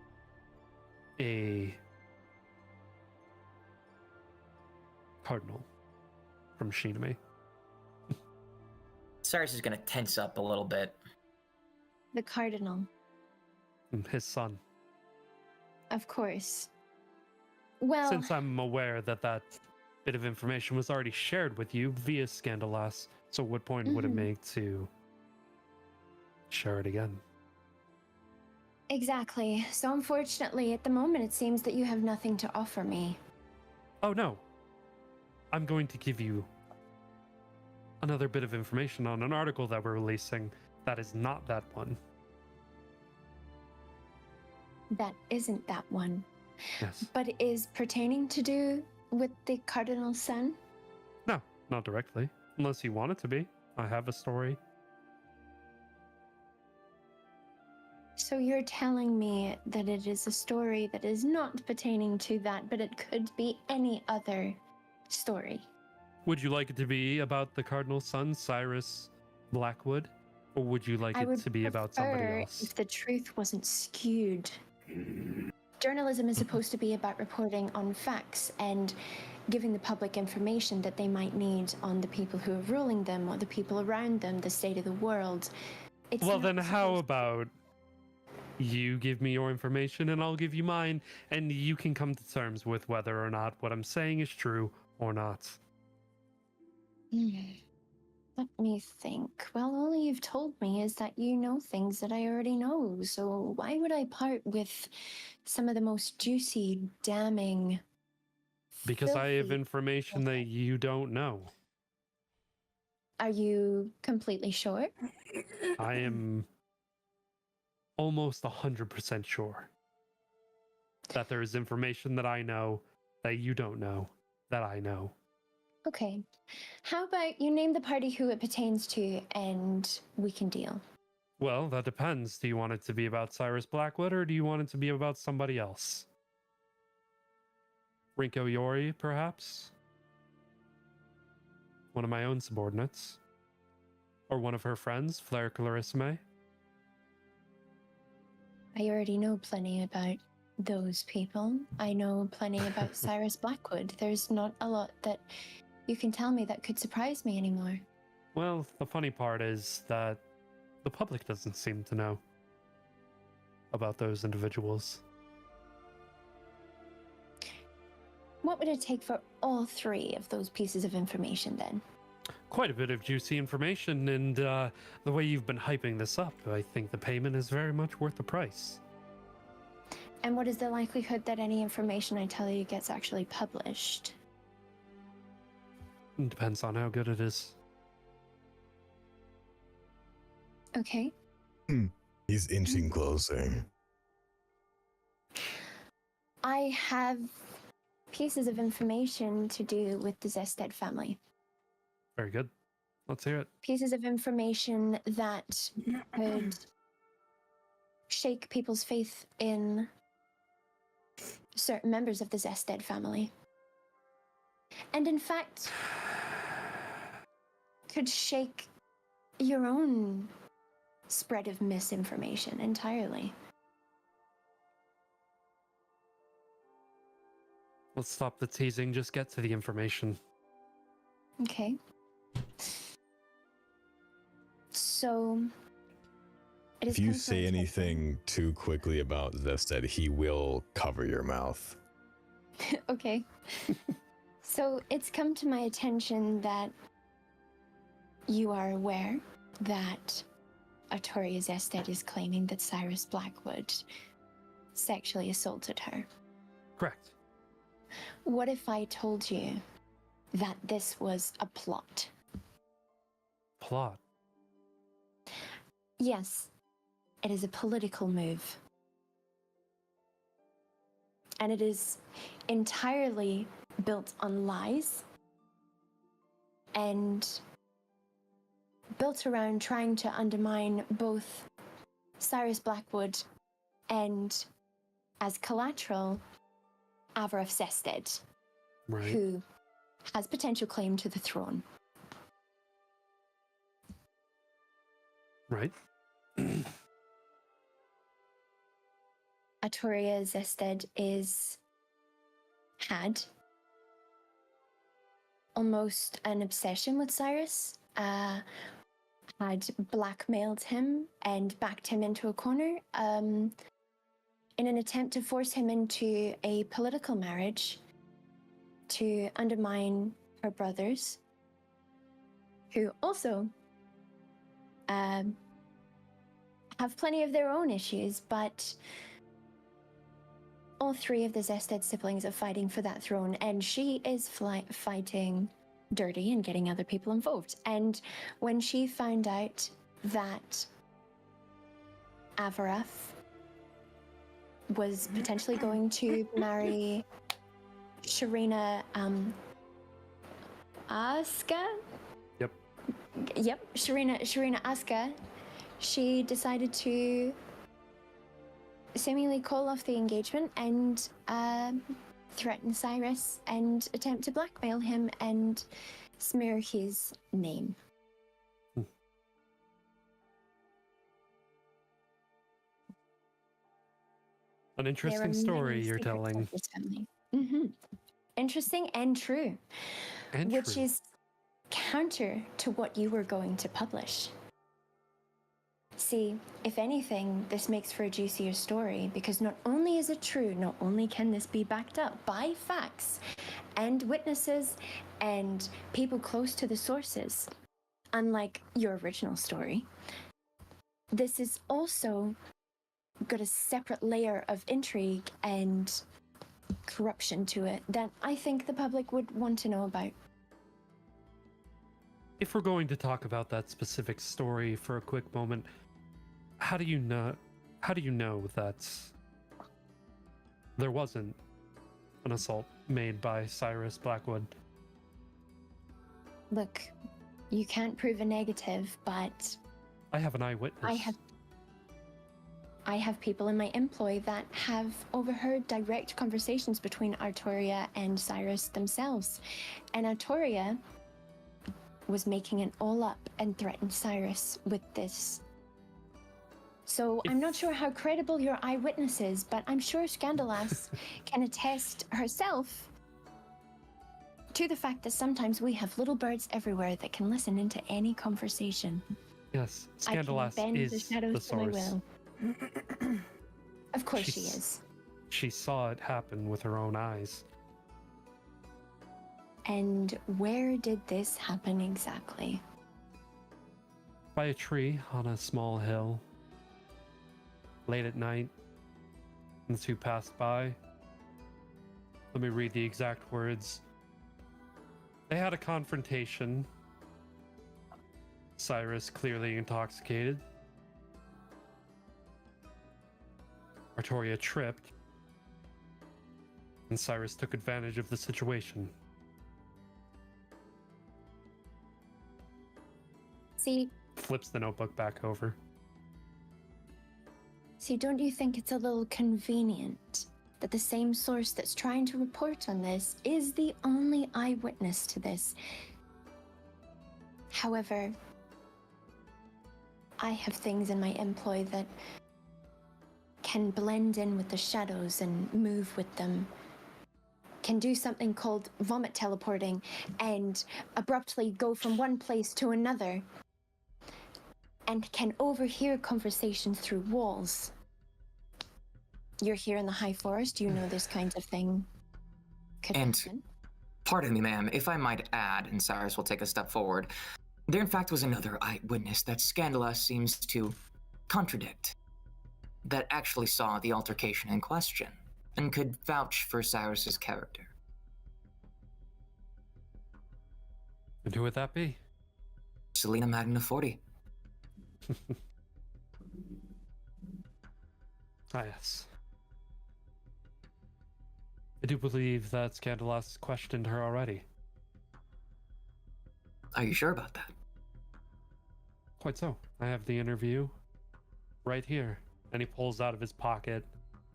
a cardinal from Shiname. Cyrus is gonna tense up a little bit. The cardinal, His son. of course. Well, Since I'm aware that that bit of information was already shared with you via Scandalas, so what point would it Mhm. make to share it again? exactly. So unfortunately, at the moment, it seems that you have nothing to offer me. Oh no. I'm going to give you another bit of information on an article that we're releasing that is not that one. That isn't that one, Yes. but is pertaining to do with the cardinal's son. No, not directly. Unless you want it to be. I have a story. So you're telling me that it is a story that is not pertaining to that, but it could be any other story. Would you like it to be about the cardinal's son, Cyrus Blackwood? Or would you like I it would to be about somebody prefer else? if the truth wasn't skewed. Journalism is supposed to be about reporting on facts and giving the public information that they might need on the people who are ruling them or the people around them, the state of the world. It's Well, not then how supposed- about you give me your information and I'll give you mine, and you can come to terms with whether or not what I'm saying is true or not. Let me think. Well, all you've told me is that you know things that I already know, so why would I part with some of the most juicy, damning... Because I have filthy- information that you don't know. Are you completely sure? I am almost 100% sure that there is information that I know that you don't know that I know. Okay. How about you name the party who it pertains to and we can deal? Well, that depends. Do you want it to be about Cyrus Blackwood or do you want it to be about somebody else? Rinko Yori, perhaps? One of my own subordinates? Or one of her friends, Flair Clarissime? I already know plenty about those people. I know plenty about Cyrus Blackwood. There's not a lot that you can tell me that could surprise me anymore. Well, the funny part is that the public doesn't seem to know about those individuals. What would it take for all three of those pieces of information then? Quite a bit of juicy information, and the way you've been hyping this up, I think the payment is very much worth the price. And what is the likelihood that any information I tell you gets actually published? It depends on how good it is. Okay. He's inching closer. I have pieces of information to do with the Zested family. Very good. Let's hear it. Pieces of information that could shake people's faith in certain members of the Zested family. And in fact, could shake your own spread of misinformation entirely. Let's stop the teasing, just get to the information. Okay. So, it is If you say confirmed that- anything too quickly about Zested, he will cover your mouth. Okay. So it's come to my attention that you are aware that Artoria Zested is claiming that Cyrus Blackwood sexually assaulted her. Correct. What if I told you that this was a plot? Plot. Yes, it is a political move. And it is entirely built on lies and built around trying to undermine both Cyrus Blackwood and, as collateral, Avaraf Zested, Right. who has potential claim to the throne. Right. Artoria Zested had almost an obsession with Cyrus, had blackmailed him and backed him into a corner in an attempt to force him into a political marriage to undermine her brothers, who also have plenty of their own issues, but all three of the Zested siblings are fighting for that throne, and she is fighting dirty and getting other people involved. And when she found out that Avaraf was potentially going to marry Sharina Aska? Yep, Sharina Aska, she decided to seemingly call off the engagement and threaten Cyrus and attempt to blackmail him and smear his name. An interesting story you're telling. Mm-hmm. Interesting and true. And which true. is counter to what you were going to publish. See, if anything, this makes for a juicier story, because not only is it true, not only can this be backed up by facts and witnesses and people close to the sources, unlike your original story, this is also got a separate layer of intrigue and corruption to it that I think the public would want to know about. If we're going to talk about that specific story for a quick moment, how do you know that there wasn't an assault made by Cyrus Blackwood? Look, you can't prove a negative, but I have an eyewitness. I have people in my employ that have overheard direct conversations between Artoria and Cyrus themselves. And Artoria was making it all up and threatened Cyrus with this. So I'm not sure how credible your eyewitness is, but I'm sure Scandalas can attest herself to the fact that sometimes we have little birds everywhere that can listen into any conversation. Yes, I can Scandalas bend is the shadows to my source. will. Of course she is. She saw it happen with her own eyes. And where did this happen exactly? By a tree on a small hill. Late at night, and the two passed by. Let me read the exact words. They had a confrontation. Cyrus clearly intoxicated. Artoria tripped. And Cyrus took advantage of the situation. See, Flips the notebook back over. don't you think it's a little convenient that the same source that's trying to report on this is the only eyewitness to this? However, I have things in my employ that can blend in with the shadows and move with them. Can do something called vomit teleporting and abruptly go from one place to another. And can overhear conversations through walls. You're here in the high forest, you know this kind of thing could happen. Pardon me, ma'am, if I might add, and Cyrus will take a step forward, there in fact was another eyewitness that Scandalas seems to contradict, that actually saw the altercation in question, and could vouch for Cyrus's character. And who would that be? Selena Magna 40. Ah, yes. I do believe that Scandalas questioned her already. Are you sure about that? Quite so. I have the interview right here. And he pulls out of his pocket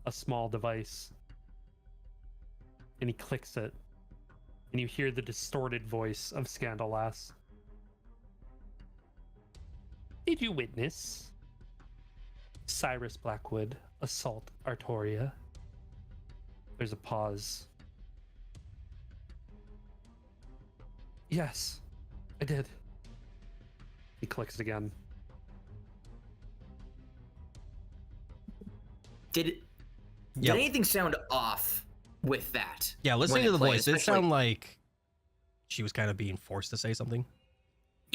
a small device. And he clicks it. And you hear the distorted voice of Scandalas. Did you witness Cyrus Blackwood assault Artoria? There's a pause. Yes, I did. He clicks again. Did anything sound off with that? Yeah, listening when to the played, voice, it especially- sounded like she was kind of being forced to say something.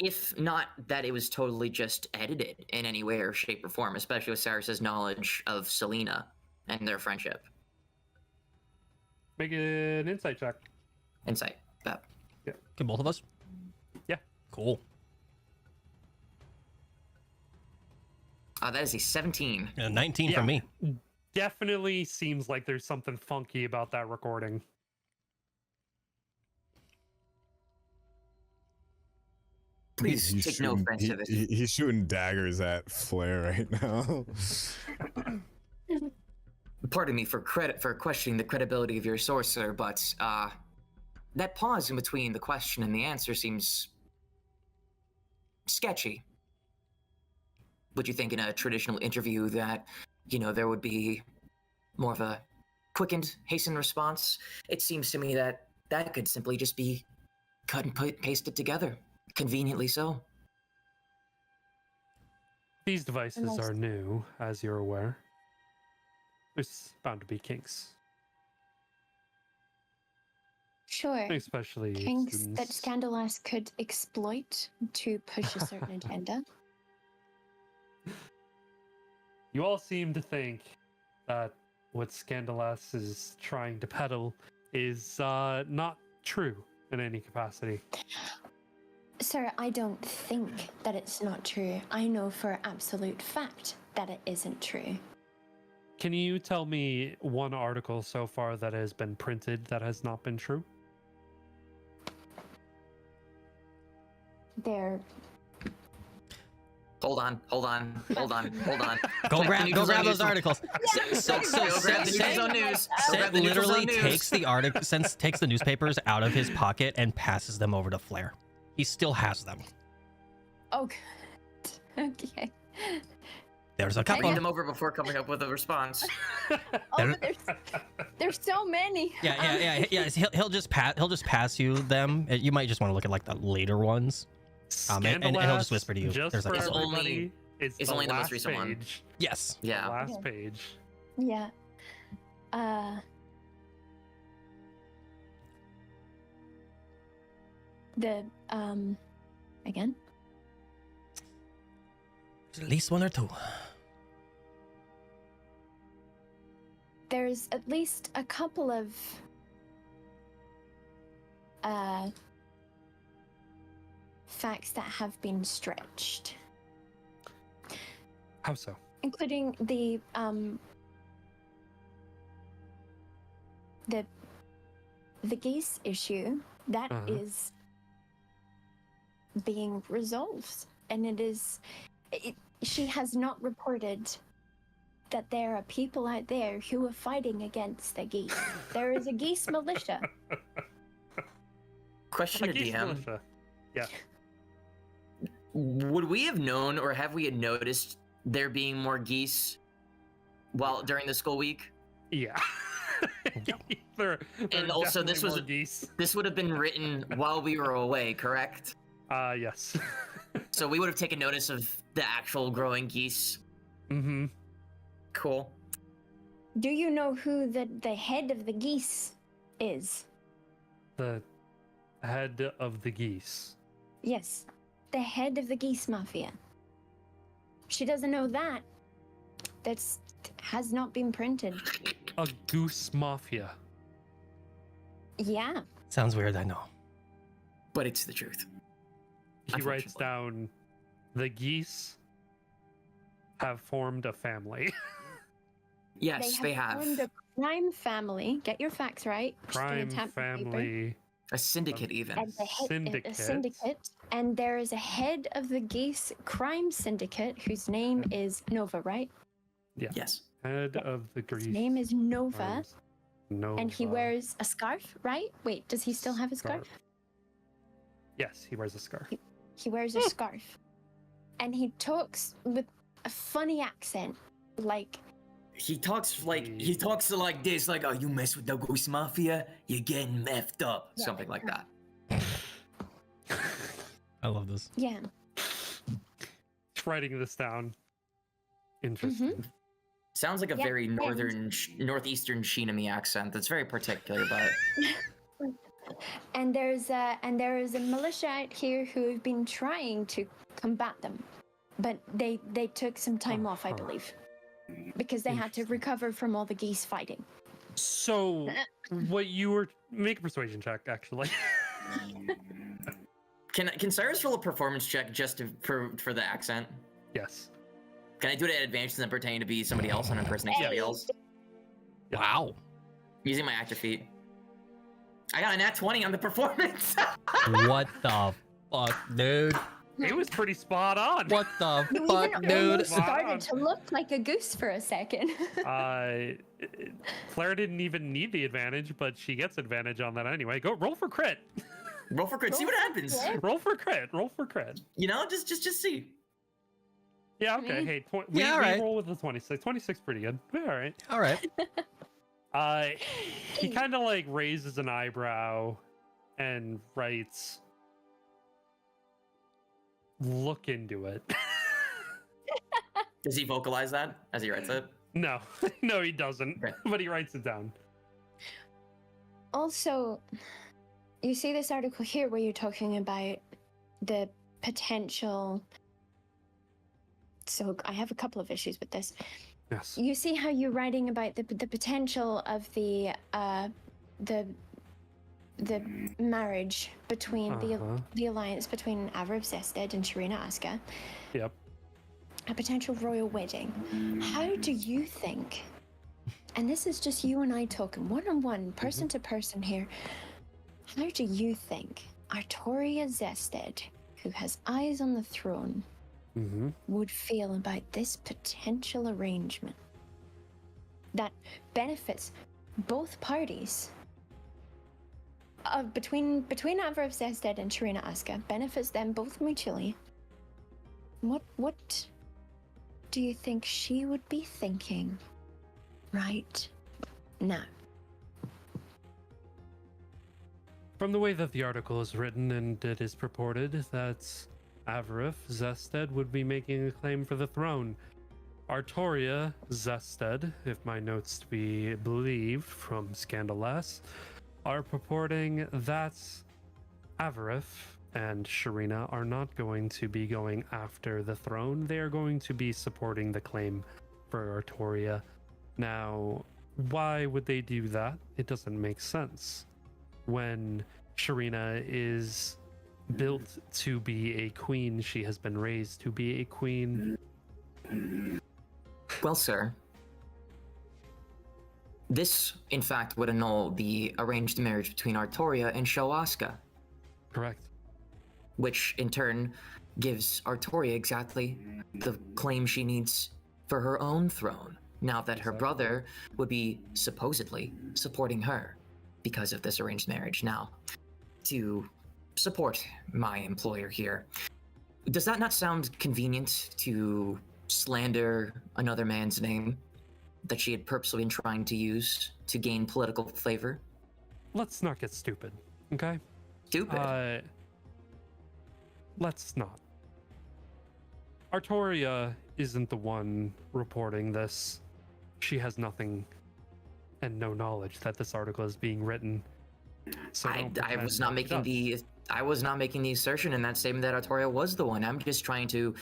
If not that it was totally just edited in any way or shape or form, especially with Cyrus's knowledge of Selena and their friendship. Make an insight check. Insight. That. Can both of us? Yeah. Cool. That is a 17. 19 from me. Definitely seems like there's something funky about that recording. Please He's take no shooting- offense to this. He's shooting daggers at Flair right now. Pardon me for questioning the credibility of your source, sir, but that pause in between the question and the answer seems sketchy. Would you think in a traditional interview that, there would be more of a quickened, hastened response? It seems to me that that could simply just be cut and pasted together, conveniently so. These devices are new, as you're aware. There's bound to be kinks. Sure. Especially Kinks that students. Scandalas could exploit to push a certain agenda. You all seem to think that what Scandalas is trying to peddle is not true in any capacity. Sir, I don't think that it's not true. I know for absolute fact that it isn't true. Can you tell me one article so far that has been printed that has not been true? They're Hold on. Go grab News on those News. articles. So Go grab the News on News. Go grab the News on literally News. takes the article, takes the newspapers out of his pocket and passes them over to Flair. He still has them. oh, good. Okay. There's a Read couple. them over before coming up with a response. Oh, there's so many. Yeah. He'll just pass you them. You might just want to look at like the later ones. And he'll just whisper to you. Just There's for like everybody, it's the only the most last recent one. page. yes. The Yeah. last page. Yeah. The again. At least one or two. There's at least a couple of facts that have been stretched, How so? including the geese issue that is being resolved, and she has not reported that there are people out there who are fighting against the geese. There is a geese militia. Question to Geese DM. militia. Yeah. Would we have known or have we had noticed there being more geese during the school week? Yeah. There And are also, this definitely was- more geese. This would have been written while we were away, correct? Yes. So we would have taken notice of the actual growing geese. Mm-hmm. Cool. Do you know who the head of the geese is? The head of the geese. Yes, the head of the geese mafia. She doesn't know that. That's has not been printed. A goose mafia. Yeah. Sounds weird, I know. But it's the truth. He writes Unfortunately. down, the geese have formed a family. Yes, they have. formed a crime family. Get your facts right. Just gonna Crime tap the paper. family A syndicate, even. And the head, a Syndicate. syndicate. And there is a head of the Geese crime syndicate whose name is Nova, right? Yeah. Yes. Head of the His Greece. name is Nova. Crimes. Nova. And he wears a scarf, right? Wait, does he still have a scarf? Yes, he wears a scarf. He wears a scarf. And he talks with a funny accent, like He talks like this, like, oh, you mess with the Ghost Mafia, you're getting messed up. Yeah, Something like that. I love this. yeah. Just writing this down. Interesting. Sounds like a Yeah, very and- northeastern Shinami accent. That's very particular, but And there is a militia out here who have been trying to combat them, but they took some time off, I believe, because they had to recover from all the geese fighting. So, what you were make a persuasion check, actually. can Cyrus roll a performance check just for the accent? Yes. Can I do it at advantage since I'm pretending to be somebody else and impersonating somebody else? Wow. Using my active feat. I got a nat 20 on the performance. What the fuck, dude? It was pretty spot on. What the You fuck, even dude? almost started to look like a goose for a second. Flair didn't even need the advantage, but she gets advantage on that anyway. Go roll for crit. Roll for crit. See what happens. Yeah. Roll for crit. Roll for crit. You know, just see. Yeah, okay. mean- Hey, Yeah, we alright. roll with the 26. 26 pretty good. Yeah, all right. All right. He kind of like raises an eyebrow and writes, "Look into it." Does he vocalize that as he writes it? No, no, he doesn't. Okay. But he writes it down. Also, you see this article here where you're talking about the potential. So I have a couple of issues with this. Yes. You see how you're writing about the potential of the marriage between Uh-huh. the alliance between Avariv Zested and Sharina Aska, Yep. a potential royal wedding. How do you think? And this is just you and I talking one-on-one, person to person here. How do you think Artoria Zested, who has eyes on the throne, Mm-hmm. would feel about this potential arrangement that benefits both parties? Between Avariv Zested and Sharina Aska, benefits them both mutually. What do you think she would be thinking right now? From the way that the article is written and it is purported that Avariv Zested would be making a claim for the throne. Artoria Zested, if my notes to be believed from Scandalous, are purporting that Avariv and Sharina are not going to be going after the throne. They are going to be supporting the claim for Artoria. Now, why would they do that? It doesn't make sense. When Sharina is built to be a queen, she has been raised to be a queen. Well, sir, this, in fact, would annul the arranged marriage between Artoria and Shoaska, Correct. which in turn gives Artoria exactly the claim she needs for her own throne, now that her Exactly. brother would be supposedly supporting her because of this arranged marriage. Now, to support my employer here, does that not sound convenient to slander another man's name that she had purposely been trying to use to gain political favor? Let's not get stupid, okay? Stupid. Let's not. Artoria isn't the one reporting this. She has nothing and no knowledge that this article is being written. So I don't pretend was not like making she does. I was not making the assertion in that statement that Artoria was the one. I'm just trying to,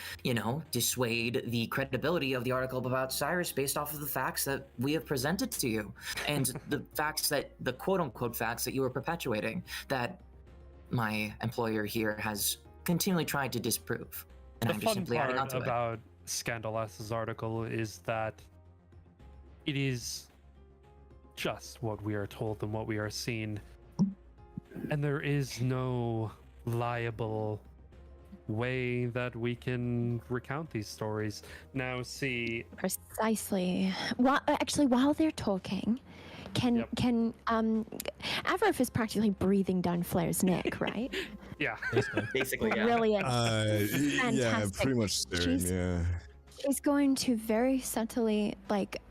dissuade the credibility of the article about Cyrus based off of the facts that we have presented to you, and the quote unquote facts that you were perpetuating, that my employer here has continually tried to disprove. And The I'm just fun simply adding on part to it. about Scandalous's article is that it is just what we are told and what we are seeing. And there is no liable way that we can recount these stories. Now, see, Precisely. While they're talking, can Avrif is practically breathing down Flair's neck, right? yeah, Basically, yeah. Brilliant. Yeah, Fantastic. pretty much staring. Yeah. She's going to very subtly, like,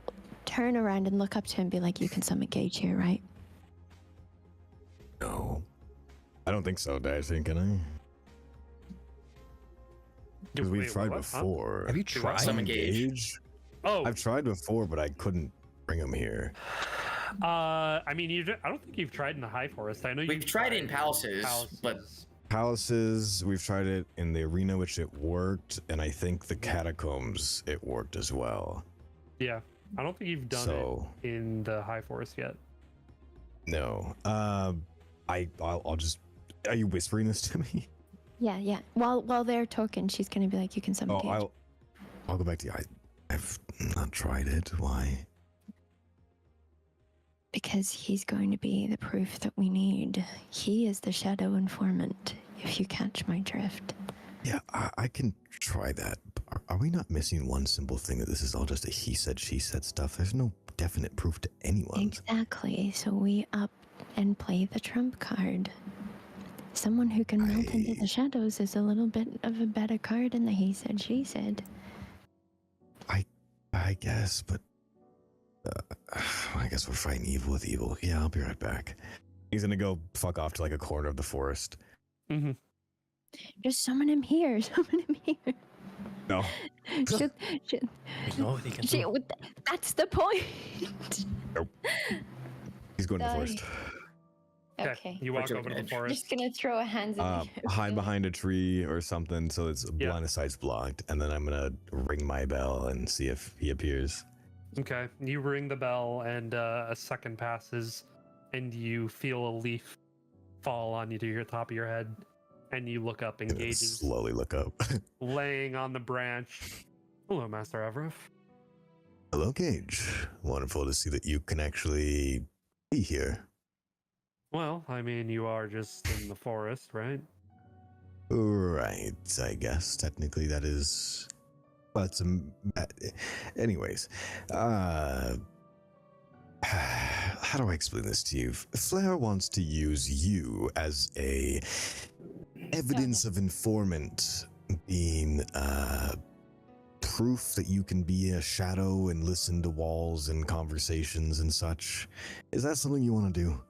turn around and look up to him and be like, "You can summon Gage here, right?" No, I don't think so, Dashing. Can I? Because we've Wait, tried what? Huh? before. Have you tried? Summon Gage? Oh, I've tried before, but I couldn't bring him here. I mean, I don't think you've tried in the High Forest. I know We've tried it in palaces, but Palaces, we've tried it in the arena, which it worked, and I think the catacombs it worked as well. Yeah, I don't think you've done So it in the High Forest yet. no, I'll just. Are you whispering this to me? Yeah. While they're talking, she's gonna be like, "You can summon Oh, Gage." I'll go back to you. I've not tried it. Why? Because he's going to be the proof that we need. He is the shadow informant, if you catch my drift. Yeah, I can try that. Are we not missing one simple thing that this is all just a he said, she said stuff? There's no definite proof to anyone. Exactly. So we up and play the trump card. Someone who can melt into the shadows is a little bit of a better card in the he said, she said. I guess, but I guess we're fighting evil with evil. Yeah, I'll be right back. He's gonna go fuck off to like a corner of the forest. Mm-hmm. Just summon him here. Summon him here. No. Should, We know what he can do. that's the point. He's going to the Die. forest. Okay. You walk Put over your to the edge. forest. Just gonna throw a hands in the air. Hide behind a tree or something so it's Yeah. line of sight's blocked, and then I'm gonna ring my bell and see if he appears. Okay, you ring the bell, and a second passes, and you feel a leaf fall on you to your top of your head, and you look up, and And then Gage is slowly look up. laying on the branch. Hello, Master Avrif. Hello, Gage. Wonderful to see that you can actually be here. Well, I mean, you are just in the forest, right? Right, I guess. Technically, that is. Well, it's anyways, how do I explain this to you? Flair wants to use you as a evidence of informant, being proof that you can be a shadow and listen to walls and conversations and such. Is that something you want to do?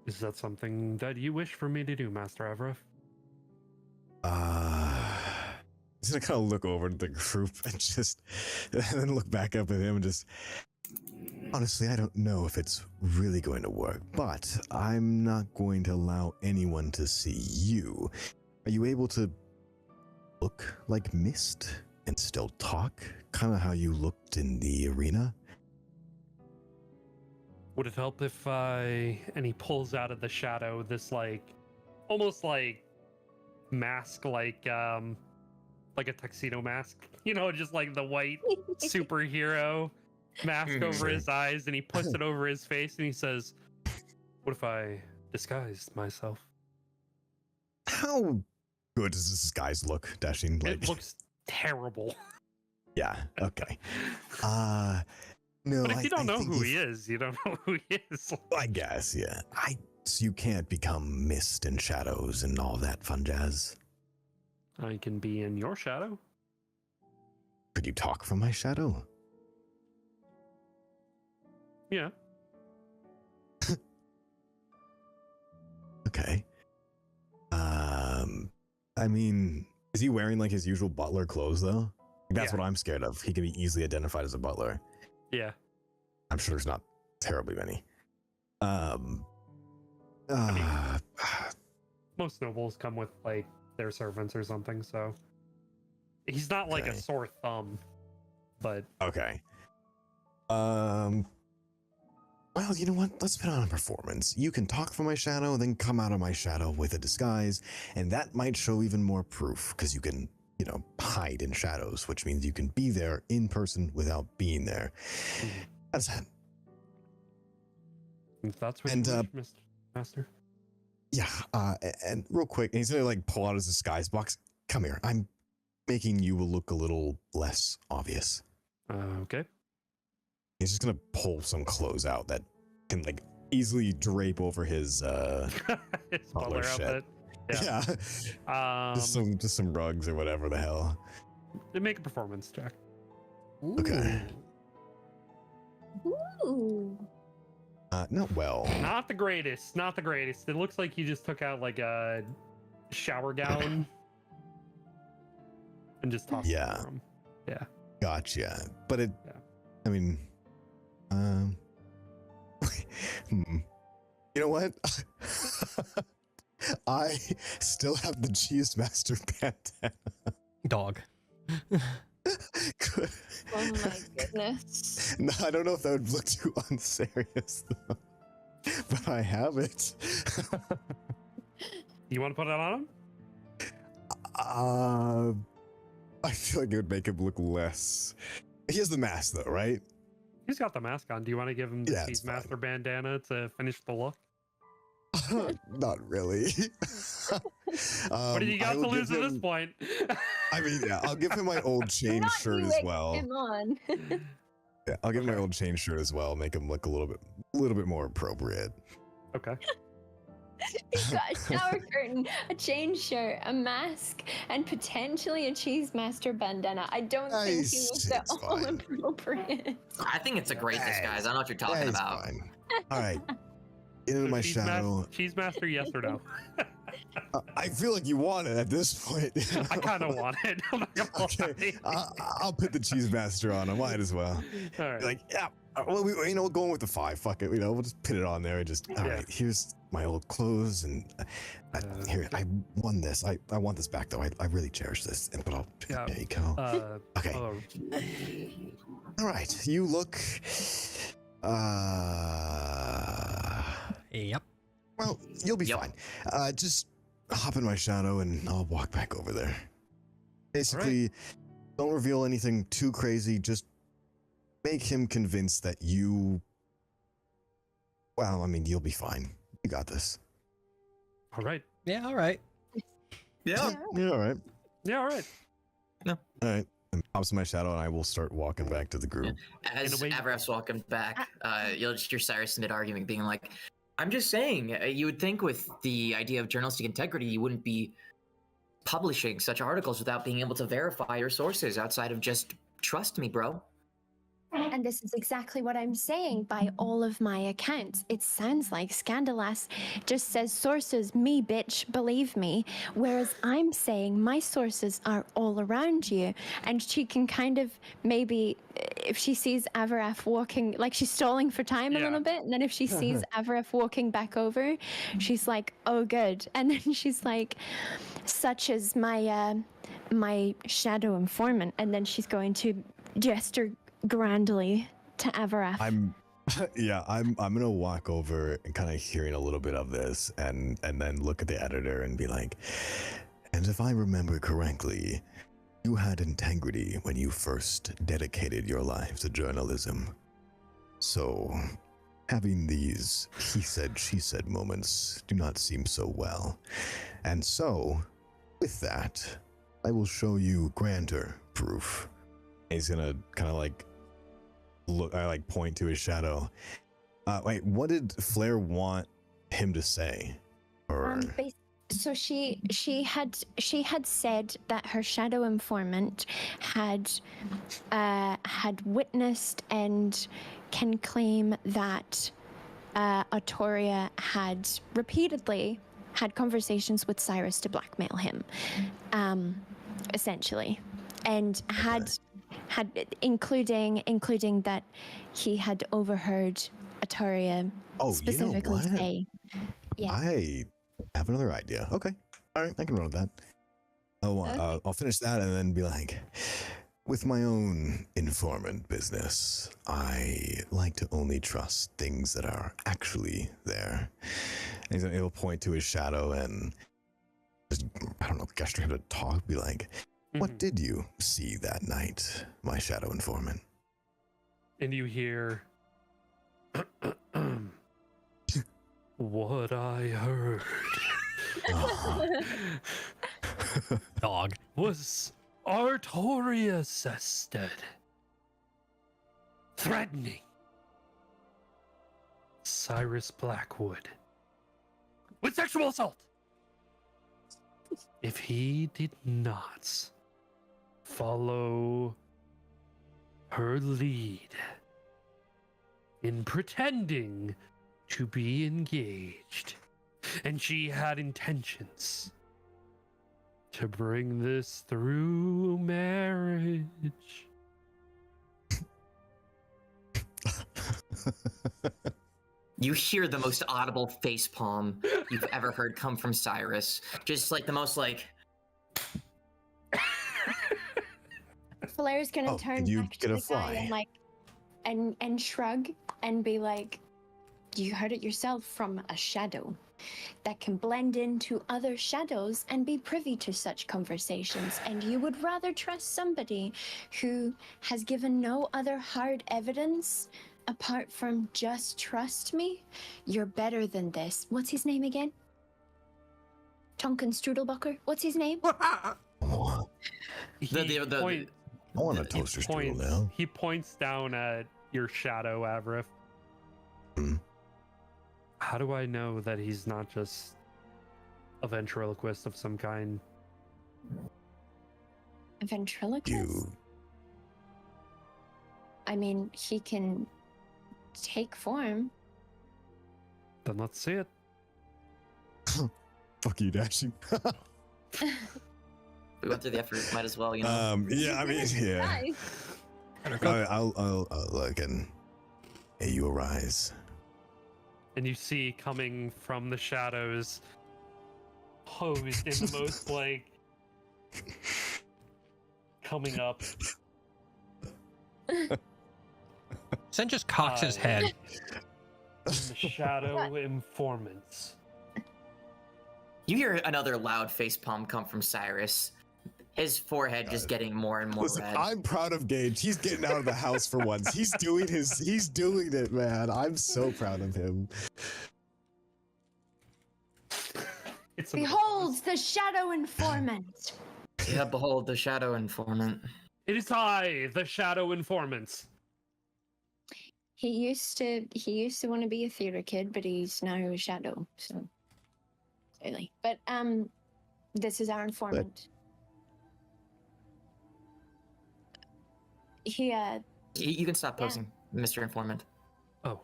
Is that something that you wish for me to do, Master Avrif? He's gonna kind of look over at the group and then look back up at him and just. Honestly, I don't know if it's really going to work, but I'm not going to allow anyone to see you. Are you able to look like Mist and still talk? Kind of how you looked in the arena? Would it help if and he pulls out of the shadow this almost like mask, like a tuxedo mask, just like the white superhero mask over his eyes, and he puts it over his face and he says, "What if I disguised myself?" How good does this guy's look, Dashing? It looks terrible. Yeah, okay. No, But if you don't know think who he is, you don't know who he is. I guess, yeah. So you can't become mist and shadows and all that fun jazz. I can be in your shadow. Could you talk from my shadow? Yeah. Okay. I mean, is he wearing like his usual butler clothes though? That's Yeah. what I'm scared of. He can be easily identified as a butler. Yeah. I'm sure there's not terribly many. Most nobles come with like their servants or something, so he's not like a Okay. sore thumb, but Okay. Well, you know what? Let's put on a performance. You can talk from my shadow, then come out of my shadow with a disguise, and that might show even more proof, because you can, hide in shadows, which means you can be there in person without being there. That's that. if that's what And, you wish, Mr. Master. Yeah, and real quick, and he's gonna like pull out his disguise box. Come here, I'm making you look a little less obvious. Okay. He's just gonna pull some clothes out that can like easily drape over his His butler butler shit. outfit. Yeah. Just some rugs or whatever the hell. Make a performance check. Okay. Ooh. Not well. Not the greatest. Not the greatest. It looks like you just took out like a shower gown and just tossed Yeah. it for him. Yeah. Gotcha. But it, Yeah. I mean, you know what? I still have the Cheese Master bandana. Dog. Good. Oh my goodness. No, I don't know if that would look too unserious, though. But I have it. You want to put it on him? I feel like it would make him look less. He has the mask, though, right? He's got the mask on. Do you want to give him the Yeah, it's Cheese fine. Master bandana to finish the look? Not really. What do you got I to will lose give at this him- point? I mean, yeah, I'll give him my old chain Not shirt you as egg well. him on. Yeah, I'll give him my old chain shirt as well. Make him look a little bit more appropriate. Okay. He's got a shower curtain, a chain shirt, a mask, and potentially a Cheese Master bandana. I don't think he Nice, looks at it's all fine. appropriate. I think it's a great disguise. I know what you're talking That is about. fine. All right. Into So my Cheese shadow. Cheese Master, yes or no? I feel like you want it at this point. I kind of want it. I'm not gonna Okay, lie. I'll put the Cheese Master on. I might as well. All right. Like, yeah. Well, we're going with the 5. Fuck it. We'll just put it on there and just. All Yeah. right. Here's my old clothes and here I won this. I want this back though. I really cherish this. And but I'll Yeah. there you go. Okay. All right. You look. Yep. Well, you'll be Yep. fine. Just hop in my shadow and I'll walk back over there. Basically, don't reveal anything too crazy. Just make him convinced that you. Well, I mean, you'll be fine. You got this. All right. Yeah, all right. Yeah. Yeah, all right. Yeah. All right. All right. And pops in my shadow, and I will start walking back to the group. As In a way- Avraf's walking back, you'll just hear Cyrus mid-argument being like, I'm just saying, you would think with the idea of journalistic integrity, you wouldn't be publishing such articles without being able to verify your sources outside of just trust me, bro. And this is exactly what I'm saying by all of my accounts. It sounds like Scandalous just says sources, me bitch, believe me. Whereas I'm saying my sources are all around you. And she can kind of maybe, if she sees Avaraf walking, like she's stalling for time a Yeah. little bit. And then if she sees Avaraf walking back over, she's like, oh, good. And then she's like, such as my shadow informant. And then she's going to gesture grandly to Avaraf. I'm gonna walk over and kind of hearing a little bit of this and then look at the editor and be like, and if I remember correctly, you had integrity when you first dedicated your life to journalism. So having these he said, she said moments do not seem so well. And so with that, I will show you grander proof. And he's gonna kind of like look, I like point to his shadow. Wait, what did Flair want him to say? Or So she had said that her shadow informant had witnessed and can claim that Artoria had repeatedly had conversations with Cyrus to blackmail him, essentially, and had including that he had overheard Artoria specifically say, yeah. I have another idea. Okay, all right, I can run with that. I'll finish that and then be like, with my own informant business, I like to only trust things that are actually there. And he'll point to his shadow and just, I don't know, gesture him to talk, be like, what did you see that night, my shadow informant? And you hear What I heard Dog. was Artorias Ested threatening Cyrus Blackwood with sexual assault if he did not follow her lead in pretending to be engaged, and she had intentions to bring this through marriage. You hear the most audible facepalm you've ever heard come from Cyrus. Just like the most like. Flair's gonna turn you back to get a the guy and fly. like, and shrug and be like, "You heard it yourself from a shadow that can blend into other shadows and be privy to such conversations. And you would rather trust somebody who has given no other hard evidence apart from just trust me? You're better than this." What's his name again? Tonkin Strudelbucker? What's his name? I want a toaster strudel now. He points down at your shadow, Avrith. Hmm. How do I know that he's not just a ventriloquist of some kind? A ventriloquist? You. I mean, he can take form. Then let's see it. Fuck you, Dashing. We went through the effort, might as well, you know. Yeah, I mean, yeah. Nice. I'll look and you arise. And you see coming from the shadows, posed in the most like coming up. Sen just cocks his head. The shadow informants. You hear another loud facepalm come from Cyrus. His forehead just getting more and more Listen, red. I'm proud of Gage. He's getting out of the house for once. He's doing it, man. I'm so proud of him. Behold the shadow informant. Yeah, behold the shadow informant. It is I, the shadow informant. He used to want to be a theater kid, but he's now a shadow. So, really. But this is our informant. He You can stop posing, Mr. Informant. Oh,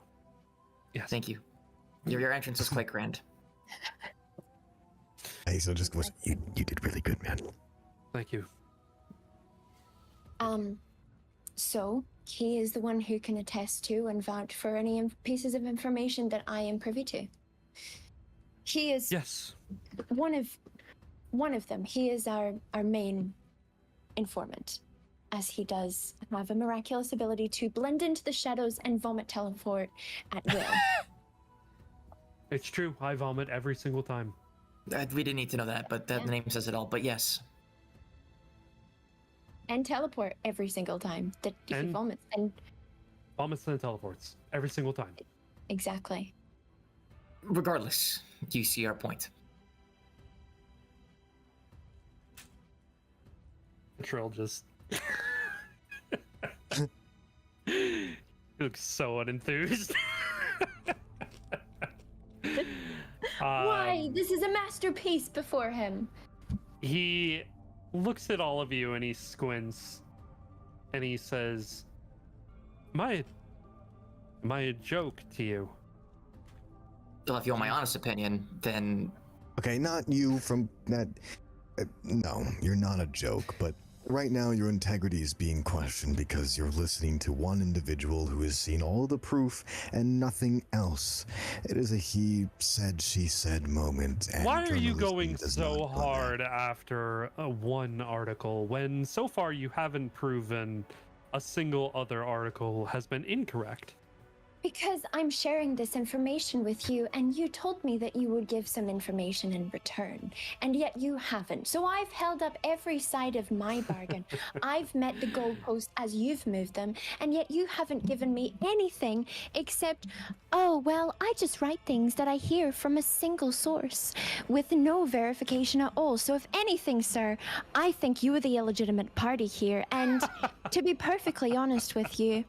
yes. Thank you. Your entrance was quite grand. Hey, so just you did really good, man. Thank you. So he is the one who can attest to and vouch for any pieces of information that I am privy to. He is one of them. He is our main informant, as he does have a miraculous ability to blend into the shadows and vomit teleport at will. It's true. I vomit every single time. We didn't need to know that, but that name says it all. But yes. And teleport every single time that he vomits. And vomits and teleports every single time. Exactly. Regardless, you see our point. Trill just he looks so unenthused. Why? This is a masterpiece before him. He looks at all of you and he squints and he says, Am I a joke to you? Well, if you want my honest opinion, then... Okay, not you from that... no, you're not a joke, but right now your integrity is being questioned because you're listening to one individual who has seen all the proof and nothing else. It is a he said, she said moment. And why are you journalism going does so not hard after one article when so far you haven't proven a single other article has been incorrect? Because I'm sharing this information with you, and you told me that you would give some information in return, and yet you haven't. So I've held up every side of my bargain. I've met the goalposts as you've moved them, and yet you haven't given me anything except, oh, well, I just write things that I hear from a single source with no verification at all. So if anything, sir, I think you are the illegitimate party here, and to be perfectly honest with you,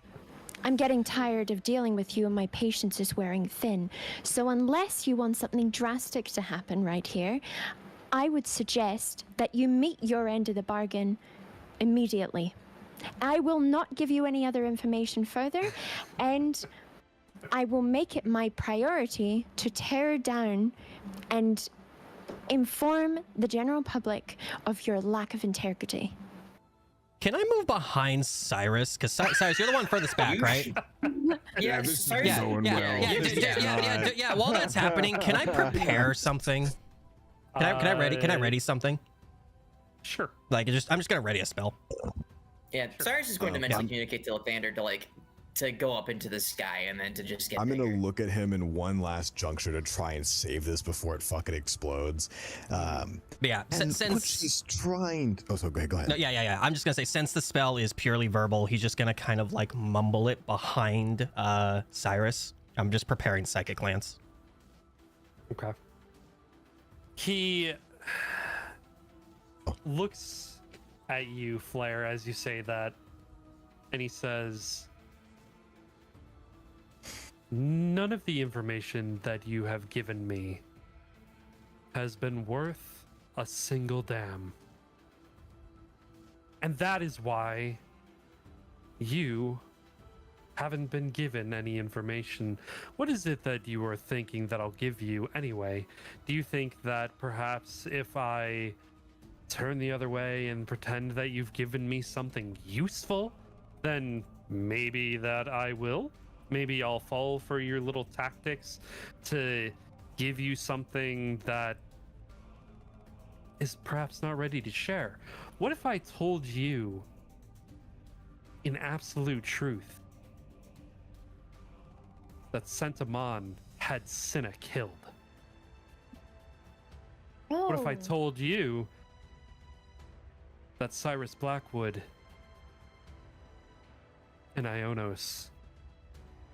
I'm getting tired of dealing with you and my patience is wearing thin. So unless you want something drastic to happen right here, I would suggest that you meet your end of the bargain immediately. I will not give you any other information further, and I will make it my priority to tear down and inform the general public of your lack of integrity. Can I move behind Cyrus? Because Cyrus, you're the one furthest back, right? Yeah, this is Cyrus- going well. Yeah. While that's happening, can I prepare something? Can I ready something? Sure. Like, I'm just gonna ready a spell. Yeah, Cyrus is going to mentally communicate to Lathander to go up into the sky and then to just get I'm bigger. gonna look at him in one last juncture to try and save this before it fucking explodes. But yeah, And since what she's trying. Oh, so go ahead. no, yeah. I'm just gonna say, since the spell is purely verbal, he's just gonna kind of like mumble it behind Cyrus. I'm just preparing psychic lance. Okay. He looks at you, Flair, as you say that, and he says, none of the information that you have given me has been worth a single damn. And that is why you haven't been given any information. What is it that you are thinking that I'll give you anyway? Do you think that perhaps if I turn the other way and pretend that you've given me something useful, then maybe that I will? Maybe I'll fall for your little tactics to give you something that is perhaps not ready to share. What if I told you in absolute truth that Sentamon had Cinna killed? Oh. What if I told you that Cyrus Blackwood and Ionos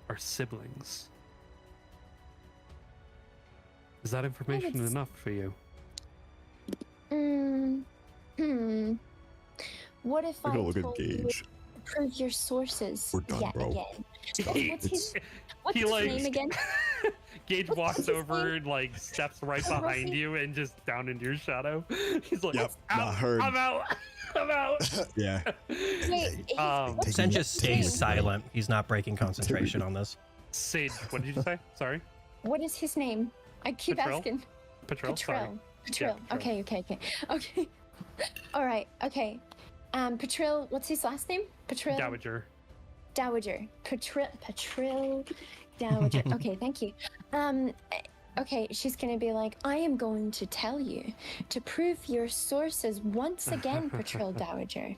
are siblings? Is that information it's- enough for you? What if I Look at told you Gage. to prove your sources We're done, yet bro. again? What's his He, like- name again? Gage What's walks his over, like steps right behind you and just down into your shadow. He's like, Yep, "Out, I heard. I'm out. I'm out. Yeah. Wait, Um, Sen just stays name? silent. He's not breaking concentration on this. Sage, what did you say? Sorry. What is his name? I keep Patrell? asking. Patrol. Sorry. Patrol. Patrol. Okay. All right. Okay. Patrol. What's his last name? Patrol. Dowager. Dowager. Patrol. Dowager. Okay. Thank you. Okay. She's gonna be like, I am going to tell you to prove your sources once again, Patrol Dowager,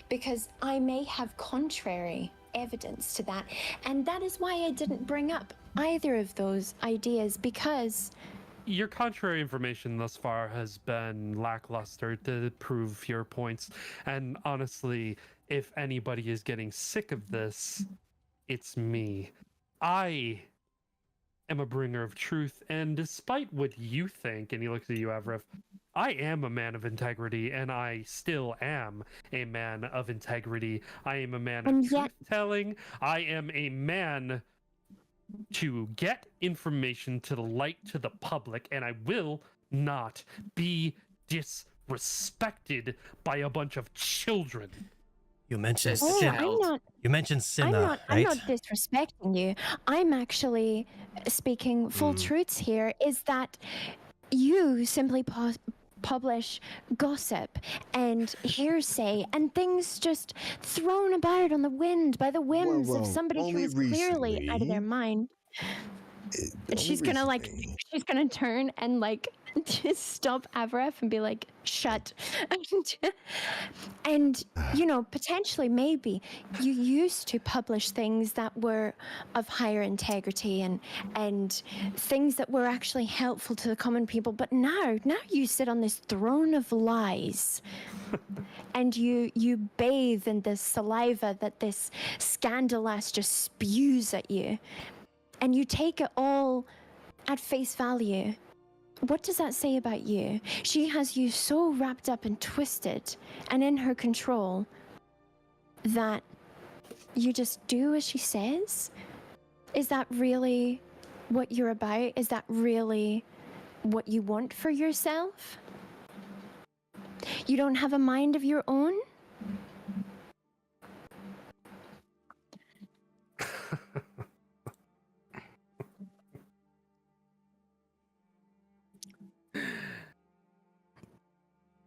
because I may have contrary evidence to that, and that is why I didn't bring up either of those ideas, because Your contrary information thus far has been lackluster to prove your points. And honestly, if anybody is getting sick of this, it's me. I am a bringer of truth, and despite what you think, and he looks at you, Avrif, I am a man of integrity, and I still am a man of integrity. I am a man of And yet- truth-telling. I am a man to get information to the light to the public, and I will not be disrespected by a bunch of children. You mentioned Oh, Sin. I'm not. You mentioned Cinna, I'm right? not disrespecting you. I'm actually speaking full truths here. Is that you simply publish gossip and hearsay and things just thrown about on the wind by the whims Whoa, of somebody who only is clearly out of their recently. mind. And she's gonna turn and like to stop Avaref and be like, shut. And, you know, potentially, maybe you used to publish things that were of higher integrity and things that were actually helpful to the common people. But now you sit on this throne of lies. And you bathe in the saliva that this scandalous just spews at you. And you take it all at face value. What does that say about you? She has you so wrapped up and twisted and in her control that you just do as she says? Is that really what you're about? Is that really what you want for yourself? You don't have a mind of your own?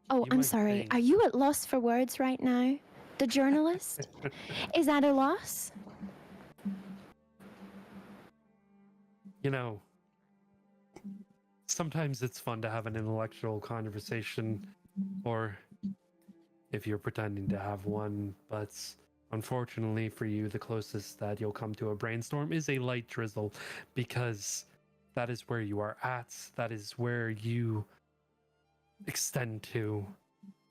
Oh, I'm sorry. think. Are you at loss for words right now? The journalist? Is that a loss? You know, sometimes it's fun to have an intellectual conversation, or if you're pretending to have one, but unfortunately for you, the closest that you'll come to a brainstorm is a light drizzle, because that is where you are at, that is where you extend to,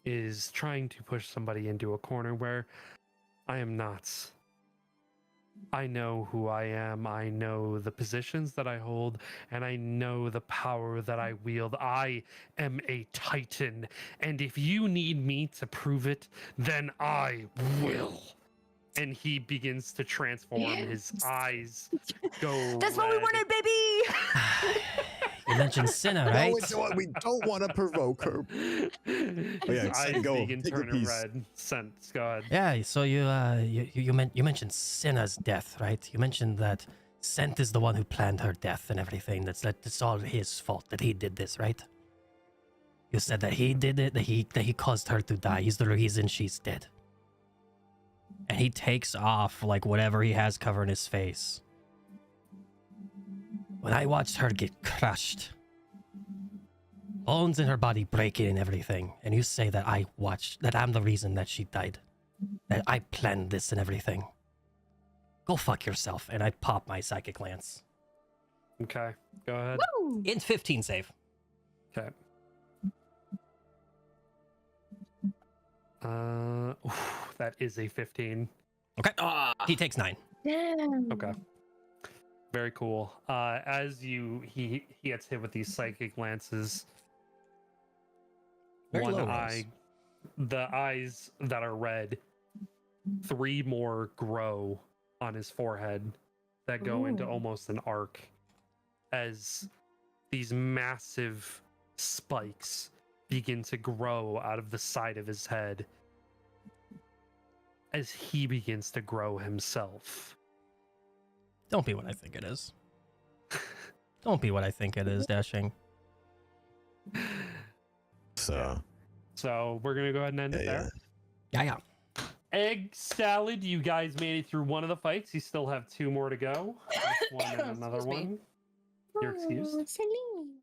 is trying to push somebody into a corner where I am not. I know who I am, I know the positions that I hold, and I know the power that I wield. I am a titan, and if you need me to prove it, then I will. And he begins to transform, his eyes go That's what we red. wanted, baby! You mentioned Cinna, right? No, it's what we don't want to provoke her. His yeah, eyes go. begin Take your turning piece. red. Sense, go ahead. Yeah, so you mentioned Cinna's death, right? You mentioned that Scent is the one who planned her death and everything. That's all his fault, that he did this, right? You said that he did it, that he caused her to die. He's the reason she's dead. And he takes off like whatever he has covering his face. When I watched her get crushed, bones in her body breaking and everything, and you say that I'm the reason that she died, that I planned this and everything. Go fuck yourself, and I pop my psychic lance. Okay, go ahead. Woo! In 15 save. Okay. That is a 15. Okay. He takes 9. Damn. Okay. Very cool. As he gets hit with these psychic lances, Very low one eye, the eyes that are red, 3 more grow on his forehead that go into Ooh. almost an arc as these massive spikes begin to grow out of the side of his head as he begins to grow himself. Don't be what I think it is. Don't be what I think it is, Dashing. So we're gonna go ahead and end it there. Yeah. Egg salad, you guys made it through one of the fights. You still have 2 more to go. This one and another Excuse me. one. You're excused. Oh, Celine.